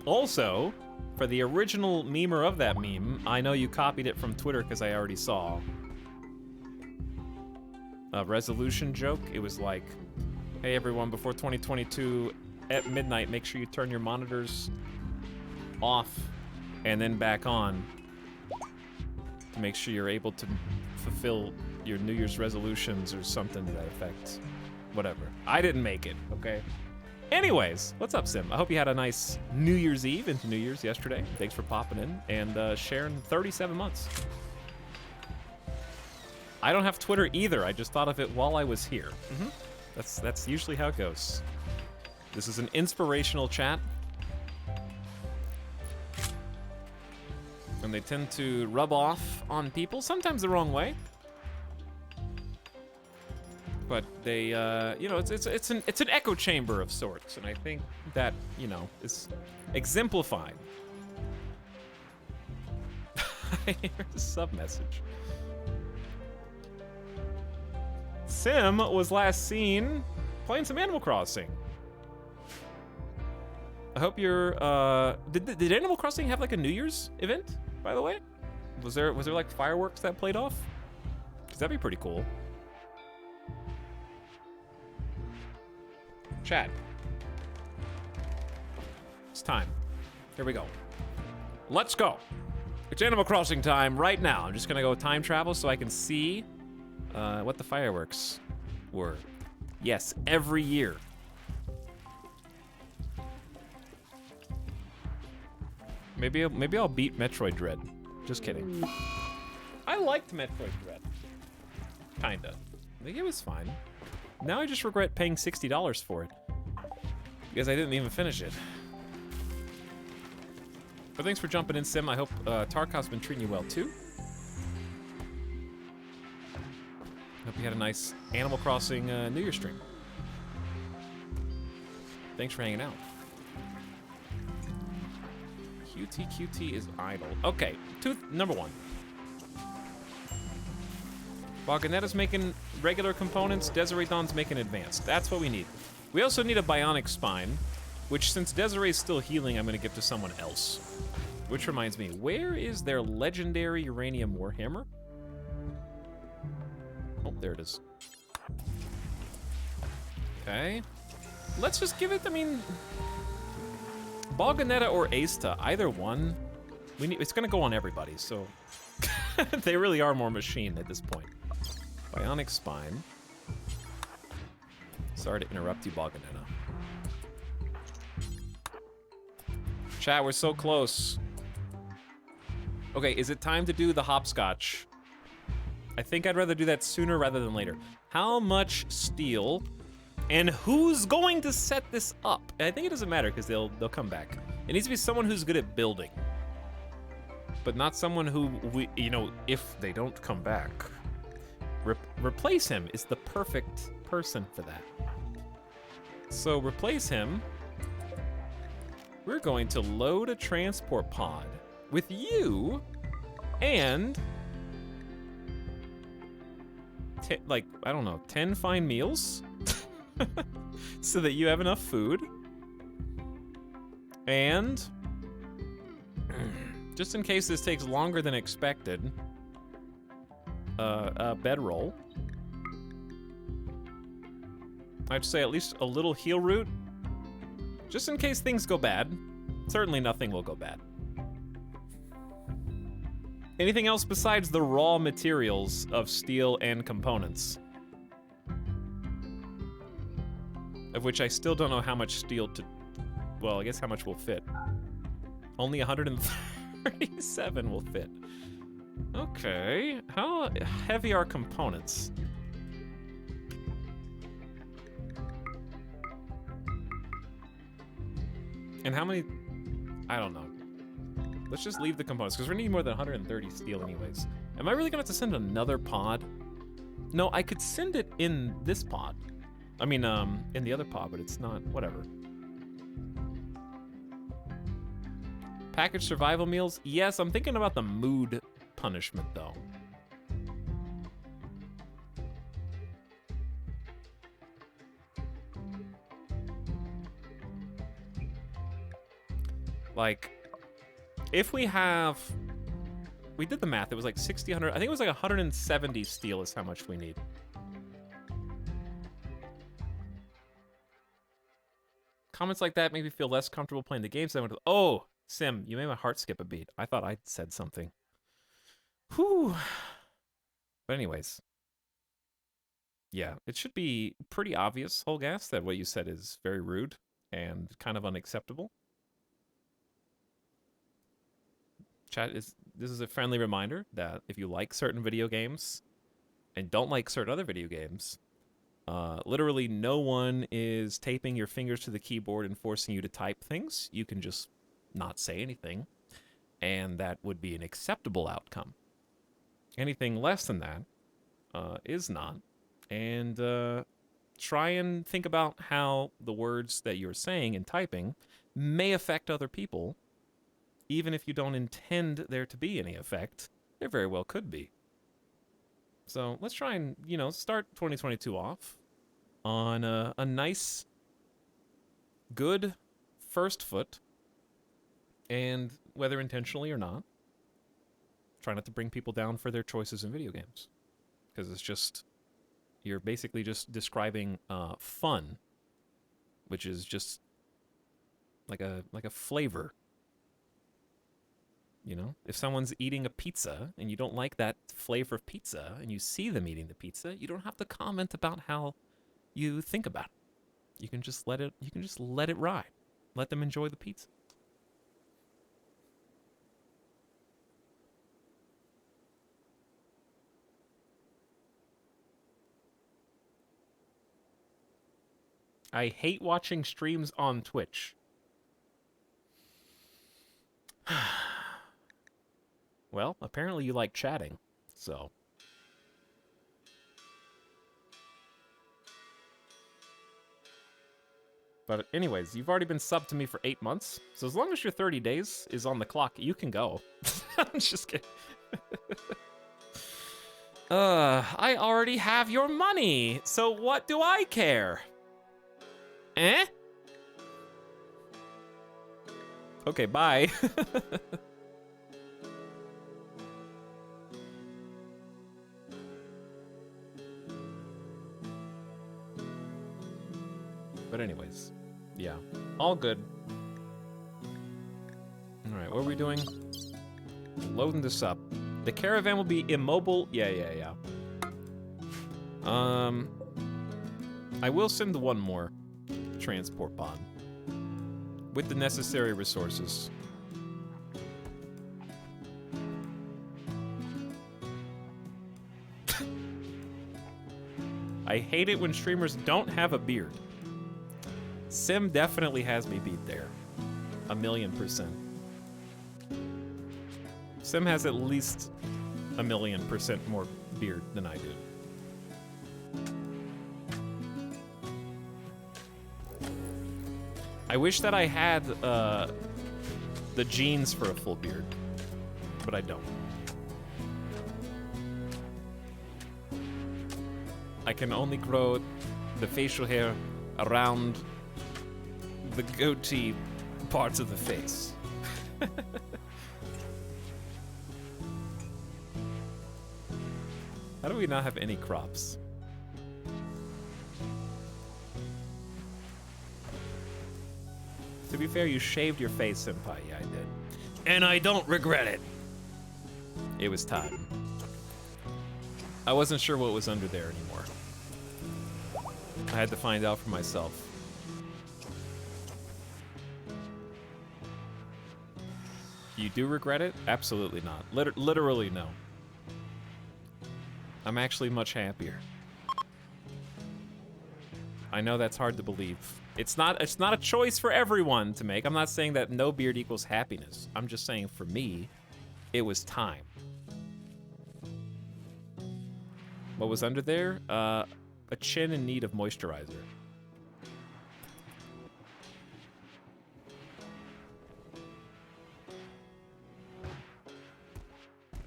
Also, for the original memer of that meme, I know you copied it from Twitter because I already saw a resolution joke. It was like, hey everyone, before 2022 at midnight, make sure you turn your monitors off and then back on to make sure you're able to fulfill your New Year's resolutions or something to that effect. Whatever. I didn't make it, okay? Anyways, what's up, Sim? I hope you had a nice New Year's Eve into New Year's yesterday. Thanks for popping in and sharing 37 months. I don't have Twitter either. I just thought of it while I was here. That's usually how it goes. This is an inspirational chat. And they tend to rub off on people, sometimes the wrong way. But they, you know, it's an echo chamber of sorts, and I think that, you know, is exemplified. Here's a sub message. Sim was last seen playing some Animal Crossing. I hope you're, did Animal Crossing have like a New Year's event, by the way? Was there like fireworks that played off? Because that'd be pretty cool. Chat. It's time. Here we go. Let's go. It's Animal Crossing time right now. I'm just gonna go time travel so I can see what the fireworks were. Yes, every year. Maybe I'll beat Metroid Dread. Just kidding. I liked Metroid Dread. Kinda. I think it was fine. Now I just regret paying $60 for it. Because I didn't even finish it. But thanks for jumping in, Sim. I hope Tarkov's been treating you well, too. Hope you had a nice Animal Crossing New Year stream. Thanks for hanging out. QTQT is idle. Okay, number 1. Balganetta's making regular components, Desiree Dawn's making advanced. That's what we need. We also need a bionic spine, which since Desiree's still healing, I'm gonna give to someone else. Which reminds me, where is their legendary uranium warhammer? Oh, there it is. Okay. Let's just give it, I mean, Balganetta or Asta, either one. It's gonna go on everybody, so they really are more machine at this point. Bionic spine. Sorry to interrupt you, Balganetta. Chat, we're so close. Okay, is it time to do the hopscotch? I think I'd rather do that sooner rather than later. How much steel? And who's going to set this up? And I think it doesn't matter because they'll come back. It needs to be someone who's good at building, but not someone who if they don't come back, replace him is the perfect person for that. So replace him. We're going to load a transport pod with you and I don't know, 10 fine meals. So that you have enough food. And just in case this takes longer than expected, a bedroll. I'd say at least a little heal root. Just in case things go bad. Certainly nothing will go bad. Anything else besides the raw materials of steel and components? Of which I still don't know how much steel to... Well, I guess how much will fit. Only 137 will fit. Okay, how heavy are components? And how many... I don't know. Let's just leave the components, because we're gonna need more than 130 steel anyways. Am I really gonna have to send another pod? No, I could send it in this pod. I mean, in the other pod, but it's not, whatever. Packaged survival meals? Yes, I'm thinking about the mood punishment, though. Like, if we have... We did the math, it was like 60, 100... I think it was like 170 steel is how much we need. Comments like that make me feel less comfortable playing the game. So oh, Sim, you made my heart skip a beat. I thought I'd said something. Whew. But anyways. Yeah, it should be pretty obvious, Holgas, that what you said is very rude and kind of unacceptable. Chat, this is a friendly reminder that if you like certain video games and don't like certain other video games, literally no one is taping your fingers to the keyboard and forcing you to type things. You can just not say anything, and that would be an acceptable outcome. Anything less than that is not. And try and think about how the words that you're saying and typing may affect other people. Even if you don't intend there to be any effect, there very well could be. So let's try and, start 2022 off on a nice, good first foot. And whether intentionally or not, try not to bring people down for their choices in video games. Because it's just, you're basically just describing fun, which is just like a flavor. If someone's eating a pizza and you don't like that flavor of pizza and you see them eating the pizza, you don't have to comment about how you think about it. You can just let it ride. Let them enjoy the pizza. I hate watching streams on Twitch. Well, apparently you like chatting, so. But anyways, you've already been subbed to me for 8 months, so as long as your 30 days is on the clock, you can go. I'm just kidding. I already have your money, so what do I care? Eh? Okay, bye. But anyways, yeah, all good. All right, what are we doing? Loading this up. The caravan will be immobile. Yeah. I will send one more transport pod with the necessary resources. I hate it when streamers don't have a beard. Sim definitely has me beat there. 1,000,000%. Sim has at least 1,000,000% more beard than I do. I wish that I had the genes for a full beard, but I don't. I can only grow the facial hair around the goatee parts of the face. How do we not have any crops? To be fair, you shaved your face, Senpai. Yeah, I did. And I don't regret it. It was time. I wasn't sure what was under there anymore. I had to find out for myself. You do regret it? Absolutely not. Literally no. I'm actually much happier. I know that's hard to believe. It's not a choice for everyone to make. I'm not saying that no beard equals happiness. I'm just saying for me, it was time. What was under there? A chin in need of moisturizer.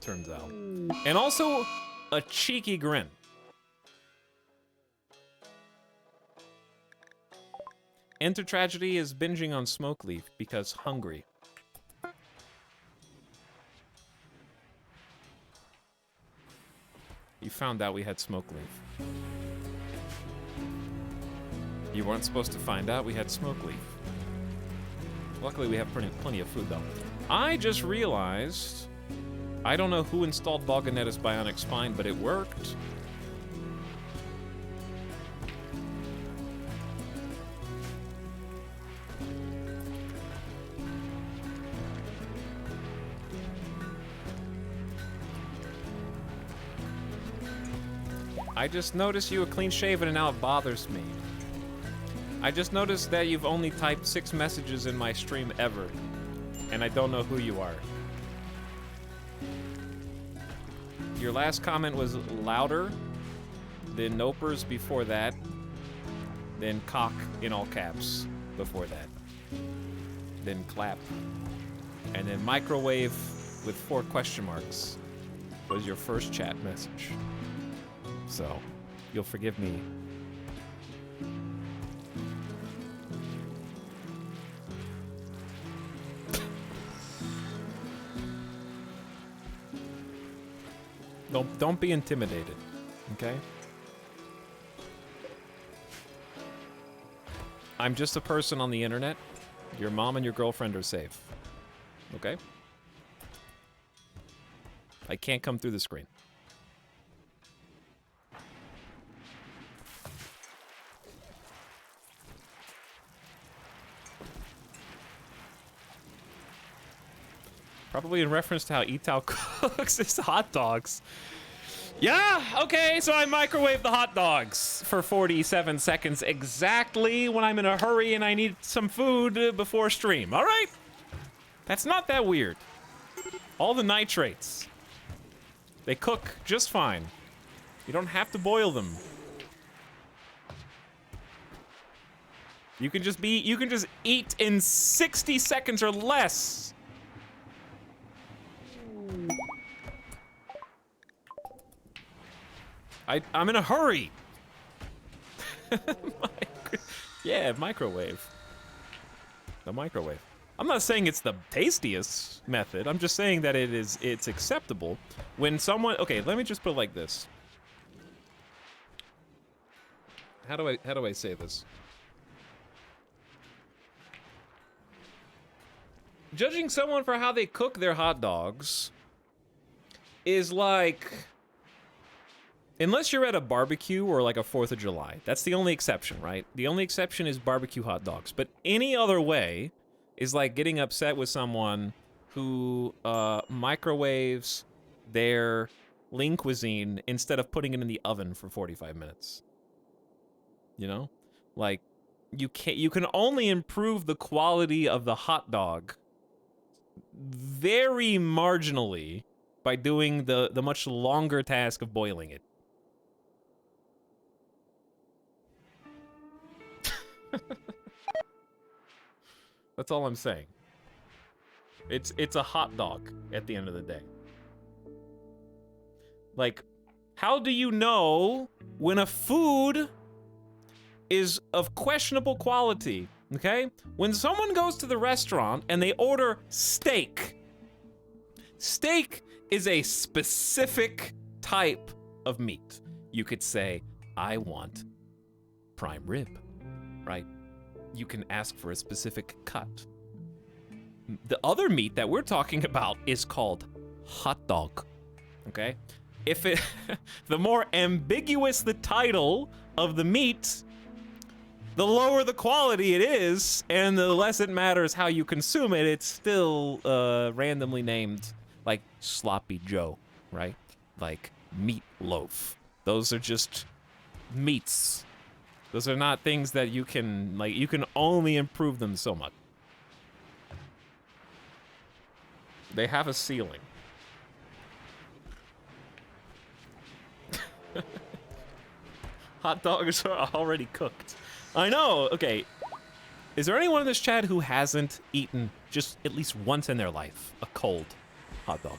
Turns out. And also, a cheeky grin. Enter Tragedy is binging on Smoke Leaf because hungry. You found out we had Smoke Leaf. You weren't supposed to find out we had Smoke Leaf. Luckily, we have plenty of food, though. I just realized... I don't know who installed Balganetta's Bionic Spine, but it worked. I just noticed you were clean shaven and now it bothers me. I just noticed that you've only typed 6 messages in my stream ever, and I don't know who you are. Your last comment was louder, then nopers before that, then cock in all caps before that, then clap, and then microwave with 4 question marks was your first chat message. So, you'll forgive me. Don't be intimidated, okay? I'm just a person on the internet. Your mom and your girlfriend are safe, okay? I can't come through the screen. Probably in reference to how Etal cooks his hot dogs. Yeah, okay, so I microwave the hot dogs for 47 seconds exactly when I'm in a hurry and I need some food before stream. All right. That's not that weird. All the nitrates, they cook just fine. You don't have to boil them. You can just eat in 60 seconds or less. I'm in a hurry. Yeah, microwave. The microwave. I'm not saying it's the tastiest method. I'm just saying that it's acceptable when someone. Okay, let me just put it like this. How do I say this? Judging someone for how they cook their hot dogs is like, unless you're at a barbecue or like a 4th of July, that's the only exception, right? The only exception is barbecue hot dogs. But any other way is like getting upset with someone who microwaves their lean cuisine instead of putting it in the oven for 45 minutes. You know? Like, you can only improve the quality of the hot dog very marginally by doing the much longer task of boiling it. That's all I'm saying. It's a hot dog at the end of the day. Like, how do you know when a food is of questionable quality? Okay? When someone goes to the restaurant and they order steak, steak is a specific type of meat. You could say, I want prime rib, right? You can ask for a specific cut. The other meat that we're talking about is called hot dog, okay? If it, the more ambiguous the title of the meat, the lower the quality it is, and the less it matters how you consume it. It's still randomly named, like Sloppy Joe, right? Like meatloaf. Those are just meats. Those are not things that you can, like, you can only improve them so much. They have a ceiling. Hot dogs are already cooked. I know, okay. Is there anyone in this chat who hasn't eaten just at least once in their life a cold hot dog?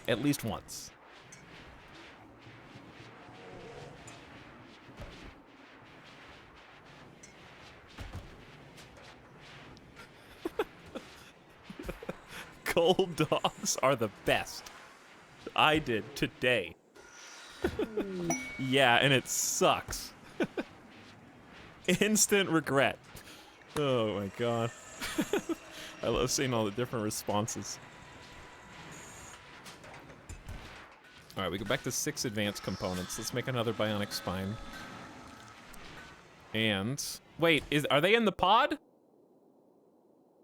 At least once. Cold dogs are the best. I did today. Yeah, and it sucks. Instant regret. Oh my god. I love seeing all the different responses. Alright, we go back to 6 advanced components. Let's make another bionic spine. And wait, are they in the pod?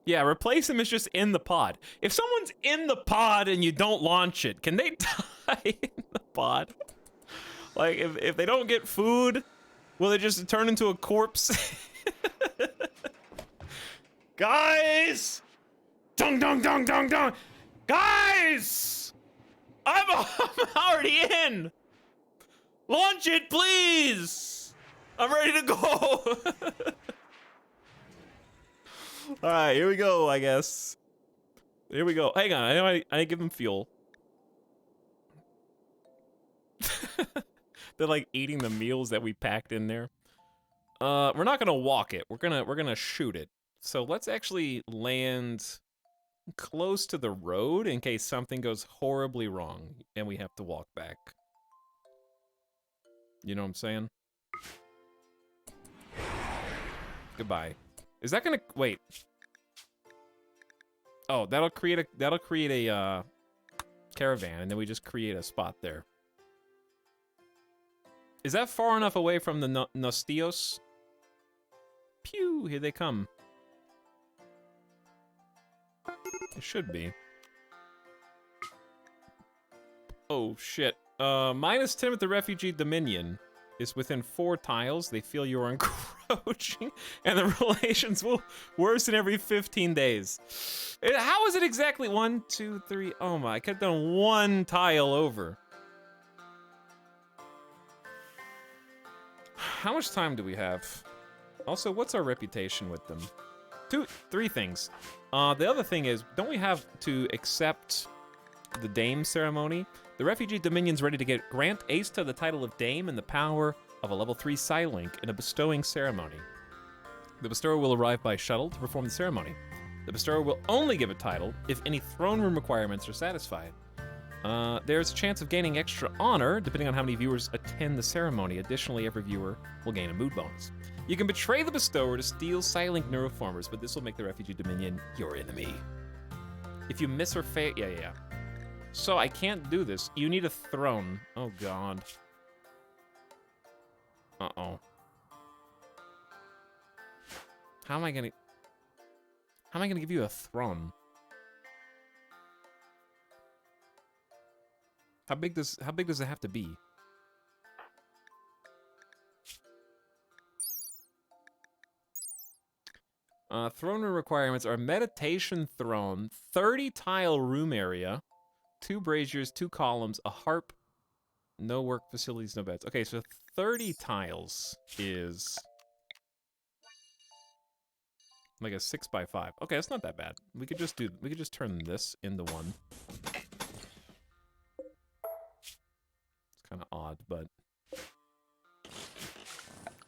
Yeah, replace them as just in the pod. If someone's in the pod and you don't launch it, can they die in the pod? Like, if they don't get food, will they just turn into a corpse? Guys! Dong, dong, dong, dong, dong! Guys! I'm already in! Launch it, please! I'm ready to go! Alright, here we go, I guess. Here we go. Hang on, I give them fuel. They're like eating the meals that we packed in there. We're not gonna walk it. We're gonna shoot it. So let's actually land close to the road in case something goes horribly wrong and we have to walk back. You know what I'm saying? Goodbye. Is that gonna wait? Oh, that'll create a caravan, and then we just create a spot there. Is that far enough away from the Nostios? Pew! Here they come. It should be. Oh shit. -10 at the refugee dominion. is within 4 tiles, they feel you're encroaching, and the relations will worsen every 15 days. How is it exactly 1, 2, 3? Oh my, I could have done 1 tile over. How much time do we have? Also, what's our reputation with them? 3 things. The other thing is, don't we have to accept the Dame ceremony? The refugee dominion's ready to grant Aista the title of Dame and the power of a level 3 Psylink in a bestowing ceremony. The bestower will arrive by shuttle to perform the ceremony. The bestower will only give a title if any throne room requirements are satisfied. There's a chance of gaining extra honor depending on how many viewers attend the ceremony. Additionally, every viewer will gain a mood bonus. You can betray the bestower to steal Psylink neuroformers, but this will make the refugee dominion your enemy. If you miss or fail, yeah. So I can't do this. You need a throne. Oh god. Uh-oh. How am I gonna give you a throne? How big does it have to be? Throne room requirements are meditation throne, 30 tile room area, 2 braziers, 2 columns, a harp, no work facilities, no beds. Okay, so 30 tiles is like a 6x5. Okay, that's not that bad. We could just turn this into 1. It's kind of odd, but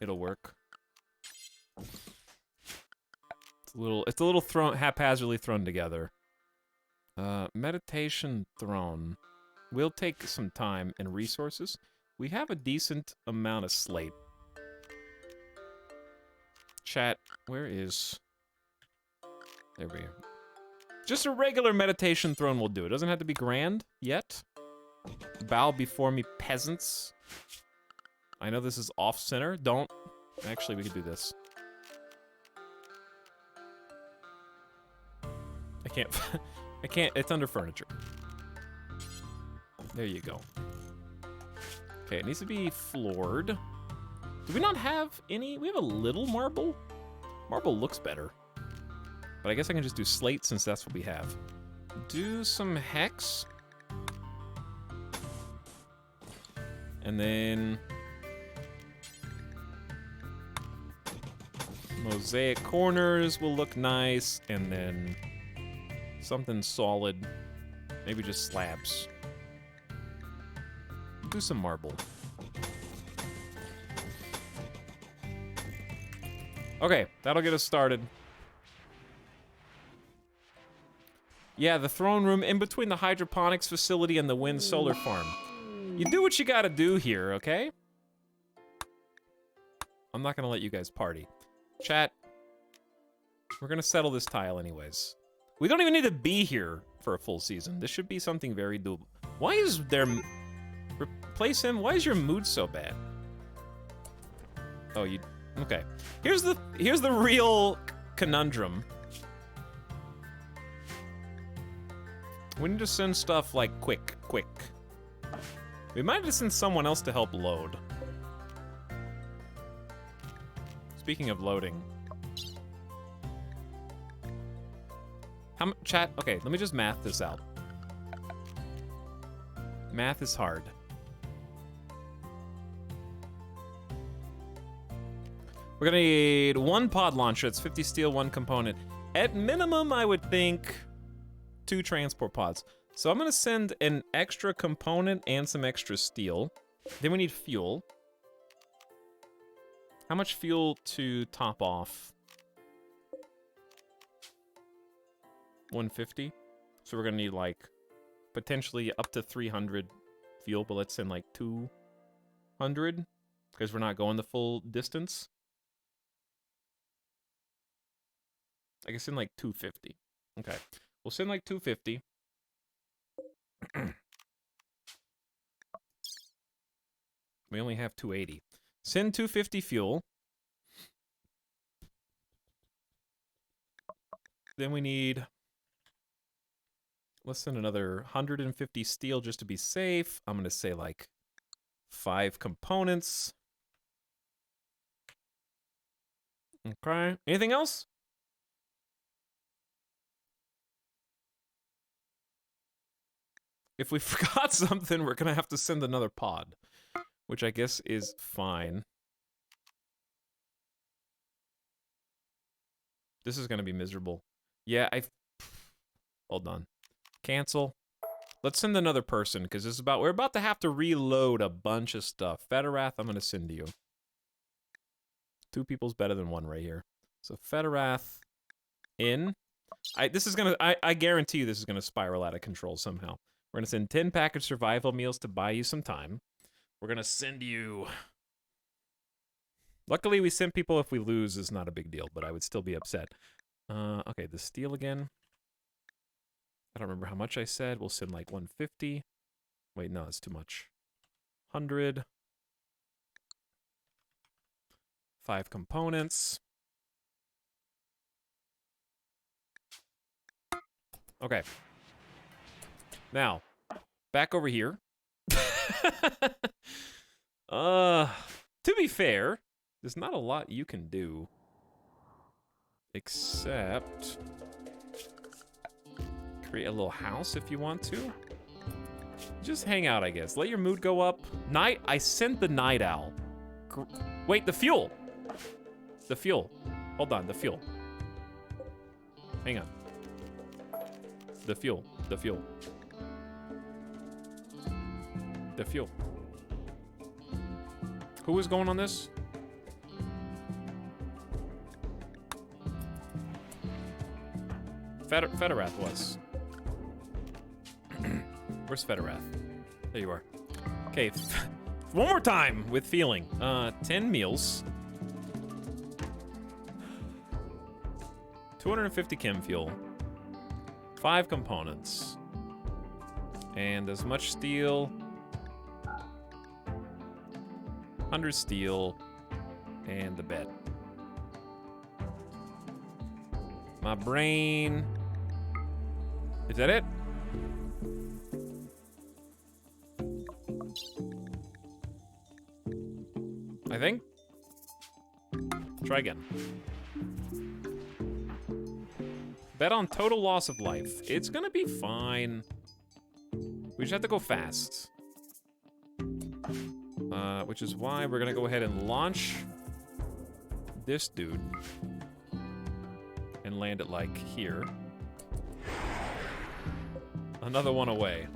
it'll work. It's a little thrown haphazardly thrown together. Meditation throne will take some time and resources. We have a decent amount of slate. Chat, where is... There we go. Just a regular meditation throne will do. It doesn't have to be grand yet. Bow before me, peasants. I know this is off-center. Don't... Actually, we could do this. I can't, it's under furniture. There you go. Okay, it needs to be floored. Do we not have any? We have a little marble. Marble looks better. But I guess I can just do slate since that's what we have. Do some hex. And then... mosaic corners will look nice, and then... something solid. Maybe just slabs. Do some marble. Okay, that'll get us started. Yeah, the throne room in between the hydroponics facility and the wind solar farm. You do what you gotta do here, okay? I'm not gonna let you guys party. Chat, we're gonna settle this tile anyways. We don't even need to be here for a full season. This should be something very doable. Why is there... Replace him? Why is your mood so bad? Oh, you... Okay. Here's the real conundrum. We need to send stuff, like, quick. We might have to send someone else to help load. Speaking of loading... Chat, okay, let me just math this out. Math is hard. We're gonna need 1 pod launcher, it's 50 steel, 1 component. At minimum, I would think 2 transport pods. So I'm gonna send an extra component and some extra steel. Then we need fuel. How much fuel to top off? 150. So we're gonna need like potentially up to 300 fuel, but let's send like 200 because we're not going the full distance. I can send like 250. Okay, we'll send like 250. We only have 280. Send 250 fuel. Then we need... Let's send another 150 steel just to be safe. I'm going to say like 5 components. Okay. Anything else? If we forgot something, we're gonna have to send another pod, which I guess is fine. This is gonna be miserable. Yeah, hold on. Cancel. Let's send another person, because we're about to have to reload a bunch of stuff. Federath, I'm gonna send to you. 2 people's better than 1 right here. So Federath in. I guarantee you this is gonna spiral out of control somehow. We're gonna send 10 packaged survival meals to buy you some time. We're gonna send you. Luckily, we send people if we lose is not a big deal, but I would still be upset. Okay, the steel again. I don't remember how much I said. We'll send like 150. Wait, no, it's too much. 100. 5 components. Okay. Now, back over here. To be fair, there's not a lot you can do. Except create a little house if you want to. Just hang out, I guess. Let your mood go up. I sent the night owl. Wait, the fuel. The fuel. Hold on, the fuel. Hang on. The fuel. The fuel. The fuel. Who is going on this? Federath was. Where's Federath? There you are. Okay, one more time with feeling. 10 meals. 250 chem fuel. 5 components. And as much steel. 100 steel. And the bed. My brain. Is that it? I think. Try again. Bet on total loss of life. It's gonna be fine. We just have to go fast. Which is why we're gonna go ahead and launch this dude. And land it like here. Another one away.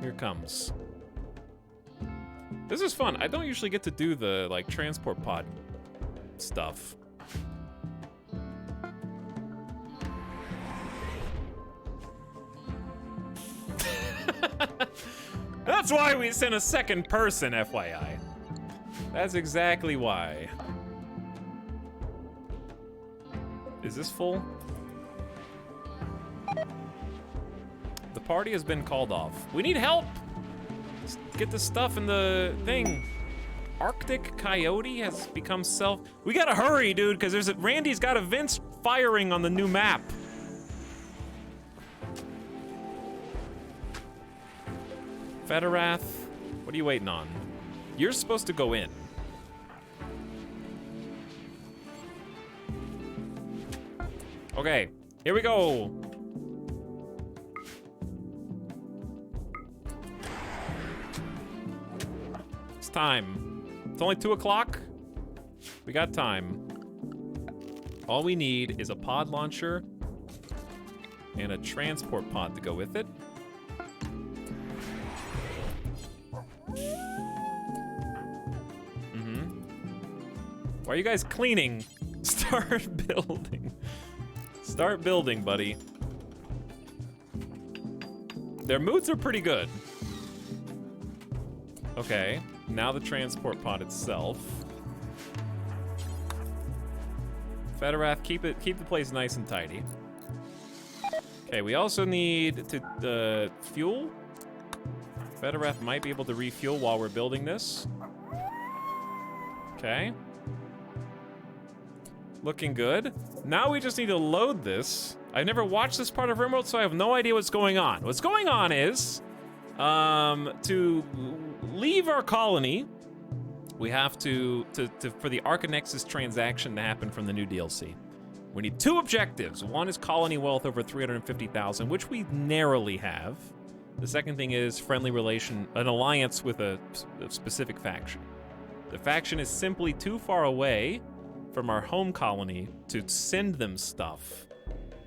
Here it comes. This is fun. I don't usually get to do the like transport pod stuff. That's why we sent a second person, FYI. That's exactly why. Is this full? The party has been called off. We need help! Let's get the stuff in the thing. Arctic Coyote has become We gotta hurry, dude, because Randy's got events firing on the new map. Federath, what are you waiting on? You're supposed to go in. Okay, here we go. It's time. It's only 2 o'clock. We got time. All we need is a pod launcher and a transport pod to go with it. Why are you guys cleaning? Start building. Start building, buddy. Their moods are pretty good. Okay, now the transport pod itself. Federath, keep the place nice and tidy. Okay, we also need to fuel. Federath might be able to refuel while we're building this. Okay. Looking good. Now we just need to load this. I've never watched this part of RimWorld, so I have no idea what's going on. What's going on is to leave our colony we have to for the Arcanexus transaction to happen from the new DLC. We need 2 objectives. One is colony wealth over 350,000, which we narrowly have. The second thing is friendly relation, an alliance with a specific faction. The faction is simply too far away from our home colony to send them stuff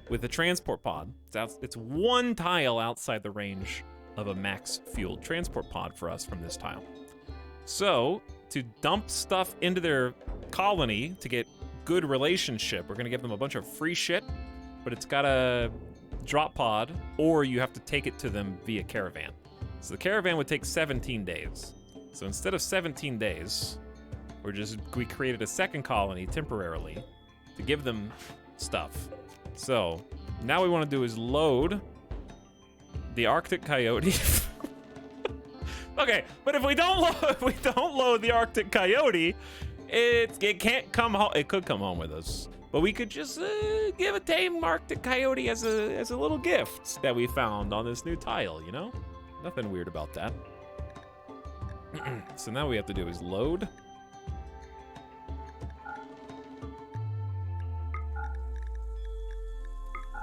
with a transport pod. It's 1 tile outside the range of a max-fueled transport pod for us from this tile. So, to dump stuff into their colony to get good relationship, we're gonna give them a bunch of free shit, but it's got a drop pod, or you have to take it to them via caravan. So the caravan would take 17 days. So instead of 17 days, we created a second colony temporarily to give them stuff. So now we want to do is load the Arctic Coyote. Okay, but if we don't load the Arctic Coyote, it can't come home. It could come home with us, but we could just give a tame Arctic Coyote as a little gift that we found on this new tile. You know, nothing weird about that. So now what we have to do is load.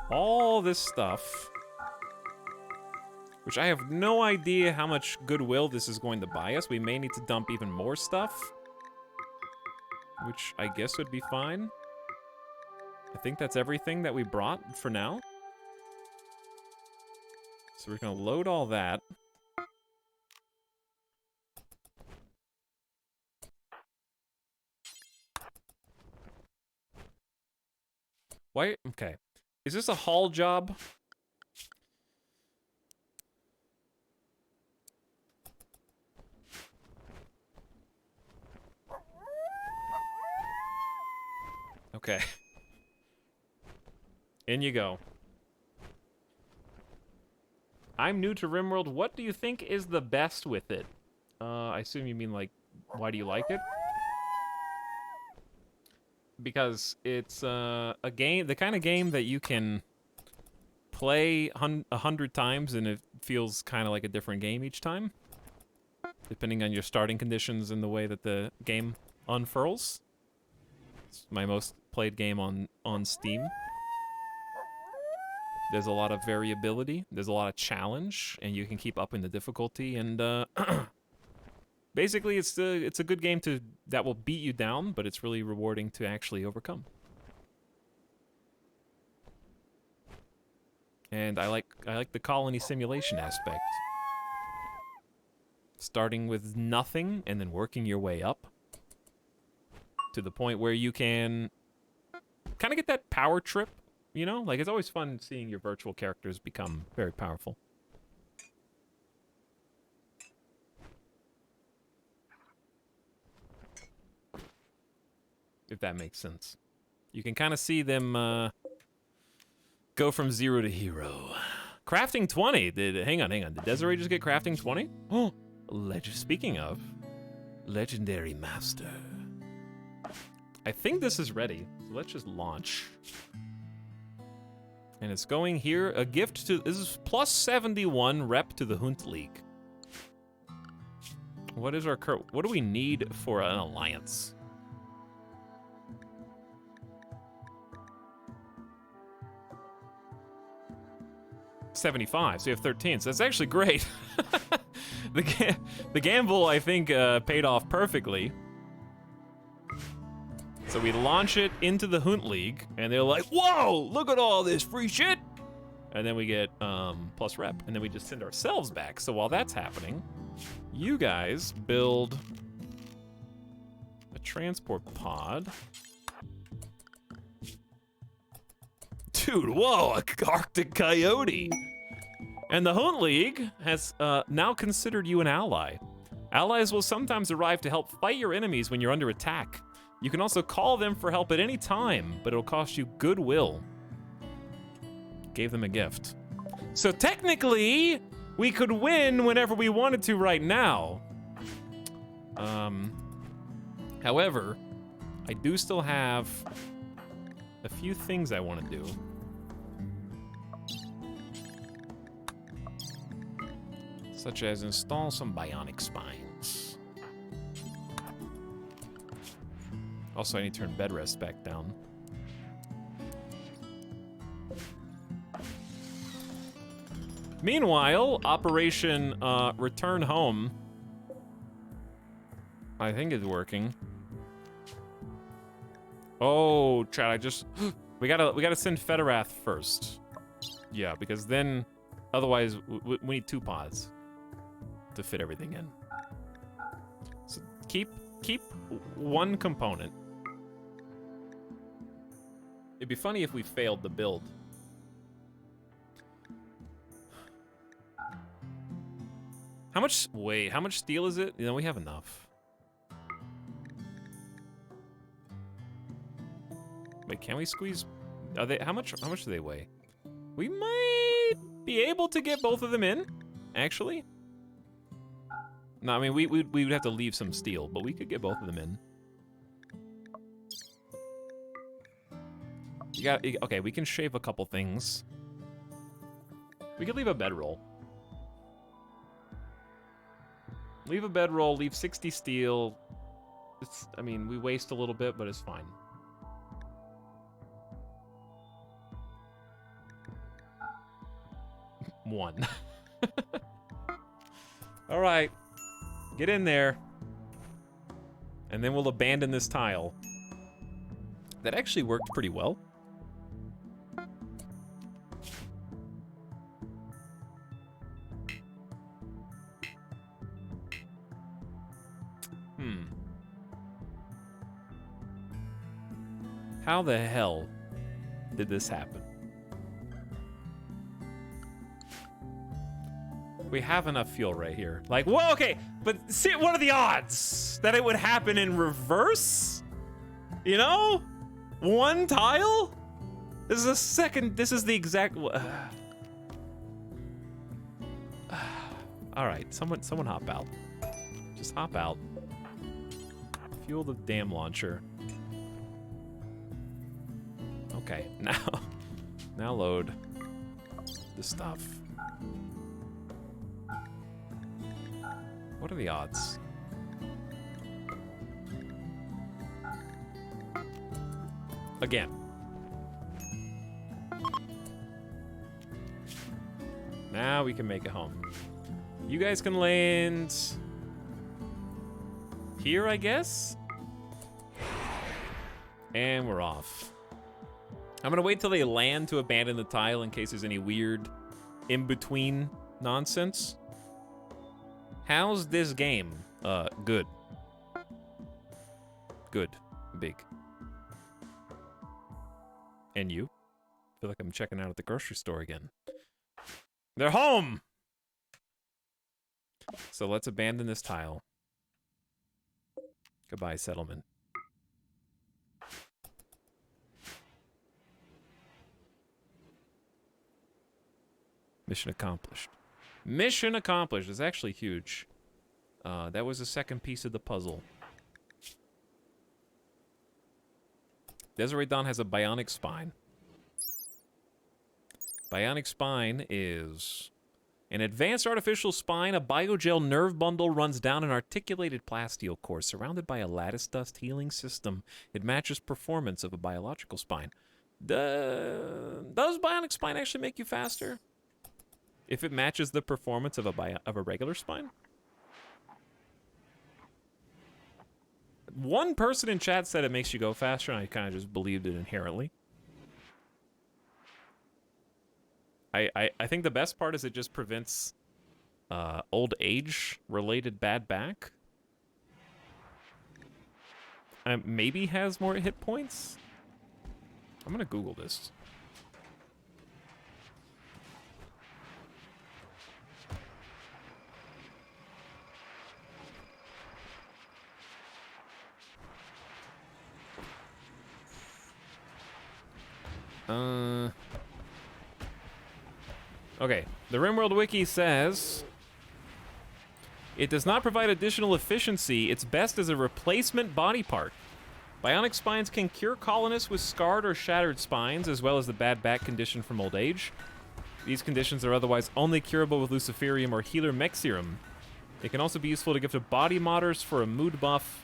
All this stuff, which I have no idea how much goodwill this is going to buy us. We may need to dump even more stuff, which I guess would be fine. I think that's everything that we brought for now. So we're gonna load all that. Why? Okay. Is this a haul job? Okay. In you go. I'm new to RimWorld. What do you think is the best with it? I assume you mean, like, why do you like it? Because it's a game, the kind of game that you can play 100 times and it feels kind of like a different game each time, depending on your starting conditions and the way that the game unfurls. It's my most played game on Steam. There's a lot of variability, there's a lot of challenge, and you can keep upping the difficulty, and basically it's a good game that will beat you down, but it's really rewarding to actually overcome. And I like the colony simulation aspect. Starting with nothing and then working your way up to the point where you can kind of get that power trip, you know? Like, it's always fun seeing your virtual characters become very powerful. If that makes sense. You can kind of see them go from 0 to hero. Crafting 20. Hang on. Did Desiree just get crafting 20? Oh, speaking of, legendary master. I think this is ready. So let's just launch. And it's going here. A gift to, this is plus 71 rep to the Hunt League. What is our current, what do we need for an alliance? $75, so you have 13, so that's actually great. The gamble, I think, paid off perfectly. So we launch it into the Hunt League, and they're like, whoa, look at all this free shit! And then we get plus rep, and then we just send ourselves back. So while that's happening, you guys build a transport pod. Dude, whoa, a Arctic Coyote! And the Hunt League has now considered you an ally. Allies will sometimes arrive to help fight your enemies when you're under attack. You can also call them for help at any time, but it'll cost you goodwill. Gave them a gift. So technically, we could win whenever we wanted to right now. However, I do still have a few things I want to do. Such as install some bionic spines. Also, I need to turn bed rest back down. Meanwhile, Operation Return Home, I think is working. Oh, Chad, I just we gotta send Federath first. Yeah, because then otherwise we need 2 pods to fit everything in. So keep 1 component. It'd be funny if we failed the build. How much? Wait, how much steel is it? You know, we have enough. Wait, can we squeeze? Are they? How much do they weigh? We might be able to get both of them in, actually. No, I mean we would have to leave some steel, but we could get both of them in. Okay, we can shave a couple things. We could leave a bedroll. Leave a bedroll, leave 60 steel. I mean, we waste a little bit, but it's fine. One. All right, get in there. And then we'll abandon this tile. That actually worked pretty well. How the hell did this happen? We have enough fuel right here. Like, well, okay, but see, what are the odds that it would happen in reverse? You know? 1 tile? This is the exact... All right, someone hop out. Just hop out. Fuel the damn launcher. Okay, now load the stuff. What are the odds? Again. Now we can make it home. You guys can land here, I guess? And we're off. I'm gonna wait till they land to abandon the tile in case there's any weird in-between nonsense. How's this game? Good. Good. Big. And you? I feel like I'm checking out at the grocery store again. They're home! So let's abandon this tile. Goodbye, settlement. Mission accomplished. Mission accomplished. It's actually huge. That was the second piece of the puzzle. Desiree Dawn has a bionic spine. Bionic spine is an advanced artificial spine. A biogel nerve bundle runs down an articulated plasteel core surrounded by a lattice dust healing system. It matches performance of a biological spine. Does bionic spine actually make you faster? If it matches the performance of a regular spine? One person in chat said it makes you go faster, and I kind of just believed it inherently. I think the best part is it just prevents old age-related bad back. Maybe has more hit points? I'm gonna Google this. Okay, the RimWorld Wiki says it does not provide additional efficiency. It's best as a replacement body part. Bionic spines can cure colonists with scarred or shattered spines, as well as the bad back condition from old age. These conditions are otherwise only curable with Luciferium or Healer Mech Serum. It can also be useful to give to body modders for a mood buff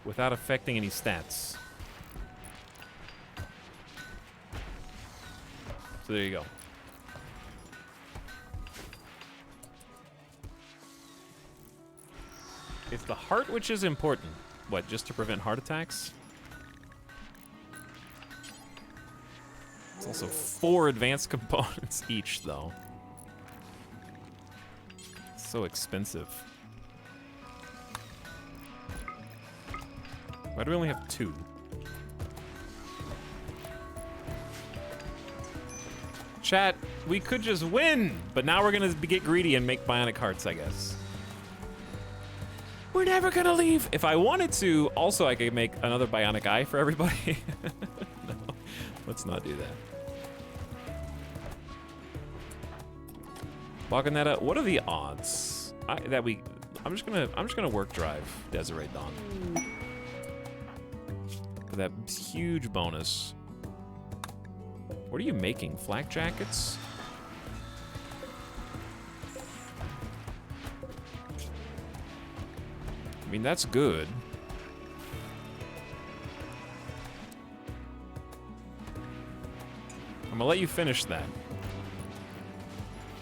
without affecting any stats. So there you go. It's the heart which is important. What, just to prevent heart attacks? It's also 4 advanced components each, though. So expensive. Why do we only have 2? Chat, we could just win, but now we're gonna get greedy and make bionic hearts, I guess. We're never gonna leave. If I wanted to, also I could make another bionic eye for everybody. No, let's not do that. Walking that up. What are the odds I'm just gonna work drive Desiree Dawn. For that huge bonus. What are you making? Flak jackets? I mean, that's good. I'm gonna let you finish that.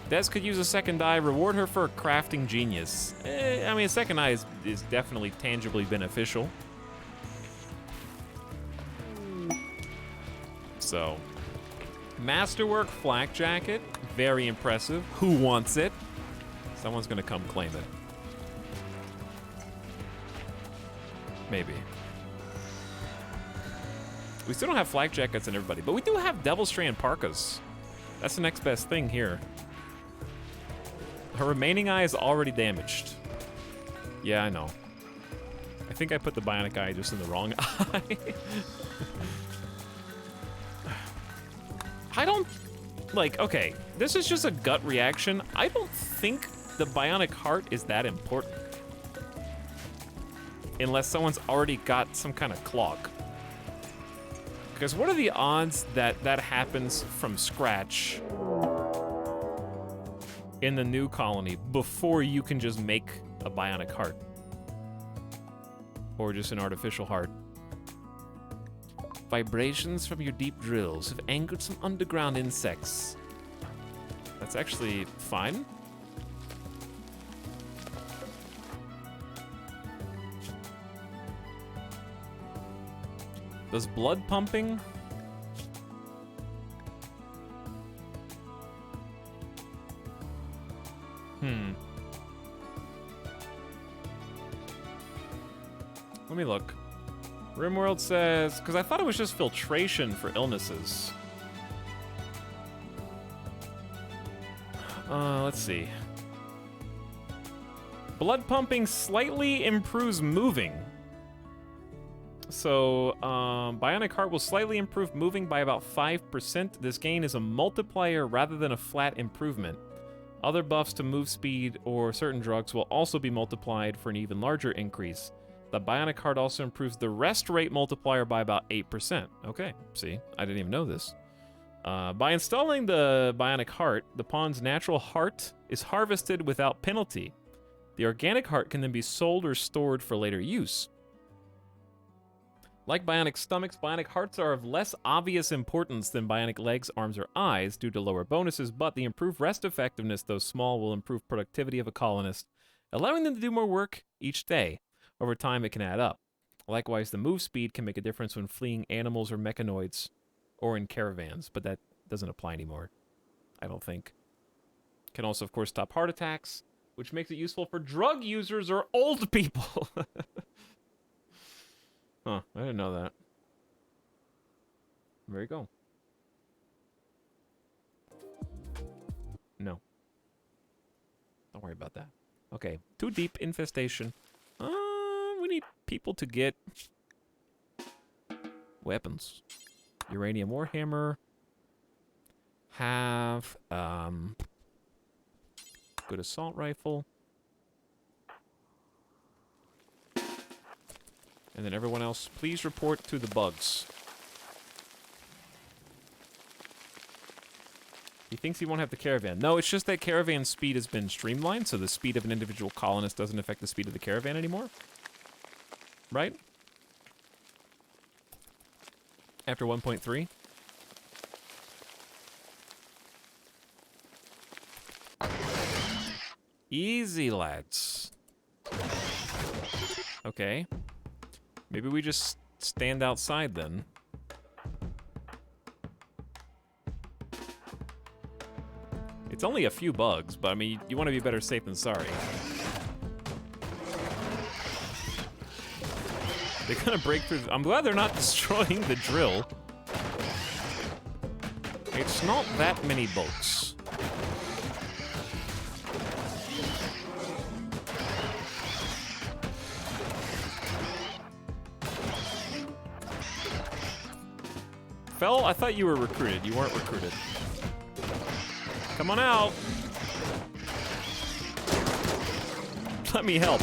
Des could use a second eye. Reward her for a crafting genius. I mean, a second eye is definitely tangibly beneficial. So, masterwork flak jacket. Very impressive. Who wants it? Someone's gonna come claim it. Maybe. We still don't have flak jackets and everybody, but we do have Devil Strand parkas. That's the next best thing here. Her remaining eye is already damaged. Yeah, I know. I think I put the bionic eye just in the wrong eye. I don't... Like, okay, this is just a gut reaction. I don't think the bionic heart is that important. Unless someone's already got some kind of clock. Because what are the odds that that happens from scratch in the new colony before you can just make a bionic heart? Or just an artificial heart? Vibrations from your deep drills have angered some underground insects. That's actually fine. Does blood pumping? Let me look. RimWorld says, because I thought it was just filtration for illnesses. Let's see. Blood pumping slightly improves moving. So, Bionic Heart will slightly improve moving by about 5%. This gain is a multiplier rather than a flat improvement. Other buffs to move speed or certain drugs will also be multiplied for an even larger increase. The Bionic Heart also improves the rest rate multiplier by about 8%. Okay, see, I didn't even know this. By installing the Bionic Heart, the pawn's natural heart is harvested without penalty. The organic heart can then be sold or stored for later use. Like bionic stomachs, bionic hearts are of less obvious importance than bionic legs, arms, or eyes due to lower bonuses, but the improved rest effectiveness, though small, will improve productivity of a colonist, allowing them to do more work each day. Over time, it can add up. Likewise, the move speed can make a difference when fleeing animals or mechanoids, or in caravans, but that doesn't apply anymore, I don't think. Can also, of course, stop heart attacks, which makes it useful for drug users or old people. Huh, I didn't know that. There you go. No. Don't worry about that. Okay, too deep infestation. We need people to get weapons. Uranium Warhammer. Have, good assault rifle. And then everyone else, please report to the bugs. He thinks he won't have the caravan. No, it's just that caravan speed has been streamlined, so the speed of an individual colonist doesn't affect the speed of the caravan anymore. Right? After 1.3. Easy, lads. Okay. Maybe we just stand outside then. It's only a few bugs, but I mean, you want to be better safe than sorry. They're gonna break through. I'm glad they're not destroying the drill. It's not that many bugs. Fell, I thought you were recruited. You weren't recruited. Come on out. Let me help.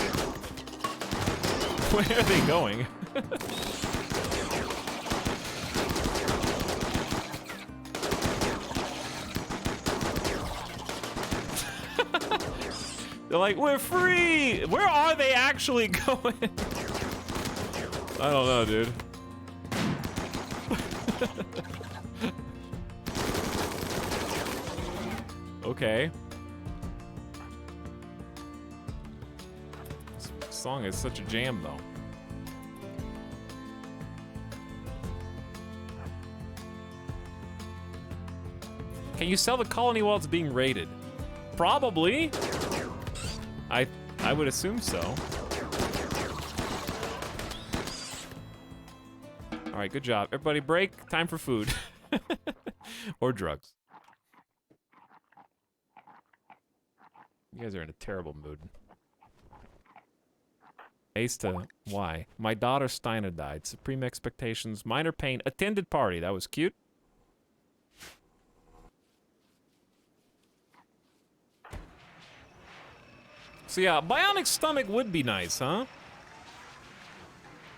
Where are they going? They're like, we're free! Where are they actually going? I don't know, dude. Okay. This song is such a jam, though. Can you sell the colony while it's being raided? Probably. I would assume so. All right, good job. Everybody break. Time for food. Or drugs. You guys are in a terrible mood. Ace to why? My daughter Steiner died. Supreme expectations, minor pain, attended party. That was cute. So yeah, bionic stomach would be nice, huh?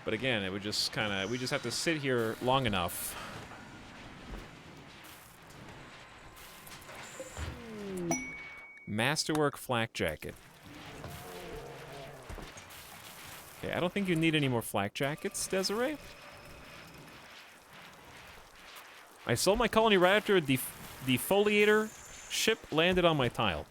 But again, it would just kind of, we just have to sit here long enough. Masterwork flak jacket. Okay, I don't think you need any more flak jackets, Desiree. I sold my colony right after a defoliator ship landed on my tile.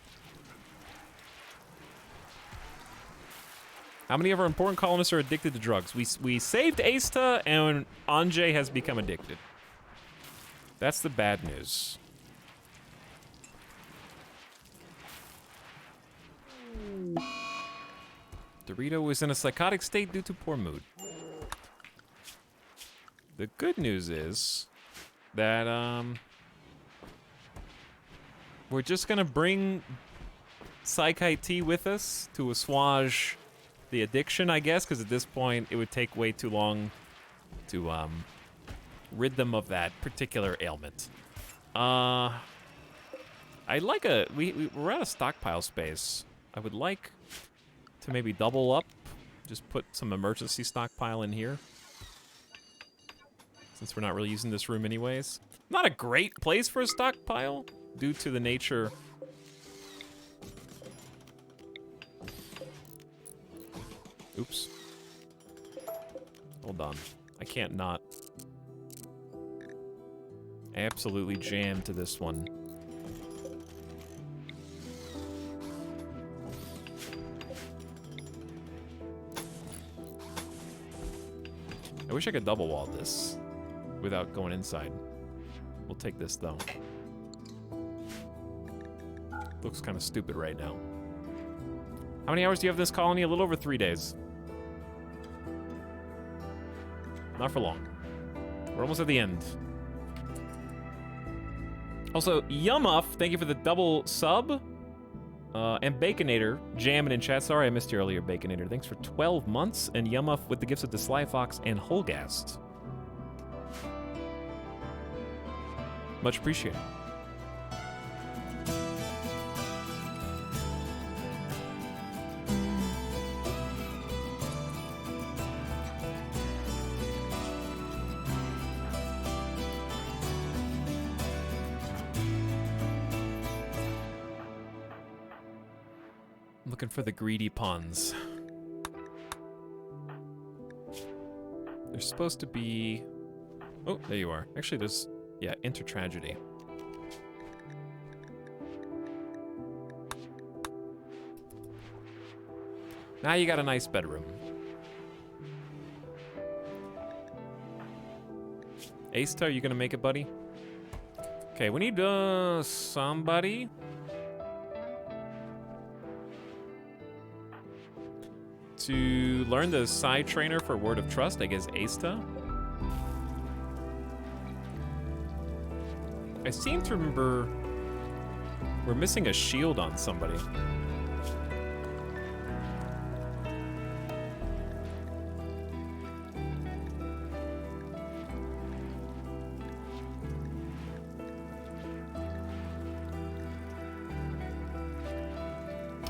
How many of our important colonists are addicted to drugs? We saved Asta, and Anjay has become addicted. That's the bad news. Dorito was in a psychotic state due to poor mood. The good news is that we're just gonna bring Psych IT with us to assuage the addiction, I guess, because at this point it would take way too long to rid them of that particular ailment. I'd like we're out of stockpile space. I would like to maybe double up, just put some emergency stockpile in here, since we're not really using this room anyways. Not a great place for a stockpile due to the nature. Oops. Hold on. I can't not absolutely jam to this one. I wish I could double wall this without going inside. We'll take this though. Looks kind of stupid right now. How many hours do you have in this colony? A little over 3 days. Not for long. We're almost at the end. Also, Yumuff, thank you for the double sub. And Baconator, jamming in chat. Sorry I missed you earlier, Baconator. Thanks for 12 months. And Yumuff with the gifts of the Sly Fox and Holgast. Much appreciated. Looking for the greedy puns. There's supposed to be... Oh, there you are. Actually, there's... Yeah, intertragedy. Now you got a nice bedroom. Asta, are you gonna make it, buddy? Okay, we need somebody. To learn the side trainer for Word of Trust, I guess Asta. I seem to remember we're missing a shield on somebody.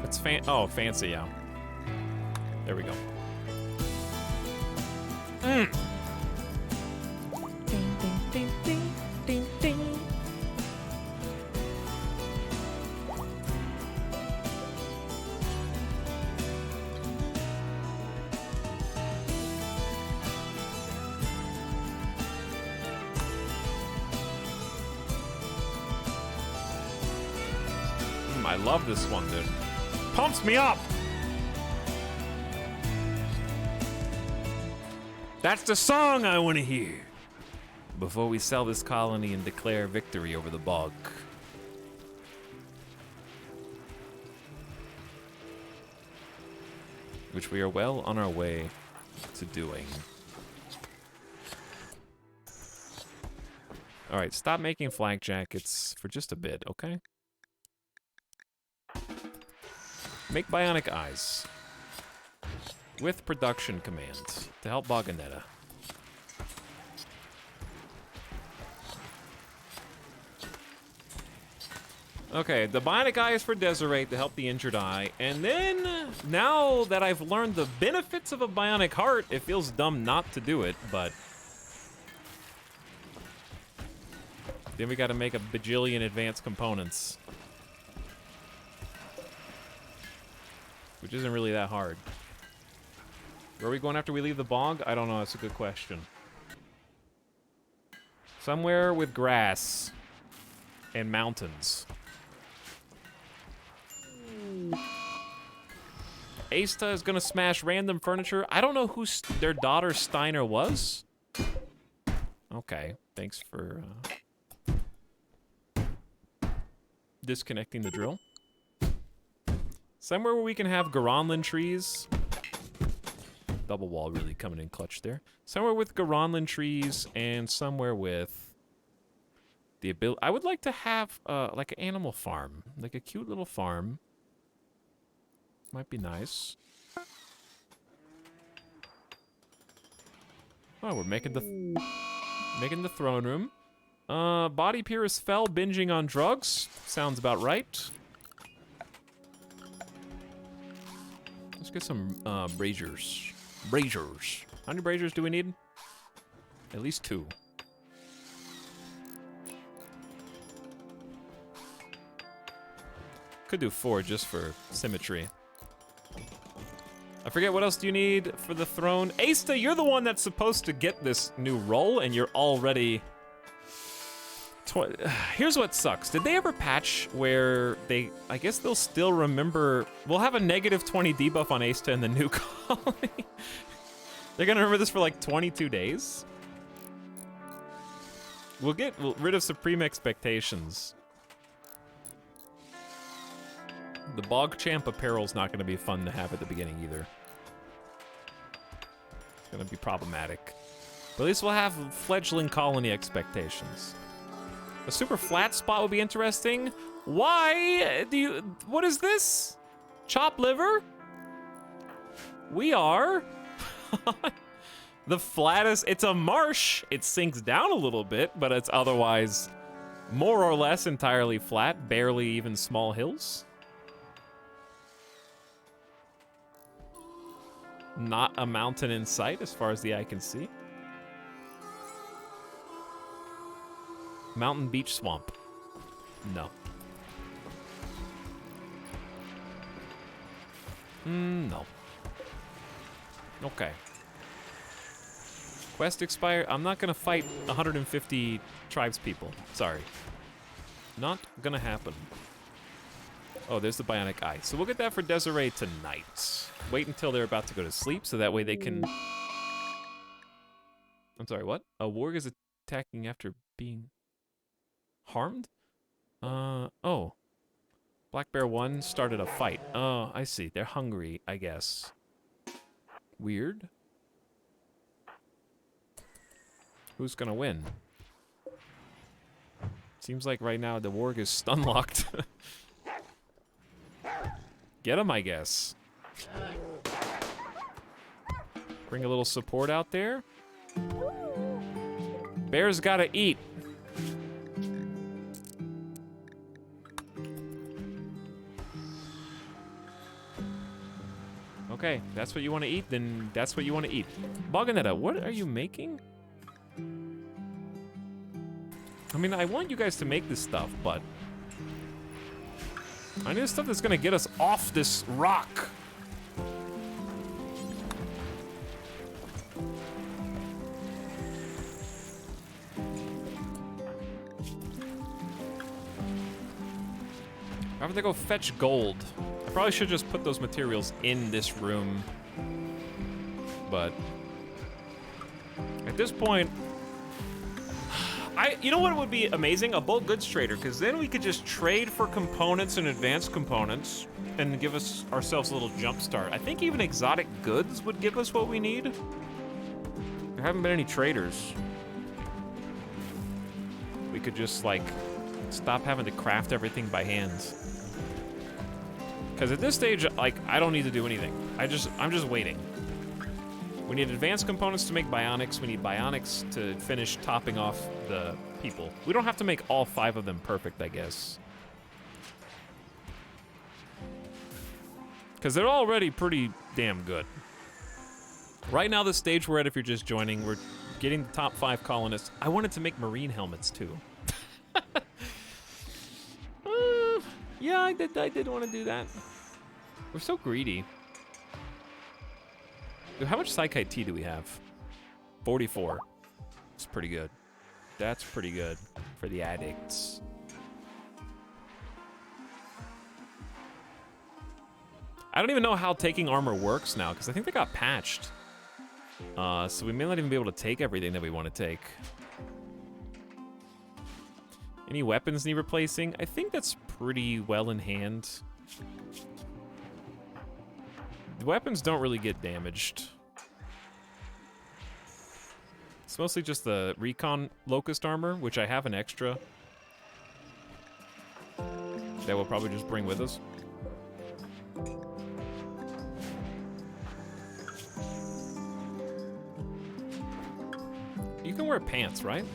It's fancy, yeah. There we go. Ding, ding, ding, ding, ding, ding. I love this one, dude. Pumps me up! That's the song I want to hear before we sell this colony and declare victory over the bog. Which we are well on our way to doing. Alright, stop making flak jackets for just a bit, okay? Make bionic eyes. With production commands to help Boganetta. Okay, the bionic eye is for Desiree to help the injured eye. And then, now that I've learned the benefits of a bionic heart, it feels dumb not to do it, but... Then we gotta make a bajillion advanced components. Which isn't really that hard. Where are we going after we leave the bog? I don't know, that's a good question. Somewhere with grass and mountains. Asta is gonna smash random furniture. I don't know who their daughter Steiner was. Okay, thanks for disconnecting the drill. Somewhere where we can have Garanland trees. Double wall really coming in clutch there. Somewhere with Garanland trees and somewhere with the ability. I would like to have like an animal farm, like a cute little farm. Might be nice. Oh, we're making the throne room. Body Purist fell binging on drugs. Sounds about right. Let's get some braziers. Braziers. How many braziers do we need? At least 2. Could do 4 just for symmetry. I forget, what else do you need for the throne? Asta, you're the one that's supposed to get this new role, and you're already... Here's what sucks. Did they ever patch where they... I guess they'll still remember... We'll have a negative 20 debuff on Asta in the new colony. They're gonna remember this for like 22 days? We'll get rid of Supreme Expectations. The Bog Champ apparel's not gonna be fun to have at the beginning either. It's gonna be problematic. But at least we'll have fledgling colony expectations. A super flat spot would be interesting. Why do you... What is this? Chop liver? We are... the flattest... It's a marsh. It sinks down a little bit, but it's otherwise more or less entirely flat. Barely even small hills. Not a mountain in sight as far as the eye can see. Mountain beach swamp. No. No. Okay. Quest expire. I'm not gonna fight 150 tribes people. Sorry. Not gonna happen. Oh, there's the bionic eye. So we'll get that for Desiree tonight. Wait until they're about to go to sleep so that way they can... I'm sorry, what? A warg is attacking after being harmed? Oh. Black Bear 1 started a fight. Oh, I see. They're hungry, I guess. Weird. Who's gonna win? Seems like right now the warg is stun locked. Get him, I guess. Bring a little support out there. Bear's gotta eat. Okay, that's what you want to eat, then that's what you want to eat. Boganetta, what are you making? I mean, I want you guys to make this stuff, but I need stuff that's gonna get us off this rock. I have to go fetch gold. I probably should just put those materials in this room. But at this point, you know what would be amazing? A bulk goods trader, because then we could just trade for components and advanced components and give us ourselves a little jump start. I think even exotic goods would give us what we need. There haven't been any traders. We could just like stop having to craft everything by hand. Because at this stage, like, I don't need to do anything. I'm just waiting. We need advanced components to make bionics. We need bionics to finish topping off the people. We don't have to make all 5 of them perfect, I guess. Because they're already pretty damn good. Right now, the stage we're at, if you're just joining, we're getting the top 5 colonists. I wanted to make marine helmets, too. Yeah, I did want to do that. We're so greedy. Dude, how much Psychite Tea do we have? 44. It's pretty good. That's pretty good for the addicts. I don't even know how taking armor works now, because I think they got patched. So we may not even be able to take everything that we want to take. Any weapons need replacing? I think that's pretty well in hand. The weapons don't really get damaged. It's mostly just the recon locust armor, which I have an extra. That we'll probably just bring with us. You can wear pants, right?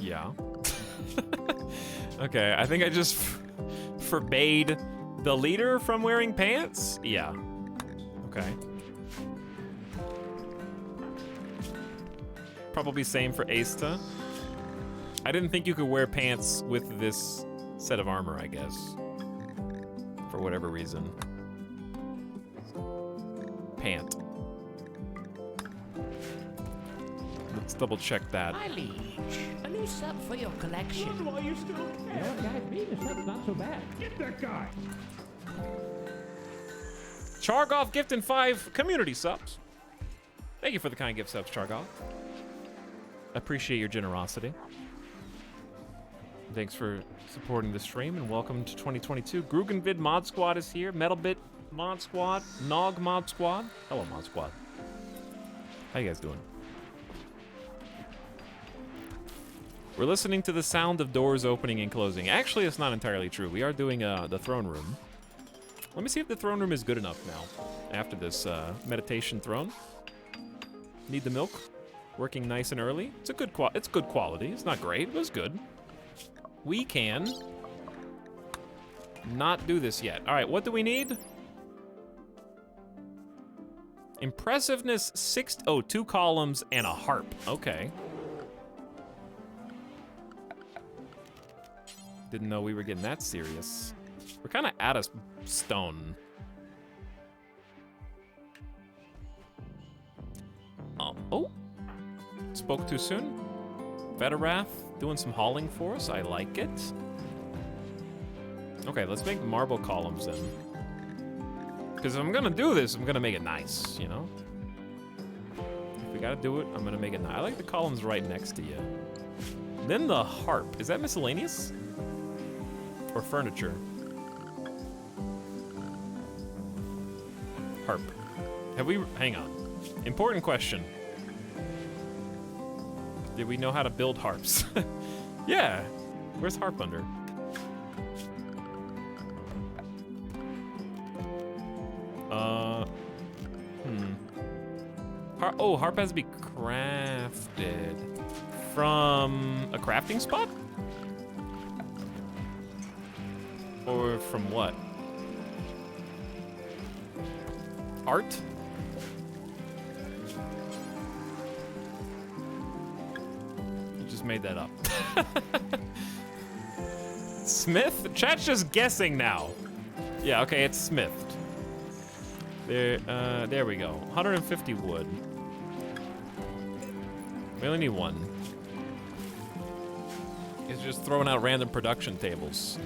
Yeah. Okay, I think I just forbade the leader from wearing pants? Yeah. Okay. Probably same for Asta. I didn't think you could wear pants with this set of armor, I guess. For whatever reason. Pant. Let's double check that. Hi, Liege. A new sub for your collection. While you still care. Yeah, guys, being a sub's not so bad. Get that guy. Chargoff gifting 5 community subs. Thank you for the kind gift subs, Chargoff. Appreciate your generosity. Thanks for supporting the stream and welcome to 2022. Grugenvid Mod Squad is here. Metalbit Mod Squad. Nog Mod Squad. Hello, Mod Squad. How you guys doing? We're listening to the sound of doors opening and closing. Actually, it's not entirely true. We are doing the throne room. Let me see if the throne room is good enough now. After this meditation throne. Need the milk. Working nice and early. It's good quality. It's not great, but it's good. We can not do this yet. All right, what do we need? Impressiveness 6. Oh, 2 columns and a harp. Okay. Didn't know we were getting that serious. We're kind of out of stone. Oh. Spoke too soon? Federath doing some hauling for us. I like it. Okay, let's make marble columns then. Because if I'm gonna do this, I'm gonna make it nice, you know? If we gotta do it, I'm gonna make it nice. I like the columns right next to you. Then the harp. Is that miscellaneous? Or furniture? Harp. Have we, hang on. Important question. Did we know how to build harps? Yeah. Where's harp under? Harp has to be crafted from a crafting spot? Or from what? Art? You just made that up. Smith? Chat's just guessing now. Yeah, okay, it's smithed. There we go. 150 wood. We only need one. He's just throwing out random production tables.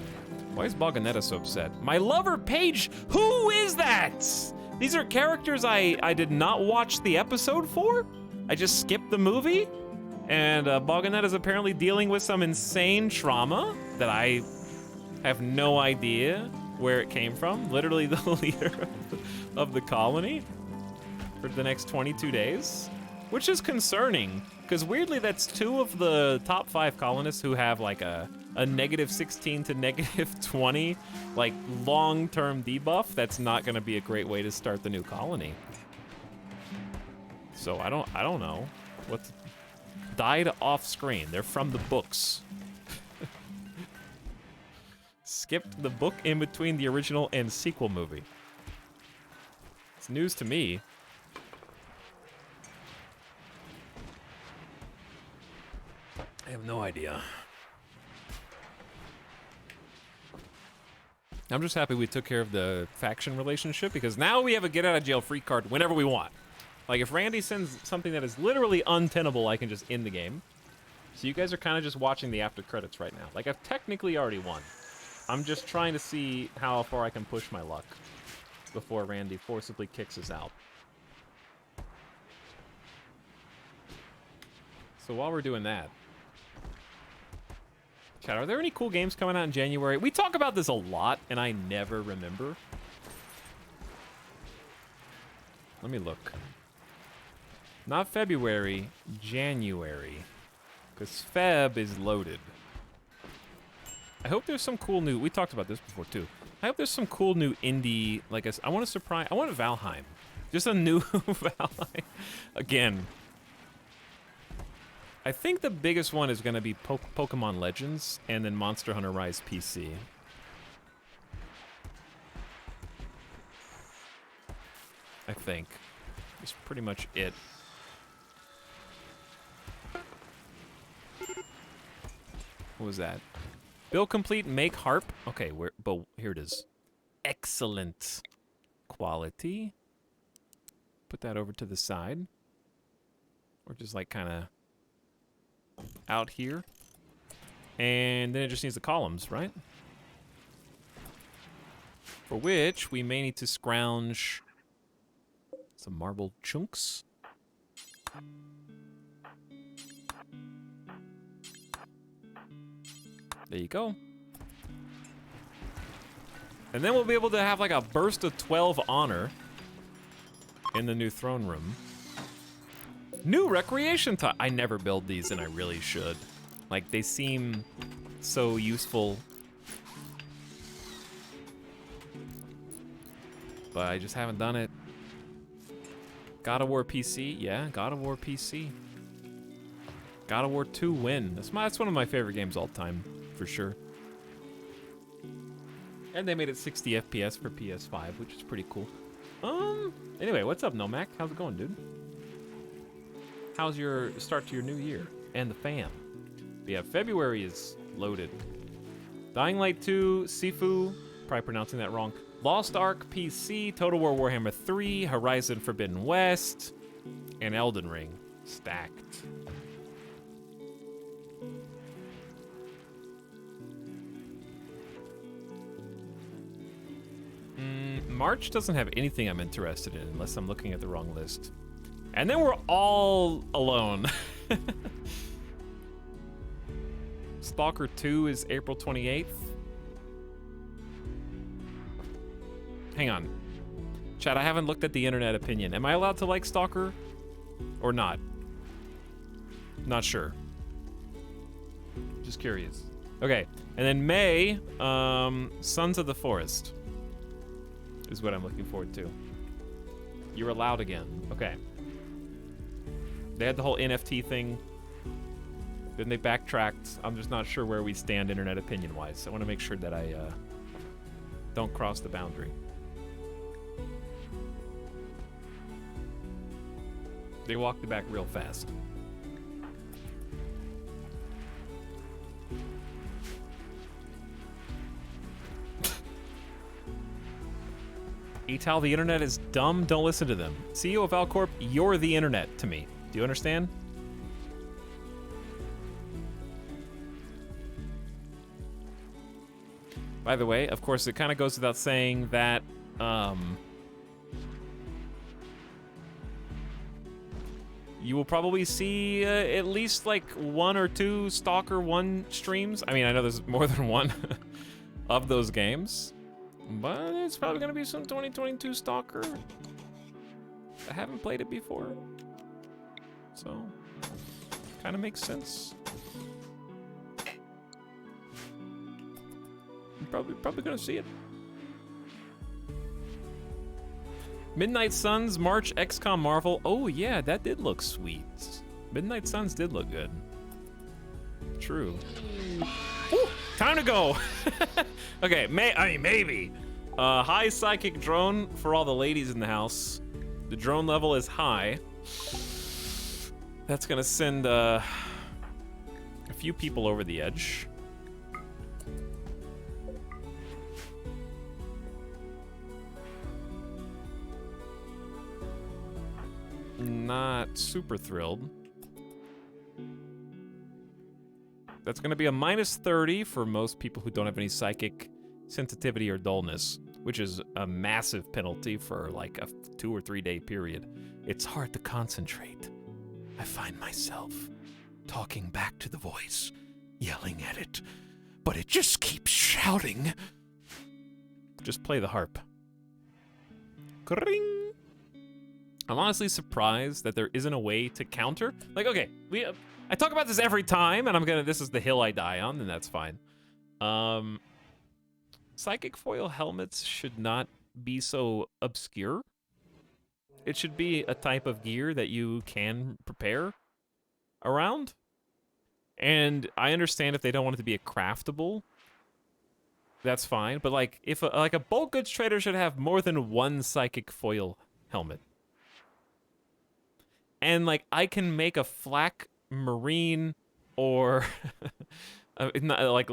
Why is Boganetta so upset? My lover Paige, who is that? These are characters I did not watch the episode for. I just skipped the movie. And Boganetta is apparently dealing with some insane trauma that I have no idea where it came from. Literally the leader of the colony for the next 22 days, which is concerning. Because weirdly, that's 2 of the top 5 colonists who have like a -16 to -20, like long-term debuff. That's not going to be a great way to start the new colony. So I don't know what died off screen. They're from the books. Skipped the book in between the original and sequel movie. It's news to me. I have no idea. I'm just happy we took care of the faction relationship because now we have a get out of jail free card whenever we want. Like if Randy sends something that is literally untenable, I can just end the game. So you guys are kind of just watching the after credits right now. Like I've technically already won. I'm just trying to see how far I can push my luck before Randy forcibly kicks us out. So while we're doing that, chat, are there any cool games coming out in January? We talk about this a lot, and I never remember. Let me look. Not February, January. Because Feb is loaded. I hope there's some cool new... We talked about this before, too. I hope there's some cool new indie... Like, I want to surprise... I want Valheim. Just a new Valheim. Again. I think the biggest one is going to be Pokemon Legends and then Monster Hunter Rise PC. I think. That's pretty much it. What was that? Build complete, make harp. Okay, but here it is. Excellent quality. Put that over to the side. Or just like kind of out here. And then it just needs the columns, right? For which we may need to scrounge some marble chunks. There you go. And then we'll be able to have like a burst of 12 honor in the new throne room. New recreation time. I never build these and I really should. Like they seem so useful. But I just haven't done it. God of War PC, yeah, God of War PC. God of War 2 win. That's one of my favorite games all time, for sure. And they made it 60 FPS for PS5, which is pretty cool. Anyway, what's up, Nomac? How's it going, dude? How's your start to your new year? And the fam? But yeah, February is loaded. Dying Light 2, Sifu, probably pronouncing that wrong. Lost Ark PC, Total War Warhammer 3, Horizon Forbidden West, and Elden Ring stacked. March doesn't have anything I'm interested in unless I'm looking at the wrong list. And then we're all alone. Stalker 2 is April 28th. Hang on. Chat, I haven't looked at the internet opinion. Am I allowed to like Stalker or not? Not sure. Just curious. Okay, and then May, Sons of the Forest is what I'm looking forward to. You're allowed again. Okay. They had the whole NFT thing. Then they backtracked. I'm just not sure where we stand internet opinion-wise. So I want to make sure that I don't cross the boundary. They walked it back real fast. Etal, the internet is dumb. Don't listen to them. CEO of Valcorp, you're the internet to me. Do you understand? By the way, of course, it kind of goes without saying that you will probably see at least like 1 or 2 Stalker 1 streams. I mean, I know there's more than one of those games, but it's probably gonna be some 2022 Stalker. I haven't played it before, so kind of makes sense. I'm probably gonna see it. Midnight Suns, March, XCOM Marvel. Oh yeah, that did look sweet. Midnight Suns did look good. True. Woo, time to go. Okay, maybe. High psychic drone for all the ladies in the house. The drone level is high. That's gonna send a few people over the edge. Not super thrilled. That's going to be a -30 for most people who don't have any psychic sensitivity or dullness, which is a massive penalty for like a 2 or 3 day period. It's hard to concentrate. I find myself talking back to the voice, yelling at it, but it just keeps shouting. Just play the harp. Kring. I'm honestly surprised that there isn't a way to counter. Like, okay, I talk about this every time, and this is the hill I die on, and that's fine. Psychic foil helmets should not be so obscure. It should be a type of gear that you can prepare around. And I understand if they don't want it to be a craftable, that's fine. But like, if a bulk goods trader should have more than 1 psychic foil helmet. And like, I can make a flak marine or not, like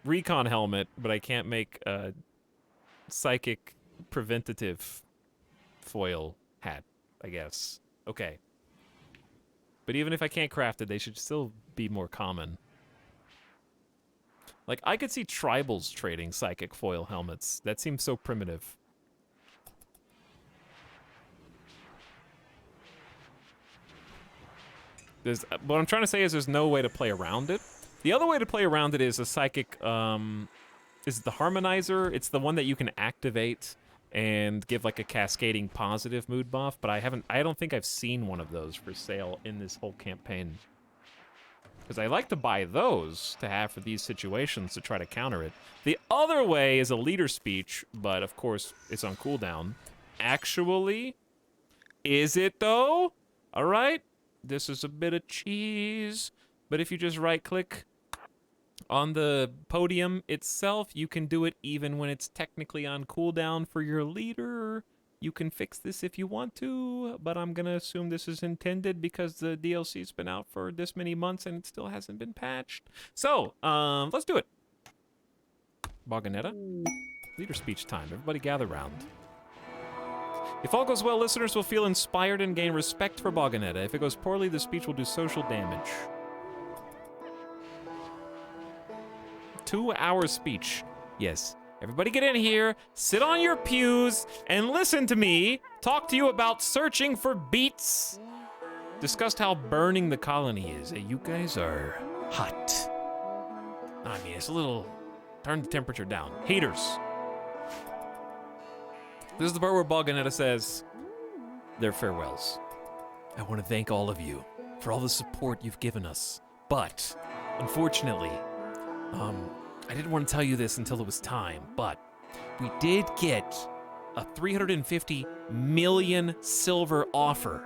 recon helmet, but I can't make a psychic preventative foil hat, I guess. Okay. But even if I can't craft it, they should still be more common. Like, I could see tribals trading psychic foil helmets. That seems so primitive. What I'm trying to say is there's no way to play around it. The other way to play around it is a psychic, is the harmonizer. It's the one that you can activate and give like a cascading positive mood buff, but I don't think I've seen one of those for sale in this whole campaign. Because I like to buy those to have for these situations to try to counter it. The other way is a leader speech, but of course it's on cooldown. Actually, is it though? All right. This is a bit of cheese, but if you just right-click on the podium itself, you can do it even when it's technically on cooldown for your leader. You can fix this if you want to, but I'm gonna assume this is intended because the DLC's been out for this many months and it still hasn't been patched. So, let's do it. Boganetta, leader speech time. Everybody gather round. If all goes well, listeners will feel inspired and gain respect for Boganetta. If it goes poorly, the speech will do social damage. 2-hour speech. Yes, everybody get in here, sit on your pews, and listen to me talk to you about searching for beets. Discussed how burning the colony is. Hey, you guys are hot. I mean, it's a little, turn the temperature down. Haters. This is the part where Balganetta says their farewells. I want to thank all of you for all the support you've given us. But, unfortunately, I didn't want to tell you this until it was time, but we did get a 350 million silver offer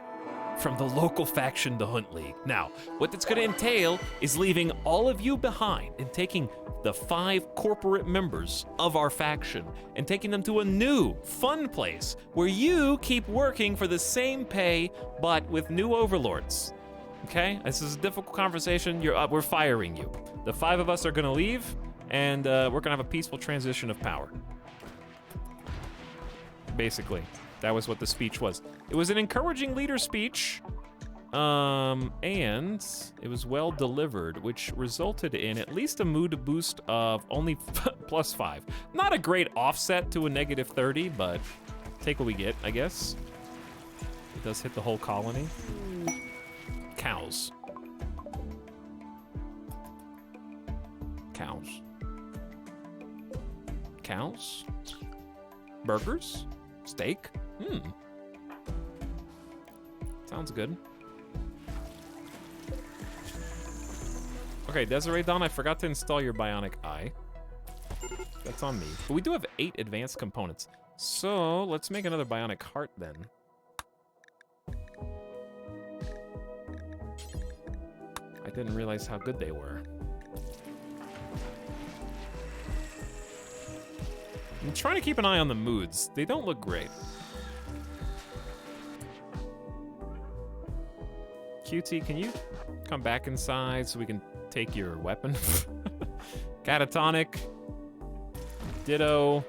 from the local faction, the Hunt League. Now, what that's going to entail is leaving all of you behind and taking the 5 corporate members of our faction and taking them to a new, fun place where you keep working for the same pay, but with new overlords. Okay? This is a difficult conversation. We're firing you. The 5 of us are going to leave, and we're going to have a peaceful transition of power. Basically. That was what the speech was. It was an encouraging leader speech, and it was well delivered, which resulted in at least a mood boost of only +5. Not a great offset to a -30, but take what we get, I guess. It does hit the whole colony. Cows. Cows. Cows? Burgers? Steak? Sounds good. Okay, Desiree Dawn, I forgot to install your bionic eye. That's on me. But we do have 8 advanced components. So let's make another bionic heart then. I didn't realize how good they were. I'm trying to keep an eye on the moods. They don't look great. QT, can you come back inside so we can take your weapon? Catatonic. Ditto.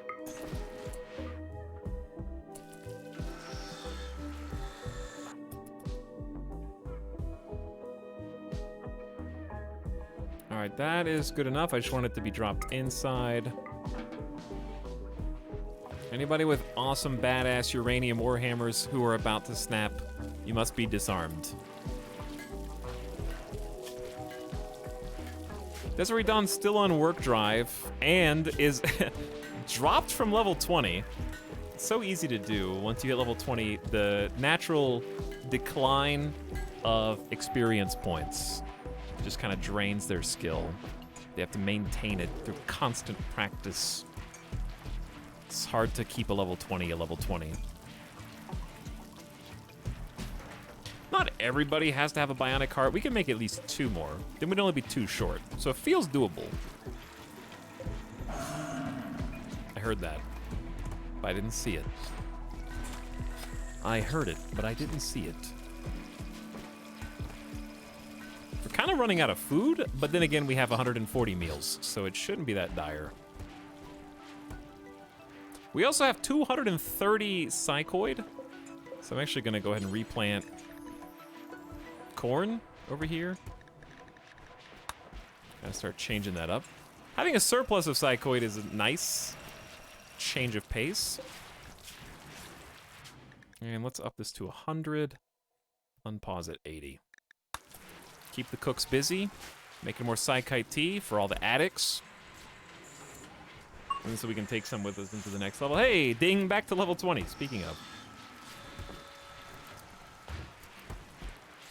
All right, that is good enough. I just want it to be dropped inside. Anybody with awesome, badass uranium warhammers who are about to snap, you must be disarmed. Desiree Dawn's still on work drive and is dropped from level 20. It's so easy to do once you hit level 20. The natural decline of experience points just kind of drains their skill. They have to maintain it through constant practice. It's hard to keep a level 20 a level 20. Not everybody has to have a bionic heart. We can make at least 2 more. Then we'd only be 2 short. So it feels doable. I heard that, but I didn't see it. I heard it, but I didn't see it. We're kind of running out of food, but then again, we have 140 meals, so it shouldn't be that dire. We also have 230 psychoid, so I'm actually gonna go ahead and replant corn over here. Gotta start changing that up. Having a surplus of psychoid is a nice change of pace. And let's up this to 100. Unpause at 80. Keep the cooks busy, making more psychite tea for all the addicts. And so we can take some with us into the next level. Hey, ding, back to level 20, speaking of.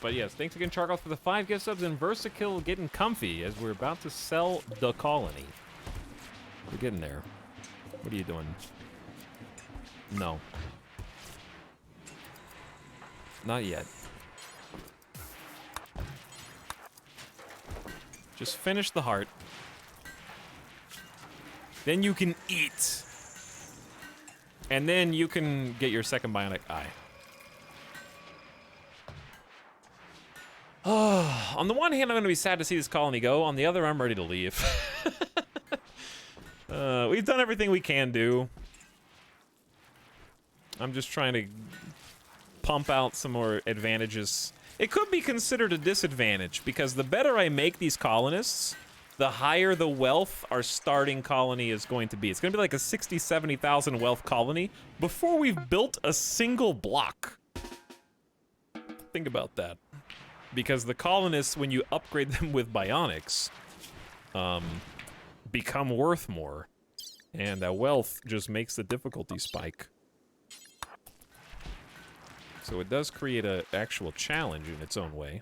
But yes, thanks again, Chargos, for the 5 gift subs and Versakill getting comfy as we're about to sell the colony. We're getting there. What are you doing? No. Not yet. Just finish the heart. Then you can eat. And then you can get your second bionic eye. Oh, on the one hand, I'm going to be sad to see this colony go. On the other, I'm ready to leave. We've done everything we can do. I'm just trying to pump out some more advantages. It could be considered a disadvantage, because the better I make these colonists, the higher the wealth our starting colony is going to be. It's going to be like a 60, 70,000 wealth colony before we've built a single block. Think about that. Because the colonists, when you upgrade them with bionics, become worth more. And that wealth just makes the difficulty spike. So it does create an actual challenge in its own way.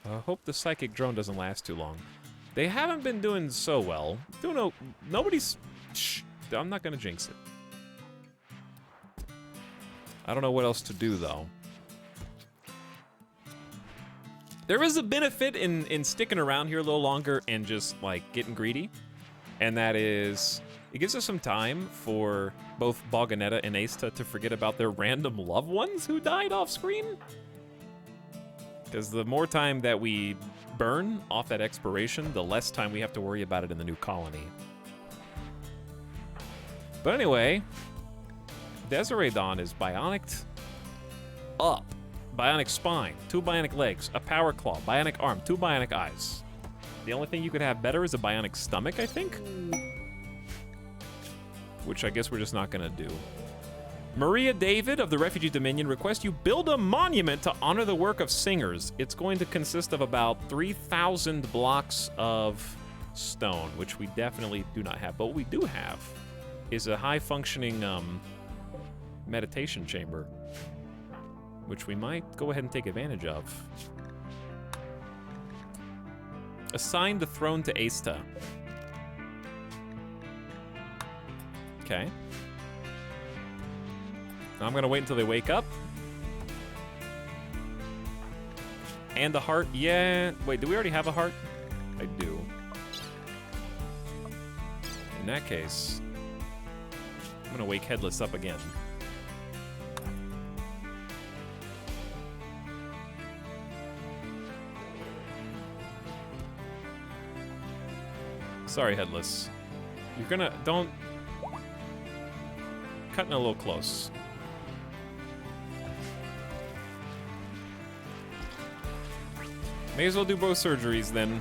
I hope the psychic drone doesn't last too long. They haven't been doing so well. Nobody's... Shh, I'm not gonna jinx it. I don't know what else to do, though. There is a benefit in sticking around here a little longer and just, like, getting greedy. And that is... It gives us some time for both Boganetta and Asta to forget about their random loved ones who died off-screen. Because the more time that we burn off that expiration, the less time we have to worry about it in the new colony. But anyway, Desiree Dawn is bionic up. Bionic spine, 2 bionic legs, a power claw, bionic arm, 2 bionic eyes. The only thing you could have better is a bionic stomach, I think? Which I guess we're just not gonna do. Maria David of the Refugee Dominion requests you build a monument to honor the work of singers. It's going to consist of about 3,000 blocks of stone, which we definitely do not have. But what we do have is a high-functioning meditation chamber, which we might go ahead and take advantage of. Assign the throne to Asta. Okay. I'm gonna wait until they wake up. And the heart, yeah. Wait, do we already have a heart? I do. In that case, I'm gonna wake Headless up again. Sorry, Headless. You're gonna, don't... Cutting a little close. May as well do both surgeries, then.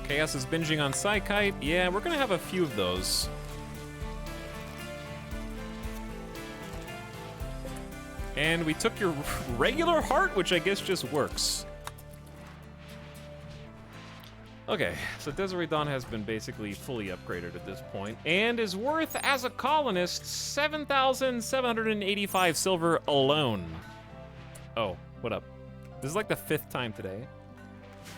Chaos is binging on Psykite. Yeah, we're gonna have a few of those. And we took your regular heart, which I guess just works. Okay, so Desiree Dawn has been basically fully upgraded at this point, and is worth, as a colonist, 7,785 silver alone. Oh, what up? This is like the 5th time today.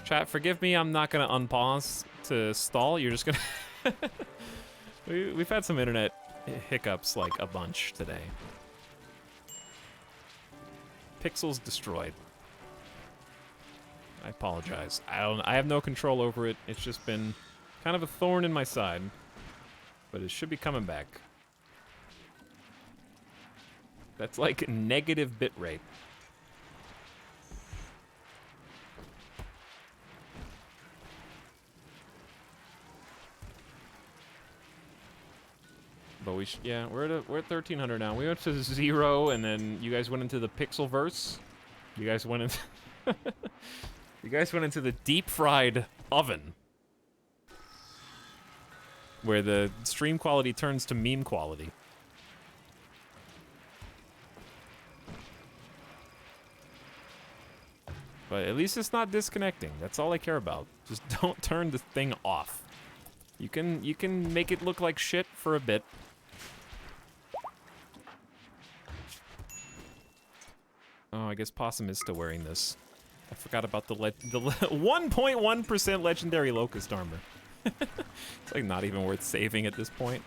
Chat, forgive me, I'm not gonna unpause to stall. You're just gonna... We've had some internet hiccups, like, a bunch today. Pixels destroyed. I apologize. I have no control over it. It's just been kind of a thorn in my side. But it should be coming back. That's like negative bitrate. But yeah, we're at 1300 now. We went to 0, and then you guys went into the Pixelverse. You guys went into... You guys went into the deep-fried oven, where the stream quality turns to meme quality. But at least it's not disconnecting. That's all I care about. Just don't turn the thing off. You can make it look like shit for a bit. Oh, I guess Possum is still wearing this. I forgot about the 1.1% legendary locust armor. It's like not even worth saving at this point.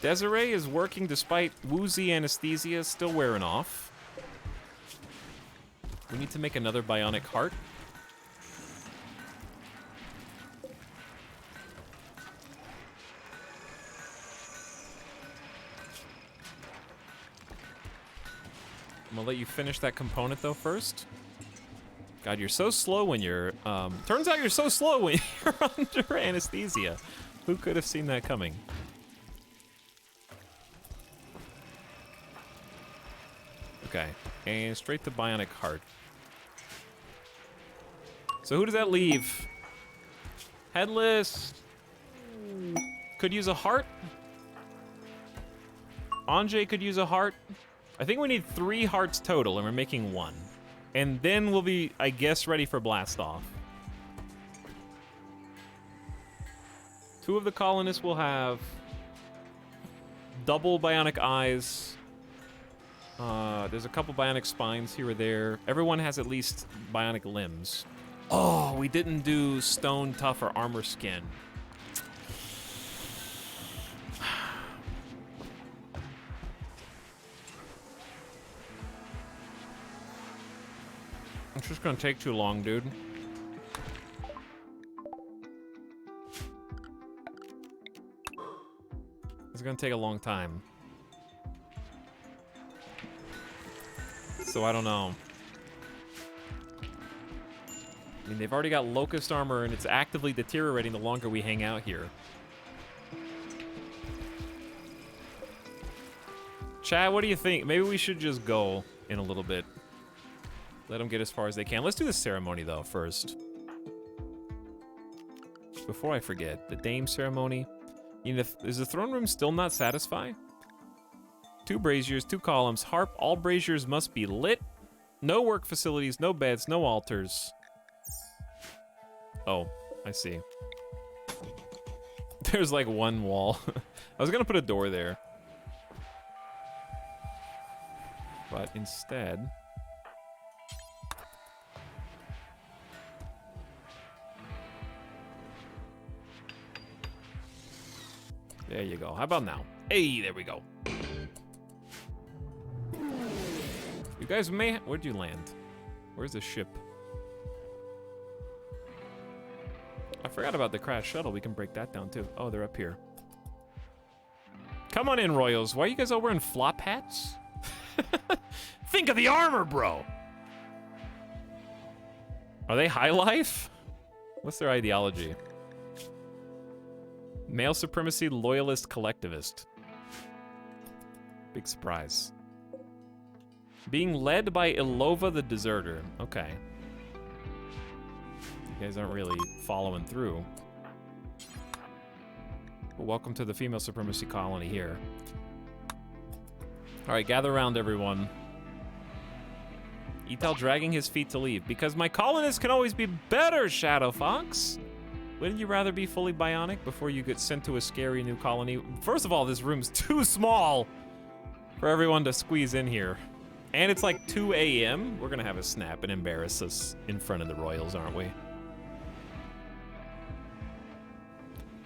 Desiree is working despite woozy anesthesia still wearing off. We need to make another bionic heart. I'm gonna let you finish that component though first. God, you're so slow when you're, turns out you're so slow when you're under anesthesia. Who could have seen that coming? Okay. And straight to Bionic Heart. So who does that leave? Headless. Could use a heart. Anjay could use a heart. I think we need 3 hearts total, and we're making 1. And then we'll be, I guess, ready for blast off. 2 of the colonists will have double bionic eyes. There's a couple bionic spines here or there. Everyone has at least bionic limbs. Oh, we didn't do stone, tough, or armor skin. It's just gonna take too long, dude. It's gonna take a long time. So I don't know. I mean, they've already got Locust armor, and it's actively deteriorating the longer we hang out here. Chad, what do you think? Maybe we should just go in a little bit. Let them get as far as they can. Let's do the ceremony, though, first. Before I forget, the Dame ceremony. You know, is the throne room still not satisfied? 2 braziers, 2 columns, harp. All braziers must be lit. No work facilities, no beds, no altars. Oh, I see. There's like 1 wall. I was gonna put a door there. But instead... There you go. How about now? Hey, there we go. You guys may... Where'd you land? Where's the ship? I forgot about the crash shuttle. We can break that down, too. Oh, they're up here. Come on in, Royals. Why are you guys all wearing flop hats? Think of the armor, bro! Are they high life? What's their ideology? Male supremacy, loyalist, collectivist. Big surprise. Being led by Ilova the Deserter. Okay. You guys aren't really following through. But welcome to the female supremacy colony here. Alright, gather around, everyone. Etal dragging his feet to leave. Because my colonists can always be better, Shadow Fox! Wouldn't you rather be fully bionic before you get sent to a scary new colony? First of all, this room's too small for everyone to squeeze in here. And it's like 2 a.m. We're gonna have a snap and embarrass us in front of the Royals, aren't we?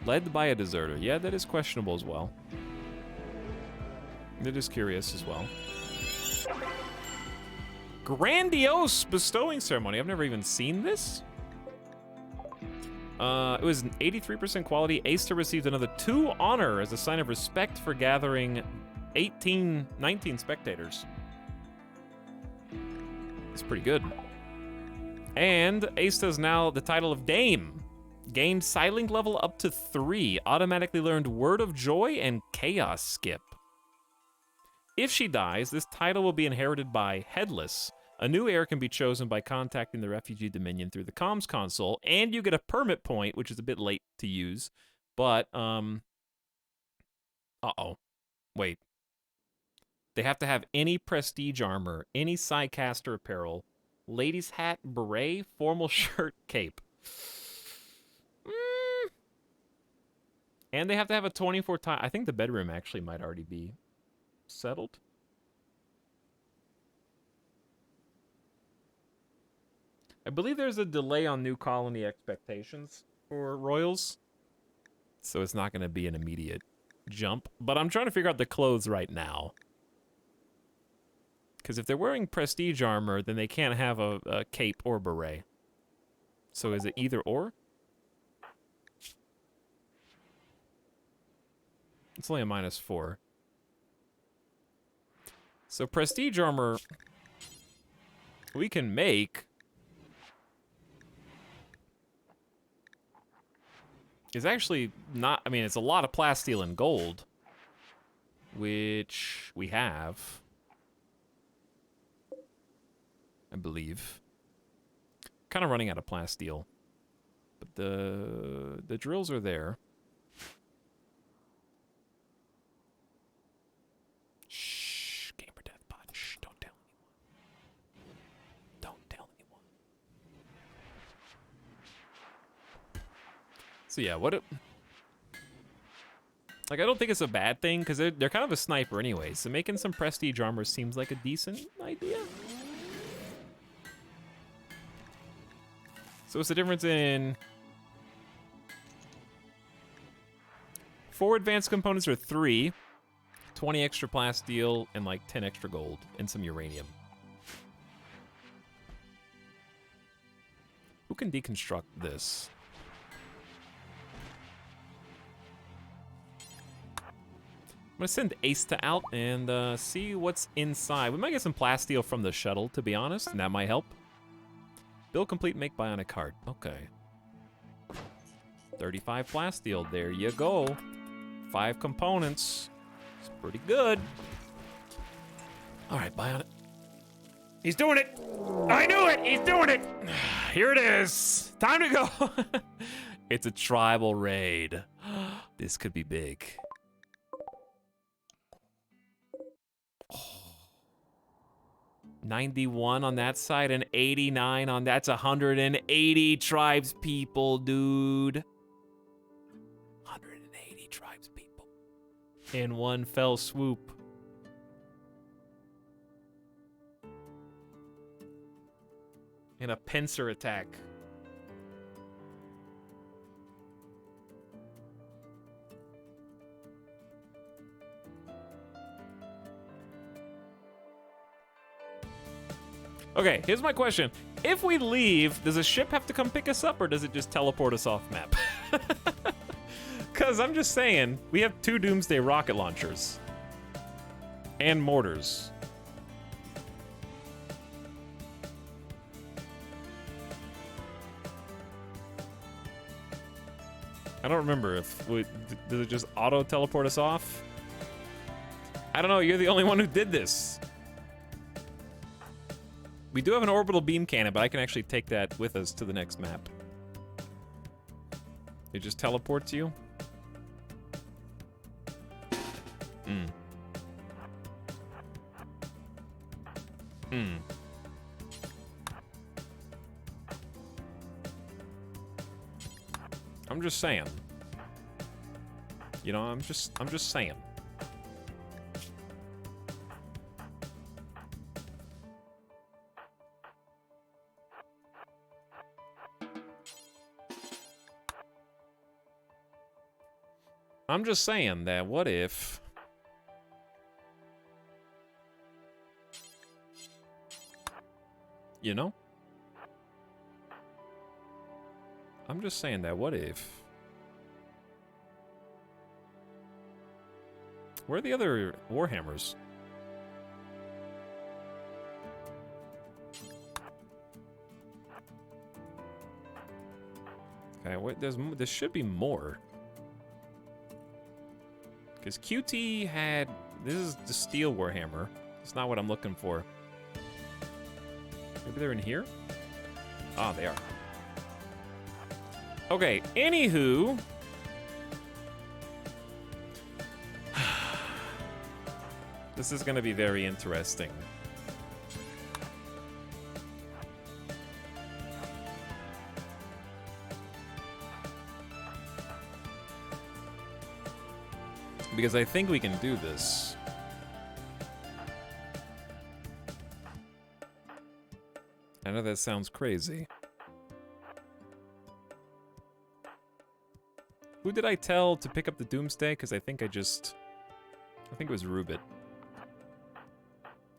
Led by a deserter. Yeah, that is questionable as well. That is curious as well. Grandiose bestowing ceremony. I've never even seen this. It was an 83% quality. Aista received another 2 honor as a sign of respect for gathering 19 spectators. It's pretty good. And Aista's now the title of Dame. Gained Silent level up to 3. Automatically learned Word of Joy and Chaos Skip. If she dies, this title will be inherited by Headless. A new heir can be chosen by contacting the Refugee Dominion through the comms console, and you get a permit point, which is a bit late to use, but, uh-oh. Wait. They have to have any prestige armor, any Psycaster apparel, ladies' hat, beret, formal shirt, cape. And they have to have a 24 time. I think the bedroom actually might already be settled. I believe there's a delay on new colony expectations for Royals, so it's not going to be an immediate jump. But I'm trying to figure out the clothes right now. Because if they're wearing prestige armor, then they can't have a cape or beret. So is it either or? It's only a -4. So prestige armor we can make is actually not, I mean, it's a lot of plasteel and gold, which we have. believe. Kind of running out of plasteel. But the drills are there. Shh, Gamer Deathbot. Shh, don't tell anyone. Don't tell anyone. So yeah, what? Like, I don't think it's a bad thing because they're kind of a sniper anyway. So making some prestige armor seems like a decent idea. So what's the difference in 4 advanced components or 3? 20 extra plasteel and like 10 extra gold and some uranium. Who can deconstruct this? I'm gonna send Asta out and see what's inside. We might get some plasteel from the shuttle, to be honest, and that might help. Build complete, make bionic heart. Okay. 35 plasteel, there you go. 5 components. It's pretty good. All right, bionic. He's doing it. I knew it. He's doing it. Here it is. Time to go. It's a tribal raid. This could be big. 91 on that side and 89 on that's 180 tribes people, dude. 180 tribes people in one fell swoop. In a pincer attack. Okay, here's my question. If we leave, does a ship have to come pick us up or does it just teleport us off map? Because I'm just saying, we have 2 Doomsday rocket launchers. And mortars. I don't remember if does it just auto teleport us off? I don't know, you're the only one who did this. We do have an orbital beam cannon, but I can actually take that with us to the next map. It just teleports you? I'm just saying. You know, I'm just saying. I'm just saying that what if you know? I'm just saying that what if where are the other Warhammers? Okay, what there should be more. Because QT had... This is the steel Warhammer. It's not what I'm looking for. Maybe they're in here? Ah, they are. Okay, anywho... This is going to be very interesting. Because I think we can do this. I know that sounds crazy. Who did I tell to pick up the Doomsday? Because I think it was Rubit.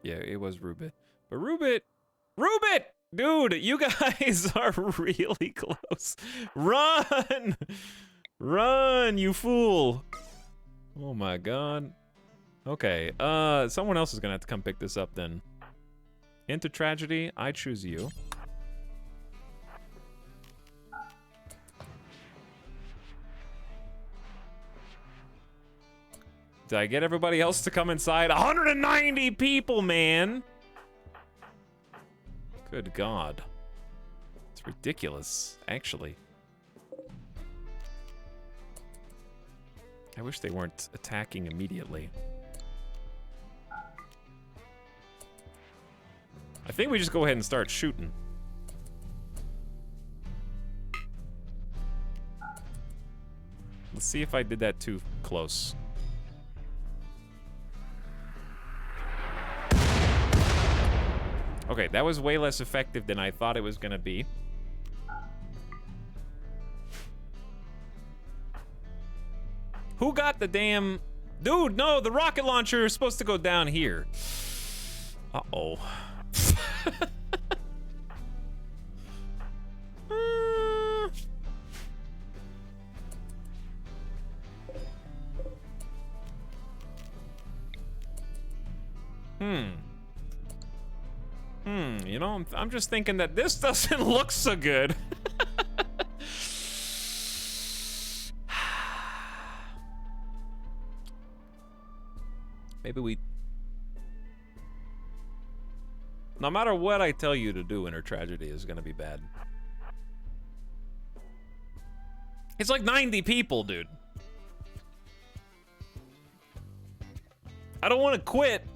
Yeah, it was Rubit. But Rubit! Dude, you guys are really close. Run! Run, you fool! Oh my god. Okay, someone else is gonna have to come pick this up then. Into tragedy, I choose you. Did I get everybody else to come inside? 190 people, man! Good God. It's ridiculous, actually. I wish they weren't attacking immediately. I think we just go ahead and start shooting. Let's see if I did that too close. Okay, that was way less effective than I thought it was gonna be. Who got the damn... Dude, no, the rocket launcher is supposed to go down here. Uh-oh. You know, I'm just thinking that this doesn't look so good. Maybe we... No matter what I tell you to do, Inner Tragedy is gonna be bad. It's like 90 people, dude. I don't want to quit.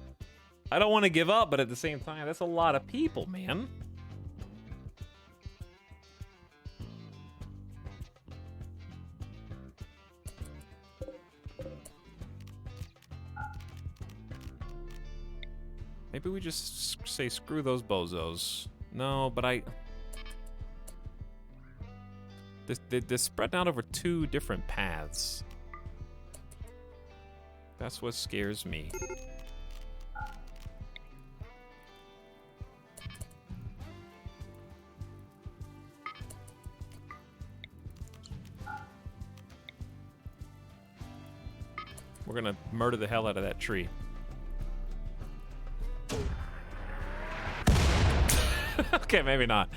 I don't want to give up, but at the same time, that's a lot of people, man. Maybe we just say screw those bozos. No, but they're spread out over 2 different paths. That's what scares me. We're gonna murder the hell out of that tree. Okay, maybe not.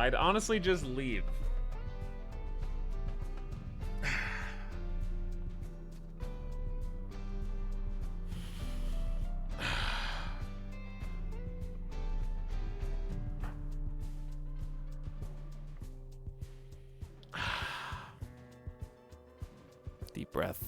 I'd honestly just leave. Deep breath.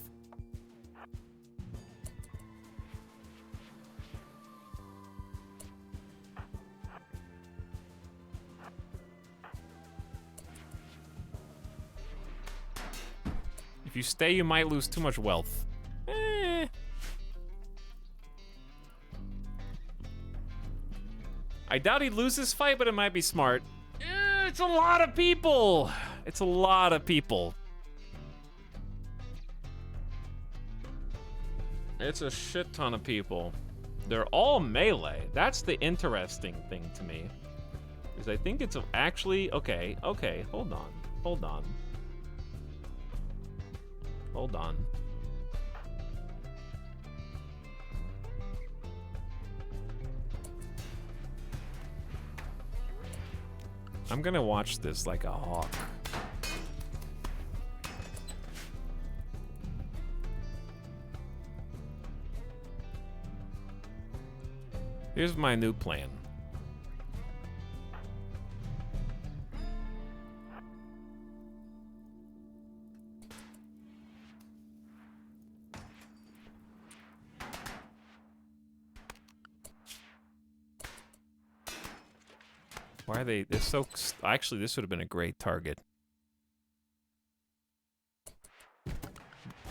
If you stay, you might lose too much wealth. I doubt he'd lose this fight, but it might be smart. It's a lot of people. It's a lot of people. It's a shit ton of people. They're all melee. That's the interesting thing to me. Is I think it's actually... Okay, hold on. Hold on. Hold on. I'm gonna watch this like a hawk. Here's my new plan. Why are they... They're so... Actually, this would have been a great target.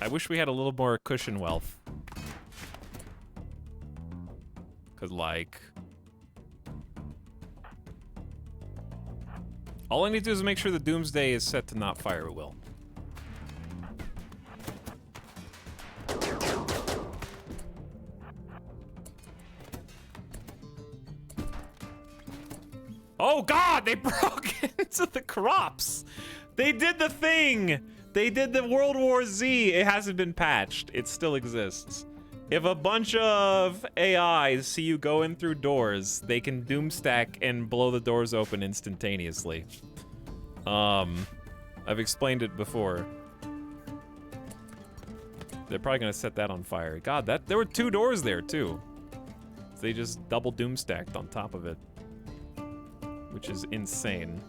I wish we had a little more cushion wealth. Cause like... All I need to do is make sure the Doomsday is set to not fire at will. Oh God, they broke into the crops. They did the thing. They did the World War Z. It hasn't been patched. It still exists. If a bunch of AIs see you go in through doors, they can doomstack and blow the doors open instantaneously. I've explained it before. They're probably gonna set that on fire. God, there were 2 doors there too. So they just double doom stacked on top of it, which is insane.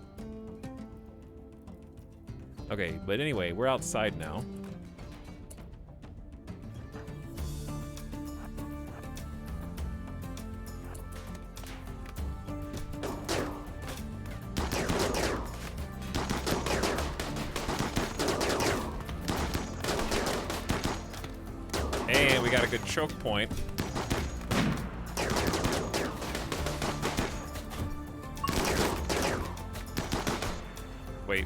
Okay, but anyway, we're outside now. And we got a good choke point. Wait.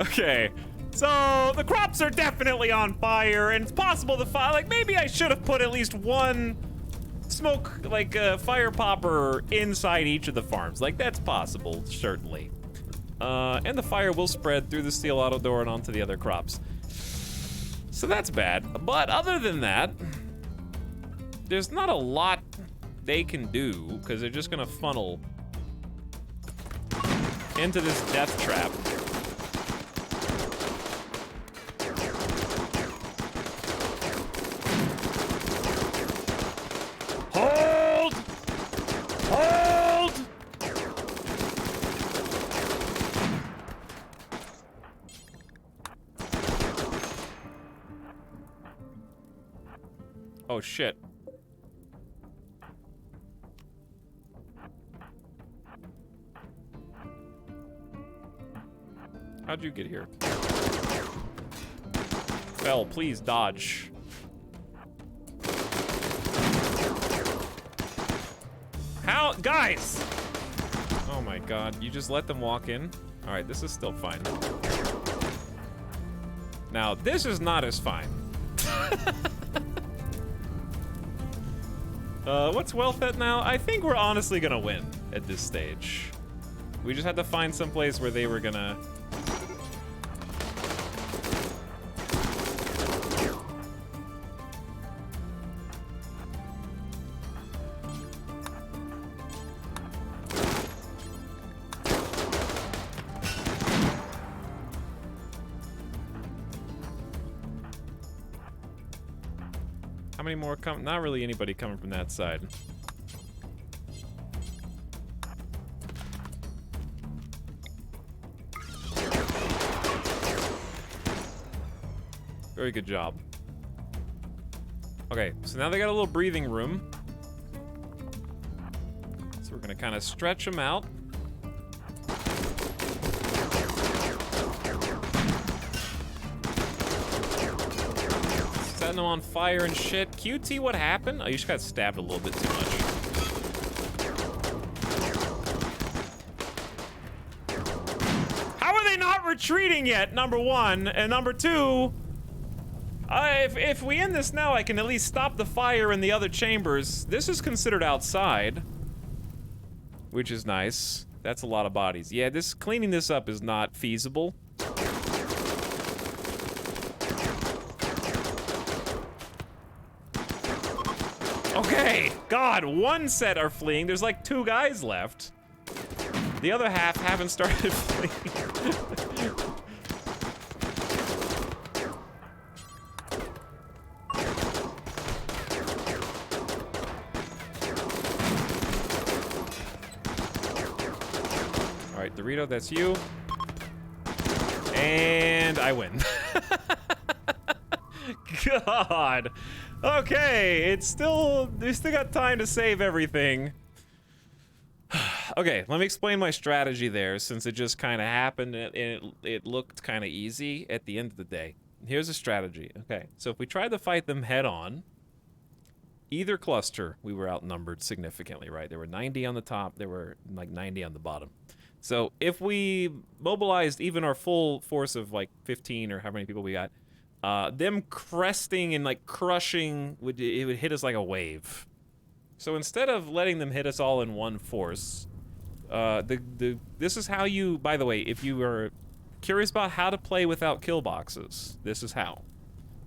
Okay, so the crops are definitely on fire, and it's possible the fire, like, maybe I should have put at least one smoke, like, fire popper inside each of the farms. Like, that's possible, certainly. And the fire will spread through the steel auto door and onto the other crops. So that's bad. But other than that, there's not a lot they can do, because they're just gonna funnel into this death trap. Hold! Hold! Oh shit. How'd you get here? Bell, please dodge. How? Guys! Oh my god, you just let them walk in? Alright, this is still fine. Now, this is not as fine. What's wealth at now? I think we're honestly gonna win at this stage. We just had to find some place where they were gonna... How many more come? Not really anybody coming from that side. Very good job. Okay, so now they got a little breathing room. So we're gonna kind of stretch them out. Setting them on fire and shit. QT, what happened? Oh, you just got stabbed a little bit too much. How are they not retreating yet, number one? And number two, if we end this now, I can at least stop the fire in the other chambers. This is considered outside, which is nice. That's a lot of bodies. Yeah, cleaning this up is not feasible. Okay, God, one set are fleeing. There's like 2 guys left. The other half haven't started fleeing. All right, Dorito, that's you. And I win. God. Okay, we still got time to save everything. Okay, let me explain my strategy there, since it just kind of happened and it looked kind of easy at the end of the day. Here's a strategy. Okay, so if we tried to fight them head on, either cluster, we were outnumbered significantly, right? There were 90 on the top, there were like 90 on the bottom. So if we mobilized even our full force of like 15 or how many people we got, them cresting and like crushing, it would hit us like a wave. So instead of letting them hit us all in one force, this is how you, by the way, if you are curious about how to play without kill boxes, this is how.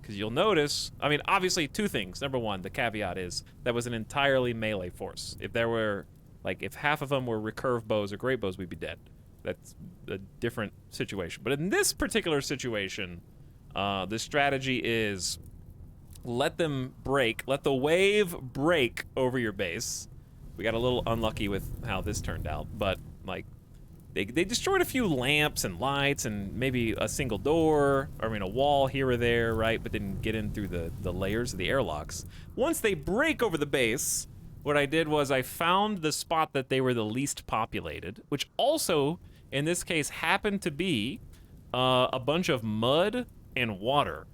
Because you'll notice, I mean, obviously two things. Number one, the caveat is that was an entirely melee force. If there were, like, if half of them were recurve bows or great bows, we'd be dead. That's a different situation. But in this particular situation, the strategy is let them break, let the wave break over your base. We got a little unlucky with how this turned out, but, like, they destroyed a few lamps and lights and maybe a single door, or I mean a wall here or there, right? But didn't get in through the layers of the airlocks. Once they break over the base, what I did was I found the spot that they were the least populated, which also, in this case, happened to be a bunch of mud and water.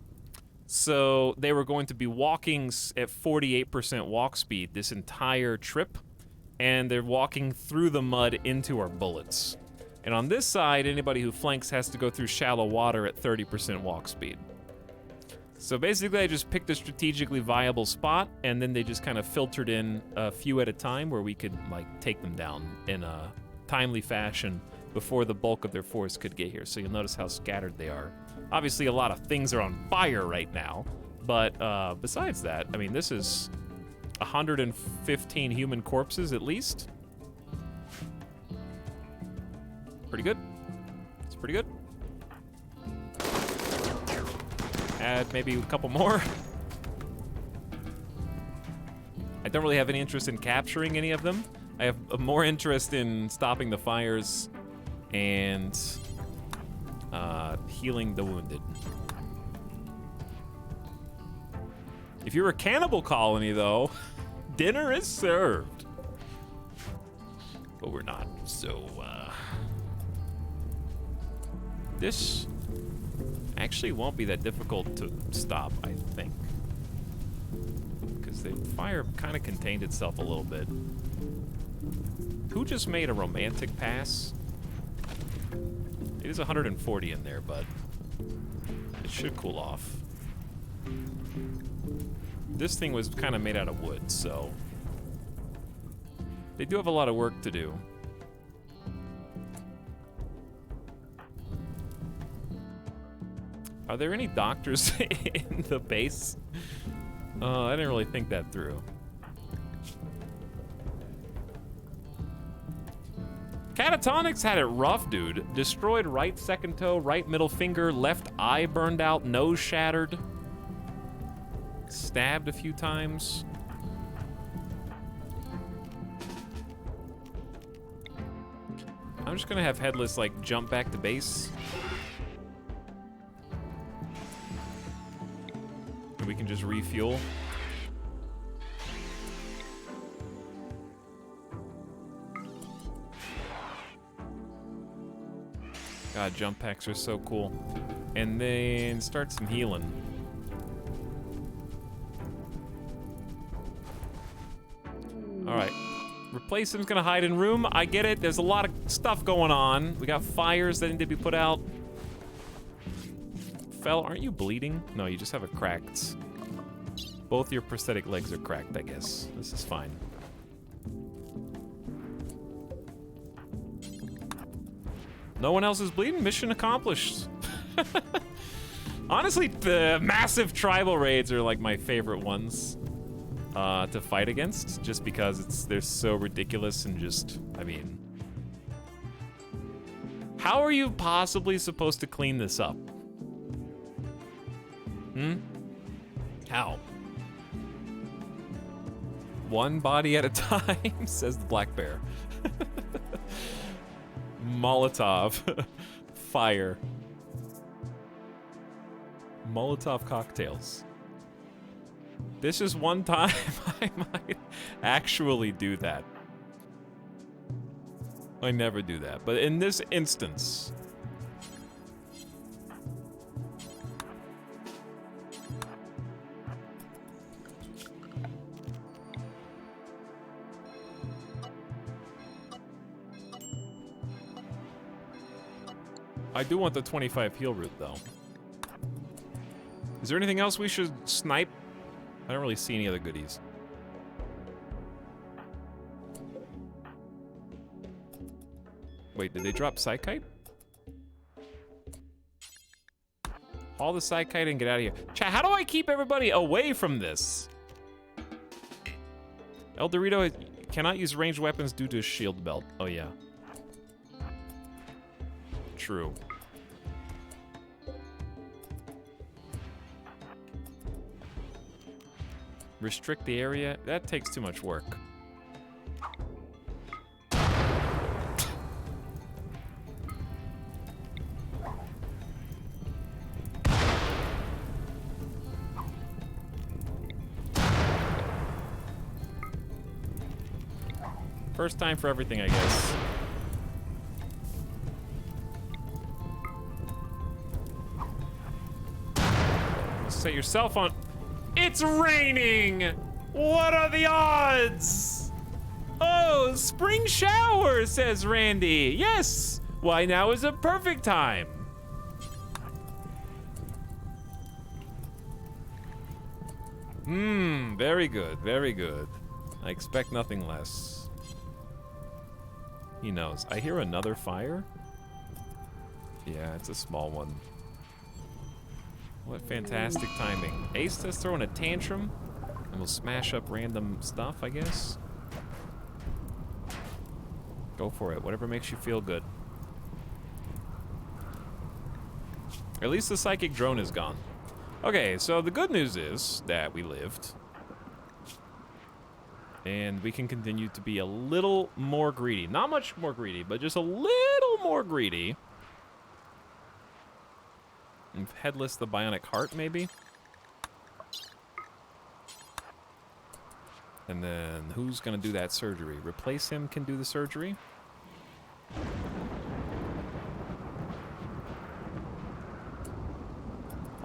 So they were going to be walking at 48% walk speed this entire trip, and they're walking through the mud into our bullets. And on this side, anybody who flanks has to go through shallow water at 30% walk speed. So basically, I just picked a strategically viable spot, and then they just kind of filtered in a few at a time where we could, like, take them down in a timely fashion before the bulk of their force could get here. So you'll notice how scattered they are. Obviously, a lot of things are on fire right now, but besides that, I mean, this is 115 human corpses at least. Pretty good. It's pretty good. Add maybe a couple more. I don't really have any interest in capturing any of them. I have more interest in stopping the fires and healing the wounded. If you're a cannibal colony, though, dinner is served. But we're not, so, this actually won't be that difficult to stop, I think. Because the fire kind of contained itself a little bit. Who just made a romantic pass? It is 140 in there, but it should cool off. This thing was kind of made out of wood, so they do have a lot of work to do. Are there any doctors in the base? I didn't really think that through. Catatonics had it rough, dude. Destroyed right second toe, right middle finger, left eye burned out, nose shattered. Stabbed a few times. I'm just gonna have Headless, like, jump back to base. And we can just refuel. God, jump packs are so cool. And then start some healing. Alright. Replacement's gonna hide in room. I get it. There's a lot of stuff going on. We got fires that need to be put out. Fell, aren't you bleeding? No, you just have a cracked. Both your prosthetic legs are cracked, I guess. This is fine. No one else is bleeding? Mission accomplished. Honestly, the massive tribal raids are like my favorite ones to fight against, just because they're so ridiculous and just, I mean, how are you possibly supposed to clean this up? How? One body at a time, says the black bear. Molotov. Fire. Molotov cocktails. This is one time I might actually do that. I never do that, but in this instance. I do want the 25 heal route, though. Is there anything else we should snipe? I don't really see any other goodies. Wait, did they drop Psykite? Haul the Psykite and get out of here. Chat, how do I keep everybody away from this? El Dorito cannot use ranged weapons due to his shield belt. Oh, yeah. True. Restrict the area? That takes too much work. First time for everything, I guess. Set yourself on. It's raining! What are the odds? Oh, spring shower, says Randy. Yes, why now is a perfect time. Very good, very good. I expect nothing less. He knows. I hear another fire. Yeah, it's a small one. What fantastic timing. Ace has thrown a tantrum, and we'll smash up random stuff, I guess. Go for it, whatever makes you feel good. At least the psychic drone is gone. Okay, so the good news is that we lived. And we can continue to be a little more greedy. Not much more greedy, but just a little more greedy. And headless the bionic heart, maybe? And then who's gonna do that surgery? Replace him can do the surgery?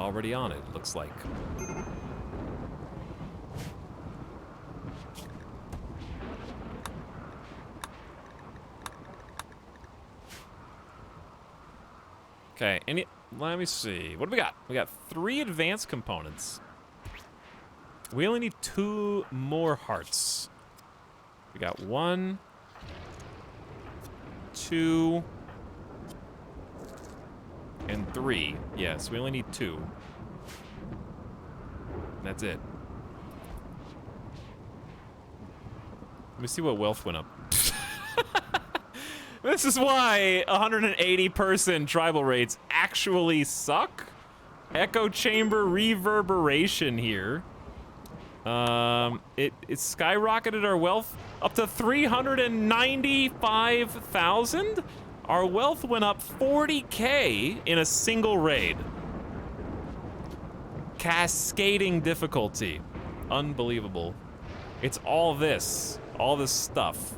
Already on it, looks like. Okay, let me see. What do we got? We got 3 advanced components. We only need 2 more hearts. We got 1, 2, and 3. Yes, we only need 2. That's it. Let me see what wealth went up. This is why 180 person tribal raids actually suck. Echo chamber reverberation here. It skyrocketed our wealth up to 395,000. Our wealth went up 40K in a single raid. Cascading difficulty. Unbelievable. It's all this stuff.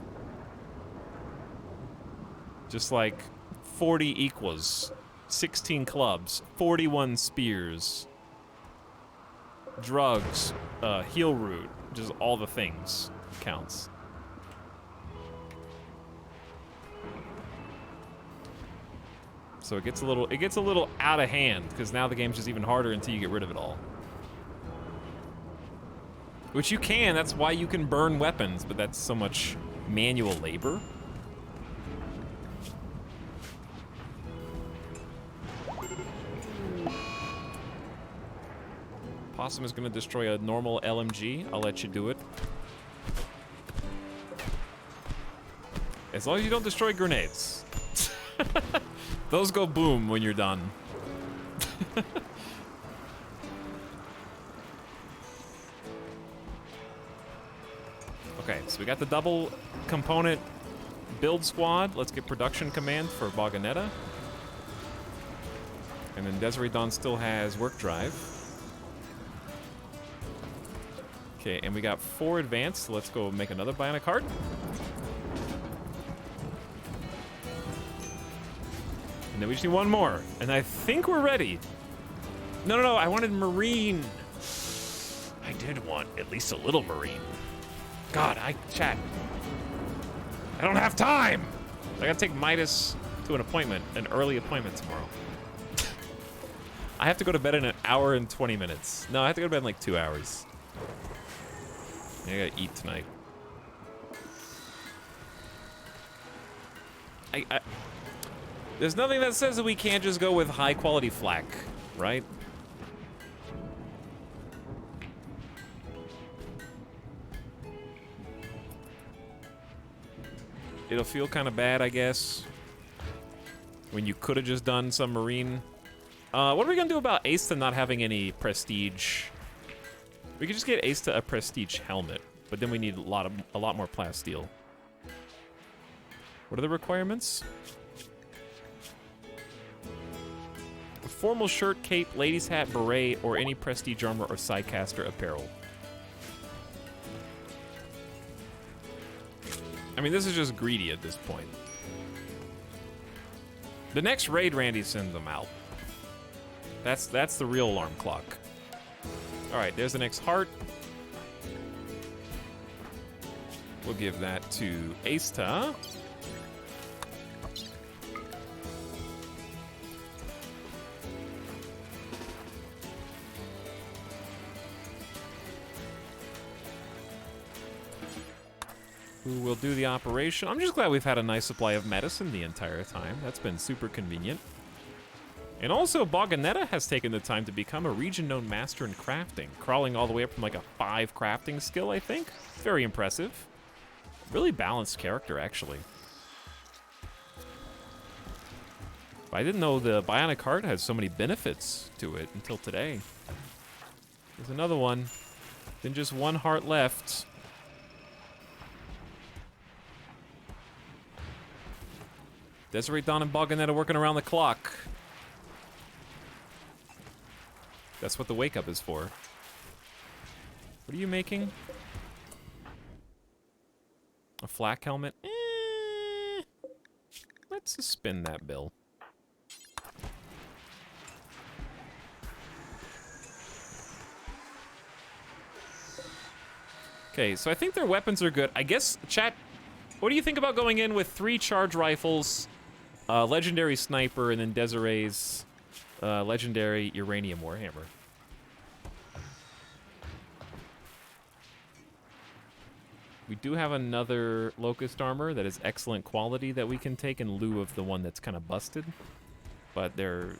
Just like 40 equals, 16 clubs, 41 spears, drugs, heal root, just all the things counts. So it gets a little out of hand because now the game's just even harder until you get rid of it all. Which you can, that's why you can burn weapons, but that's so much manual labor. Possum is gonna destroy a normal LMG. I'll let you do it. As long as you don't destroy grenades. Those go boom when you're done. Okay, so we got the double component build squad. Let's get production command for Vagonetta. And then Desiree Dawn still has work drive. Okay, and we got 4 advanced, so let's go make another bionic heart. And then we just need 1 more, and I think we're ready. No, I wanted Marine. I did want at least a little Marine. God, chat. I don't have time. I gotta take Midas to an early appointment tomorrow. I have to go to bed in 1 hour and 20 minutes. No, I have to go to bed in like 2 hours. I gotta eat tonight. There's nothing that says that we can't just go with high quality flak, right? It'll feel kind of bad, I guess, when you could have just done some marine. What are we gonna do about Aista not having any prestige? We could just get Aista a prestige helmet, but then we need a lot more plasteel. What are the requirements? A formal shirt, cape, lady's hat, beret, or any prestige armor or sidecaster apparel. I mean, this is just greedy at this point. The next raid, Randy sends them out. That's the real alarm clock. All right, there's the next heart. We'll give that to Aista. Who will do the operation. I'm just glad we've had a nice supply of medicine the entire time. That's been super convenient. And also, Boganetta has taken the time to become a region-known master in crafting, crawling all the way up from like a 5 crafting skill, I think. Very impressive. Really balanced character, actually. I didn't know the Bionic Heart has so many benefits to it until today. There's another one. Then just one heart left. Desiree, Dawn, and Boganetta working around the clock. That's what the wake up is for. What are you making? A flak helmet? Let's suspend that bill. Okay, so I think their weapons are good. I guess, chat, what do you think about going in with 3 charge rifles, legendary sniper, and then Desiree's legendary uranium warhammer? We do have another Locust armor that is excellent quality that we can take in lieu of the one that's kind of busted. But they're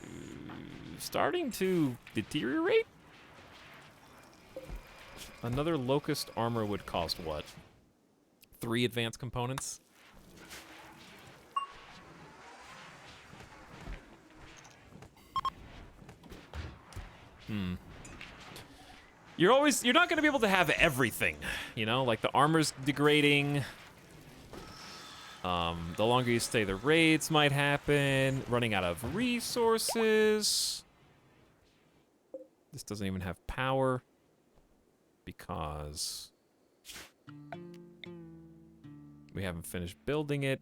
starting to deteriorate. Another Locust armor would cost what? 3 advanced components? You're not gonna be able to have everything, you know? Like the armor's degrading. The longer you stay, the raids might happen. Running out of resources. This doesn't even have power because we haven't finished building it.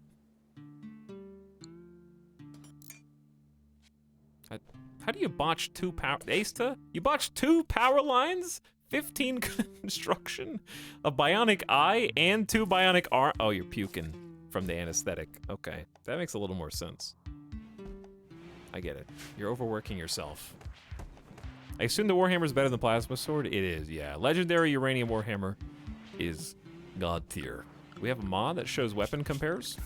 How do you botch 2 power... Aista? You botched 2 power lines? 15 construction? A bionic eye and 2 bionic arm... Oh, you're puking from the anesthetic. Okay, that makes a little more sense. I get it. You're overworking yourself. I assume the Warhammer is better than Plasma Sword? It is, yeah. Legendary Uranium Warhammer is god tier. We have a mod that shows weapon compares.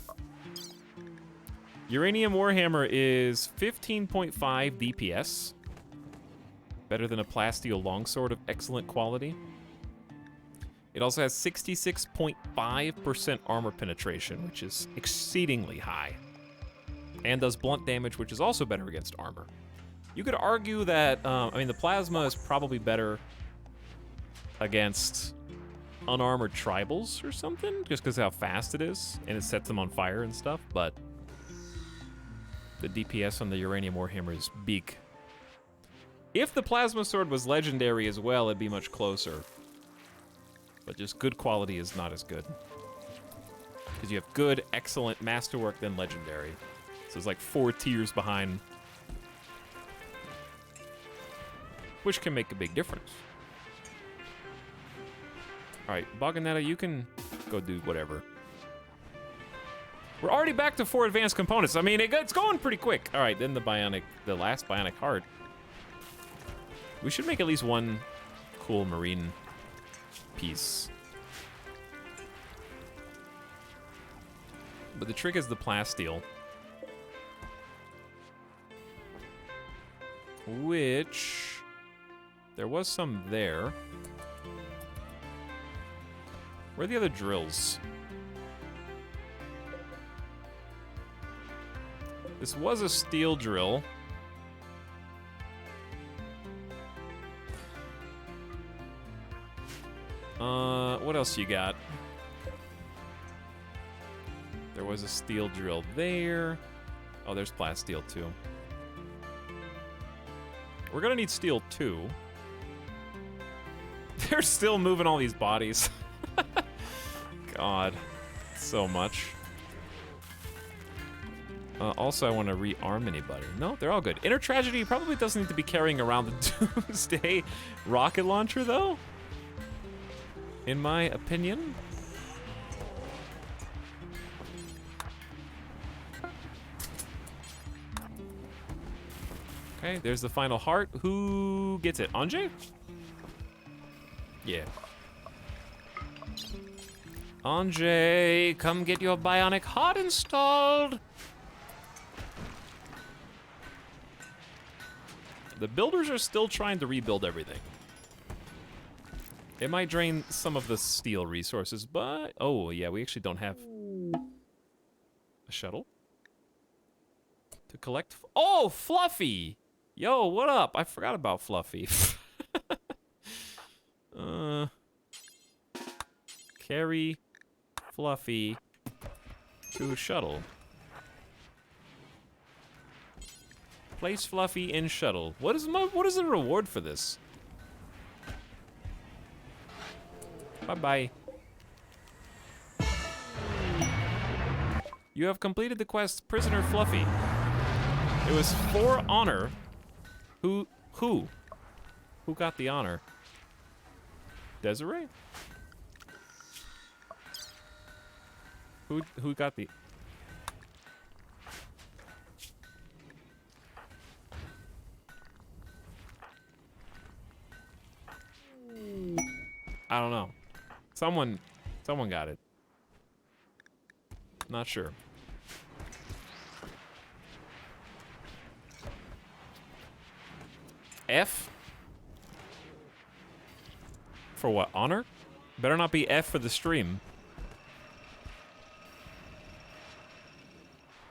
Uranium Warhammer is 15.5 DPS. Better than a plasteel longsword of excellent quality. It also has 66.5% armor penetration, which is exceedingly high. And does blunt damage, which is also better against armor. You could argue that, I mean, the plasma is probably better against unarmored tribals or something, just because of how fast it is, and it sets them on fire and stuff, but the DPS on the Uranium Warhammer is big. If the Plasma Sword was legendary as well, it'd be much closer. But just good quality is not as good. Because you have good, excellent, masterwork, then legendary. So it's like 4 tiers behind. Which can make a big difference. Alright, Boganetta, you can go do whatever. We're already back to 4 advanced components. I mean, it's going pretty quick. All right, then the last bionic heart. We should make at least 1 cool marine piece. But the trick is the plasteel. Which... There was some there. Where are the other drills? This was a steel drill. What else you got? There was a steel drill there. Oh, there's plasteel too. We're gonna need steel too. They're still moving all these bodies. God, so much. Also, I want to rearm anybody. No, they're all good. Inner Tragedy probably doesn't need to be carrying around the Doomsday rocket launcher, though. In my opinion. Okay, there's the final heart. Who gets it? Anjay? Yeah. Anjay, come get your bionic heart installed. The builders are still trying to rebuild everything. It might drain some of the steel resources, but... Oh, yeah, we actually don't have a shuttle to collect... Oh, Fluffy! Yo, what up? I forgot about Fluffy. Carry Fluffy to shuttle. Place Fluffy in shuttle. What is the reward for this? Bye-bye. You have completed the quest Prisoner Fluffy. It was for honor. Who got the honor? Desiree? Who got the... I don't know. Someone got it. Not sure. F? For what? Honor? Better not be F for the stream.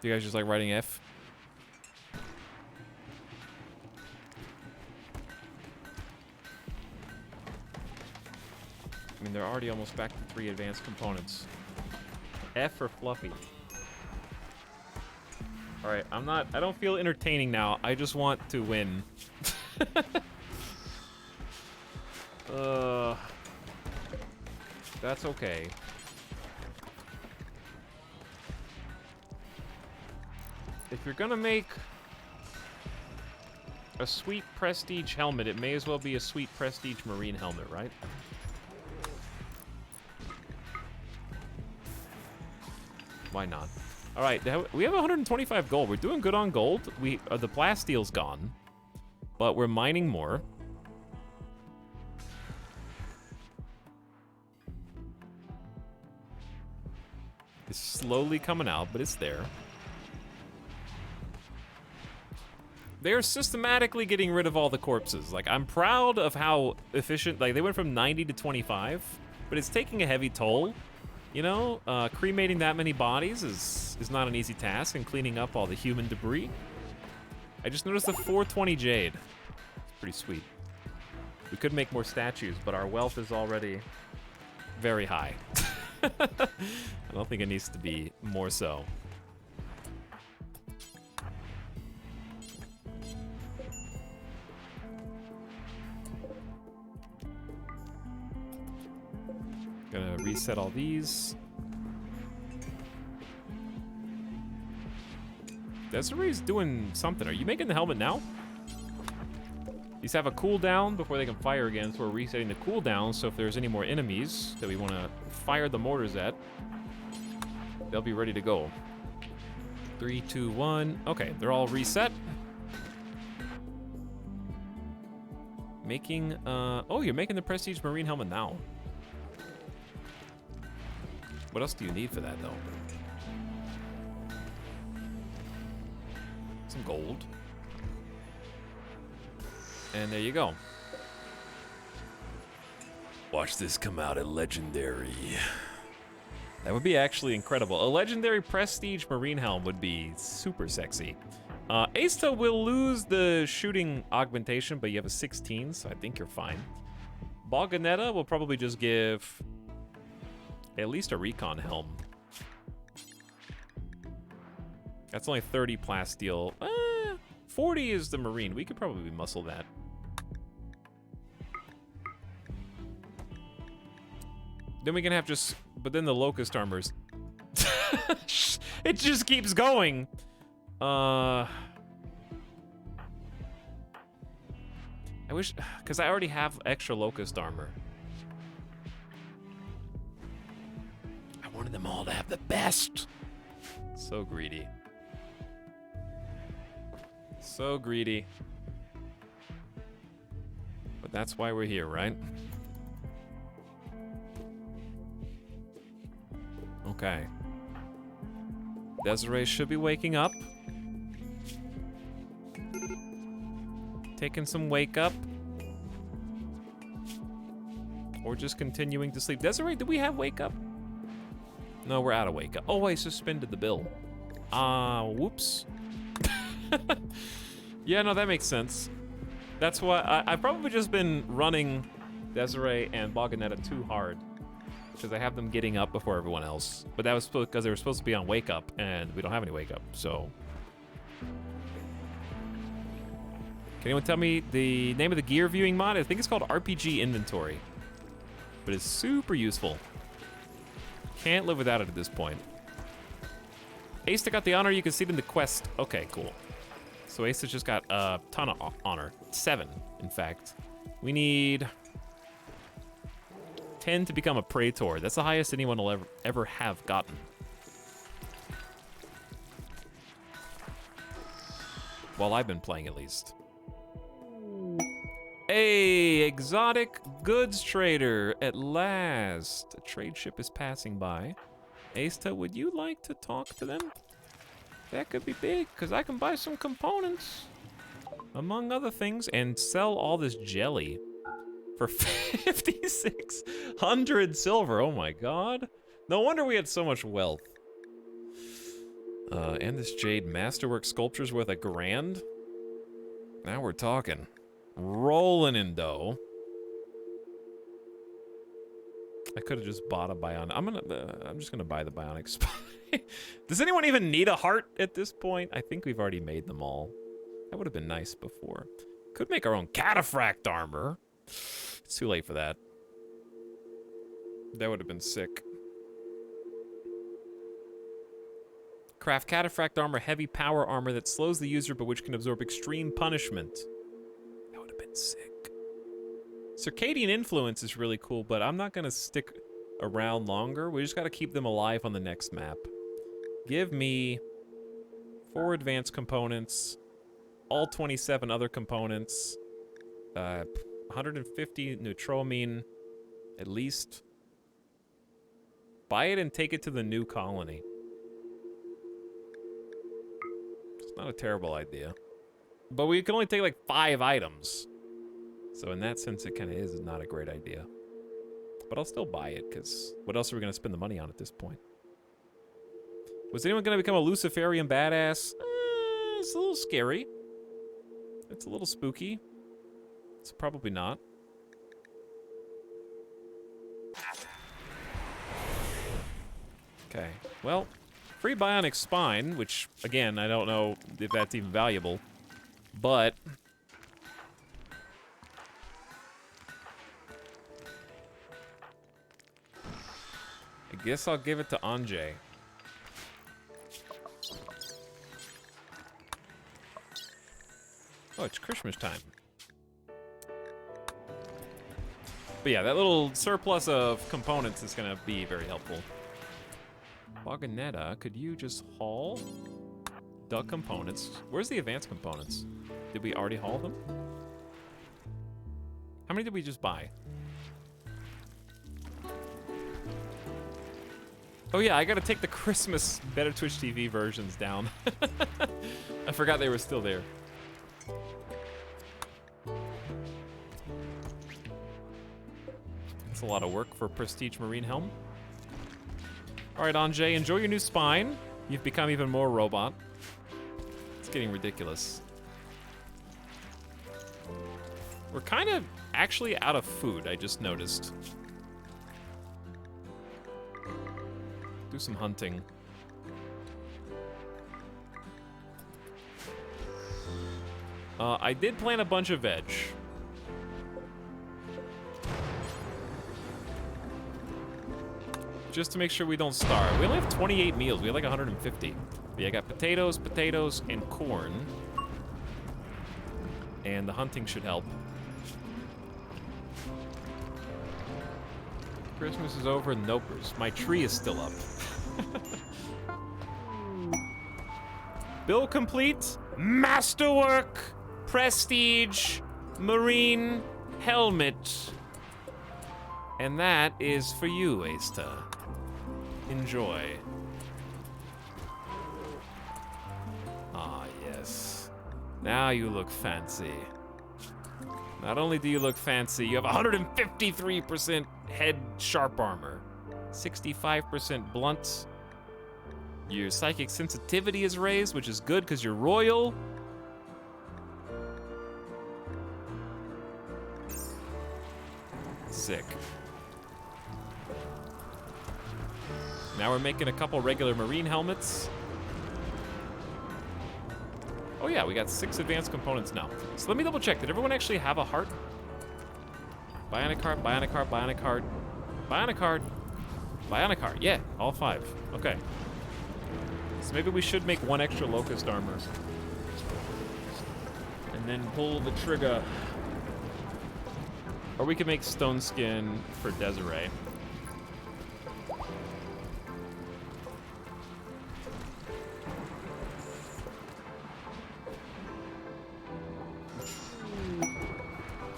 Do you guys just like writing F? I mean, they're already almost back to 3 advanced components. F for Fluffy. Alright, I don't feel entertaining now. I just want to win. That's okay. If you're gonna make a sweet prestige helmet, it may as well be a sweet prestige marine helmet, right? Why not? All right, we have 125 gold. We're doing good on gold. The plasteel's gone, but we're mining more. It's slowly coming out, but it's there. They're systematically getting rid of all the corpses. Like, I'm proud of how efficient, like, they went from 90 to 25, but it's taking a heavy toll. You know, cremating that many bodies is not an easy task, and cleaning up all the human debris. I just noticed the 420 jade. It's pretty sweet. We could make more statues, but our wealth is already very high. I don't think it needs to be more so. Gonna reset all these. Desiree's doing something. Are you making the helmet now? These have a cooldown before they can fire again, so we're resetting the cooldown, so if there's any more enemies that we want to fire the mortars at, they'll be ready to go. 3, 2, 1. Okay, they're all reset. Making, oh, you're making the Prestige Marine helmet now. What else do you need for that, though? Some gold. And there you go. Watch this come out at Legendary. That would be actually incredible. A legendary prestige marine helm would be super sexy. Asta will lose the shooting augmentation, but you have a 16, so I think you're fine. Balganetta will probably just give at least a recon helm. That's only 30 plasteel. 40 is the marine. We could probably muscle that. Then we can have just, but then the locust armors. It just keeps going. I wish, because I already have extra locust armor. I wanted them all to have the best. So greedy. So greedy. But that's why we're here, right? Okay. Desiree should be waking up. Taking some wake up. Or just continuing to sleep. Desiree, do we have wake up? No, we're out of wake up. Oh, I suspended the bill. Whoops. Yeah, no, that makes sense. That's why I've probably just been running Desiree and Balganetta too hard. Because I have them getting up before everyone else. But that was because they were supposed to be on wake up, and we don't have any wake up, so. Can anyone tell me the name of the gear viewing mod? I think it's called RPG Inventory. But it's super useful. Can't live without it at this point. Asta got the honor, you can see it in the quest. Okay, cool. So Asta just got a ton of honor. 7, in fact. We need 10 to become a Praetor. That's the highest anyone will ever have gotten. Well, I've been playing at least. Hey, exotic goods trader, at last. A trade ship is passing by. Asta, would you like to talk to them? That could be big, because I can buy some components, among other things, and sell all this jelly for 5,600 silver. Oh my god. No wonder we had so much wealth. And this jade masterwork sculpture's worth $1,000. Now we're talking. Rolling in dough. I could have just bought a bionic. I'm just gonna buy the bionic spine. Does anyone even need a heart at this point? I think we've already made them all. That would have been nice before. Could make our own cataphract armor. It's too late for that. That would have been sick. Craft cataphract armor, heavy power armor that slows the user but which can absorb extreme punishment. That would have been sick. Circadian influence is really cool, but I'm not gonna stick around longer. We just gotta keep them alive on the next map. Give me 4 advanced components, all 27 other components, 150 neutroamine, at least. Buy it and take it to the new colony. It's not a terrible idea. But we can only take like 5 items. So in that sense, it kind of is not a great idea. But I'll still buy it, because what else are we going to spend the money on at this point? Was anyone going to become a Luciferian badass? It's a little scary. It's a little spooky. It's probably not. Okay, well, free bionic spine, which, again, I don't know if that's even valuable, but I guess I'll give it to Anjay. Oh, it's Christmas time. But yeah, that little surplus of components is gonna be very helpful. Balganetta, could you just haul the components? Where's the advanced components? Did we already haul them? How many did we just buy? Oh yeah, I gotta take the Christmas Better Twitch TV versions down. I forgot they were still there. It's a lot of work for a prestige marine helm. All right, Anjay, enjoy your new spine. You've become even more robot. It's getting ridiculous. We're kind of actually out of food, I just noticed. Do some hunting. I did plant a bunch of veg. Just to make sure we don't starve. We only have 28 meals. We have like 150. But yeah, I got potatoes, and corn. And the hunting should help. Christmas is over, nopers. My tree is still up. Bill complete. Masterwork. Prestige. Marine. Helmet. And that is for you, Asta. Enjoy. Ah, yes. Now you look fancy. Not only do you look fancy, you have 153% head sharp armor, 65% blunt. Your psychic sensitivity is raised, which is good because you're royal. Sick. Now we're making a couple regular marine helmets. Oh yeah, we got 6 advanced components now. So let me double check. Did everyone actually have a heart? Bionic heart, bionic heart, bionic heart, bionic heart, bionic heart. Yeah, all 5. Okay. So maybe we should make 1 extra locust armor. And then pull the trigger. Or we could make stone skin for Desiree.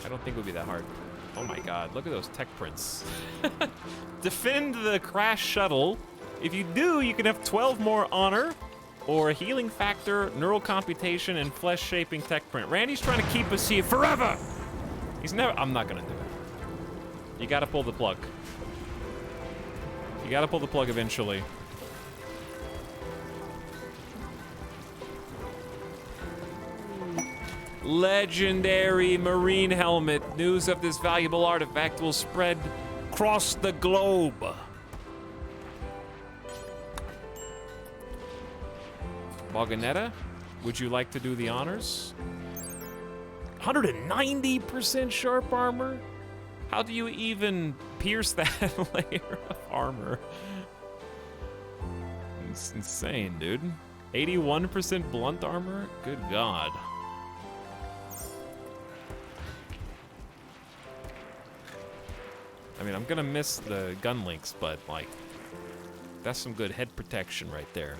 I don't think it would be that hard. Oh my god, look at those tech prints. Defend the crash shuttle. If you do, you can have 12 more honor, or a healing factor, neural computation, and flesh shaping tech print. Randy's trying to keep us here forever! He's never. I'm not gonna do it. You gotta pull the plug. You gotta pull the plug eventually. Legendary marine helmet. News of this valuable artifact will spread across the globe. Boganetta, would you like to do the honors? 190% sharp armor? How do you even pierce that layer of armor? It's insane, dude. 81% blunt armor? Good God. I mean, I'm gonna miss the gun links, but like, that's some good head protection right there.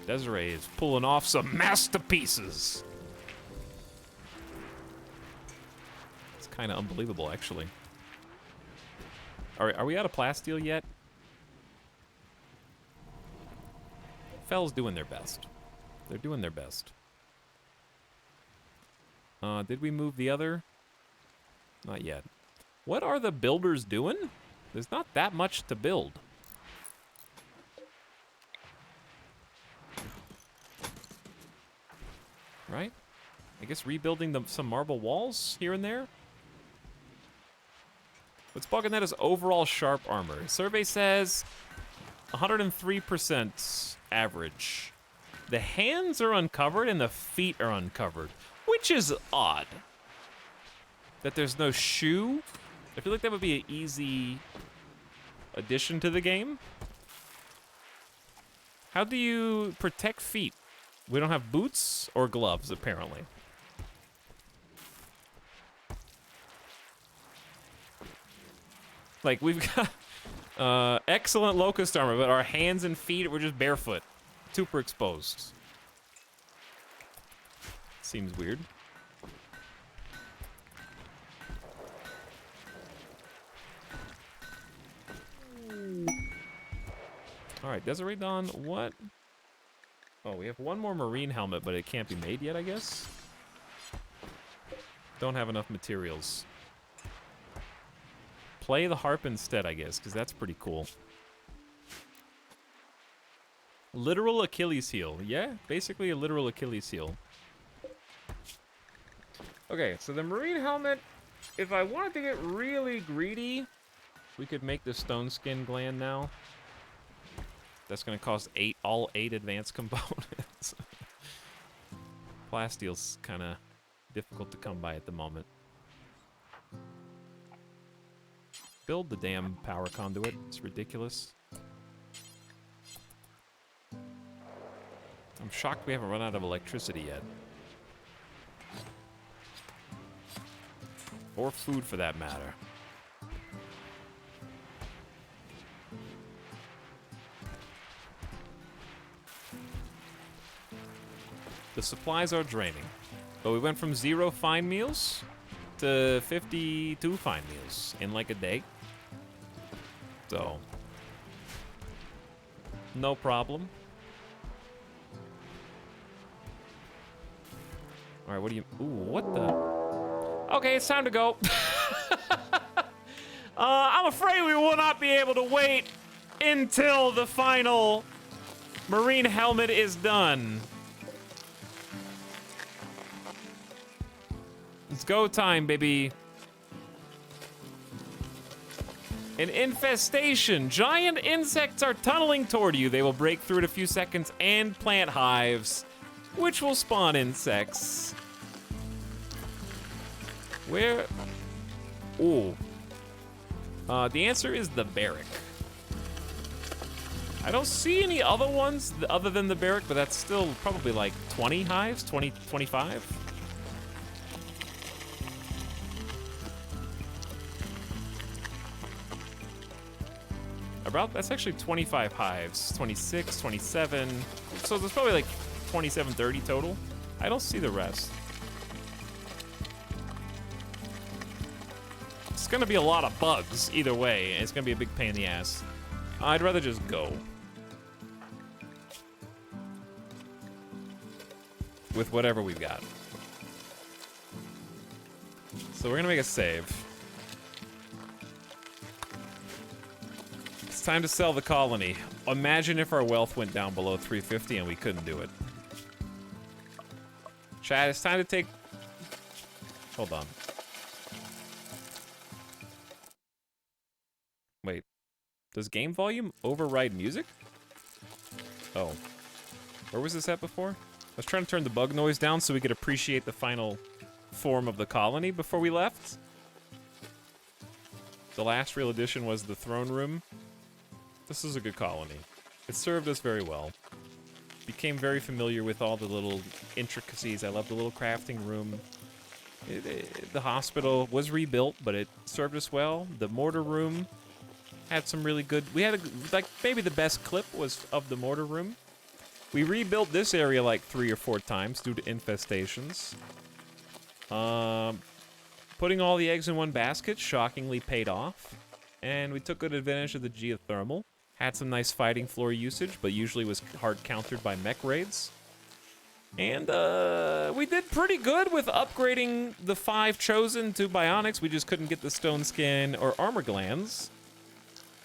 Desiree is pulling off some masterpieces. It's kind of unbelievable, actually. Are we out of plasteel yet? Fell's doing their best. They're doing their best. Did we move the other? Not yet. What are the builders doing? There's not that much to build. Right? I guess rebuilding some marble walls here and there. What's Boganetta's overall sharp armor? Survey says 103% average. The hands are uncovered and the feet are uncovered, which is odd. That there's no shoe. I feel like that would be an easy addition to the game. How do you protect feet? We don't have boots or gloves, apparently. Like, we've got excellent locust armor, but our hands and feet were just barefoot. Super exposed. Seems weird. All right, Desiree Dawn, what? Oh, we have 1 more marine helmet, but it can't be made yet, I guess. Don't have enough materials. play the harp instead, I guess, because that's pretty cool. Literal Achilles heel. Yeah, basically a literal Achilles heel. Okay, so the marine helmet, if I wanted to get really greedy, we could make the stone skin gland now. That's going to cost all eight advanced components. Plastile's kind of difficult to come by at the moment. Build the damn power conduit. It's ridiculous. I'm shocked we haven't run out of electricity yet. Or food, for that matter. The supplies are draining. But we went from 0 fine meals to 52 fine meals in like a day. So, no problem. All right, what do you... Ooh, what the... Okay, it's time to go. I'm afraid we will not be able to wait until the final marine helmet is done. It's go time, baby. An infestation. Giant insects are tunneling toward you. They will break through in a few seconds and plant hives, which will spawn insects. Where? Ooh. The answer is the barrack. I don't see any other ones other than the barrack, but that's still probably like 20 hives, 20, 25. That's actually 25 hives, 26, 27. So there's probably like 27, 30 total. I don't see the rest. It's gonna be a lot of bugs either way. It's gonna be a big pain in the ass. I'd rather just go. With whatever we've got. So we're gonna make a save. It's time to sell the colony. Imagine if our wealth went down below 350 and we couldn't do it. Chad, it's time to take... Hold on. Wait. Does game volume override music? Oh. Where was this at before? I was trying to turn the bug noise down so we could appreciate the final form of the colony before we left. The last real addition was the throne room. This is a good colony. It served us very well. Became very familiar with all the little intricacies. I love the little crafting room. The hospital was rebuilt, but it served us well. The mortar room had some really good... We had, like, maybe the best clip was of the mortar room. We rebuilt this area like 3 or 4 times due to infestations. Putting all the eggs in one basket shockingly paid off. And we took good advantage of the geothermal. Had some nice fighting floor usage, but usually was hard countered by mech raids. And we did pretty good with upgrading the 5 chosen to bionics. We just couldn't get the stone skin or armor glands.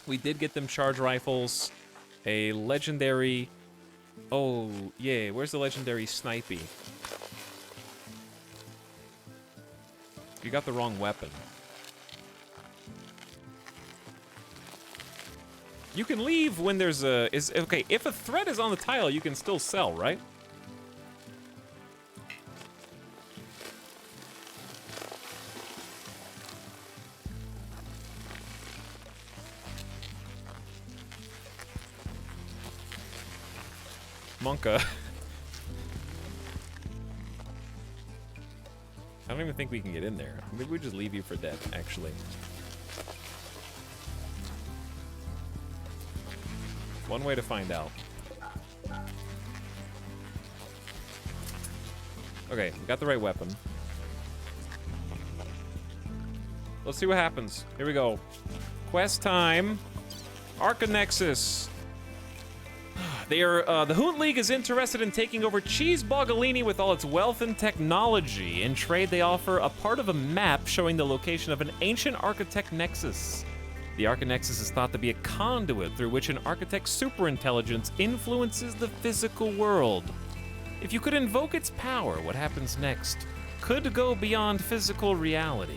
We did get them charge rifles, a legendary... Oh, yeah, where's the legendary snipey? You got the wrong weapon. You can leave when there's a... Okay, if a threat is on the tile, you can still sell, right? Monka. I don't even think we can get in there. Maybe we just leave you for dead, actually. One way to find out. Okay, we got the right weapon. Let's see what happens. Here we go. Quest time. Arcanexus. The Hoot League is interested in taking over Cheese Bogalini with all its wealth and technology. In trade, they offer a part of a map showing the location of an ancient architect nexus. The Archinexus is thought to be a conduit through which an architect's superintelligence influences the physical world. If you could invoke its power, what happens next could go beyond physical reality.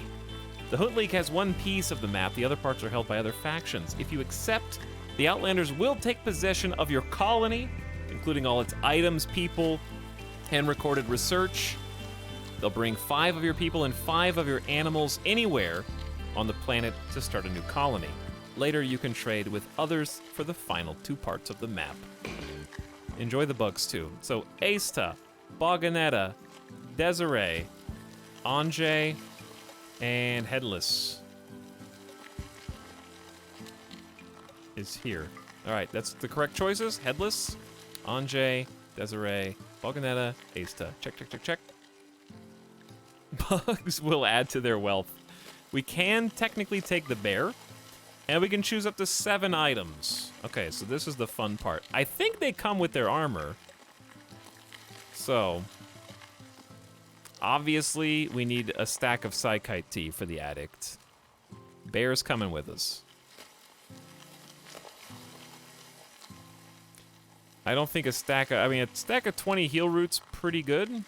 The Hood League has one piece of the map, the other parts are held by other factions. If you accept, the Outlanders will take possession of your colony, including all its items, people, and recorded research. They'll bring 5 of your people and 5 of your animals anywhere on the planet to start a new colony. Later, you can trade with others for the final 2 parts of the map. Enjoy the bugs too. So, Aista, Boganetta, Desiree, Anjay, and Headless is here. All right, that's the correct choices. Headless, Anjay, Desiree, Boganetta, Aista. Check, check, check, check. Bugs will add to their wealth. We can technically take the bear, and we can choose up to 7 items. Okay, so this is the fun part. I think they come with their armor. So, obviously, we need a stack of Psychite tea for the addict. Bear's coming with us. I don't think a stack of 20 heal roots pretty good.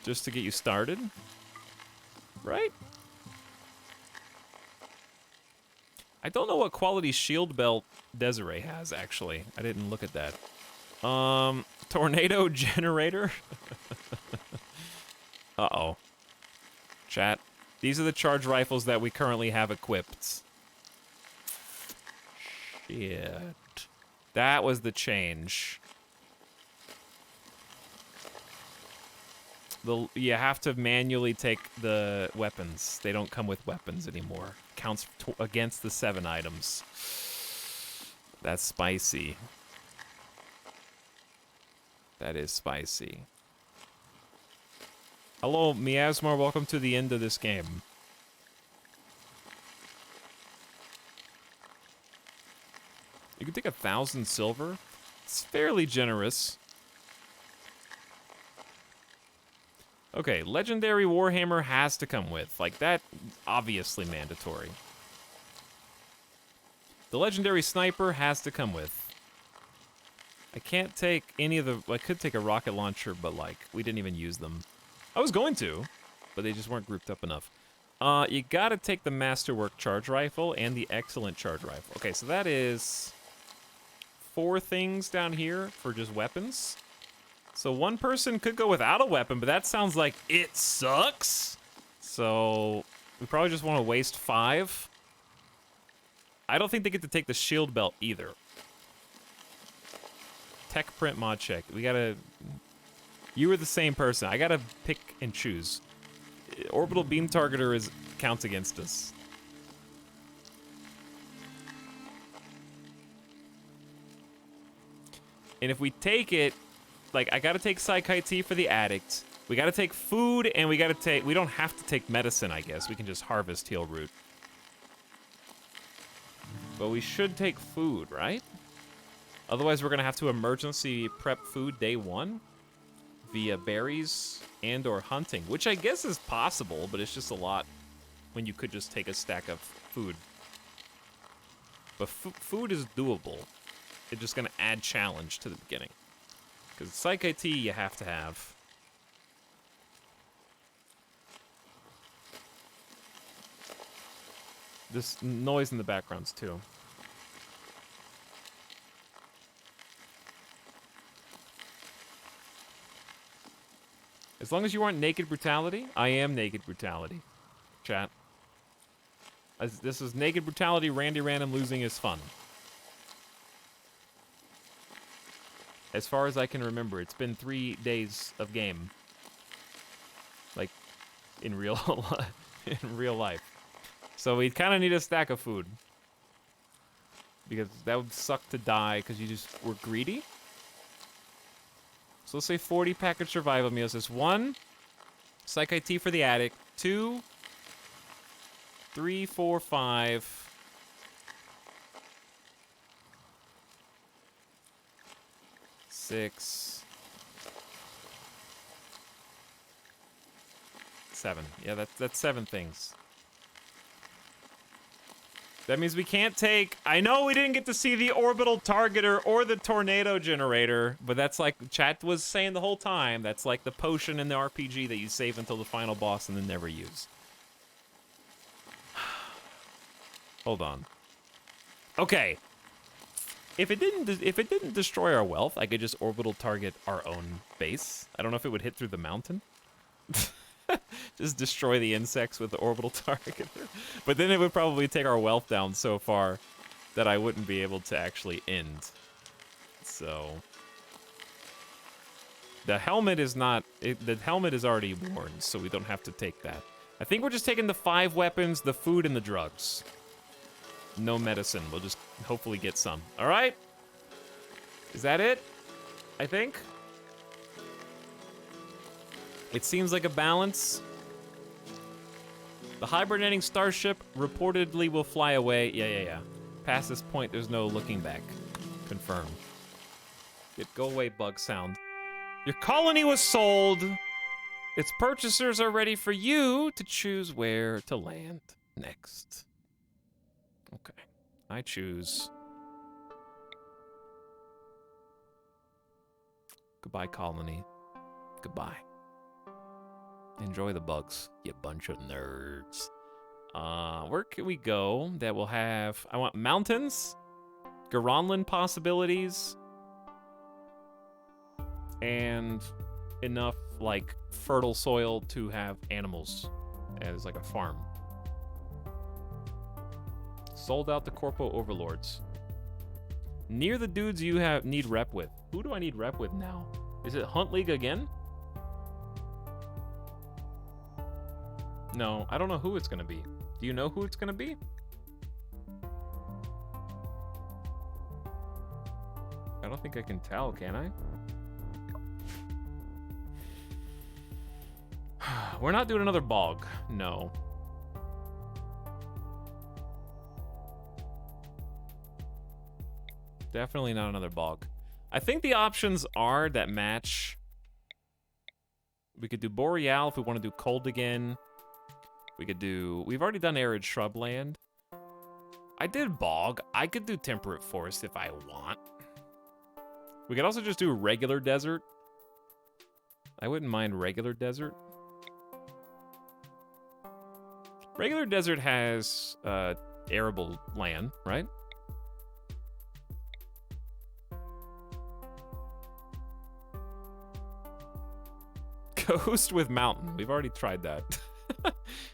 Just to get you started. Right? I don't know what quality shield belt Desiree has, actually. I didn't look at that. Tornado generator? Uh-oh. Chat. These are the charge rifles that we currently have equipped. Shit. That was the change. You have to manually take the weapons. They don't come with weapons anymore. Counts against the 7 items. That's spicy. That is spicy. Hello, Miasmar. Welcome to the end of this game. You can take 1,000 silver. It's fairly generous. Okay, Legendary Warhammer has to come with. Like, that, obviously mandatory. The Legendary Sniper has to come with. I can't take any of the... I could take a rocket launcher, but, like, we didn't even use them. I was going to, but they just weren't grouped up enough. You gotta take the Masterwork Charge Rifle and the Excellent Charge Rifle. Okay, so that is 4 things down here for just weapons. So one person could go without a weapon, but that sounds like it sucks. So we probably just want to waste 5. I don't think they get to take the shield belt either. Tech print mod check. We gotta... You were the same person. I gotta pick and choose. Orbital beam targeter counts against us. And if we take it... Like, I gotta take Psychite tea for the addict. We gotta take food, and we gotta take... We don't have to take medicine, I guess. We can just harvest heal root. But we should take food, right? Otherwise, we're gonna have to emergency prep food day 1 via berries and or hunting, which I guess is possible, but it's just a lot when you could just take a stack of food. But food is doable. It's just gonna add challenge to the beginning. Because Psyche tea you have to have. This noise in the background's too. As long as you aren't Naked Brutality, I am Naked Brutality. Chat. This is Naked Brutality, Randy Random losing is fun. As far as I can remember, it's been 3 days of game. Like, in real life. So we kind of need a stack of food. Because that would suck to die because you just were greedy. So let's say 40 package survival meals. This 1, Psyche tea for the addict. 2, 3, 4, 5. 6, 7. Yeah, that's 7 things. That means we can't take... I know we didn't get to see the orbital targeter or the tornado generator, but that's like chat was saying the whole time. That's like the potion in the RPG that you save until the final boss and then never use. Hold on. Okay. If it didn't destroy our wealth, I could just orbital target our own base. I don't know if it would hit through the mountain. Just destroy the insects with the orbital targeter. But then it would probably take our wealth down so far that I wouldn't be able to actually end. So the helmet is not, the helmet is already worn, so we don't have to take that. I think we're just taking the 5 weapons, the food, and the drugs. No medicine. We'll just hopefully get some. All right? Is that it? I think. It seems like a balance. The hibernating starship reportedly will fly away. Yeah. Past this point, there's no looking back. Confirmed. Go away, bug sound. Your colony was sold. Its purchasers are ready for you to choose where to land next. Okay. I choose. Goodbye, colony. Goodbye. Enjoy the bugs, you bunch of nerds. Where can we go that will have... I want mountains, Garanland possibilities, and enough, like, fertile soil to have animals as, like, a farm. Sold out the Corpo Overlords. Near the dudes you need rep with. Who do I need rep with now? Is it Hunt League again? No, I don't know who it's gonna be. Do you know who it's gonna be? I don't think I can tell, can I? We're not doing another bog. No. Definitely not another bog. I think the options are that match. We could do Boreal if we want to do cold again. We could do... We've already done arid shrubland. I did bog. I could do temperate forest if I want. We could also just do regular desert. I wouldn't mind regular desert. Regular desert has arable land, right? Coast with mountain. We've already tried that.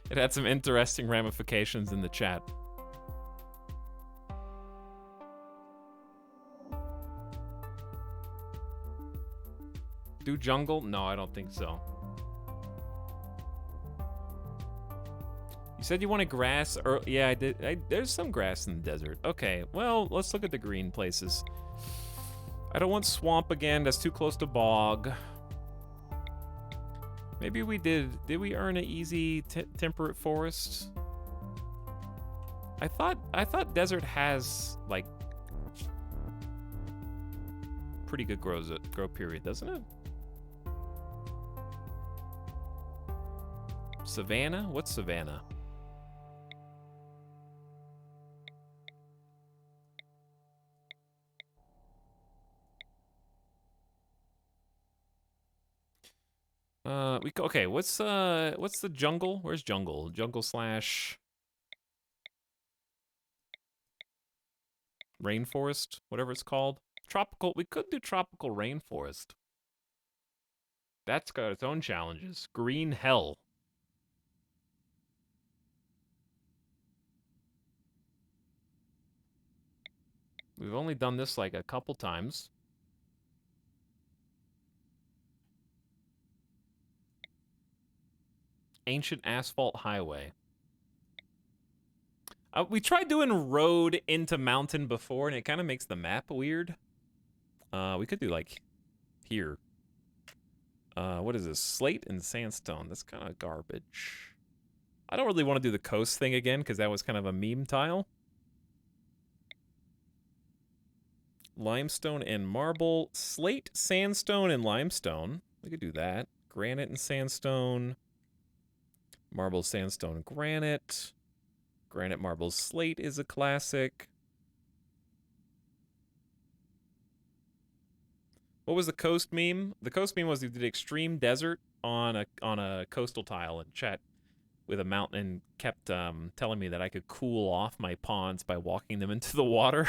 It had some interesting ramifications in the chat. Do jungle? No, I don't think so. You said you wanted grass, or yeah, I did. There's some grass in the desert. Okay, well, let's look at the green places. I don't want swamp again. That's too close to bog. Maybe we did we earn an easy temperate forest? I thought desert has like pretty good grow period, doesn't it? Savannah? What's Savannah? Okay, what's the jungle? Where's jungle? Jungle slash rainforest, whatever it's called. Tropical, we could do tropical rainforest. That's got its own challenges. Green hell. We've only done this like a couple times. Ancient asphalt highway. We tried doing road into mountain before, and it kind of makes the map weird. We could do like here. What is this? Slate and sandstone. That's kind of garbage. I don't really want to do the coast thing again because that was kind of a meme tile. Limestone and marble. Slate, sandstone, and limestone. We could do that. Granite and sandstone. Marble, sandstone, granite. Granite marble slate is a classic. What was the coast meme? The coast meme was you did extreme desert on a coastal tile, and chat with a mountain and kept telling me that I could cool off my pawns by walking them into the water.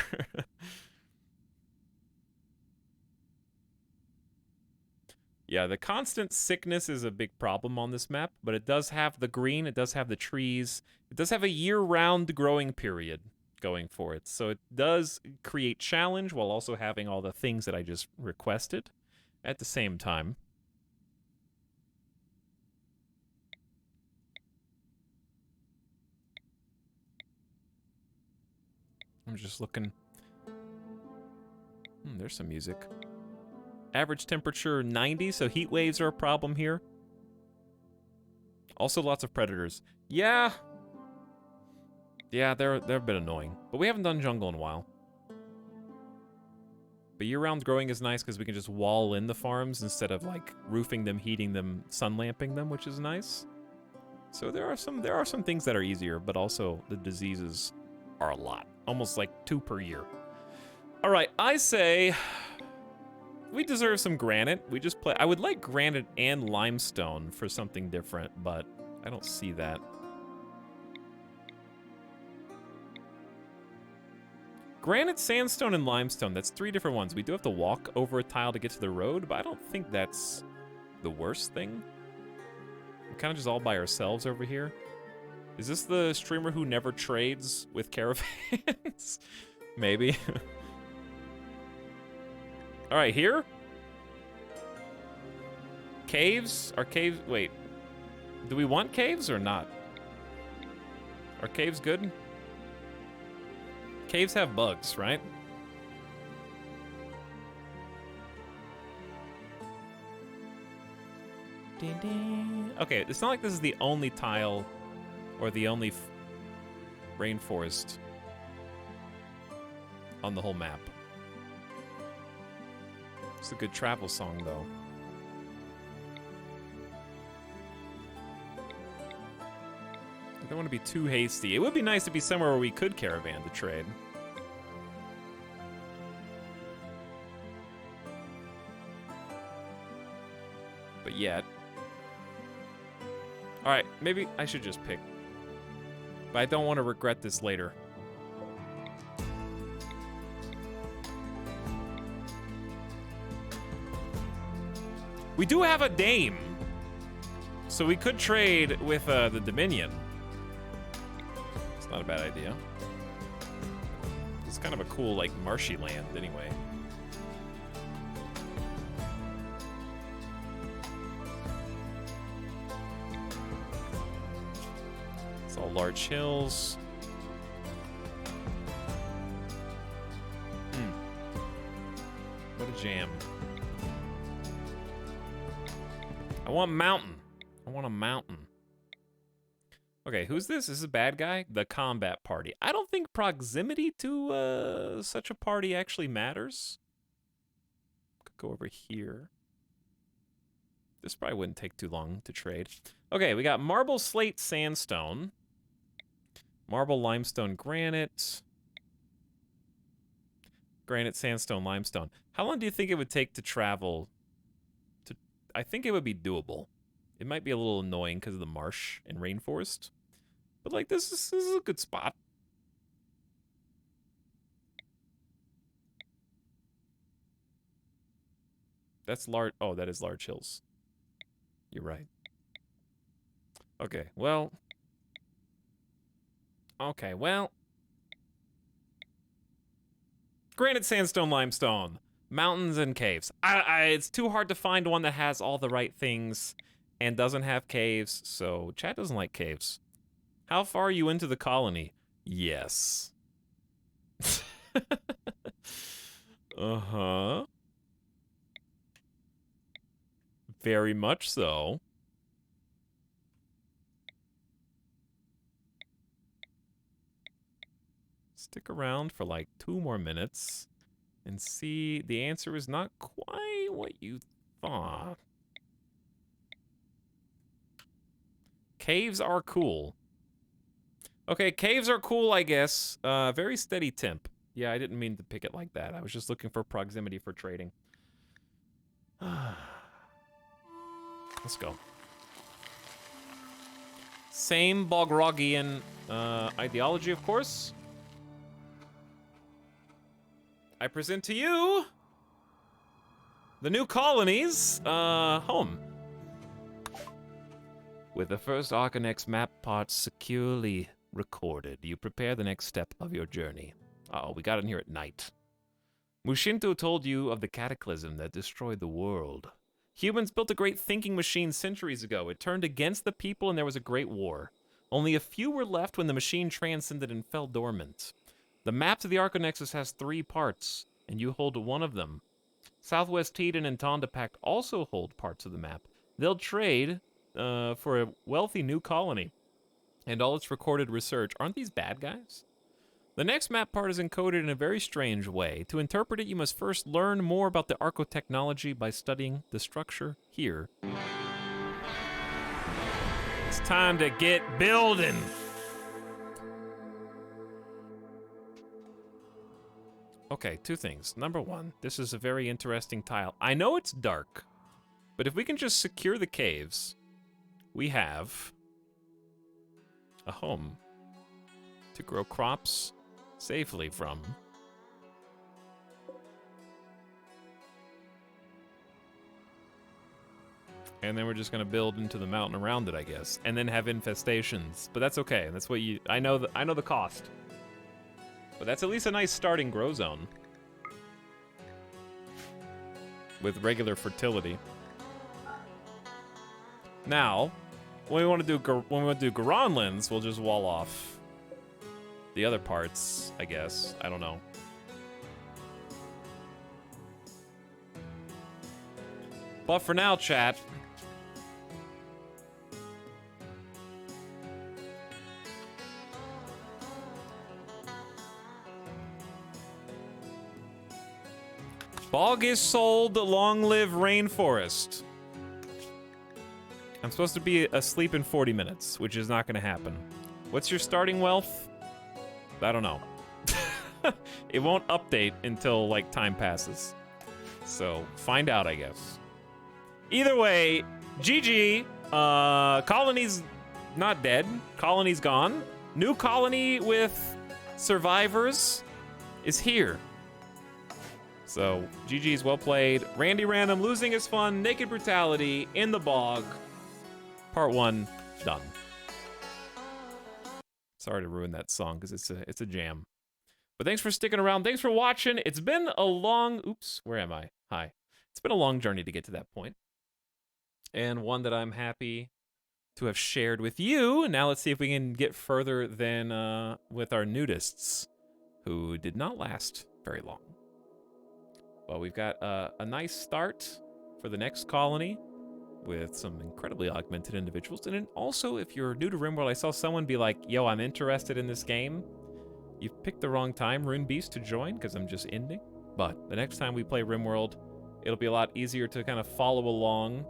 Yeah, the constant sickness is a big problem on this map, but it does have the green, it does have the trees, it does have a year-round growing period going for it. So it does create challenge while also having all the things that I just requested at the same time. I'm just looking. There's some music. Average temperature 90, so heat waves are a problem here. Also lots of predators. Yeah. Yeah, they're a bit annoying. But we haven't done jungle in a while. But year-round growing is nice because we can just wall in the farms instead of like roofing them, heating them, sun lamping them, which is nice. So there are some things that are easier, but also the diseases are a lot. Almost like 2 per year. All right, I say we deserve some granite. We just play. I would like granite and limestone for something different, but I don't see that. Granite, sandstone, and limestone. That's 3 different ones. We do have to walk over a tile to get to the road, but I don't think that's the worst thing. We're kind of just all by ourselves over here. Is this the streamer who never trades with caravans? Maybe. All right, here? Caves? Are caves... Wait. Do we want caves or not? Are caves good? Caves have bugs, right? Ding, ding. Okay, it's not like this is the only tile or the only rainforest on the whole map. It's a good travel song, though. I don't want to be too hasty. It would be nice to be somewhere where we could caravan to trade. But yet. Alright, maybe I should just pick. But I don't want to regret this later. We do have a dame. So we could trade with the Dominion. It's not a bad idea. It's kind of a cool, like, marshy land anyway. It's all large hills. What a jam. I want mountain. I want a mountain. Okay, who's this? This is a bad guy? The combat party. I don't think proximity to such a party actually matters. Could go over here. This probably wouldn't take too long to trade. Okay, we got marble, slate, sandstone. Marble, limestone, granite. Granite, sandstone, limestone. How long do you think it would take to travel? I think it would be doable. It might be a little annoying because of the marsh and rainforest. But, like, this is a good spot. That's large. Oh, that is large hills. You're right. Okay, well. Okay, well. Granite, sandstone, limestone. Mountains and caves. It's too hard to find one that has all the right things and doesn't have caves, so chat doesn't like caves. How far are you into the colony? Yes. Uh-huh. Very much so. Stick around for like 2 more minutes and see. The answer is not quite what you thought. Caves are cool. Okay, caves are cool, I guess. Very steady temp. Yeah, I didn't mean to pick it like that. I was just looking for proximity for trading. Let's go. Same Bogrogian ideology, of course. I present to you the new colony's home. With the first Arcanex map parts securely recorded, you prepare the next step of your journey. Uh-oh, we got in here at night. Mushinto told you of the cataclysm that destroyed the world. Humans built a great thinking machine centuries ago. It turned against the people and there was a great war. Only a few were left when the machine transcended and fell dormant. The map to the Arcanexus has 3 parts, and you hold one of them. Southwest Teden and Tonda Pact also hold parts of the map. They'll trade for a wealthy new colony and all its recorded research. Aren't these bad guys? The next map part is encoded in a very strange way. To interpret it, you must first learn more about the archotechnology by studying the structure here. It's time to get building. Okay, 2 things. Number 1, this is a very interesting tile. I know it's dark, but if we can just secure the caves, we have a home to grow crops safely from. And then we're just gonna build into the mountain around it, I guess, and then have infestations. But that's okay. That's what you. I know the cost. But that's at least a nice starting grow zone with regular fertility. Now, when we want to do Garanlands, we'll just wall off the other parts, I guess. I don't know. But for now, chat, Bog is sold, long live rainforest. I'm supposed to be asleep in 40 minutes, which is not gonna happen. What's your starting wealth? I don't know. It won't update until, like, time passes. So, find out, I guess. Either way, GG. Colony's not dead. Colony's gone. New colony with survivors is here. So, GG's well played. Randy Random losing his fun. Naked Brutality in the bog. Part 1 done. Sorry to ruin that song because it's a jam. But thanks for sticking around. Thanks for watching. It's been a long... Oops, where am I? Hi. It's been a long journey to get to that point. And one that I'm happy to have shared with you. Now let's see if we can get further than with our nudists, who did not last very long. Well, we've got a nice start for the next colony with some incredibly augmented individuals. And then also, if you're new to RimWorld, I saw someone be like, yo, I'm interested in this game. You've picked the wrong time, Rune Beast, to join, because I'm just ending. But the next time we play RimWorld, it'll be a lot easier to kind of follow along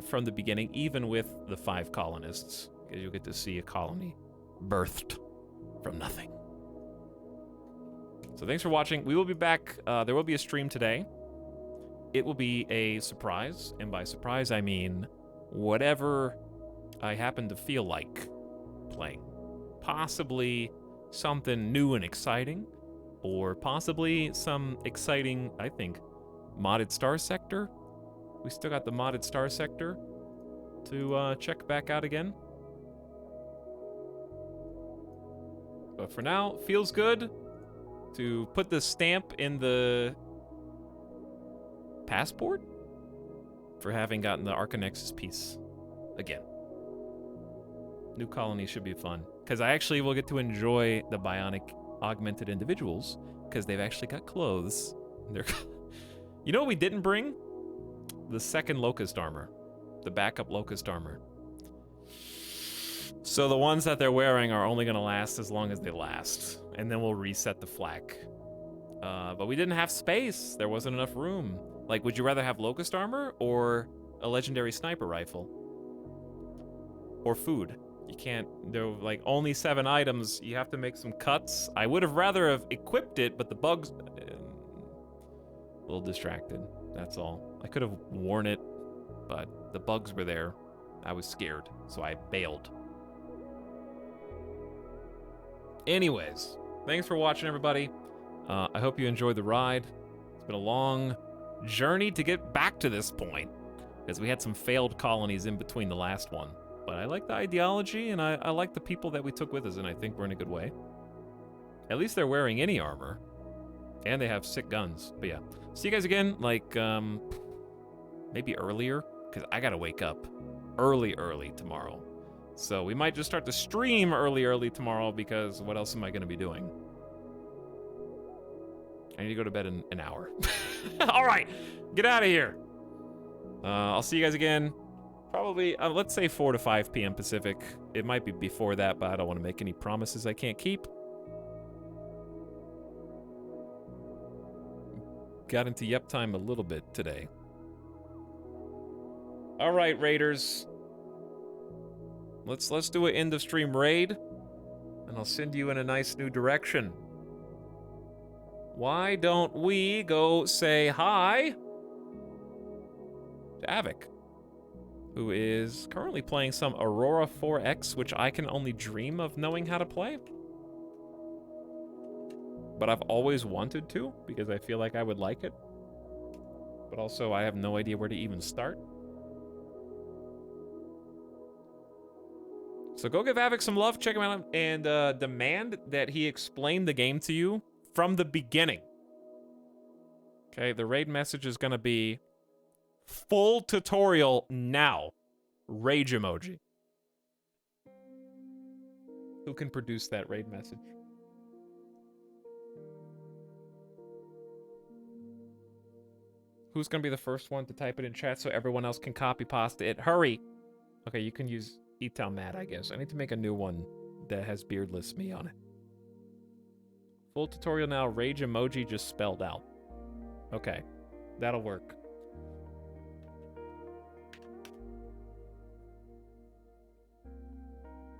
from the beginning, even with the 5 colonists, because you'll get to see a colony birthed from nothing. So thanks for watching. We will be back. There will be a stream today. It will be a surprise, and by surprise I mean whatever I happen to feel like playing. Possibly something new and exciting, or possibly some exciting, I think, modded Star Sector. We still got the modded Star Sector to check back out again. But for now, feels good to put the stamp in the passport for having gotten the Arcanexus piece again. New colony should be fun, because I actually will get to enjoy the bionic augmented individuals, because they've actually got clothes. They're you know what we didn't bring? The second Locust armor. The backup Locust armor. So the ones that they're wearing are only going to last as long as they last, and then we'll reset the flak. But we didn't have space. There wasn't enough room. Like, would you rather have Locust armor or a legendary sniper rifle? Or food? You can't, there were like only 7 items. You have to make some cuts. I would have rather have equipped it, but the bugs, a little distracted, that's all. I could have worn it, but the bugs were there. I was scared, so I bailed. Anyways, thanks for watching, everybody. I hope you enjoyed the ride. It's been a long journey to get back to this point, because we had some failed colonies in between the last one. But I like the ideology, and I like the people that we took with us, and I think we're in a good way. At least they're wearing any armor. And they have sick guns. But yeah. See you guys again, like, maybe earlier, because I gotta wake up early tomorrow. So we might just start to stream early tomorrow, because what else am I gonna be doing? I need to go to bed in an hour. All right, get out of here. I'll see you guys again. Probably, let's say 4 to 5 p.m. Pacific. It might be before that, but I don't want to make any promises I can't keep. Got into yep time a little bit today. All right, raiders. Let's do an end of stream raid, and I'll send you in a nice new direction. Why don't we go say hi to Avik, who is currently playing some Aurora 4X, which I can only dream of knowing how to play. But I've always wanted to, because I feel like I would like it. But also, I have no idea where to even start. So go give Avik some love, check him out, and demand that he explain the game to you from the beginning. Okay, the raid message is gonna be full tutorial now. Rage emoji. Who can produce that raid message? Who's gonna be the first one to type it in chat so everyone else can copy pasta it? Hurry! Okay, you can use Etal Mad, I guess. I need to make a new one that has beardless me on it. Full tutorial now, rage emoji just spelled out. Okay, that'll work.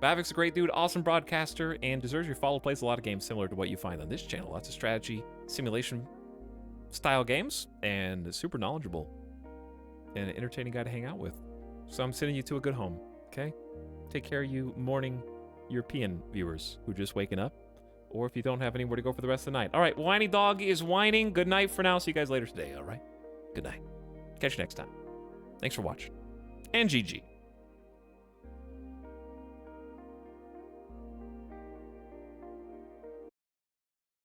Bavik's a great dude, awesome broadcaster, and deserves your follow. Plays a lot of games similar to what you find on this channel. Lots of strategy, simulation style games, and super knowledgeable and an entertaining guy to hang out with. So I'm sending you to a good home, okay? Take care of you morning European viewers who are just waking up, or if you don't have anywhere to go for the rest of the night. All right, Whiny Dog is whining. Good night for now. See you guys later today, all right? Good night. Catch you next time. Thanks for watching. And GG.